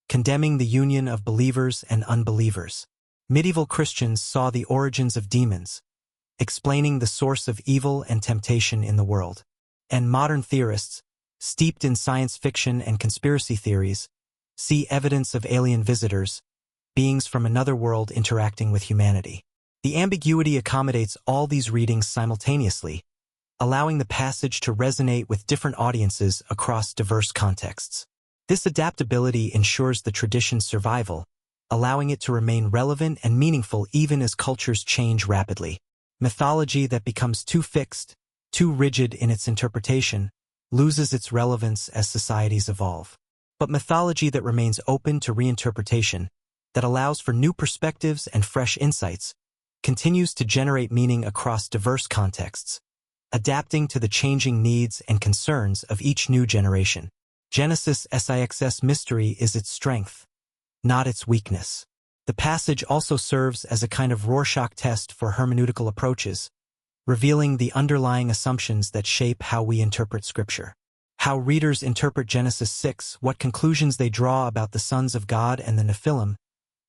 condemning the union of believers and unbelievers. Medieval Christians saw the origins of demons, explaining the source of evil and temptation in the world. And modern theorists, steeped in science fiction and conspiracy theories, see evidence of alien visitors, beings from another world interacting with humanity. The ambiguity accommodates all these readings simultaneously, allowing the passage to resonate with different audiences across diverse contexts. This adaptability ensures the tradition's survival, allowing it to remain relevant and meaningful even as cultures change rapidly. Mythology that becomes too fixed, too rigid in its interpretation, loses its relevance as societies evolve. But mythology that remains open to reinterpretation, that allows for new perspectives and fresh insights, continues to generate meaning across diverse contexts, adapting to the changing needs and concerns of each new generation. Genesis 6's mystery is its strength, not its weakness. The passage also serves as a kind of Rorschach test for hermeneutical approaches, revealing the underlying assumptions that shape how we interpret Scripture. How readers interpret Genesis 6, what conclusions they draw about the sons of God and the Nephilim,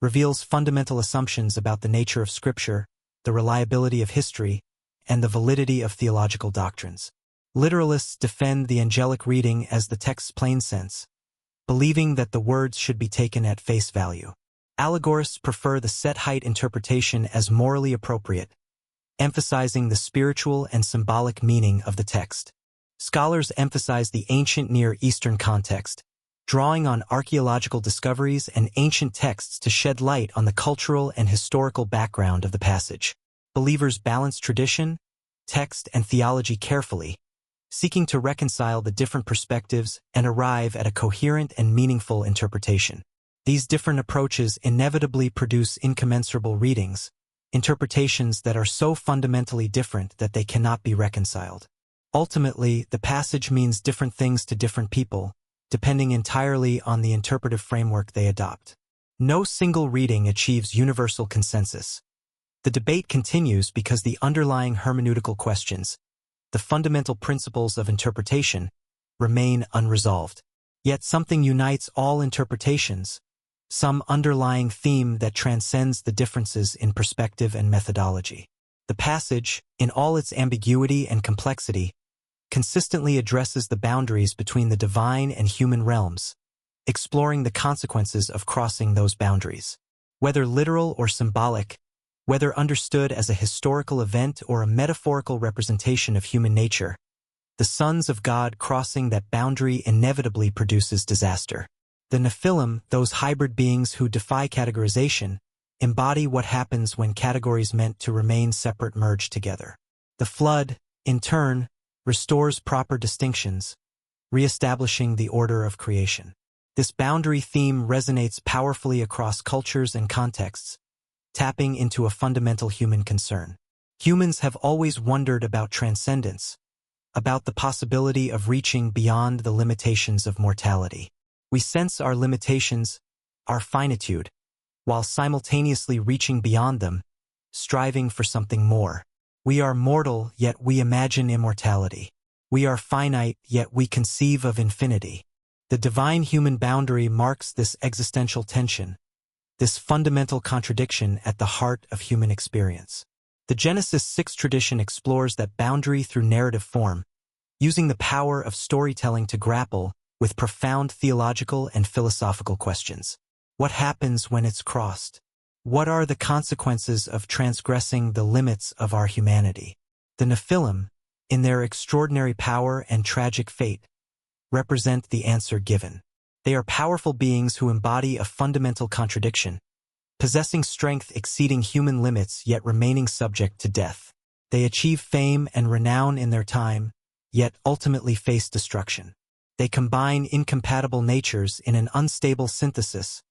reveals fundamental assumptions about the nature of Scripture, the reliability of history, and the validity of theological doctrines. Literalists defend the angelic reading as the text's plain sense, believing that the words should be taken at face value. Allegorists prefer the Sethite interpretation as morally appropriate, emphasizing the spiritual and symbolic meaning of the text. Scholars emphasize the ancient Near Eastern context, drawing on archaeological discoveries and ancient texts to shed light on the cultural and historical background of the passage. Believers balance tradition, text, and theology carefully, seeking to reconcile the different perspectives and arrive at a coherent and meaningful interpretation. These different approaches inevitably produce incommensurable readings, interpretations that are so fundamentally different that they cannot be reconciled. Ultimately, the passage means different things to different people, depending entirely on the interpretive framework they adopt. No single reading achieves universal consensus. The debate continues because the underlying hermeneutical questions, the fundamental principles of interpretation, remain unresolved. Yet something unites all interpretations, some underlying theme that transcends the differences in perspective and methodology. The passage, in all its ambiguity and complexity, consistently addresses the boundaries between the divine and human realms, exploring the consequences of crossing those boundaries. Whether literal or symbolic, whether understood as a historical event or a metaphorical representation of human nature, the sons of God crossing that boundary inevitably produces disaster. The Nephilim, those hybrid beings who defy categorization, embody what happens when categories meant to remain separate merge together. The flood, in turn, restores proper distinctions, reestablishing the order of creation. This boundary theme resonates powerfully across cultures and contexts, tapping into a fundamental human concern. Humans have always wondered about transcendence, about the possibility of reaching beyond the limitations of mortality. We sense our limitations, our finitude, while simultaneously reaching beyond them, striving for something more. We are mortal, yet we imagine immortality. We are finite, yet we conceive of infinity. The divine-human boundary marks this existential tension, this fundamental contradiction at the heart of human experience. The Genesis 6 tradition explores that boundary through narrative form, using the power of storytelling to grapple with profound theological and philosophical questions. What happens when it's crossed? What are the consequences of transgressing the limits of our humanity? The Nephilim, in their extraordinary power and tragic fate, represent the answer given. They are powerful beings who embody a fundamental contradiction, possessing strength exceeding human limits yet remaining subject to death. They achieve fame and renown in their time, yet ultimately face destruction. They combine incompatible natures in an unstable synthesis,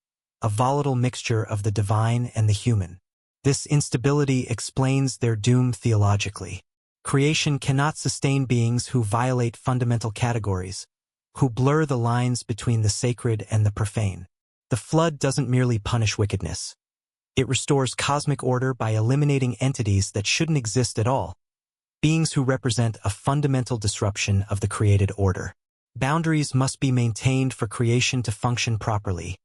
a volatile mixture of the divine and the human. This instability explains their doom theologically. Creation cannot sustain beings who violate fundamental categories, who blur the lines between the sacred and the profane. The flood doesn't merely punish wickedness. It restores cosmic order by eliminating entities that shouldn't exist at all, beings who represent a fundamental disruption of the created order. Boundaries must be maintained for creation to function properly.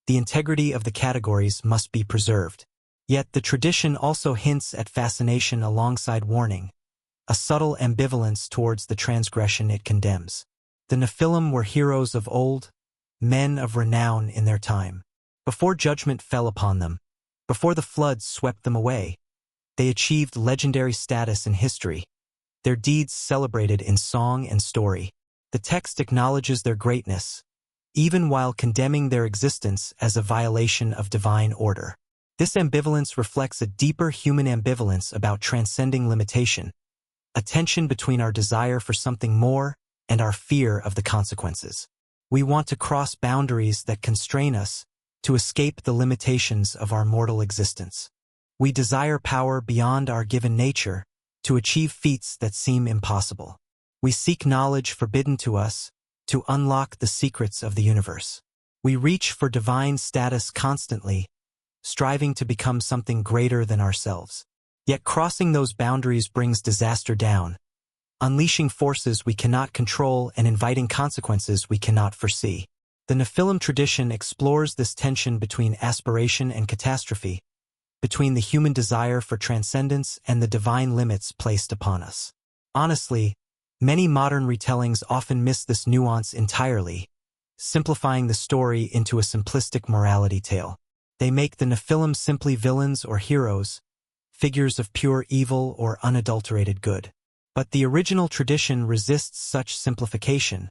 The integrity of the categories must be preserved. Yet the tradition also hints at fascination alongside warning, a subtle ambivalence towards the transgression it condemns. The Nephilim were heroes of old, men of renown in their time. Before judgment fell upon them, before the floods swept them away, they achieved legendary status in history, their deeds celebrated in song and story. The text acknowledges their greatness, even while condemning their existence as a violation of divine order. This ambivalence reflects a deeper human ambivalence about transcending limitation, a tension between our desire for something more and our fear of the consequences. We want to cross boundaries that constrain us, to escape the limitations of our mortal existence. We desire power beyond our given nature, to achieve feats that seem impossible. We seek knowledge forbidden to us, to unlock the secrets of the universe. We reach for divine status constantly, striving to become something greater than ourselves. Yet crossing those boundaries brings disaster down, unleashing forces we cannot control and inviting consequences we cannot foresee. The Nephilim tradition explores this tension between aspiration and catastrophe, between the human desire for transcendence and the divine limits placed upon us. Honestly, many modern retellings often miss this nuance entirely, simplifying the story into a simplistic morality tale. They make the Nephilim simply villains or heroes, figures of pure evil or unadulterated good. But the original tradition resists such simplification,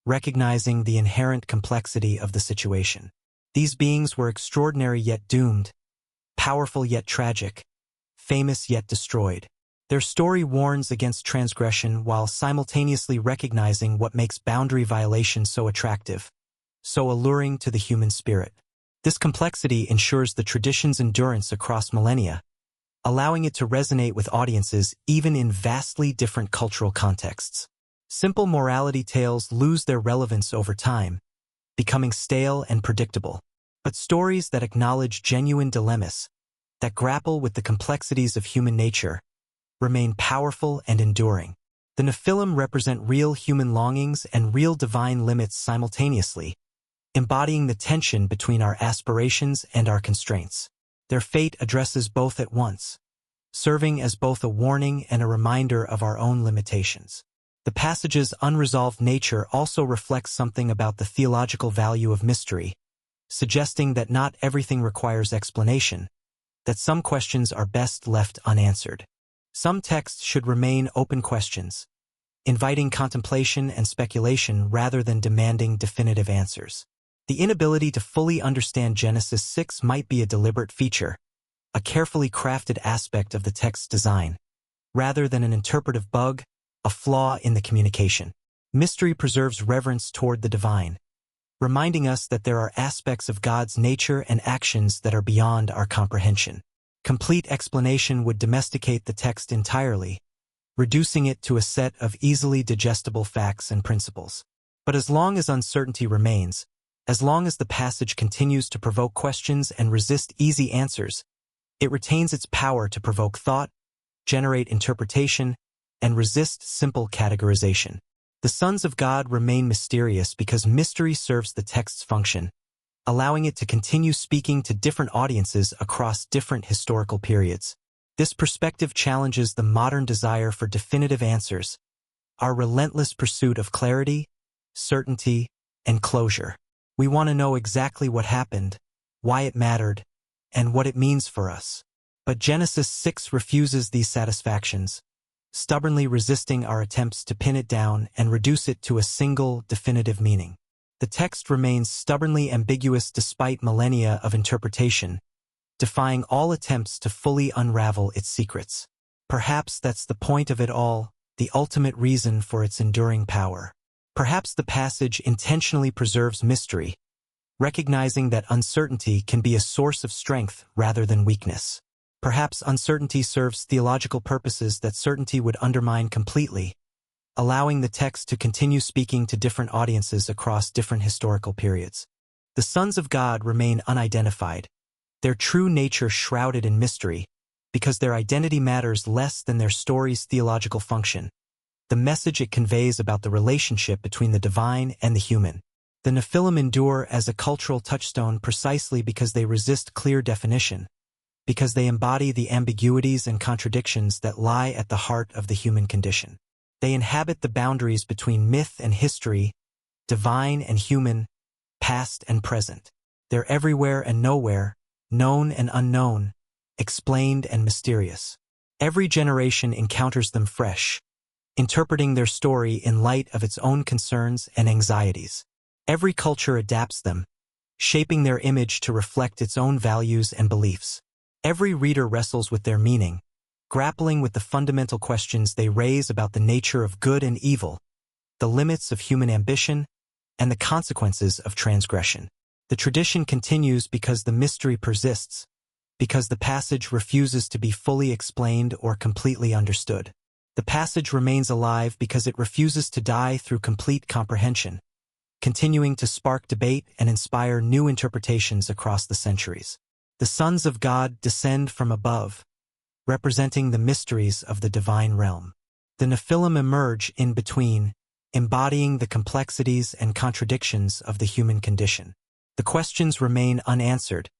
recognizing the inherent complexity of the situation. These beings were extraordinary yet doomed, powerful yet tragic, famous yet destroyed. Their story warns against transgression while simultaneously recognizing what makes boundary violation so attractive, so alluring to the human spirit. This complexity ensures the tradition's endurance across millennia, allowing it to resonate with audiences even in vastly different cultural contexts. Simple morality tales lose their relevance over time, becoming stale and predictable. But stories that acknowledge genuine dilemmas, that grapple with the complexities of human nature, remain powerful and enduring. The Nephilim represent real human longings and real divine limits simultaneously, embodying the tension between our aspirations and our constraints. Their fate addresses both at once, serving as both a warning and a reminder of our own limitations. The passage's unresolved nature also reflects something about the theological value of mystery, suggesting that not everything requires explanation, that some questions are best left unanswered. Some texts should remain open questions, inviting contemplation and speculation rather than demanding definitive answers. The inability to fully understand Genesis 6 might be a deliberate feature, a carefully crafted aspect of the text's design, rather than an interpretive bug, a flaw in the communication. Mystery preserves reverence toward the divine, reminding us that there are aspects of God's nature and actions that are beyond our comprehension. Complete explanation would domesticate the text entirely, reducing it to a set of easily digestible facts and principles. But as long as uncertainty remains, as long as the passage continues to provoke questions and resist easy answers, it retains its power to provoke thought, generate interpretation, and resist simple categorization. The sons of God remain mysterious because mystery serves the text's function, allowing it to continue speaking to different audiences across different historical periods. This perspective challenges the modern desire for definitive answers, our relentless pursuit of clarity, certainty, and closure. We want to know exactly what happened, why it mattered, and what it means for us. But Genesis 6 refuses these satisfactions, stubbornly resisting our attempts to pin it down and reduce it to a single, definitive meaning. The text remains stubbornly ambiguous despite millennia of interpretation, defying all attempts to fully unravel its secrets. Perhaps that's the point of it all, the ultimate reason for its enduring power. Perhaps the passage intentionally preserves mystery, recognizing that uncertainty can be a source of strength rather than weakness. Perhaps uncertainty serves theological purposes that certainty would undermine completely, allowing the text to continue speaking to different audiences across different historical periods. The sons of God remain unidentified, their true nature shrouded in mystery, because their identity matters less than their story's theological function, the message it conveys about the relationship between the divine and the human. The Nephilim endure as a cultural touchstone precisely because they resist clear definition, because they embody the ambiguities and contradictions that lie at the heart of the human condition. They inhabit the boundaries between myth and history, divine and human, past and present. They're everywhere and nowhere, known and unknown, explained and mysterious. Every generation encounters them fresh, interpreting their story in light of its own concerns and anxieties. Every culture adapts them, shaping their image to reflect its own values and beliefs. Every reader wrestles with their meaning, grappling with the fundamental questions they raise about the nature of good and evil, the limits of human ambition, and the consequences of transgression. The tradition continues because the mystery persists, because the passage refuses to be fully explained or completely understood. The passage remains alive because it refuses to die through complete comprehension, continuing to spark debate and inspire new interpretations across the centuries. The sons of God descend from above, representing the mysteries of the divine realm. The Nephilim emerge in between, embodying the complexities and contradictions of the human condition. The questions remain unanswered,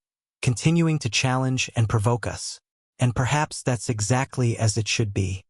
continuing to challenge and provoke us. And perhaps that's exactly as it should be.